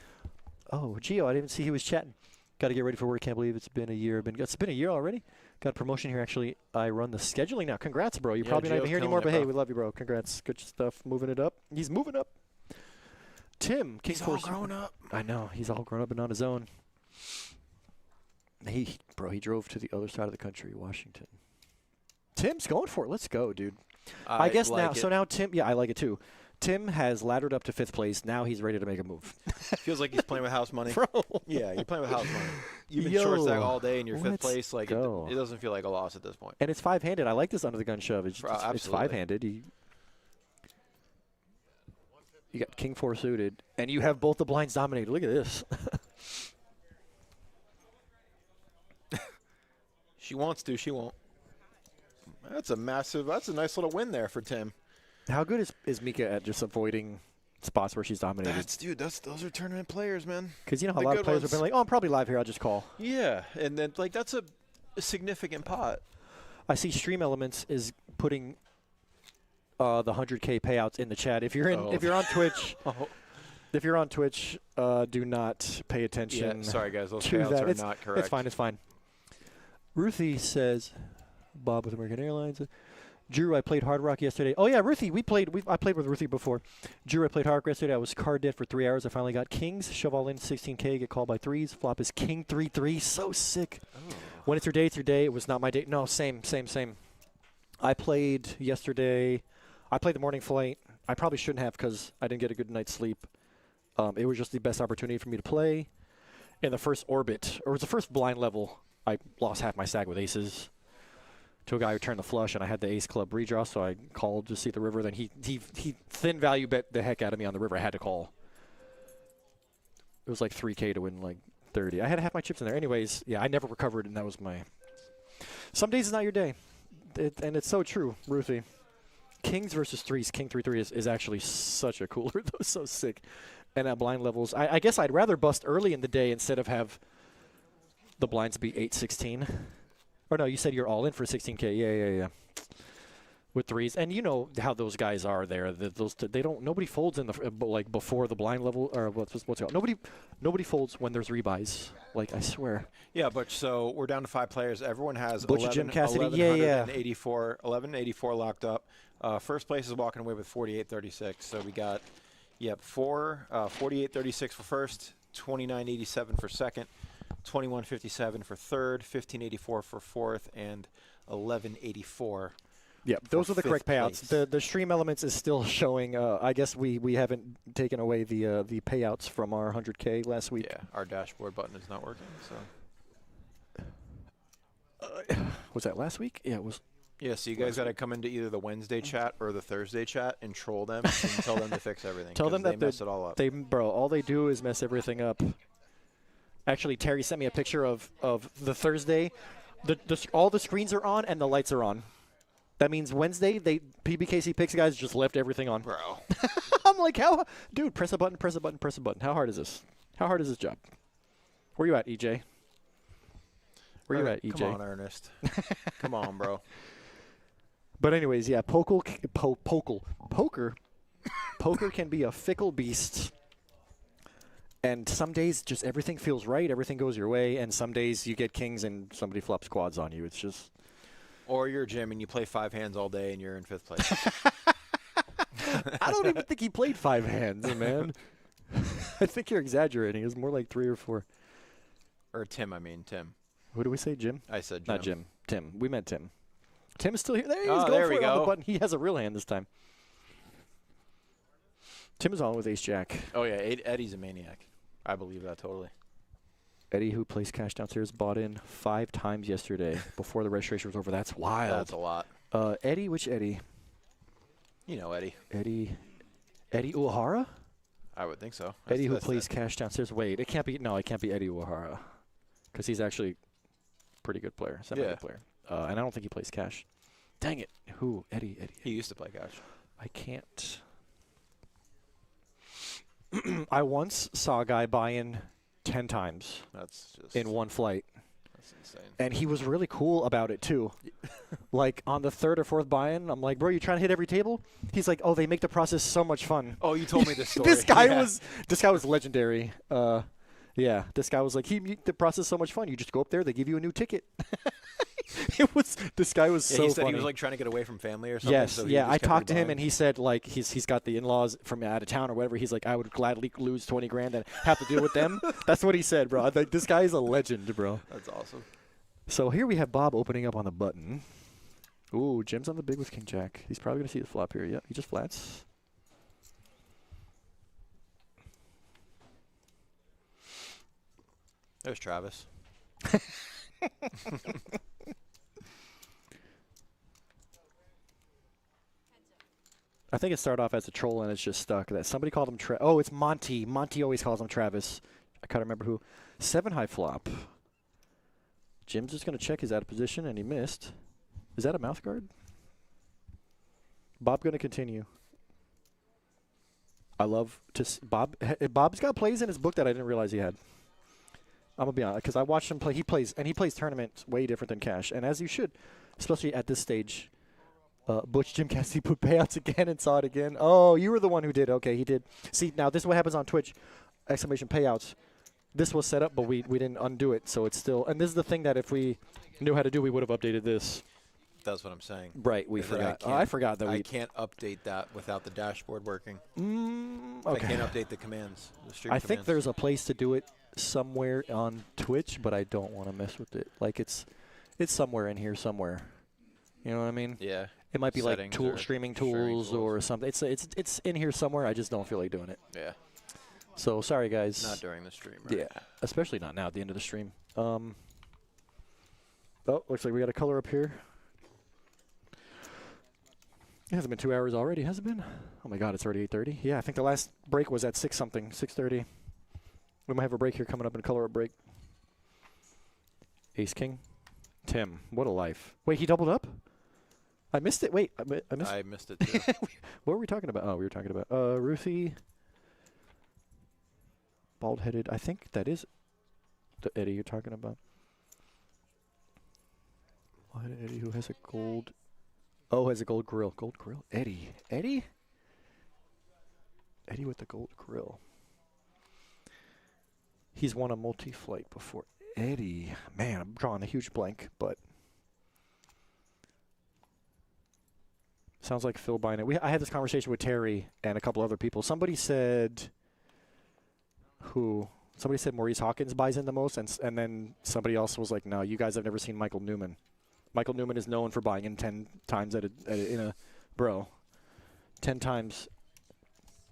Oh, Gio, I didn't see he was chatting. Got to get ready for work. Can't believe it's been a year. It's been a year already. Got a promotion here, actually. I run the scheduling now. Congrats, bro. You're probably not even here anymore, but hey, we love you, bro. Congrats. Good stuff. Moving it up. He's moving up. Tim. He's all grown up. I know. He's all grown up and on his own. He drove to the other side of the country, Washington. Tim's going for it. Let's go, dude. I guess like now. it. So now Tim. Yeah, I like it too. Tim has laddered up to 5th place. Now he's ready to make a move. Feels like he's playing with house money. Bro. Yeah, you're playing with house money. You've been Yo, short stack all day and you're 5th let's place. Like go. it doesn't feel like a loss at this point. And it's 5-handed. I like this under the gun shove. It's 5-handed. You got king 4 suited, and you have both the blinds dominated. Look at this. She wants to. She won't. That's a nice little win there for Tim. How good is Mika at just avoiding spots where she's dominated? Those are tournament players, man. Because you know how a lot of players have been like, "Oh, I'm probably live here. I'll just call." Yeah, and then like that's a significant pot. I see Stream Elements is putting the 100K payouts in the chat. If you're on Twitch, if you're on Twitch, do not pay attention. Yeah, sorry guys, those to payouts that. are not correct. It's fine. It's fine. Ruthie says, Bob with American Airlines. Drew, I played Hard Rock yesterday. Oh yeah, Ruthie, I played with Ruthie before. Drew, I played Hard Rock yesterday. I was card dead for 3 hours. I finally got kings. Shove all in 16K. Get called by threes. Flop is king 3-3. So sick. Oh. When it's your day, it's your day. It was not my day. No, same. I played yesterday. I played the morning flight. I probably shouldn't have because I didn't get a good night's sleep. It was just the best opportunity for me to play. In the first orbit, or it was the first blind level, I lost half my stack with aces to a guy who turned the flush, and I had the ace club redraw, so I called to see the river. Then he thin value bet the heck out of me on the river. I had to call. It was like 3K to win like 30. I had half my chips in there. Anyways, yeah, I never recovered, and that was my... Some days is not your day, and it's so true, Ruthie. Kings versus threes, king 3-3 is actually such a cooler, though, so sick. And at blind levels, I guess I'd rather bust early in the day instead of have the blinds be 8-16. Or no, you said you're all in for 16K. Yeah. With threes, and you know how those guys are there. They don't. Nobody folds in the like before the blind level or what's it called. Nobody folds when there's rebuys. Like I swear. Yeah, but so we're down to 5 players. Everyone has Butch Jim Cassidy. Yeah. 1184 locked up. First place is walking away with 48.36. So we got. Yep, 48.36 for first, 29.87 for second, 21.57 for third, 15.84 for fourth, and 11.84. Yep, those are the correct payouts. The stream elements is still showing. I guess we haven't taken away the payouts from our 100K last week. Yeah, our dashboard button is not working. So was that last week? Yeah, it was. Yeah, so you guys got to come into either the Wednesday chat or the Thursday chat and troll them and tell them to fix everything. Tell them that they mess it all up. Bro, all they do is mess everything up. Actually, Terry sent me a picture of the Thursday. All the screens are on and the lights are on. That means Wednesday, PBKC Picks guys just left everything on. Bro. I'm like, how? Dude, press a button, press a button, press a button. How hard is this? How hard is this job? Where you at, EJ? Where you at, EJ? Come on, Ernest. Come on, bro. But anyways, yeah, poker can be a fickle beast. And some days just everything feels right, everything goes your way, and some days you get kings and somebody flops quads on you. It's just... Or you're Jim and you play 5 hands all day and you're in 5th place. I don't even think he played 5 hands, man. I think you're exaggerating. It was more like 3 or 4. Or Tim, I mean, Tim. Who do we say, Jim? I said Jim. Not Jim. Tim. We meant Tim. Tim is still here. There he is. Oh, Go there for we it go. on the button. He has a real hand this time. Tim is on with ace-jack. Oh, yeah, Eddie's a maniac. I believe that totally. Eddie, who plays cash downstairs, bought in 5 times yesterday before the registration was over. That's wild. That's a lot. Eddie, which Eddie? You know Eddie. Eddie Uehara? I would think so. Eddie who plays cash downstairs. Wait, it can't be. No, it can't be Eddie Uehara, because he's actually a pretty good player, semi-good player. And I don't think he plays cash. Dang it. Who? Eddie. He used to play cash. I can't. I once saw a guy buy in 10 times. That's just in one flight. That's insane. And he was really cool about it too. Like on the 3rd or 4th buy-in, I'm like, bro, you trying to hit every table? He's like, oh, they make the process so much fun. Oh, you told me this story. This guy was legendary. Yeah, this guy was like, the process is so much fun. You just go up there, they give you a new ticket. This guy was so funny. He said he was like trying to get away from family or something. Yes, so yeah. I talked to him and he said like he's got the in-laws from out of town or whatever. He's like, I would gladly lose 20 grand and have to deal with them. That's what he said, bro. Like, this guy is a legend, bro. That's awesome. So here we have Bob opening up on the button. Ooh, Jim's on the big with King Jack. He's probably gonna see the flop here. Yep, he just flats. There's Travis. I think it started off as a troll and it's just stuck. That somebody called him oh, it's Monty. Monty always calls him Travis. I can't remember who. 7 high flop. Jim's just gonna check his out of position and he missed. Is that a mouth guard? Bob gonna continue. I love to Bob's got plays in his book that I didn't realize he had. I'm gonna be honest, because I watched him play. He plays tournaments way different than cash, and as you should, especially at this stage. Butch Jim Cassidy put payouts again and saw it again. Oh, you were the one who did. Okay, he did. See, now this is what happens on Twitch. Exclamation payouts. This was set up, but we didn't undo it, so it's still. And this is the thing that if we knew how to do, we would have updated this. That's what I'm saying. Right, we That forgot. I forgot that I we can't update that without the dashboard working. Okay. I can't update the commands. The stream I think commands. there's a place to do it somewhere on Twitch, but I don't want to mess with it. Like it's somewhere in here somewhere. You know what I mean? Yeah. It might be like Settings or streaming sharing tools or something. It's in here somewhere. I just don't feel like doing it. Yeah. So sorry guys. Not during the stream, right? Yeah, especially not now at the end of the stream. Oh, looks like we got a color up here. It hasn't been 2 hours already, has it been? Oh my God, it's already 8:30. Yeah, I think the last break was at 6:30. We might have a break here coming up in a color up break. Ace King, Tim, what a life. Wait, he doubled up? I missed it. Wait, I missed. I missed it too. What were we talking about? Oh, we were talking about Ruthie. Bald-headed. I think that is the Eddie you're talking about. Bald-headed Eddie who has a gold. Oh, has a gold grill. Gold grill. Eddie. Eddie with the gold grill. He's won a multi-flight before. Eddie. Man, I'm drawing a huge blank, but. Sounds like Phil buying it. I had this conversation with Terry and a couple other people. Somebody said. Somebody said Maurice Hawkins buys in the most, and then somebody else was like, no, you guys have never seen Michael Newman. Michael Newman is known for buying in 10 times in a 10 times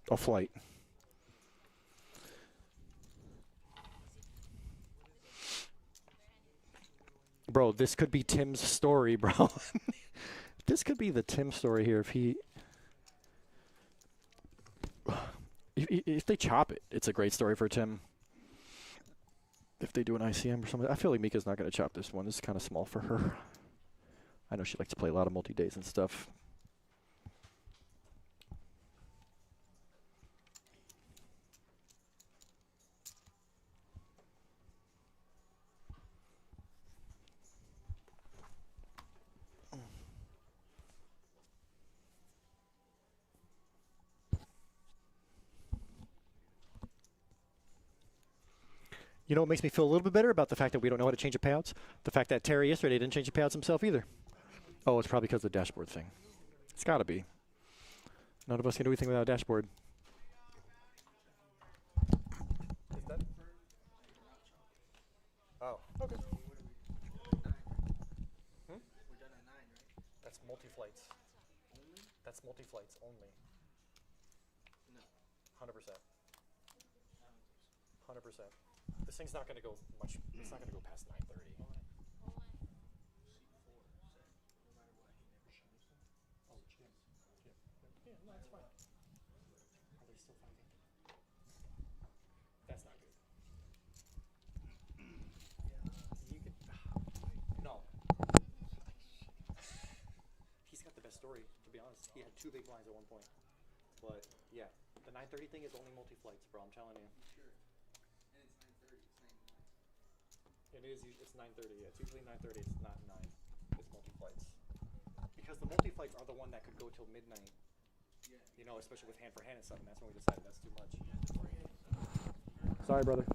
a flight. Bro, this could be Tim's story, bro. This could be the Tim story here if they chop it. It's a great story for Tim. If they do an ICM or something. I feel like Mika's not going to chop this one. This is kind of small for her. I know she likes to play a lot of multi-days and stuff. You know what makes me feel a little bit better about the fact that we don't know how to change the payouts? The fact that Terry yesterday didn't change the payouts himself either. Oh, it's probably because of the dashboard thing. It's got to be. None of us can do anything without a dashboard. Oh, okay. That's multi-flights. That's multi-flights only. No. 100%. 100%. This thing's not going to go much. It's not going to go past 9:30. Oh, Jim. Yeah, no, that's fine. Are they still fighting? That's not good. You could. No. He's got the best story, to be honest. He had 2 big blinds at one point. But, yeah, the 9:30 thing is only multi-flights, bro. I'm telling you. Sure. It's 9:30. Yeah, it's usually 9:30. It's not 9. It's multi-flights. Because the multi-flights are the one that could go till midnight. Yeah. You know, especially with hand for hand and stuff. And that's when we decided that's too much. Sorry, brother.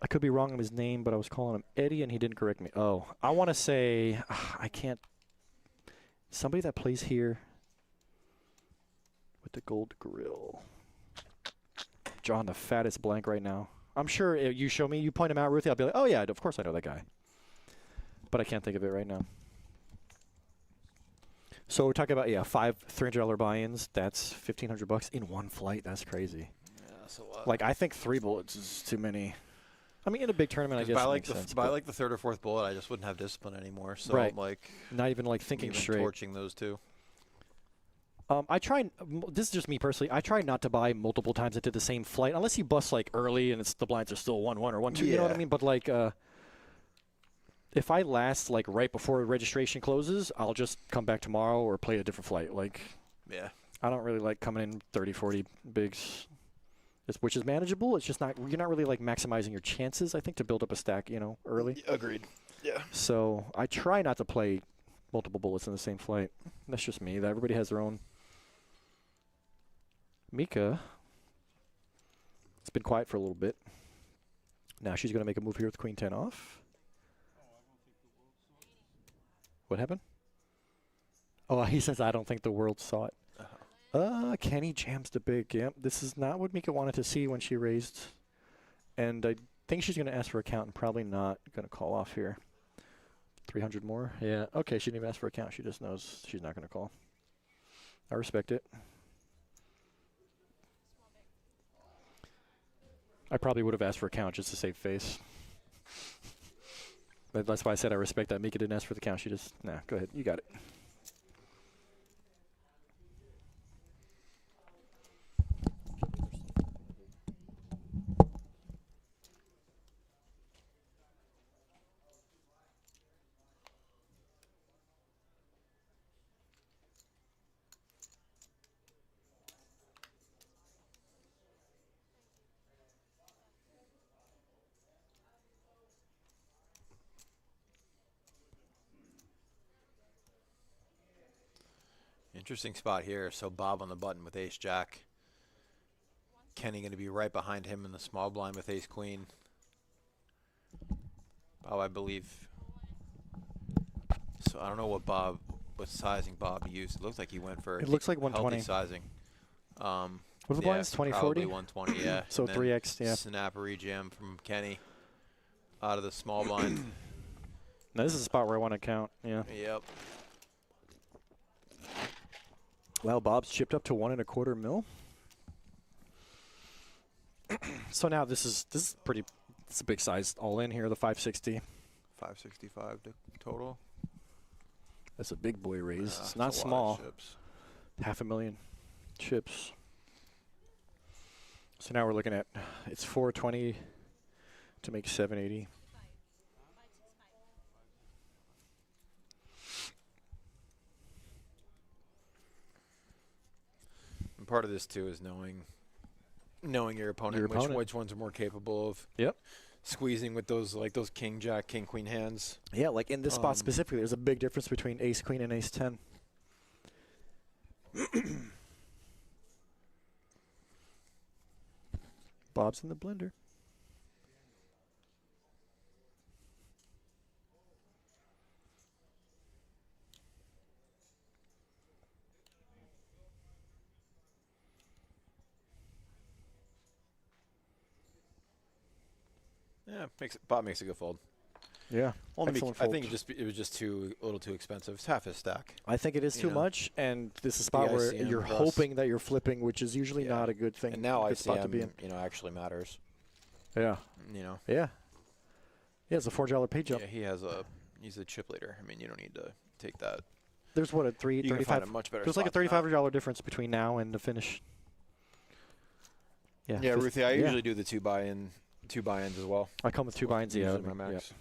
I could be wrong on his name, but I was calling him Eddie, and he didn't correct me. Oh, I want to say I can't. Somebody that plays here. With the gold grill. Drawing the fattest blank right now. I'm sure if you show me, you point him out, Ruthie, I'll be like, oh yeah, of course I know that guy. But I can't think of it right now. So we're talking about, 5 $300 buy-ins. That's $1,500 in one flight. That's crazy. Yeah, that's a lot. Like, I think 3 bullets is too many. I mean, in a big tournament, I guess it makes sense. By like the 3rd or 4th bullet, I just wouldn't have discipline anymore. So right. I'm like, not even like thinking straight. Torching those 2. I try. This is just me personally. I try not to buy multiple times into the same flight, unless you bust like early and the blinds are still 1-1 or 1-2. Yeah. You know what I mean? But like, if I last like right before registration closes, I'll just come back tomorrow or play a different flight. Like, yeah, I don't really like coming in 30, 40 bigs, which is manageable. It's just not. You're not really like maximizing your chances. I think to build up a stack, early. Agreed. Yeah. So I try not to play multiple bullets in the same flight. That's just me. That everybody has their own. Mika. been quiet for a little bit. Now she's going to make a move here with queen 10 off. What happened? Oh, he says, I don't think the world saw it. Kenny jams the big. Yep, this is not what Mika wanted to see when she raised. And I think she's going to ask for a count and probably not going to call off here. 300 more? Yeah, okay, she didn't even ask for a count. She just knows she's not going to call. I respect it. I probably would have asked for a count just to save face. But that's why I said I respect that. Mika didn't ask for the count. She just, nah, go ahead. You got it. Interesting spot here. So Bob on the button with ace jack. Kenny going to be right behind him in the small blind with ace queen. Bob, I believe. So I don't know what sizing Bob used. It looks like he went for. It looks like 120 sizing. What are the blinds? 2040? 120, yeah. So And then 3x, yeah. Snapper jam from Kenny out of the small blind. Now this is a spot where I want to count. Yeah. Yep. Well, Bob's chipped up to 1.25 mil. So now this is pretty. It's a big size all in here. The 560. 565 total. That's a big boy raise. Yeah, it's not that's a lot small. of chips. 500,000 chips. So now we're looking at it's 420 to make 780. And part of this too is knowing your opponent, which ones are more capable of squeezing with those king jack, king queen hands. Yeah, like in this spot specifically, there's a big difference between ace queen and ace 10. Bob's in the blender. Yeah, Bob makes a good fold. Yeah, Only excellent I fold. think it was just a little too expensive. It's half his stack. I think it is too much, and this is a spot where ICM you're plus- hoping that you're flipping, which is usually not a good thing. And now good spot to be in. ICM, actually matters. Yeah. Yeah. Yeah, it's a $4 pay jump. Yeah, he's a chip leader. I mean, you don't need to take that. There's what, a You can find a 35. much better There's like a spot than that. $35 difference between now and the finish. Yeah, Yeah, fifth- Ruthie, I yeah. usually do the two buy-ins as well. I come with two binds, yeah. Usually my max.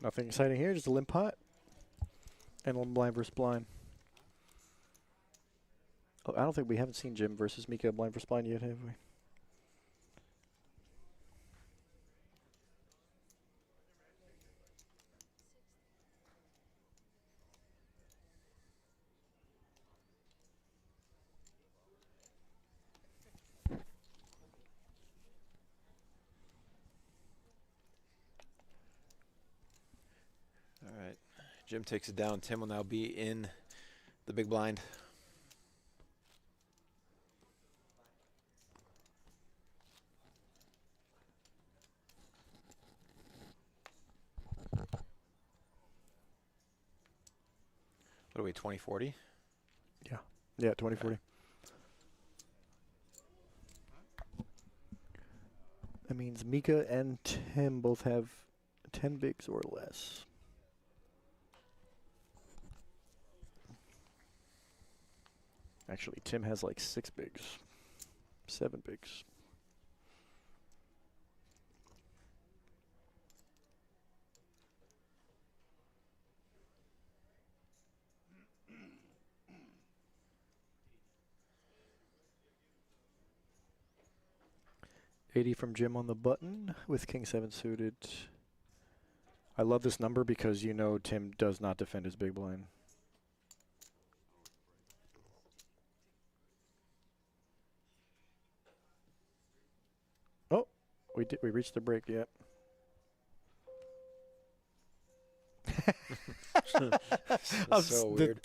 Nothing exciting here, just a limp pot. And one blind versus blind. Oh, I don't think we haven't seen Jim versus Mika blind versus blind yet, have we? All right. Jim takes it down. Tim will now be in the big blind. What are we, 2040? Yeah. Yeah, 2040. That means Mika and Tim both have 10 bigs or less. Actually, Tim has like 6 bigs. 7 bigs. $80 from Jim on the button with King 7 suited. I love this number because you know Tim does not defend his big blind. Oh, we reached the break. Yep. So weird.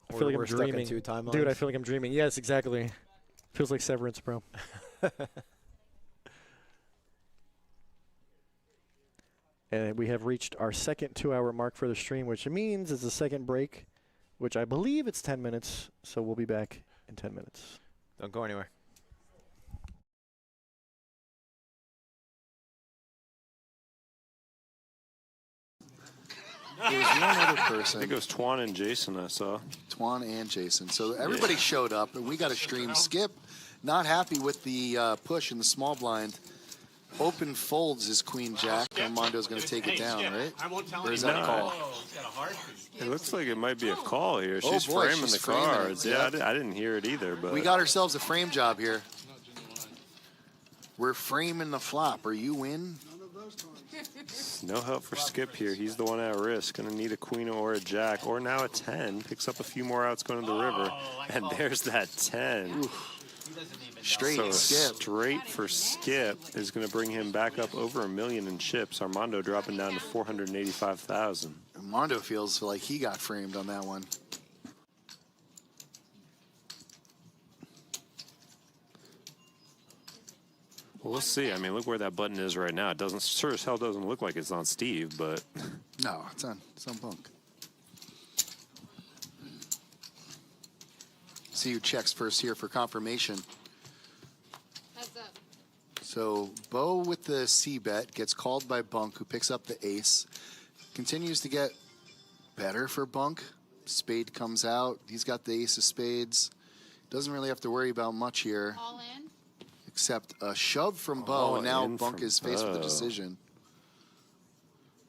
I feel like I'm We're stuck in dreaming. 2 timelines. Dude, I feel like I'm dreaming. Yes, exactly. Feels like Severance, bro. And we have reached our second 2-hour mark for the stream, which means it's a second break, which I believe it's 10 minutes. So we'll be back in 10 minutes. Don't go anywhere. There's one other person. I think it was Twan and Jason I saw. Twan and Jason. So everybody showed up, and we got a stream. Skip, not happy with the push in the small blind. Open folds his queen jack. Armando's going to take it down, right? Or is that a call? It looks like it might be a call here. Oh, She's boy, framing she's the framing it. cards. Yeah, I didn't hear it either. But We got ourselves a frame job here. We're framing the flop. Are you in? no help for Skip here. He's the one at risk. Going to need a queen or a jack, or now a 10. Picks up a few more outs going to the river. And there's that 10. Straight so Skip. Straight for Skip is going to bring him back up over $1 million in chips. Armando dropping down to 485,000. Armando feels like he got framed on that one. Well, we'll see. I mean, look where that button is right now. It doesn't, sure as hell doesn't look like it's on Steve, but No, it's on Bunk. See who checks first here for confirmation. Heads up. So Bo with the C bet gets called by Bunk, who picks up the ace. Continues to get better for Bunk. Spade comes out. He's got the ace of spades. Doesn't really have to worry about much here. All in. Except a shove from Bo, All and now in Bunk from is faced with a Bo. decision.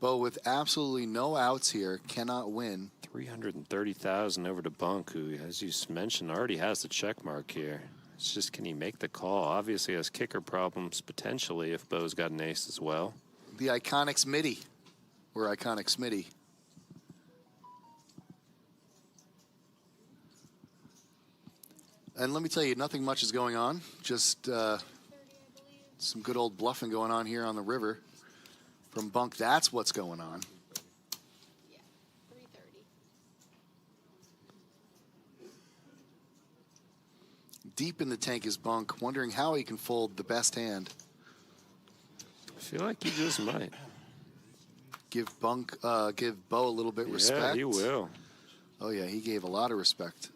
Bo with absolutely no outs here cannot win. 330,000 over to Bunk, who, as you mentioned, already has the check mark here. It's just, can he make the call? Obviously has kicker problems potentially if Bo's got an ace as well. The iconic Smitty, or iconic Smitty. And let me tell you, nothing much is going on. Just some good old bluffing going on here on the river. From Bunk, that's what's going on. Yeah. 330. Deep in the tank is Bunk, wondering how he can fold the best hand. I feel like he just might. Give Bo a little bit respect. Yeah, he will. Oh yeah, he gave a lot of respect.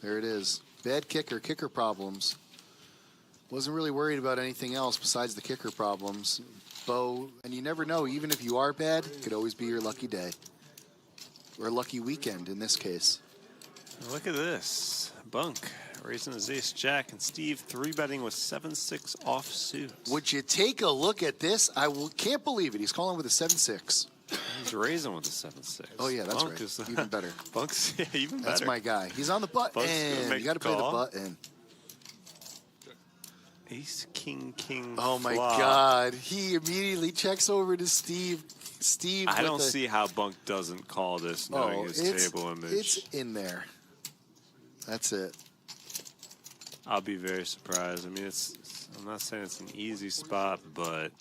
There it is. Bad kicker problems. Wasn't really worried about anything else besides the kicker problems. Bo, and you never know, even if you are bad, it could always be your lucky day. Or lucky weekend in this case. Look at this. Bunk raising his ace jack, and Steve 3-betting with 7-6 offsuit. Would you take a look at this? Can't believe it. He's calling with a 7-6. He's raising with a 7-6. Oh yeah, that's Bunk right. is, Even better. Bunk's even better. That's my guy. He's on the button. Bunk's gonna make You got to the play the call. button. Ace, king, Oh my flop. God! He immediately checks over to Steve. Steve. I with don't a- see how Bunk doesn't call this knowing his table image. It's in there. That's it. I'll be very surprised. I mean, I'm not saying it's an easy spot, but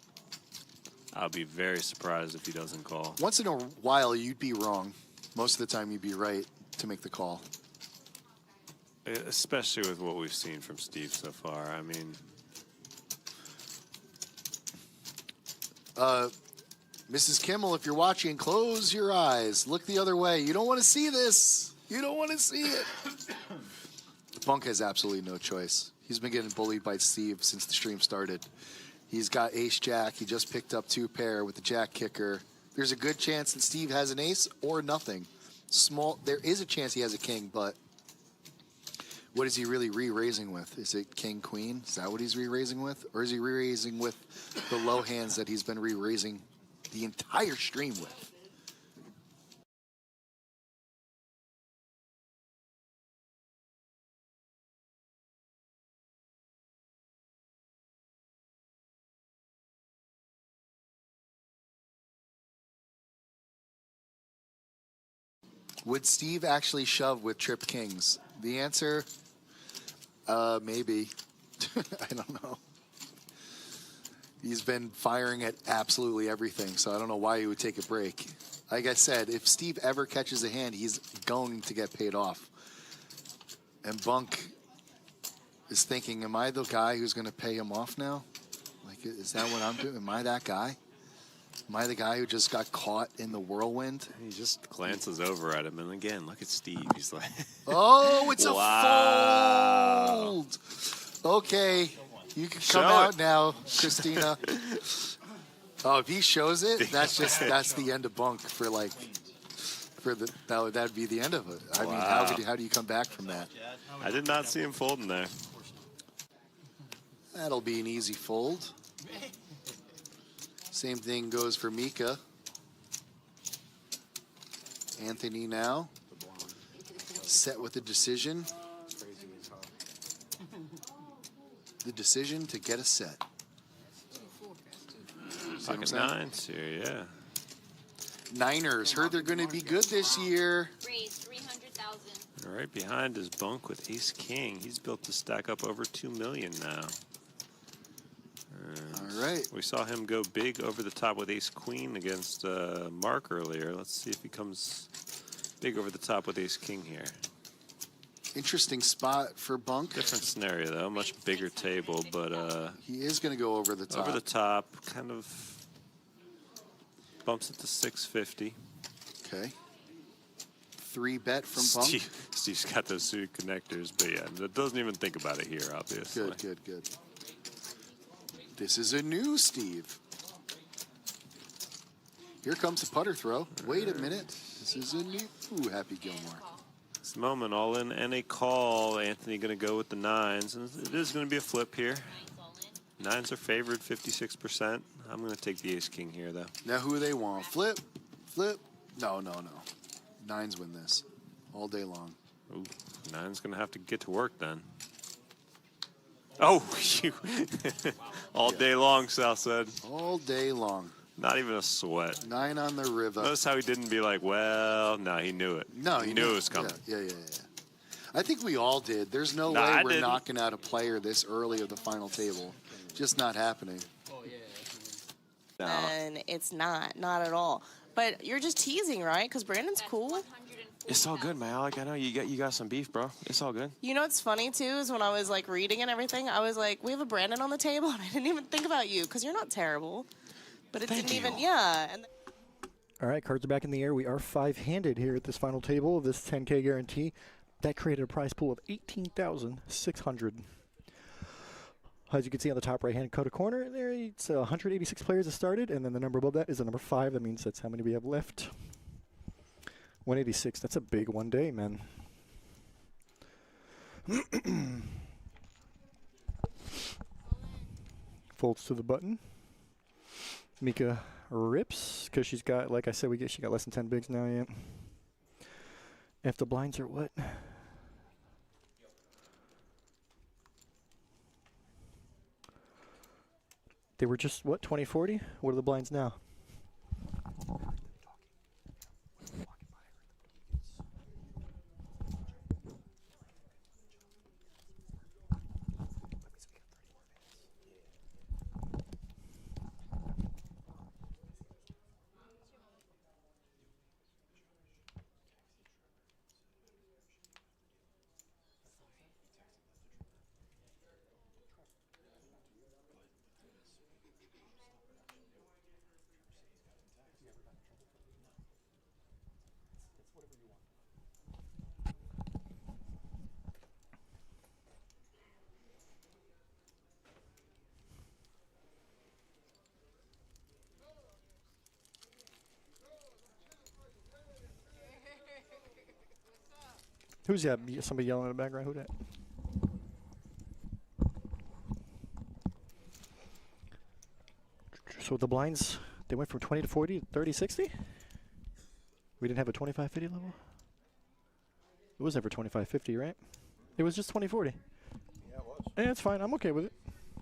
I'll be very surprised if he doesn't call. Once in a while, you'd be wrong. Most of the time, you'd be right to make the call. Especially with what we've seen from Steve so far. I mean, Mrs. Kimmel, if you're watching, close your eyes. Look the other way. You don't want to see this. You don't want to see it. Bunk has absolutely no choice. He's been getting bullied by Steve since the stream started. He's got ace-jack. He just picked up 2-pair with the jack kicker. There's a good chance that Steve has an ace or nothing. There is a chance he has a king, but What is he really re-raising with? Is it king, queen? Is that what he's re-raising with? Or is he re-raising with the low hands that he's been re-raising the entire stream with? Would Steve actually shove with trip kings? The answer, maybe. I don't know. He's been firing at absolutely everything, so I don't know why he would take a break. Like I said, if Steve ever catches a hand, he's going to get paid off. And Bunk is thinking, am I the guy who's going to pay him off now? Like, is that what I'm doing? Am I that guy? Am I the guy who just got caught in the whirlwind? He just glances over at him, and again, look at Steve. He's like, oh, it's a wow. fold. Okay, you can Show come out it. now, Christina. Oh, if he shows it, that's the end of Bunk for that'd be the end of it. I mean, how do you come back from that? I did not see him folding there. That'll be an easy fold. Same thing goes for Mika. Anthony now set with a decision. The decision to get a set. Pocket nines here, yeah. Niners heard they're going to be good this year. Raise 300,000. Right behind is Bunk with Ace King. He's built to stack up over 2 million now. All right. We saw him go big over the top with Ace Queen against Mark earlier. Let's see if he comes big over the top with Ace King here. Interesting spot for Bunk. Different scenario though, much bigger table, but he is going to go over the top. Over the top, kind of bumps it to 650. Okay. 3-bet from Bunk. Steve's got those suited connectors, but yeah, doesn't even think about it here, obviously. Good. This is a new Steve. Here comes the putter throw. Wait a minute. This is a new Happy Gilmore. It's the moment, all in and a call. Anthony going to go with the nines, and it is going to be a flip here. Nines are favored 56%. I'm going to take the Ace King here, though. Now who they want? Flip? No. Nines win this all day long. Ooh, nine's going to have to get to work then. Oh, you. All day long, Sal said. All day long. Not even a sweat. 9 on the river. Notice how he didn't be like, well, no, he knew it. No, he knew it was coming. Yeah. I think we all did. There's no way we're knocking out a player this early of the final table. Just not happening. And it's not at all. But you're just teasing, right? Because Brandon's cool. It's all good, man. Like, I know you got some beef, bro. It's all good. You know what's funny, too, is when I was, like, reading and everything, I was like, we have a Brandon on the table, and I didn't even think about you, because you're not terrible. But it didn't even, yeah. And all right, cards are back in the air. We are 5-handed here at this final table of this 10K guarantee. That created a prize pool of $18,600. As you can see on the top right-hand corner, there it's 186 players that started, and then the number above that is the number 5. That means that's how many we have left. 186. That's a big one day, man. Folds to the button. Mika rips because she's got, like I said, she got less than 10 bigs now. Yeah. If the blinds are what? They were just what, 20-40? What are the blinds now? Who's that? Somebody yelling in the background? Who that? So the blinds, they went from 20 to 40, 30, 60? We didn't have a 25-50 level? It was never 25-50, right? It was just 20-40. Yeah, it was. Yeah, it's fine. I'm okay with it.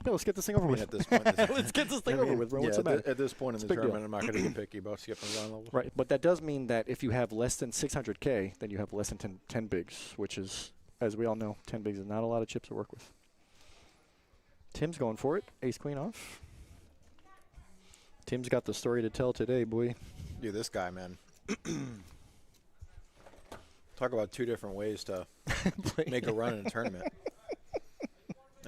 Yeah, let's get this thing over with. At this point, Let's get this thing over with, bro. What's the matter? At this point in It's the a big deal. tournament, I'm not going to get picky about skipping round level. Right, but that does mean that if you have less than 600K, then you have less than 10 bigs, which is, as we all know, 10 bigs is not a lot of chips to work with. Tim's going for it. Ace queen off. Tim's got the story to tell today, boy. Dude, this guy, man. Talk about two different ways to make a run in a tournament.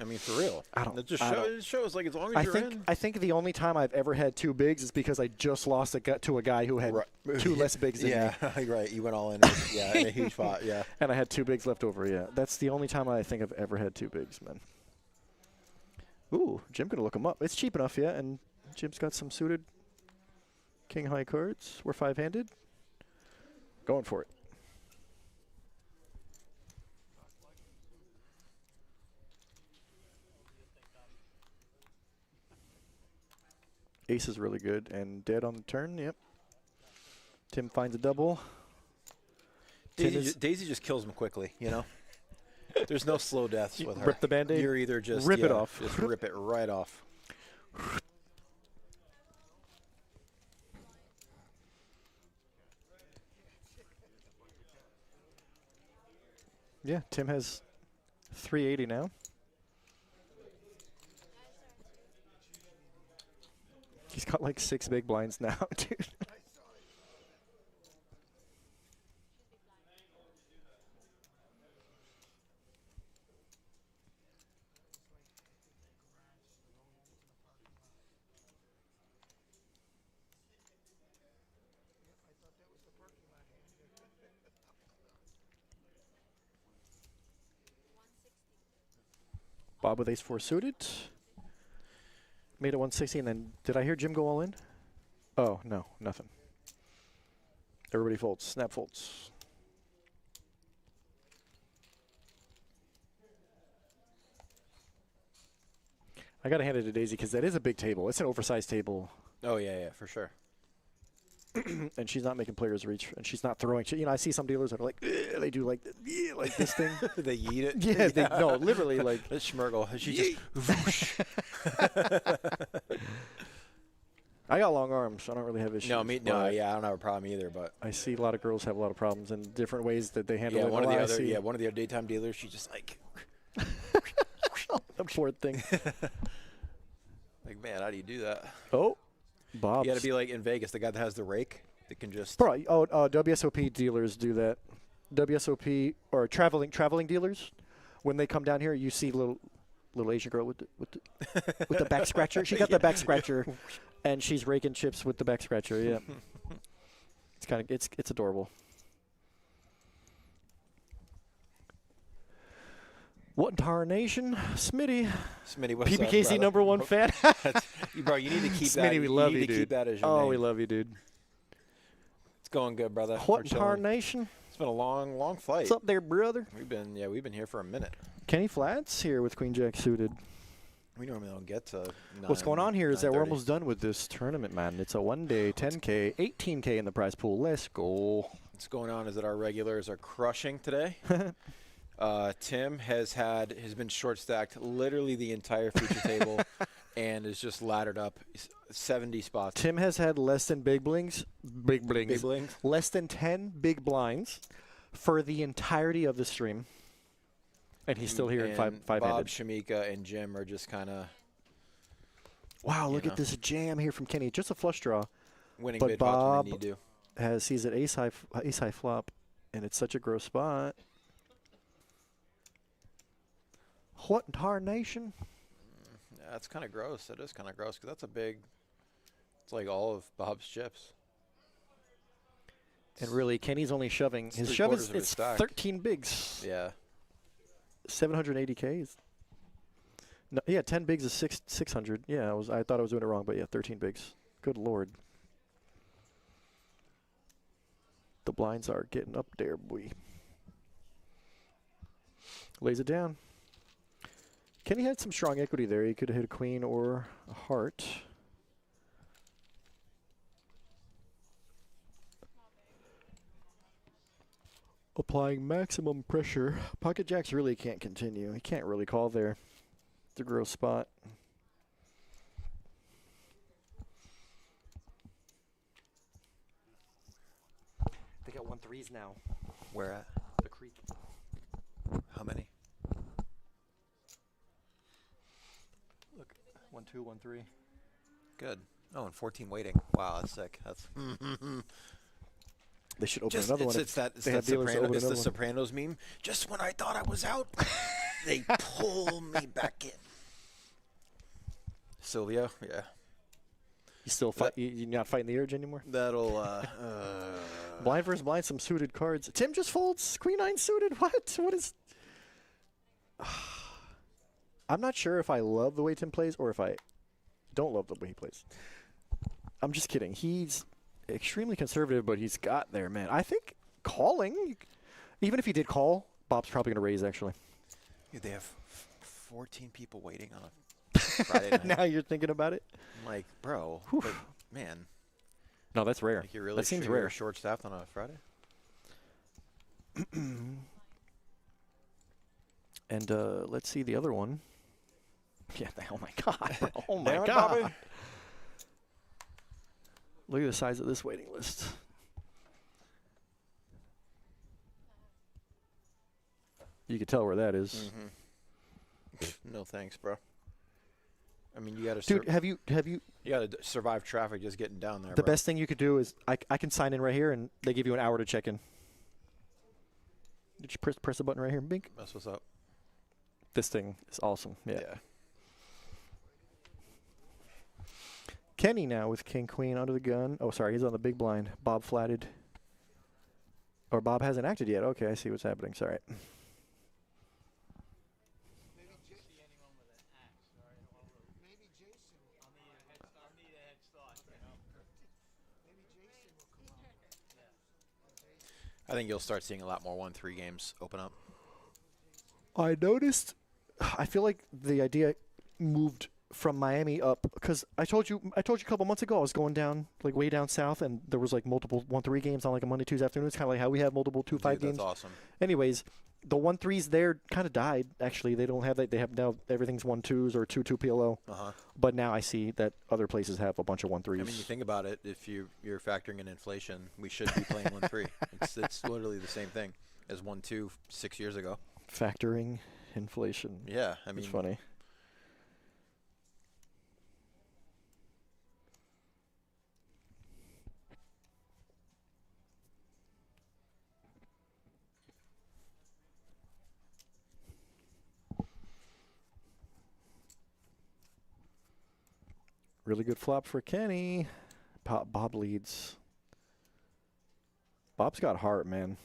I mean, for real. It shows like as long as you're in. I think the only time I've ever had 2 bigs is because I just lost to a guy who had 2 less bigs than me. Yeah, right. You went all in. Yeah, in a huge pot. Yeah. And I had 2 bigs left over. Yeah, that's the only time I think I've ever had 2 bigs, man. Ooh, Jim gonna look him up. It's cheap enough, yeah. And Jim's got some suited king high cards. We're 5-handed. Going for it. Ace is really good and dead on the turn. Yep. Tim finds a double. Daisy just kills him quickly, you know? There's no slow deaths with her. Rip the Band-Aid? You're either just rip it off. Just rip it right off. Yeah, Tim has 380 now. He's got like 6 big blinds now, dude. Bob with ace-4 suited. Made it 160, and then did I hear Jim go all in? Oh, no, nothing. Everybody folds. Snap folds. I got to hand it to Daisy because that is a big table. It's an oversized table. Oh, yeah, for sure. And she's not making players reach, and she's not throwing. You know, I see some dealers that are like, they do like this thing. They yeet it. Yeah, they, no, literally like. This Schmergel, she just whoosh. I got long arms, so I don't really have issues. Yeah, I don't have a problem either. But I see a lot of girls have a lot of problems in different ways that they handle it. One of the other daytime dealers, she just like. The poor thing. Like, man, how do you do that? Oh. Bob. You got to be like in Vegas, the guy that has the rake that can just. Bro, WSOP dealers do that. WSOP or traveling dealers, when they come down here, you see little Asian girl with the back scratcher. She got the back scratcher, and she's raking chips with the back scratcher. Yeah, it's adorable. What tarnation, Smitty? Smitty, what's PBKC up, #1 fan. Bro, you need to keep Smitty, that. we love you, you, dude. Keep that as your name. We love you, dude. It's going good, brother. What tarnation? It's been a long flight. What's up there, brother? We've been here for a minute. Kenny Flats here with Queen Jack suited. We normally don't get to. What's going on here is that we're almost done with this tournament, man. It's a 1-day 10K, 18K in the prize pool. Let's go. What's going on is that our regulars are crushing today. Tim has been short stacked literally the entire feature table, and is just laddered up 70 spots. Tim has had less than big blings, less than 10 big blinds for the entirety of the stream, and he's still here in five-handed. Bob, Shamika, and Jim are just kind of. Wow! Look at this jam here from Kenny. Just a flush draw. Winning but mid Bob when they need to. sees it ace high flop, and it's such a gross spot. What tarnation? That's kind of gross. It is kind of gross because that's a big. It's like all of Bob's chips. And really, Kenny's only shoving. His shove is 13 bigs. Yeah. 780K. No, yeah, 10 bigs is 600. Yeah, I thought I was doing it wrong, but yeah, 13 bigs. Good lord. The blinds are getting up there, boy. Lays it down. Kenny had some strong equity there. He could have hit a queen or a heart. Applying maximum pressure. Pocket jacks really can't continue. He can't really call there. It's a gross spot. They got 1-3s now. Where at? The creek. How many? Look, 1-2, 1-3. Good. Oh, and 14 waiting. Wow, that's sick. That's. They should open Just, another one. It's that. It's, they that have dealers to Soprano, open it's the another one. Sopranos meme. Just when I thought I was out, they pull me back in. Silvio, yeah. You still fight? You're not fighting the urge anymore? That'll. Blind versus blind, some suited cards. Tim just folds Queen 9 suited. What? What is? I'm not sure if I love the way Tim plays or if I don't love the way he plays. I'm just kidding. He's extremely conservative, but he's got there, man. I think calling, even if he did call, Bob's probably going to raise, actually. Dude, they have 14 people waiting on a Friday night. Now you're thinking about it? I'm like, bro, but, man. No, that's rare. Like you're really that seems you're rare. short-staffed on a Friday? And let's see the other one. Yeah, oh my God. Oh my Damn it, God. Bobby. Look at the size of this waiting list. You can tell where that is. No thanks, bro. I mean, you got to. Dude, have you? You got to survive traffic just getting down there. The bro. best thing you could do is I can sign in right here, and they give you an hour to check in. Did you press the button right here? Bink. That's what's up. This thing is awesome. Yeah. Yeah. Kenny now with King Queen under the gun. Oh, sorry, he's on the big blind. Bob flatted. Or Bob hasn't acted yet. Okay, I see what's happening. Sorry. Maybe Jason. I'll need a head start, you know. Maybe Jason will come out. I think you'll start seeing a lot more 1-3 games open up. I noticed. I feel like the idea moved from Miami up because I told you a couple months ago I was going down like way down south and there was like multiple 1-3 games on like a Monday, Tuesday afternoon. It's kind of like how we have multiple 2-5 games. That's awesome. Anyways, the 1-3s there kind of died. Actually, they don't have that. They have now everything's 1-2s or 2-2 PLO. But now I see that other places have a bunch of 1-3s. I mean, you think about it. If you're factoring in inflation, we should be playing 1-3. It's literally the same thing as 1-2 6 years ago. Factoring inflation. Yeah, I mean, it's funny. Really good flop for Kenny. Bob leads. Bob's got heart, man.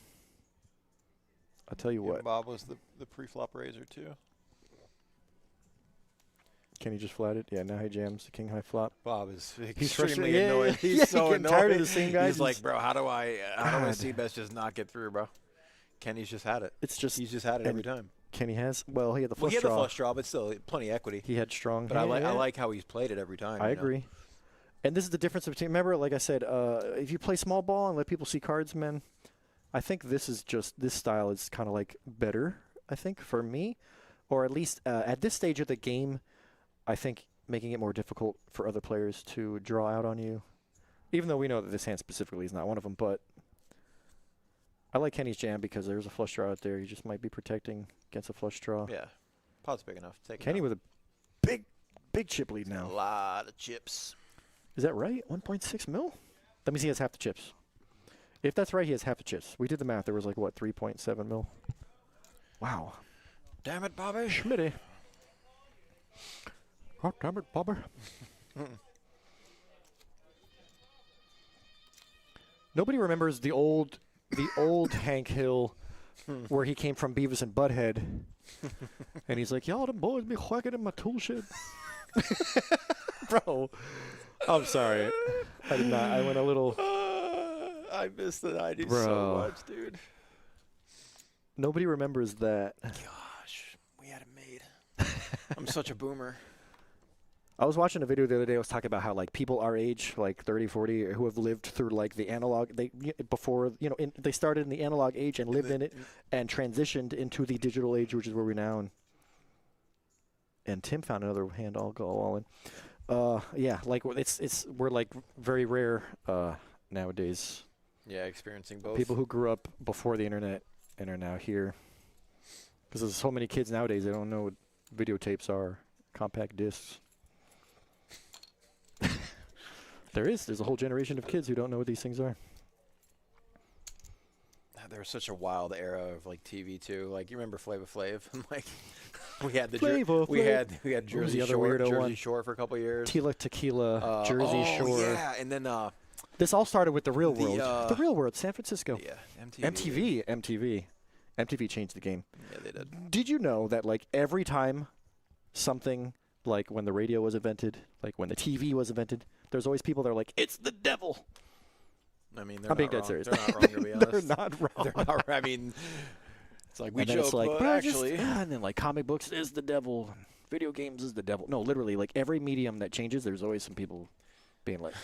I'll tell you what. Bob was the pre-flop raiser too. Kenny just flatted. Yeah, now he jams the king high flop. Bob is He's extremely annoyed. He's yeah, so getting annoyed. tired of the same guys. He's like, bro, how do I see best just not get through, bro? Kenny's just had it. It's just he's just had it every time. Kenny has. Well, he had the flush he had draw. the flush draw, but still plenty of equity. He had strong. But I like how he's played it every time. I agree. And this is the difference between. Remember, like I said, if you play small ball and let people see cards, man, I think this style is kind of like better. I think for me, or at least at this stage of the game, I think making it more difficult for other players to draw out on you, even though we know that this hand specifically is not one of them. But I like Kenny's jam because there's a flush draw out there. You just might be protecting against a flush draw. Yeah, pot's big enough. Take Kenny with a big chip lead now. A lot of chips. Is that right? 1.6 mil? That means he has half the chips. If that's right, he has half the chips. We did the math. There was like, what, 3.7 mil? Wow. Damn it, Bobby. Schmitty. Oh, damn it, Bobby. Nobody remembers the old Hank Hill where he came from Beavis and Butthead. And he's like, y'all, them boys be whacking in my tool shed. Bro. I'm sorry. I did not. I went a little. I missed the 90s Bro. so much, dude. Nobody remembers that. Gosh, we had it made. I'm such a boomer. I was watching a video the other day. I was talking about how like people our age, like 30, 40, who have lived through like the analog, before they started in the analog age and lived in it, and transitioned into the digital age, which is where we're now. And Tim found another hand. I'll go all in. Yeah, like we're like very rare nowadays. Yeah, experiencing both. People who grew up before the internet and are now here. Because there's so many kids nowadays, they don't know what videotapes are, compact discs. There's a whole generation of kids who don't know what these things are. There was such a wild era of like TV too. Like you remember Flava Flav? Like we had the we had Jersey Shore for a couple years. Tila Tequila, Jersey Shore. Yeah, and then this all started with the Real World. The Real World, San Francisco. Yeah, MTV changed the game. Yeah, they did. Did you know that like every time something like when the radio was invented, like when the TV was invented, there's always people that are like, it's the devil. I mean, I'm being dead serious. They're not wrong, to be honest. They're not wrong. They're not. I mean, it's like we and then joke, it's like, but actually, and then like comic books is the devil, video games is the devil. No, literally, like every medium that changes, there's always some people being like,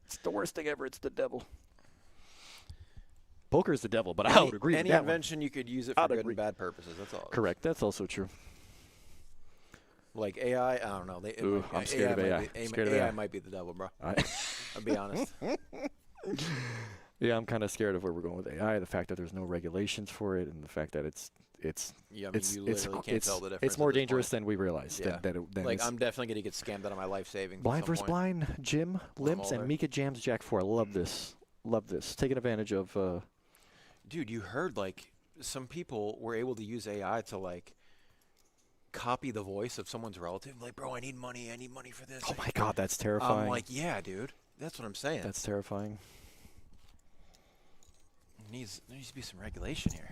it's the worst thing ever. It's the devil. Poker is the devil, but I would agree with any that invention you could use it for good and bad purposes. That's all. Correct. That's also true. Like AI, I don't know. I'm scared of AI. AI might be the devil, bro. I'll be honest. Yeah, I'm kind of scared of where we're going with AI. The fact that there's no regulations for it, and the fact that it's you literally can't tell the difference. It's more dangerous than we realize. Yeah. Than like I'm definitely gonna get scammed out of my life savings. Blind vs. Blind, Jim Limps, and Mika Jams Jack 4. I love this. Love this. Taking advantage of. Dude, you heard like some people were able to use AI to like copy the voice of someone's relative. Like, bro, I need money for this. Oh my God, that's terrifying. I'm like, yeah, dude. That's what I'm saying. That's terrifying. There needs to be some regulation here.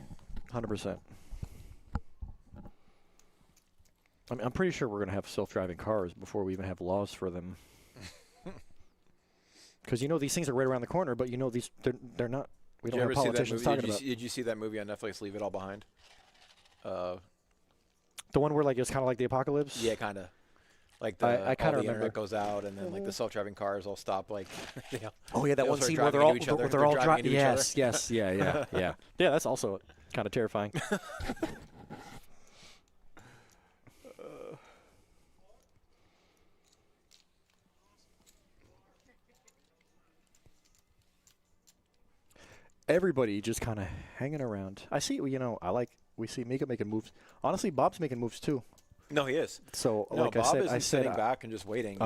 100%. I mean, I'm pretty sure we're going to have self-driving cars before we even have laws for them. Because these things are right around the corner, but they're not. We don't have politicians talking about. Did you see that movie on Netflix, Leave It All Behind? The one where like it's kind of like the apocalypse. Yeah, kind of. Like I kind of remember. Internet goes out, and then like the self-driving cars all stop. Like, oh yeah, that one scene where they're all driving. Yes, yeah. Yeah, that's also kind of terrifying. Everybody just kind of hanging around. I see, we see Mika making moves. Honestly, Bob's making moves too. No, he is. So, no, like Bob I isn't said, sitting back and just waiting.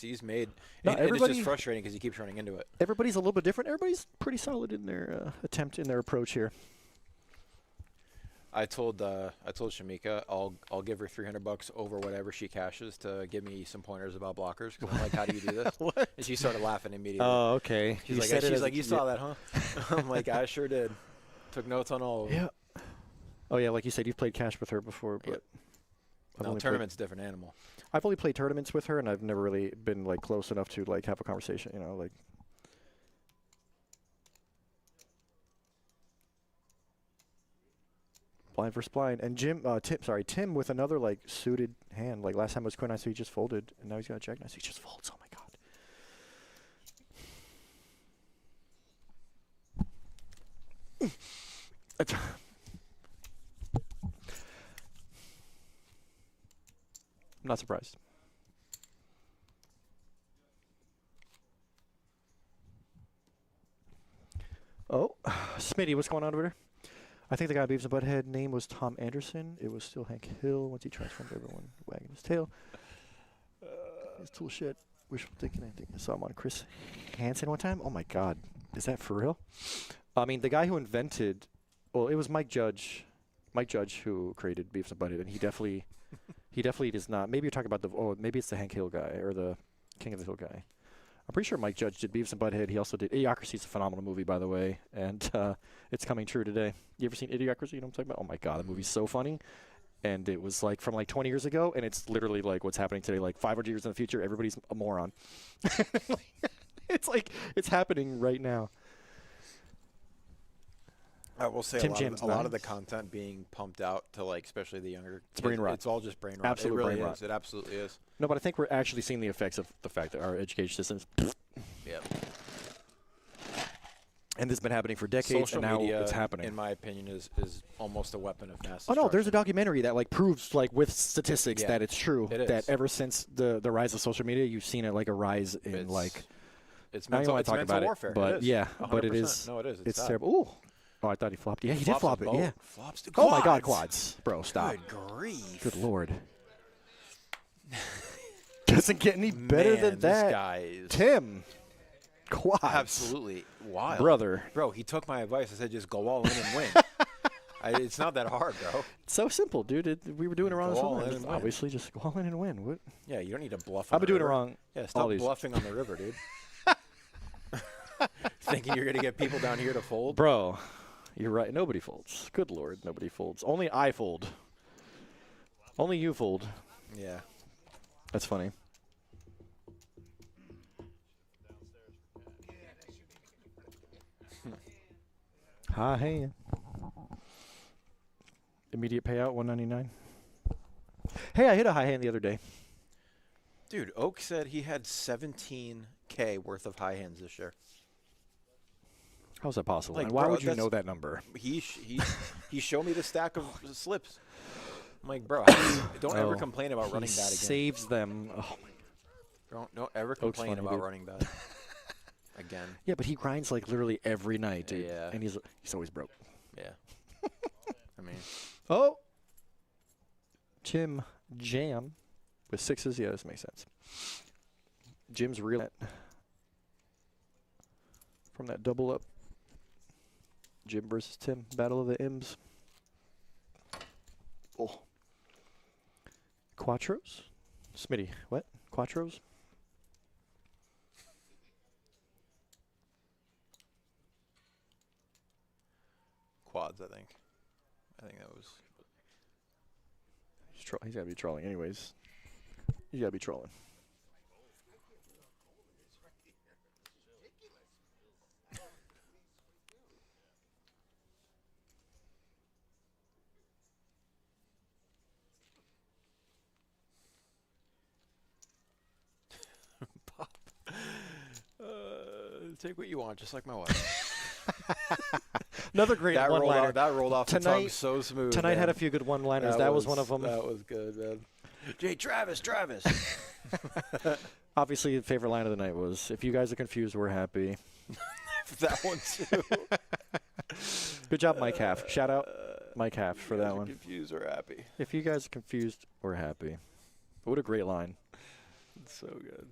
He's made. No, and it's just frustrating because he keeps running into it. Everybody's a little bit different. Everybody's pretty solid in their their approach here. I told Shamika I'll give her $300 over whatever she cashes to give me some pointers about blockers. Because I'm like, how do you do this? What? And she started laughing immediately. Oh, okay. She's like, you saw that, huh? I'm like, I sure did. Took notes on all of them. Yeah. Oh yeah, like you said, you've played cash with her before, but. Yep. No, tournament's a different animal. I've only played tournaments with her, and I've never really been like close enough to like have a conversation. Like. Blind versus blind, and Tim with another like suited hand. Like last time was queen nine, so he just folded, and now he's got a jack nine, so he just folds. Oh my God. I'm not surprised. Oh, Smitty, what's going on over there? I think the guy Beavis and Butthead name was Tom Anderson. It was still Hank Hill once he transformed everyone wagging his tail. His tool shit. Wishful thinking. I think I saw him on Chris Hansen one time. Oh my God, is that for real? I mean, the guy who invented, well, it was Mike Judge. Mike Judge who created Beavis and Butthead, and he definitely does not. Maybe you're talking about maybe it's the Hank Hill guy or the King of the Hill guy. I'm pretty sure Mike Judge did Beavis and Butthead. He also did Idiocracy. Is a phenomenal movie, by the way, and it's coming true today. You ever seen Idiocracy? You know what I'm talking about? Oh my God, the movie's so funny. And it was like from like 20 years ago, and it's literally like what's happening today. Like 500 years in the future, everybody's a moron. It's like it's happening right now. I will say Tim a Jam's lot of the nice. content being pumped out to like especially the younger. It's brain rot. It's all just brain rot. Absolute it really brain is. rot. It absolutely is. No, but I think we're actually seeing the effects of the fact that our education systems. Yep. And this has been happening for decades, Social and now media, it's happening. in my opinion, is almost a weapon of mass Oh no, there's a destruction. documentary that like proves like with statistics Yeah, that it's true. it That is. ever since the rise of social media, you've seen it like a rise in It's- like. It's I don't mental, want it's to talk mental about warfare. it, but it is. yeah, but it 100%. is. No, it is. It's sad. terrible. Ooh. Oh, I thought he flopped. Yeah, he did Flops flop a it. boat. Yeah. Flops the Oh my God, quads. quads, bro, stop. Good grief. Good lord. Doesn't get any better Man, than that. This guy is Tim. Quads. absolutely wild, Brother. Bro, he took my advice. I said just go all in and win. It's not that hard, bro. It's so simple, dude. We were doing it wrong. Go this all whole in time. and win. Obviously, just go all in and win. What? Yeah, you don't need to bluff. I've on been the doing it river. wrong. Yeah, all stop these. bluffing on the river, dude. Thinking you're gonna get people down here to fold, Bro, you're right. Nobody folds. Good lord, nobody folds. Only I fold. Only you fold. Yeah. That's funny. High hand. Immediate payout, $199. Hey, I hit a high hand the other day. Dude, Oak said he had 17K worth of high hands this year. How's that possible? Like, and why bro, would you that's- know that number? He showed me the stack of slips. I'm like, bro, don't ever Oh, complain about he running bad again. saves them. Oh my Don't ever Oak's complain funny, about dude. running bad again. Yeah, but he grinds like literally every night, dude. Yeah. And he's always broke. Yeah. I mean, Oh. Jim Jam with sixes. Yeah, this makes sense. Jim's real from that double up. Jim versus Tim. Battle of the M's. Oh. Quattros? Smitty. What? Quattros? quads, I think. I think that was. He's got to be trolling anyways. You got to be trolling. Take what you want, just like my wife. Another great that rolled one-liner. off, that rolled off the tongue Tonight- so smooth. Tonight had man. a few good one-liners. That was one of them. That was good, man. Jay, Travis. Obviously, the favorite line of the night was, if you guys are confused, we're happy. That one, too. Good job, Mike Half. Shout out Mike Half for that one. Confused or happy. If you guys are confused, we're happy. What a great line. It's so good.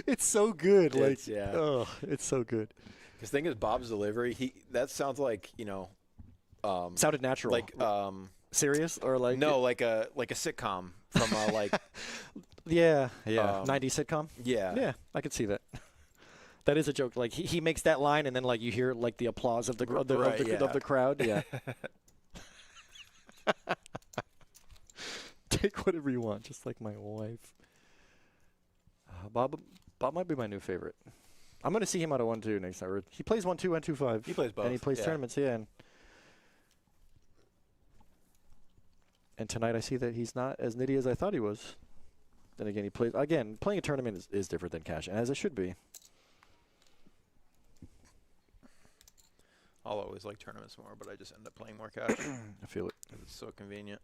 It's so good. It's- Like, yeah. oh, it's so good. His thing is Bob's delivery. That sounds like Sounded natural. like serious or like no, like a sitcom from like yeah 90s sitcom. yeah. Yeah, I could see that. That is a joke. Like he makes that line and then like you hear like the applause of the Right, of the crowd. Yeah. Take whatever you want, just like my wife. Bob might be my new favorite. I'm going to see him out of 1-2 next time. He plays 1-2 and 2-5. He plays both. And he plays yeah. tournaments, yeah. And tonight I see that he's not as nitty as I thought he was. Then again, playing a tournament is different than cash, as it should be. I'll always like tournaments more, but I just end up playing more cash. I feel it. It's so convenient.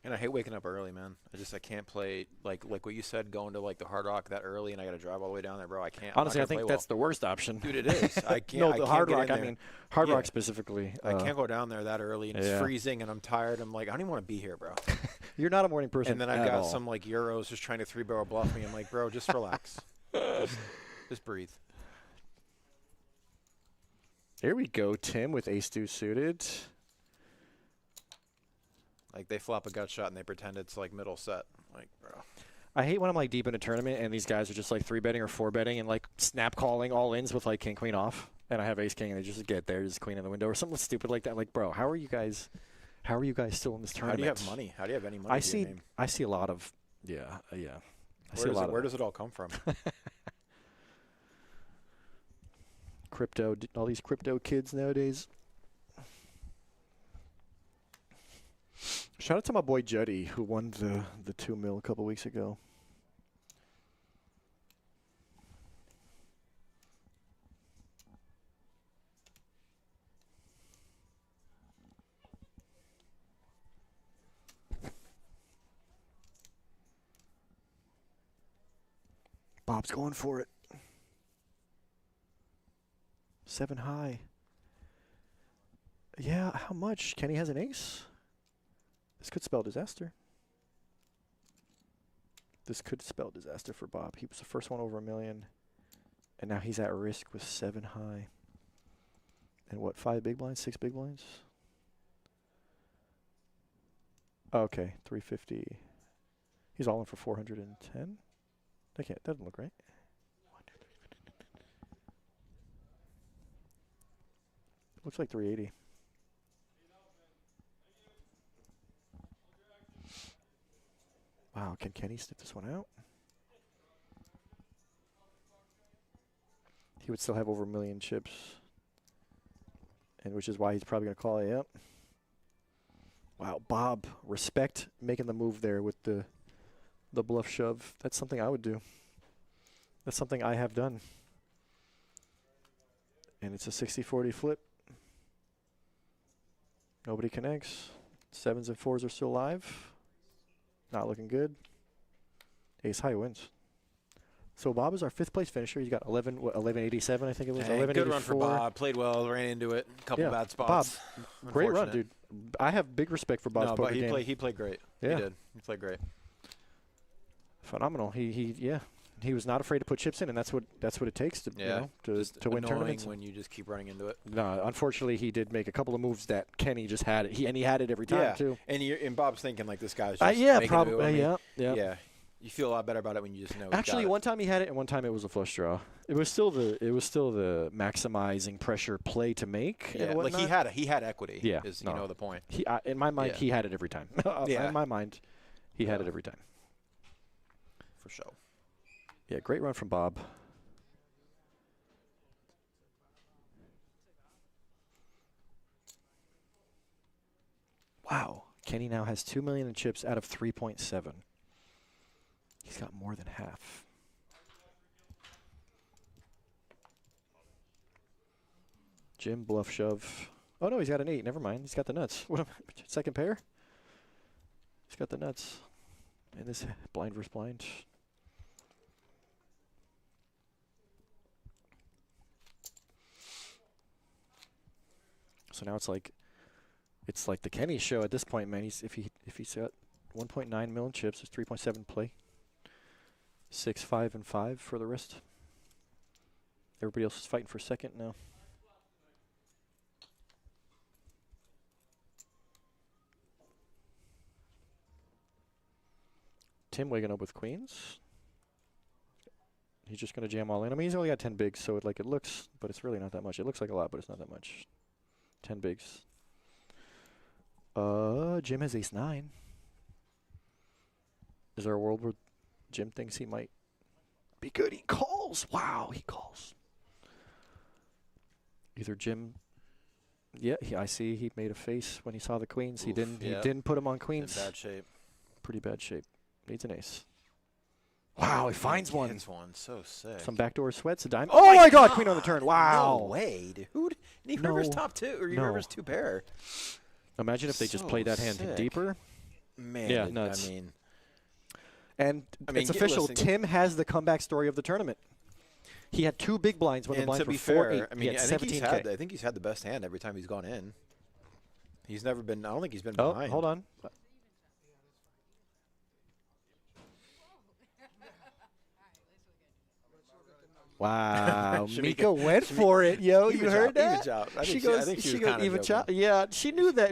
And I hate waking up early, man. I can't play like what you said, going to like the Hard Rock that early, and I got to drive all the way down there, bro. I can't. Honestly, I think that's the worst option. Dude, it is. I can't. No, I the can't Hard get Rock. in I there. mean, Hard Yeah. Rock specifically. I can't go down there that early, and it's yeah. freezing, and I'm tired. I'm like, I don't even want to be here, bro. You're not a morning person. And then I've at got all. some like Euros just trying to 3-barrel bluff me. I'm like, bro, just relax. just breathe. Here we go, Tim with ace-2 suited. Like they flop a gut shot and they pretend it's like middle set. Like, bro. I hate when I'm like deep in a tournament and these guys are just like 3-betting or 4-betting and like snap calling all ins with like king queen off, and I have ace king and they just get there, just queen in the window or something stupid like that. Like, bro, how are you guys still in this How tournament? do you have money? How do you have any money? I to your see name? I see a lot of Yeah, yeah. I see a lot of Where that. does it all come from? Crypto, all these crypto kids nowadays. Shout out to my boy Juddy, who won the 2 mil a couple weeks ago. Bob's going for it. 7 high. Yeah, how much? Kenny has an ace? This could spell disaster. This could spell disaster for Bob. He was the first one over $1 million. And now he's at risk with 7 high. And what, 5 big blinds, 6 big blinds? Okay, 350. He's all in for 410. That doesn't look right. Looks like 380. Wow, can Kenny sniff this one out? He would still have over 1 million chips. And which is why he's probably going to call it up. Wow, Bob, respect making the move there with the bluff shove. That's something I would do. That's something I have done. And it's a 60-40 flip. Nobody connects. 7s and 4s are still live. Not looking good. Ace high wins. So Bob is our 5th place finisher. He's got 1187, I think it was. Hey, good run for Bob. Played well. Ran into it. Couple bad spots. Bob, great run, dude. I have big respect for Bob's poker game. He played great. Yeah. He did. He played great. Phenomenal. He was not afraid to put chips in, and that's what it takes to to win tournaments. When you just keep running into it. No, unfortunately, he did make a couple of moves that Kenny just had it. He had it every time too. And Bob's thinking like this guy's just probably yeah. You feel a lot better about it when you just know. Actually, one time he had it, and one time it was a flush draw. It was still the maximizing pressure play to make. Yeah, and like he had equity. Yeah, is you know the point. In my mind, he had it every time. In my mind, he had it every time. For sure. Yeah, great run from Bob. Wow. Kenny now has 2 million in chips out of 3.7. He's got more than half. Jim, bluff shove. Oh, no, he's got an 8. Never mind. He's got the nuts. What? Second pair? He's got the nuts. And this blind versus blind. So now it's like the Kenny show at this point, man. If he's got 1.9 million chips, there's 3.7 play. 6, 5, and 5 for the rest. Everybody else is fighting for second now. Tim waking up with queens. He's just going to jam all in. I mean, he's only got 10 bigs, so it looks, but it's really not that much. It looks like a lot, but it's not that much. 10 bigs. Jim has ace 9. Is there a world where Jim thinks he might be good? He calls. Wow, he calls. Either Jim. Yeah, I see. He made a face when he saw the queens. He didn't put him on queens. In bad shape. Pretty bad shape. Needs an ace. Wow, he finds one. Finds one. So sick. Some backdoor sweats, a dime. Oh my God, queen on the turn. Wow. No way, dude. Rivers top 2 or Rivers 2 pair. Imagine if they just played that hand deeper. Man, yeah, nuts. I mean, it's official. Tim has the comeback story of the tournament. He had 2 big blinds when the blinds were 4-8. I mean, I think he's had the best hand every time he's gone in. He's never been. I don't think he's been behind. Hold on. Wow, Mika went for it, yo. You heard that? Even job. She goes, even chop. Yeah, she knew that.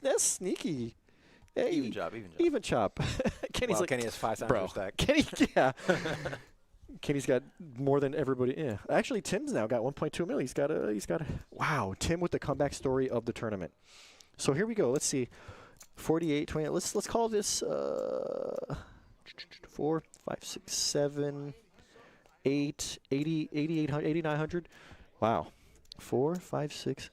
That's sneaky. Hey, even job. Even chop. Kenny's Kenny has 5 times bro. stack. Kenny, yeah. Kenny's got more than everybody. Yeah, actually, Tim's now got 1.2 mil. He's got a. Wow, Tim with the comeback story of the tournament. So here we go. Let's see. 48, 20. Let's call this 4, 5, 6, 7, 8, 80, 8800, 8900. Wow. 4, 5, 6,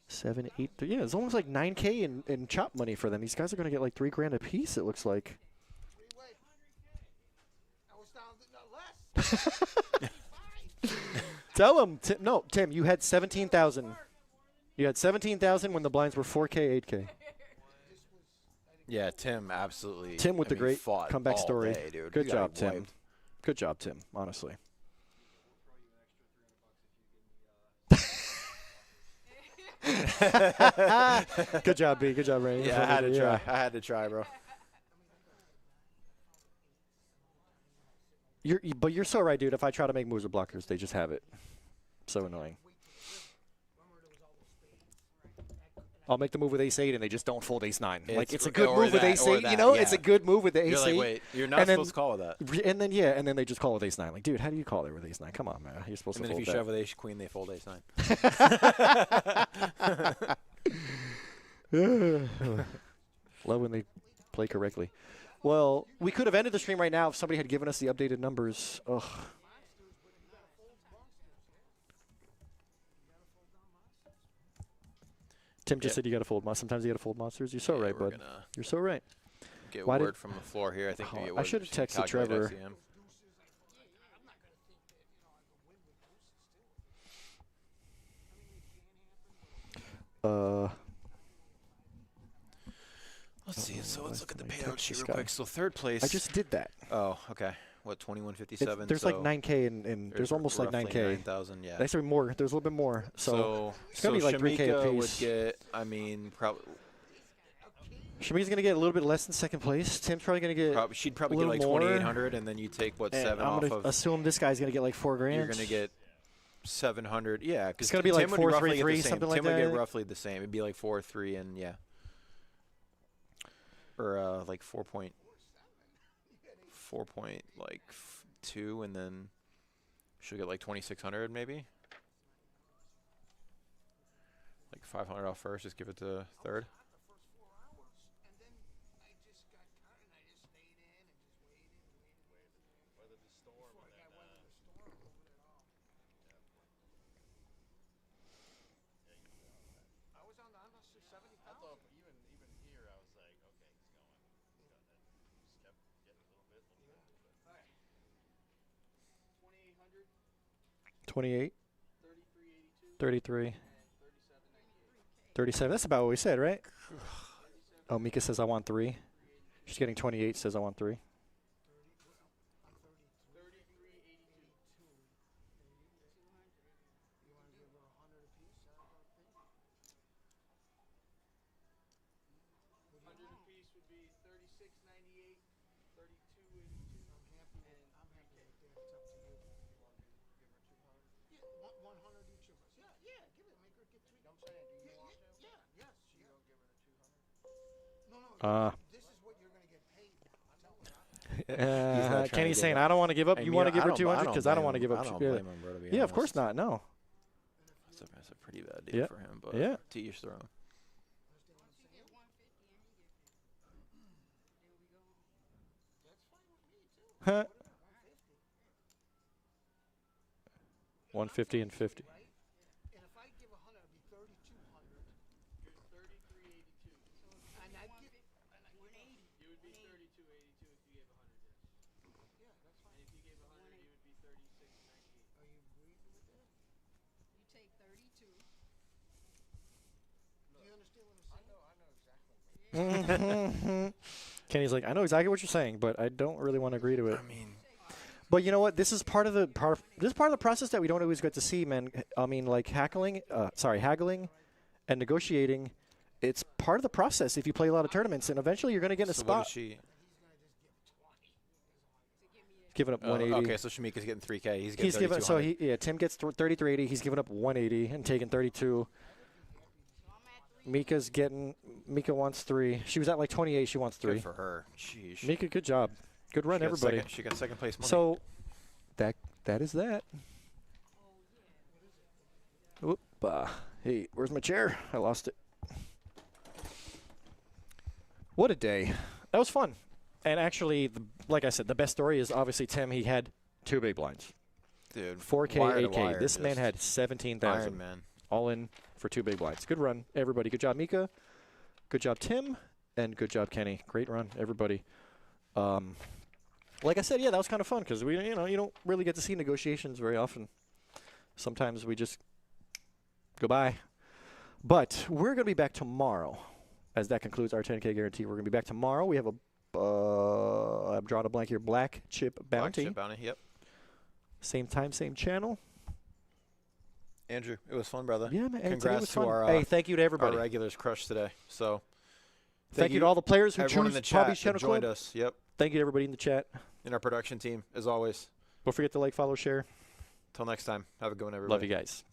7, 8. Yeah, it's almost like 9K in chop money for them. These guys are going to get like $3,000 a piece, it looks like. Tell them. No, Tim, you had 17,000. You had 17,000 when the blinds were 4K, 8K. Yeah, Tim absolutely. Tim with the great comeback all story. day, dude. Good You job, got Tim. wiped. Good job, Tim, honestly. Good job, B. Good job, Ray. Yeah, I had to try. I had to try, bro. But you're so right, dude. If I try to make moves with blockers, they just have it. So annoying. I'll make the move with ace-8, and they just don't fold ace-9. Like, it's a good move with ace-8, you know? Yeah. It's a good move with the ace-8. You're like, wait, you're not supposed to call with that. And then, yeah, and then they just call with ace-9. Like, dude, how do you call there with ace-9? Come on, man. You're supposed to fold that. And then if you shove with ace-queen, they fold ace-9. Love when they play correctly. Well, we could have ended the stream right now if somebody had given us the updated numbers. Ugh. Tim just said you got to fold monsters. Sometimes you got to fold monsters. You're so right, bud. You're so right. Get word from the floor here. I think maybe it was. I should have texted Trevor. Let's see. So let's look at the payout sheet real quick. So third place. I just did that. Oh, okay. What, 2157? There's like 9K and there's almost like 9K. 9,000, yeah. Actually more. There's a little bit more. So it's gonna be like 3K Shamika a would piece. get, I mean, probably. Shamika's gonna get a little bit less than second place. Tim's probably gonna get. She'd probably a get little like more. 2,800, and then you take what, And 7 I'm off gonna of. assume this guy's gonna get like $4,000. You're gonna get 700. Yeah, because It's gonna be like Tim would roughly 433, get the same. something like Tim would that. get roughly the same. It'd be like 4.3 and yeah. Or like 4.2, and then she'll get like 2,600 maybe. Like 500 off first, just give it to third. Even here, I was like, okay, he's going. Just kept getting a little bit. 28. 33. 37. That's about what we said, right? Oh, Mika says I want 3. She's getting 28. Says I want 3. This is what you're going to get paid. Kenny's saying, I don't want to give up. You want to give her 200 because I don't want to give up. I don't blame him, bro, to be yeah, of honest. course not. No. That's a pretty bad deal for him, but yeah. to each their own. Huh. 150 and 50. And if I give 100, it'd be 3,200. 3382. And I give 180. You would be 3282 if you gave 100. Yeah, that's fine. And if you gave 100, you would be 3698. Are you agreeing with that? You take 32. Do you understand what I'm saying? I know exactly. Kenny's like, I know exactly what you're saying, but I don't really want to agree to it. I mean, but you know what? This is part of the process that we don't always get to see, man. I mean, like haggling and negotiating. It's part of the process if you play a lot of tournaments, and eventually you're going to get in a so spot. what is she? Giving up 180. Okay, so Shamika's getting 3K. He's getting given so Tim gets 3380. He's giving up 180 and taking 32. Mika wants 3. She was at like 28. She wants 3. Good for her. Jeez. Mika, good job. Good run, everybody. She got second place money. So that is that. Whoop. Hey, where's my chair? I lost it. What a day. That was fun. And actually, like I said, the best story is obviously Tim. He had 2 big blinds. Dude, 4K, wire to 8K. wire, This man just had 17,000. Iron Man. All in for 2 big blinds. Good run, everybody. Good job, Mika. Good job, Tim. And good job, Kenny. Great run, everybody. Like I said, yeah, that was kind of fun because you don't really get to see negotiations very often. Sometimes we just go by. But we're going to be back tomorrow, as that concludes our 10K guarantee. We're going to be back tomorrow. We have I'm drawing a blank here. Black Chip Bounty. Black Chip Bounty. Yep. Same time, same channel. Andrew, it was fun, brother. Yeah, man. Congrats was to fun. our hey, thank you to everybody. Our regulars crushed today. So thank you to all the players who everyone choose in the Palm chat Beach Channel that joined Club. us. Yep. Thank you to everybody in the chat. And our production team, as always. Don't forget to like, follow, share. Till next time. Have a good one, everybody. Love you guys.